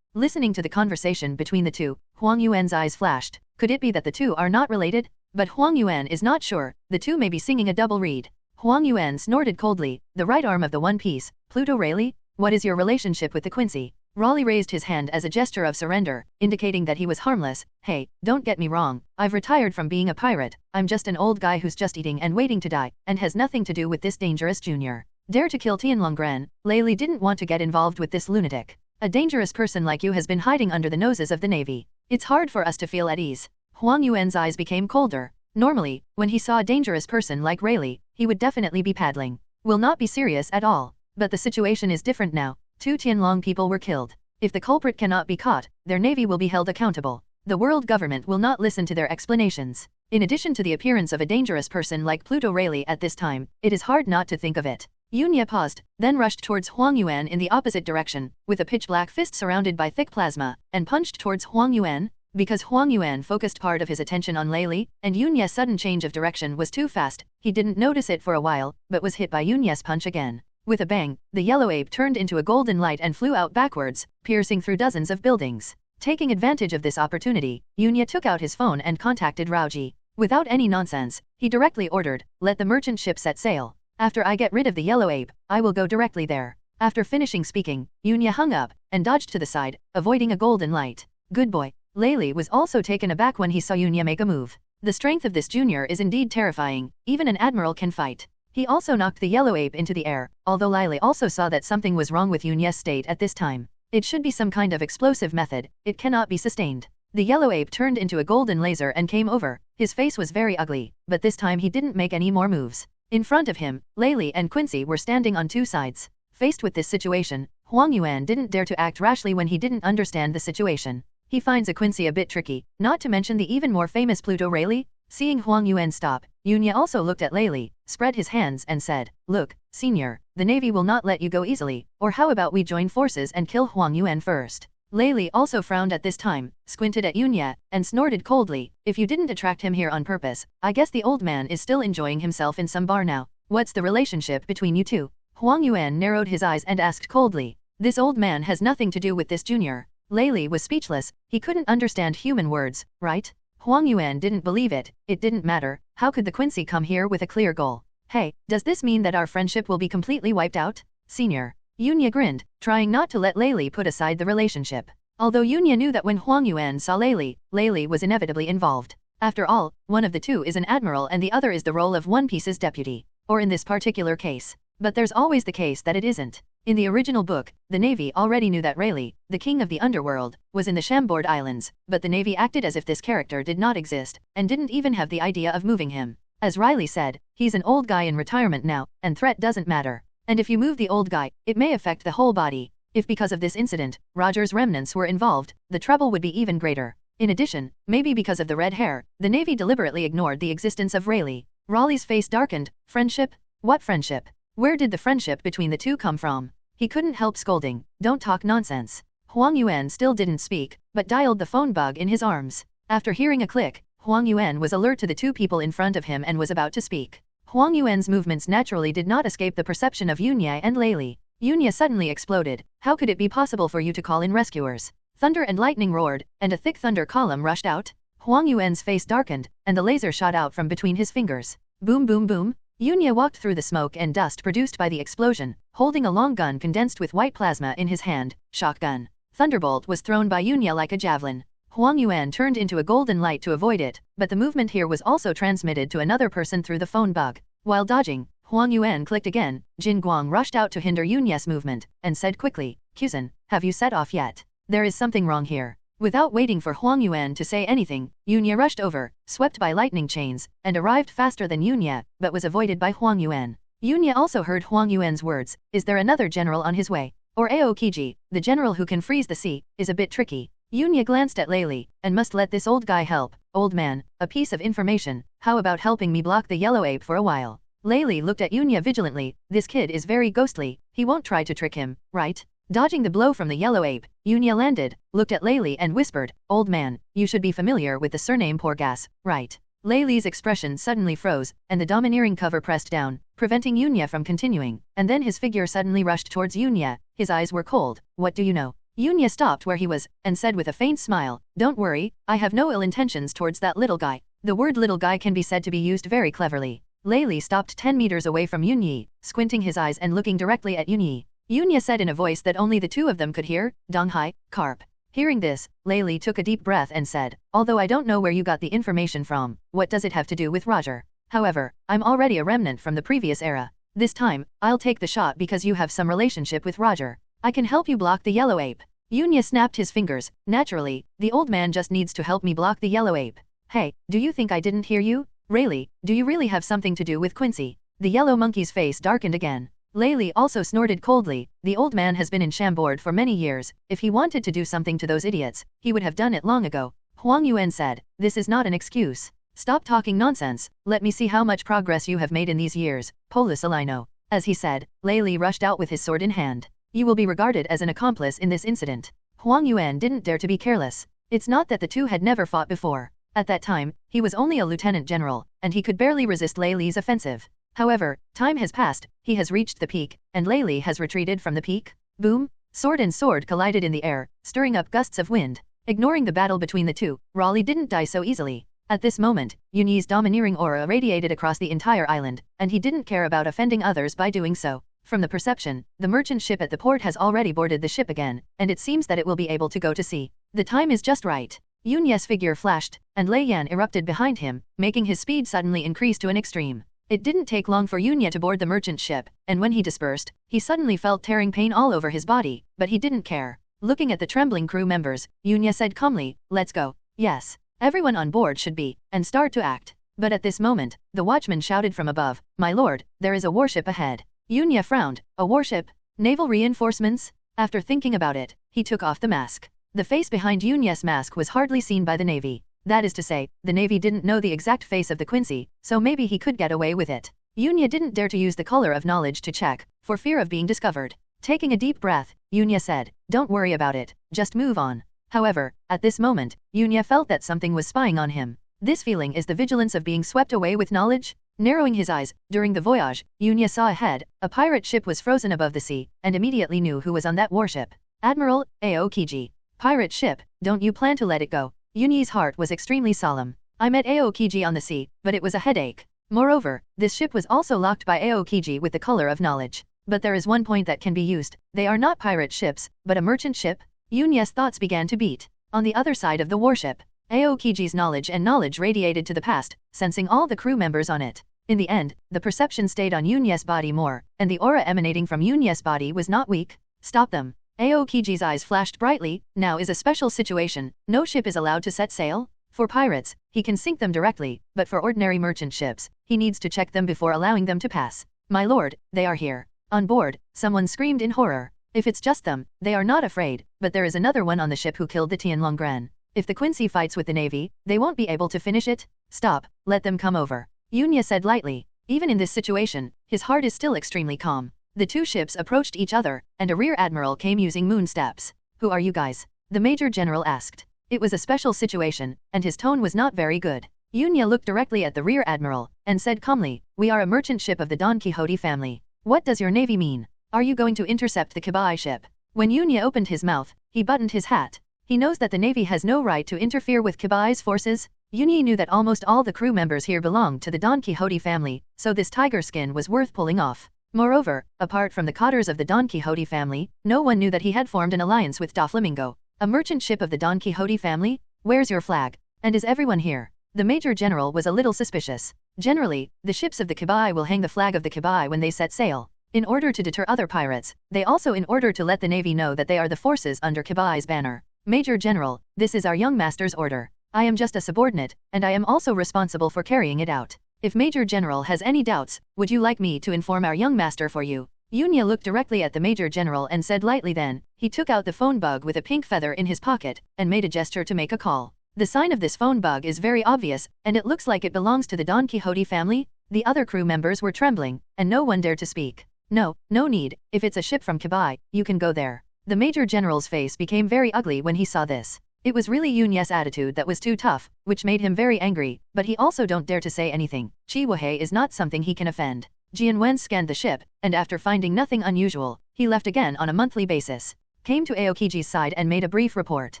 Listening to the conversation between the two, Huang Yuan's eyes flashed. Could it be that the two are not related? But Huang Yuan is not sure. The two may be singing a double reed. Huang Yuan snorted coldly. The right arm of the One Piece, Pluto Rayleigh? What is your relationship with the Quincy? Raleigh raised his hand as a gesture of surrender, indicating that he was harmless. Hey, don't get me wrong, I've retired from being a pirate. I'm just an old guy who's just eating and waiting to die, and has nothing to do with this dangerous Junior. Dare to kill Tianlonggren. Layli didn't want to get involved with this lunatic. A dangerous person like you has been hiding under the noses of the Navy. It's hard for us to feel at ease. Huang Yuan's eyes became colder. Normally, when he saw a dangerous person like Rayleigh, he would definitely be paddling. will not be serious at all. But the situation is different now. 2 Tianlong people were killed. If the culprit cannot be caught, their navy will be held accountable. The world government will not listen to their explanations. In addition to the appearance of a dangerous person like Pluto Rayleigh at this time, it is hard not to think of it. Yunya paused, then rushed towards Huang Yuan in the opposite direction, with a pitch-black fist surrounded by thick plasma, and punched towards Huang Yuan. Because Huang Yuan focused part of his attention on Rayleigh, and Yunya's sudden change of direction was too fast, he didn't notice it for a while, but was hit by Yunya's punch again. With a bang, the yellow ape turned into a golden light and flew out backwards, piercing through dozens of buildings. Taking advantage of this opportunity, Yunya took out his phone and contacted Raoji. Without any nonsense, he directly ordered, "Let the merchant ship set sail. After I get rid of the yellow ape, I will go directly there." After finishing speaking, Yunya hung up and dodged to the side, avoiding a golden light. Good boy. Rayleigh was also taken aback when he saw Yunya make a move. The strength of this junior is indeed terrifying, even an admiral can fight. He also knocked the yellow ape into the air, although Rayleigh also saw that something was wrong with Yunya's state at this time. It should be some kind of explosive method, it cannot be sustained. The yellow ape turned into a golden laser and came over. His face was very ugly, but this time he didn't make any more moves. In front of him, Rayleigh and Quincy were standing on 2 sides. Faced with this situation, Huang Yuan didn't dare to act rashly when he didn't understand the situation. He finds a Quincy a bit tricky, not to mention the even more famous Pluto Rayleigh. Seeing Huang Yuan stop, Yunya also looked at Rayleigh, spread his hands and said, "Look, senior, the navy will not let you go easily, or how about we join forces and kill Huang Yuan first?" Rayleigh also frowned at this time, squinted at Yunya, and snorted coldly, "If you didn't attract him here on purpose, I guess the old man is still enjoying himself in some bar now. What's the relationship between you two?" Huang Yuan narrowed his eyes and asked coldly. "This old man has nothing to do with this junior." Rayleigh was speechless, he couldn't understand human words, right? Huang Yuan didn't believe it, it didn't matter, how could the Quincy come here with a clear goal? "Hey, does this mean that our friendship will be completely wiped out, senior?" Yunya grinned, trying not to let Rayleigh put aside the relationship. Although Yunya knew that when Huang Yuan saw Rayleigh was inevitably involved. After all, one of the two is an admiral and the other is the role of One Piece's deputy. Or in this particular case. But there's always the case that it isn't. In the original book, the Navy already knew that Rayleigh, the king of the underworld, was in the Chambord Islands, but the Navy acted as if this character did not exist, and didn't even have the idea of moving him. As Riley said, he's an old guy in retirement now, and threat doesn't matter. And if you move the old guy, it may affect the whole body. If because of this incident, Roger's remnants were involved, the trouble would be even greater. In addition, maybe because of the red hair, the Navy deliberately ignored the existence of Rayleigh. Raleigh's face darkened. Friendship? What friendship? Where did the friendship between the two come from? He couldn't help scolding, "Don't talk nonsense." Huang Yuan still didn't speak, but dialed the phone bug in his arms. After hearing a click, Huang Yuan was alert to the two people in front of him and was about to speak. Huang Yuan's movements naturally did not escape the perception of Yunya and Rayleigh. Yunya suddenly exploded. "How could it be possible for you to call in rescuers?" Thunder and lightning roared, and a thick thunder column rushed out. Huang Yuan's face darkened, and the laser shot out from between his fingers. Boom boom boom. Yunya walked through the smoke and dust produced by the explosion, holding a long gun condensed with white plasma in his hand. Shotgun. Thunderbolt was thrown by Yunya like a javelin. Huang Yuan turned into a golden light to avoid it, but the movement here was also transmitted to another person through the phone bug. While dodging, Huang Yuan clicked again. Jin Guang rushed out to hinder Yunya's movement, and said quickly, "Kuzan, have you set off yet? There is something wrong here." Without waiting for Huang Yuan to say anything, Yunya rushed over, swept by lightning chains, and arrived faster than Yunya, but was avoided by Huang Yuan. Yunya also heard Huang Yuan's words, "Is there another general on his way? Or Aokiji, the general who can freeze the sea, is a bit tricky." Yunya glanced at Rayleigh, "And must let this old guy help. Old man, a piece of information, how about helping me block the yellow ape for a while?" Rayleigh looked at Yunya vigilantly. "This kid is very ghostly, he won't try to trick him, right?" Dodging the blow from the yellow ape, Yunya landed, looked at Rayleigh and whispered, "Old man, you should be familiar with the surname Porgas, right?" Rayleigh's expression suddenly froze, and the domineering cover pressed down, preventing Yunya from continuing, and then his figure suddenly rushed towards Yunya. His eyes were cold. "What do you know?" Yunya stopped where he was, and said with a faint smile, "Don't worry, I have no ill intentions towards that little guy." The word little guy can be said to be used very cleverly. Rayleigh stopped 10 meters away from Yunya, squinting his eyes and looking directly at Yunya. Yunya said in a voice that only the two of them could hear, "Donghai, carp." Hearing this, Rayleigh took a deep breath and said, "Although I don't know where you got the information from, what does it have to do with Roger? However, I'm already a remnant from the previous era. This time, I'll take the shot because you have some relationship with Roger. I can help you block the yellow ape." Yunya snapped his fingers. "Naturally, the old man just needs to help me block the yellow ape." "Hey, do you think I didn't hear you? Rayleigh, do you really have something to do with Quincy?" The yellow monkey's face darkened again. Lei Li also snorted coldly. The old man has been in Chambord for many years. If he wanted to do something to those idiots, he would have done it long ago. Huang Yuan said, "This is not an excuse. Stop talking nonsense. Let me see how much progress you have made in these years, Polus Alino." As he said, Lei Li rushed out with his sword in hand. "You will be regarded as an accomplice in this incident." Huang Yuan didn't dare to be careless. It's not that the two had never fought before. At that time, he was only a lieutenant general, and he could barely resist Lei Li's offensive. However, time has passed, he has reached the peak, and Lei Li has retreated from the peak. Boom! Sword and sword collided in the air, stirring up gusts of wind. Ignoring the battle between the two, Raleigh didn't die so easily. At this moment, Yunyi's domineering aura radiated across the entire island, and he didn't care about offending others by doing so. From the perception, the merchant ship at the port has already boarded the ship again, and it seems that it will be able to go to sea. The time is just right. Yunye's figure flashed, and Lei Yan erupted behind him, making his speed suddenly increase to an extreme. It didn't take long for Yunye to board the merchant ship, and when he dispersed, he suddenly felt tearing pain all over his body, but he didn't care. Looking at the trembling crew members, Yunye said calmly, "Let's go." Yes, everyone on board should be, and start to act. But at this moment, the watchman shouted from above, "My lord, there is a warship ahead." Yunye frowned. A warship? Naval reinforcements? After thinking about it, he took off the mask. The face behind Yunye's mask was hardly seen by the Navy. That is to say, the Navy didn't know the exact face of the Quincy, so maybe he could get away with it. Yunye didn't dare to use the color of knowledge to check, for fear of being discovered. Taking a deep breath, Yunye said, "Don't worry about it, just move on." However, at this moment, Yunye felt that something was spying on him. This feeling is the vigilance of being swept away with knowledge? Narrowing his eyes, during the voyage, Yunye saw ahead, a pirate ship was frozen above the sea, and immediately knew who was on that warship. Admiral Aokiji. Pirate ship, don't you plan to let it go? Yunye's heart was extremely solemn. I met Aokiji on the sea, but it was a headache. Moreover, this ship was also locked by Aokiji with the color of knowledge. But there is one point that can be used. They are not pirate ships, but a merchant ship. Yunye's thoughts began to beat. On the other side of the warship, Aokiji's knowledge radiated to the past, sensing all the crew members on it. In the end, the perception stayed on Yunye's body more, and the aura emanating from Yunye's body was not weak. Stop them. Aokiji's eyes flashed brightly. Now is a special situation. No ship is allowed to set sail. For pirates, he can sink them directly, but for ordinary merchant ships, he needs to check them before allowing them to pass. My lord, they are here. On board, someone screamed in horror. If it's just them, they are not afraid, but there is another one on the ship who killed the Tianlonggren. If the Quincy fights with the Navy, they won't be able to finish it. Stop, let them come over. Yunye said lightly. Even in this situation, his heart is still extremely calm. The two ships approached each other, and a rear admiral came using moon steps. "Who are you guys?" the major general asked. It was a special situation, and his tone was not very good. Yunye looked directly at the rear admiral, and said calmly, "We are a merchant ship of the Don Quixote family. What does your navy mean? Are you going to intercept the Kibai ship?" When Yunye opened his mouth, he buttoned his hat. He knows that the Navy has no right to interfere with Kibai's forces. Yunye knew that almost all the crew members here belonged to the Don Quixote family, so this tiger skin was worth pulling off. Moreover, apart from the cotters of the Don Quixote family, no one knew that he had formed an alliance with Doflamingo. A merchant ship of the Don Quixote family? Where's your flag? And is everyone here? The major general was a little suspicious. Generally, the ships of the Kibai will hang the flag of the Kibai when they set sail. In order to deter other pirates, they also in order to let the Navy know that they are the forces under Kibai's banner. Major General, this is our young master's order. I am just a subordinate, and I am also responsible for carrying it out. If Major General has any doubts, would you like me to inform our young master for you? Yunye looked directly at the Major General and said lightly then, he took out the phone bug with a pink feather in his pocket, and made a gesture to make a call. The sign of this phone bug is very obvious, and it looks like it belongs to the Don Quixote family. The other crew members were trembling, and no one dared to speak. No need, if it's a ship from Kibai, you can go there. The Major General's face became very ugly when he saw this. It was really Yunye's attitude that was too tough, which made him very angry, but he also don't dare to say anything. Chi Wahei is not something he can offend. Jian Wen scanned the ship, and after finding nothing unusual, he left again on a monthly basis. Came to Aokiji's side and made a brief report.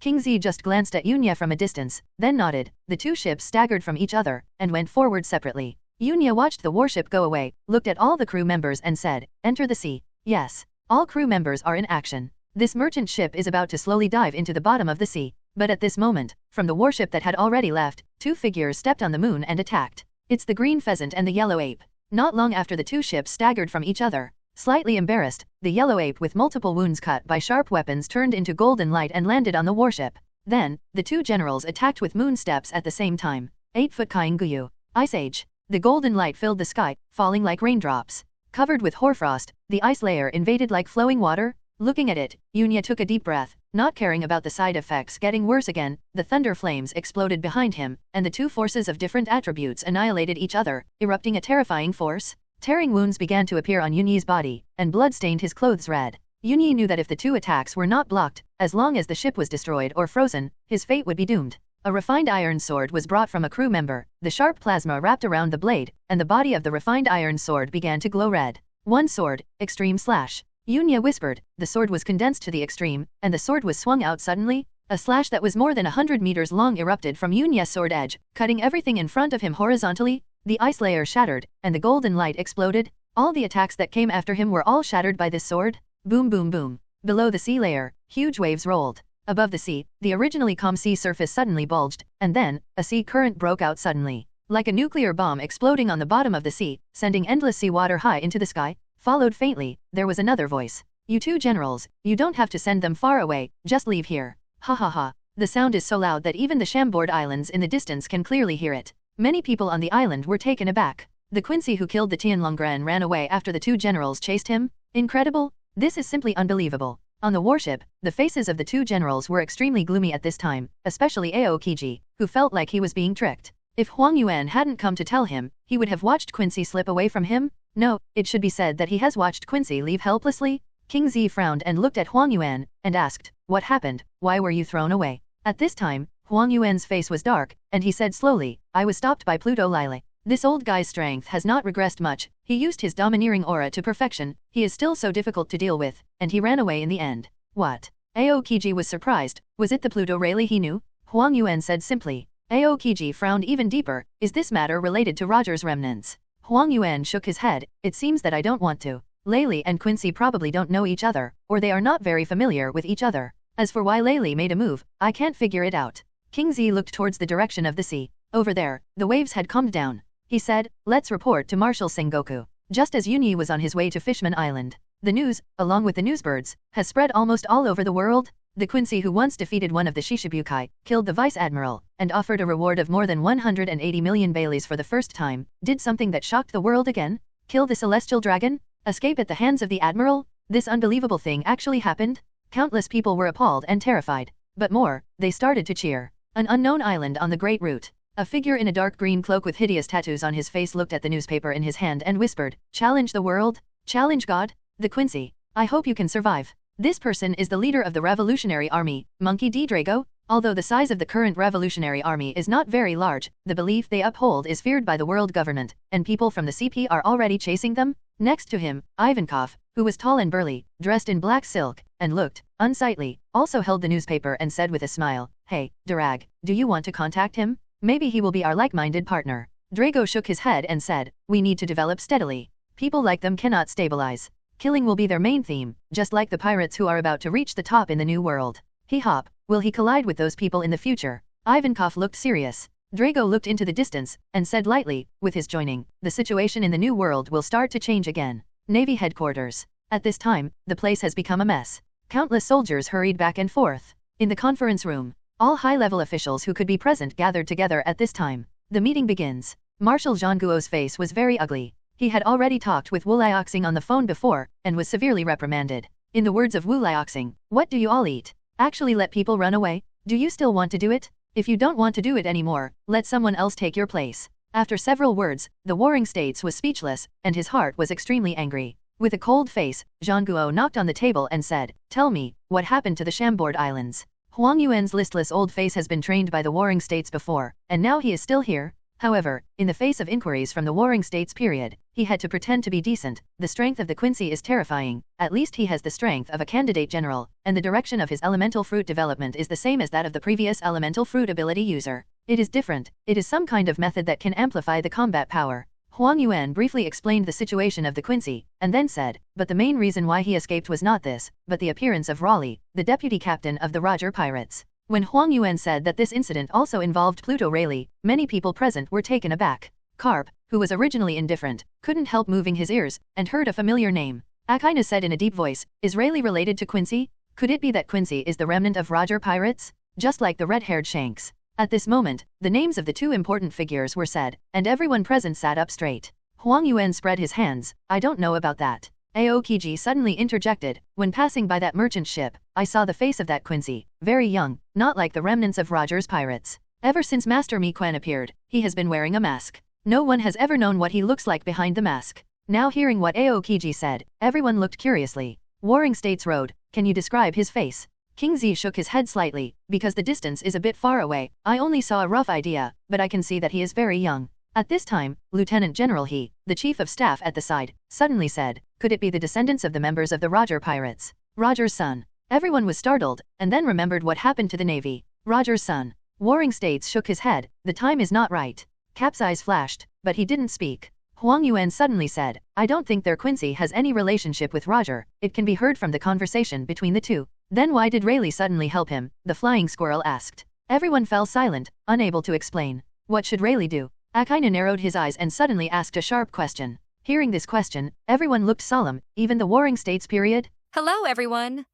King Zi just glanced at Yunye from a distance, then nodded. The two ships staggered from each other, and went forward separately. Yunye watched the warship go away, looked at all the crew members and said, "Enter the sea." Yes. All crew members are in action. This merchant ship is about to slowly dive into the bottom of the sea. But at this moment, from the warship that had already left, two figures stepped on the moon and attacked. It's the green pheasant and the yellow ape. Not long after the two ships staggered from each other. Slightly embarrassed, the yellow ape with multiple wounds cut by sharp weapons turned into golden light and landed on the warship. Then, the two generals attacked with moon steps at the same time. 8-foot Kainguyu. Ice Age. The golden light filled the sky, falling like raindrops. Covered with hoarfrost, the ice layer invaded like flowing water. Looking at it, Yunya took a deep breath, not caring about the side effects getting worse again. The thunder flames exploded behind him, and the two forces of different attributes annihilated each other, erupting a terrifying force. Tearing wounds began to appear on Yunyi's body, and blood stained his clothes red. Yunyi knew that if the two attacks were not blocked, as long as the ship was destroyed or frozen, his fate would be doomed. A refined iron sword was brought from a crew member, the sharp plasma wrapped around the blade, and the body of the refined iron sword began to glow red. One sword, extreme slash. Yunya whispered. The sword was condensed to the extreme, and the sword was swung out suddenly. A slash that was more than 100 meters long erupted from Yunya's sword edge, cutting everything in front of him horizontally. The ice layer shattered, and the golden light exploded. All the attacks that came after him were all shattered by this sword. Boom boom boom. Below the sea layer, huge waves rolled. Above the sea, the originally calm sea surface suddenly bulged, and then, a sea current broke out suddenly. Like a nuclear bomb exploding on the bottom of the sea, sending endless sea water high into the sky. Followed faintly, there was another voice. You two generals, you don't have to send them far away, just leave here. Ha ha ha. The sound is so loud that even the Shamboard Islands in the distance can clearly hear it. Many people on the island were taken aback. The Quincy who killed the Tianlongren ran away after the two generals chased him? Incredible? This is simply unbelievable. On the warship, the faces of the two generals were extremely gloomy at this time, especially Aokiji, who felt like he was being tricked. If Huang Yuan hadn't come to tell him, he would have watched Quincy slip away from him? No, it should be said that he has watched Quincy leave helplessly. King Zi frowned and looked at Huang Yuan, and asked, "What happened? Why were you thrown away?" At this time, Huang Yuan's face was dark, and he said slowly, "I was stopped by Pluto Lile. This old guy's strength has not regressed much, he used his domineering aura to perfection, he is still so difficult to deal with, and he ran away in the end." What? Aokiji was surprised. Was it the Pluto Rayleigh he knew? Huang Yuan said simply. Aokiji frowned even deeper. Is this matter related to Roger's remnants? Huang Yuan shook his head. It seems that I don't want to. Lei and Quincy probably don't know each other, or they are not very familiar with each other. As for why Lei made a move, I can't figure it out. King Zi looked towards the direction of the sea. Over there, the waves had calmed down. He said, "Let's report to Marshal Sengoku." Just as Yunyi was on his way to Fishman Island, the news, along with the newsbirds, has spread almost all over the world. The Quincy who once defeated one of the Shishibukai, killed the Vice Admiral, and offered a reward of more than 180 million baileys for the first time, did something that shocked the world again? Kill the Celestial Dragon? Escape at the hands of the Admiral? This unbelievable thing actually happened? Countless people were appalled and terrified. But more, they started to cheer. An unknown island on the Great Route. A figure in a dark green cloak with hideous tattoos on his face looked at the newspaper in his hand and whispered, "Challenge the world? Challenge God? The Quincy. I hope you can survive. This person is the leader of the Revolutionary Army, Monkey D. Drago." Although the size of the current Revolutionary Army is not very large, the belief they uphold is feared by the world government, and people from the CP are already chasing them. Next to him, Ivankov, who was tall and burly, dressed in black silk, and looked unsightly, also held the newspaper and said with a smile, "Hey, Durag, do you want to contact him? Maybe he will be our like-minded partner." Drago shook his head and said, "We need to develop steadily. People like them cannot stabilize. Killing will be their main theme, just like the pirates who are about to reach the top in the new world. Hop, will he collide with those people in the future?" Ivankov looked serious. Drago looked into the distance, and said lightly, "With his joining, the situation in the new world will start to change again." Navy headquarters. At this time, the place has become a mess. Countless soldiers hurried back and forth. In the conference room, all high-level officials who could be present gathered together at this time. The meeting begins. Marshal Zhangguo's face was very ugly. He had already talked with Wu Liaoxing on the phone before, and was severely reprimanded. In the words of Wu Liaoxing, "What do you all eat? Actually let people run away? Do you still want to do it? If you don't want to do it anymore, let someone else take your place." After several words, the Warring States was speechless, and his heart was extremely angry. With a cold face, Zhangguo knocked on the table and said, "Tell me, what happened to the Shamboard Islands?" Huang Yuan's listless old face has been trained by the Warring States before, and now he is still here. However, in the face of inquiries from the Warring States period, he had to pretend to be decent. The strength of the Quincy is terrifying. At least he has the strength of a candidate general, and the direction of his elemental fruit development is the same as that of the previous elemental fruit ability user. It is different. It is some kind of method that can amplify the combat power. Huang Yuan briefly explained the situation of the Quincy, and then said, "But the main reason why he escaped was not this, but the appearance of Raleigh, the deputy captain of the Roger Pirates." When Huang Yuan said that this incident also involved Pluto Rayleigh, many people present were taken aback. Karp, who was originally indifferent, couldn't help moving his ears, and heard a familiar name. Akainu said in a deep voice, "Is Rayleigh related to Quincy? Could it be that Quincy is the remnant of Roger Pirates? Just like the red-haired Shanks." At this moment, the names of the two important figures were said, and everyone present sat up straight. Huang Yuan spread his hands. I don't know about that. Aokiji suddenly interjected. When passing by that merchant ship, I saw the face of that Quincy, very young, not like the remnants of Roger's pirates. Ever since Master Mi Quan appeared, he has been wearing a mask. No one has ever known what he looks like behind the mask. Now hearing what Aokiji said, everyone looked curiously. Warring States Road, can you describe his face? King Z shook his head slightly. Because the distance is a bit far away, I only saw a rough idea, but I can see that he is very young. At this time, Lieutenant General He, the chief of staff at the side, suddenly said, could it be the descendants of the members of the Roger pirates? Roger's son. Everyone was startled, and then remembered what happened to the Navy. Roger's son. Warring States shook his head. The time is not right. Cap's eyes flashed, but he didn't speak. Huang Yuan suddenly said, I don't think their Quincy has any relationship with Roger. It can be heard from the conversation between the two. Then why did Rayleigh suddenly help him? The flying squirrel asked. Everyone fell silent, unable to explain. What should Rayleigh do? Akainu narrowed his eyes and suddenly asked a sharp question. Hearing this question, everyone looked solemn, even the Warring States period. Hello, everyone.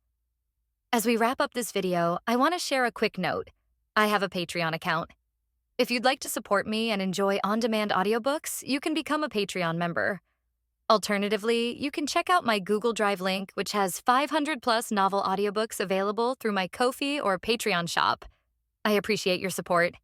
As we wrap up this video, I want to share a quick note. I have a Patreon account. If you'd like to support me and enjoy on-demand audiobooks, you can become a Patreon member. Alternatively, you can check out my Google Drive link, which has 500+ novel audiobooks available through my Ko-fi or Patreon shop. I appreciate your support.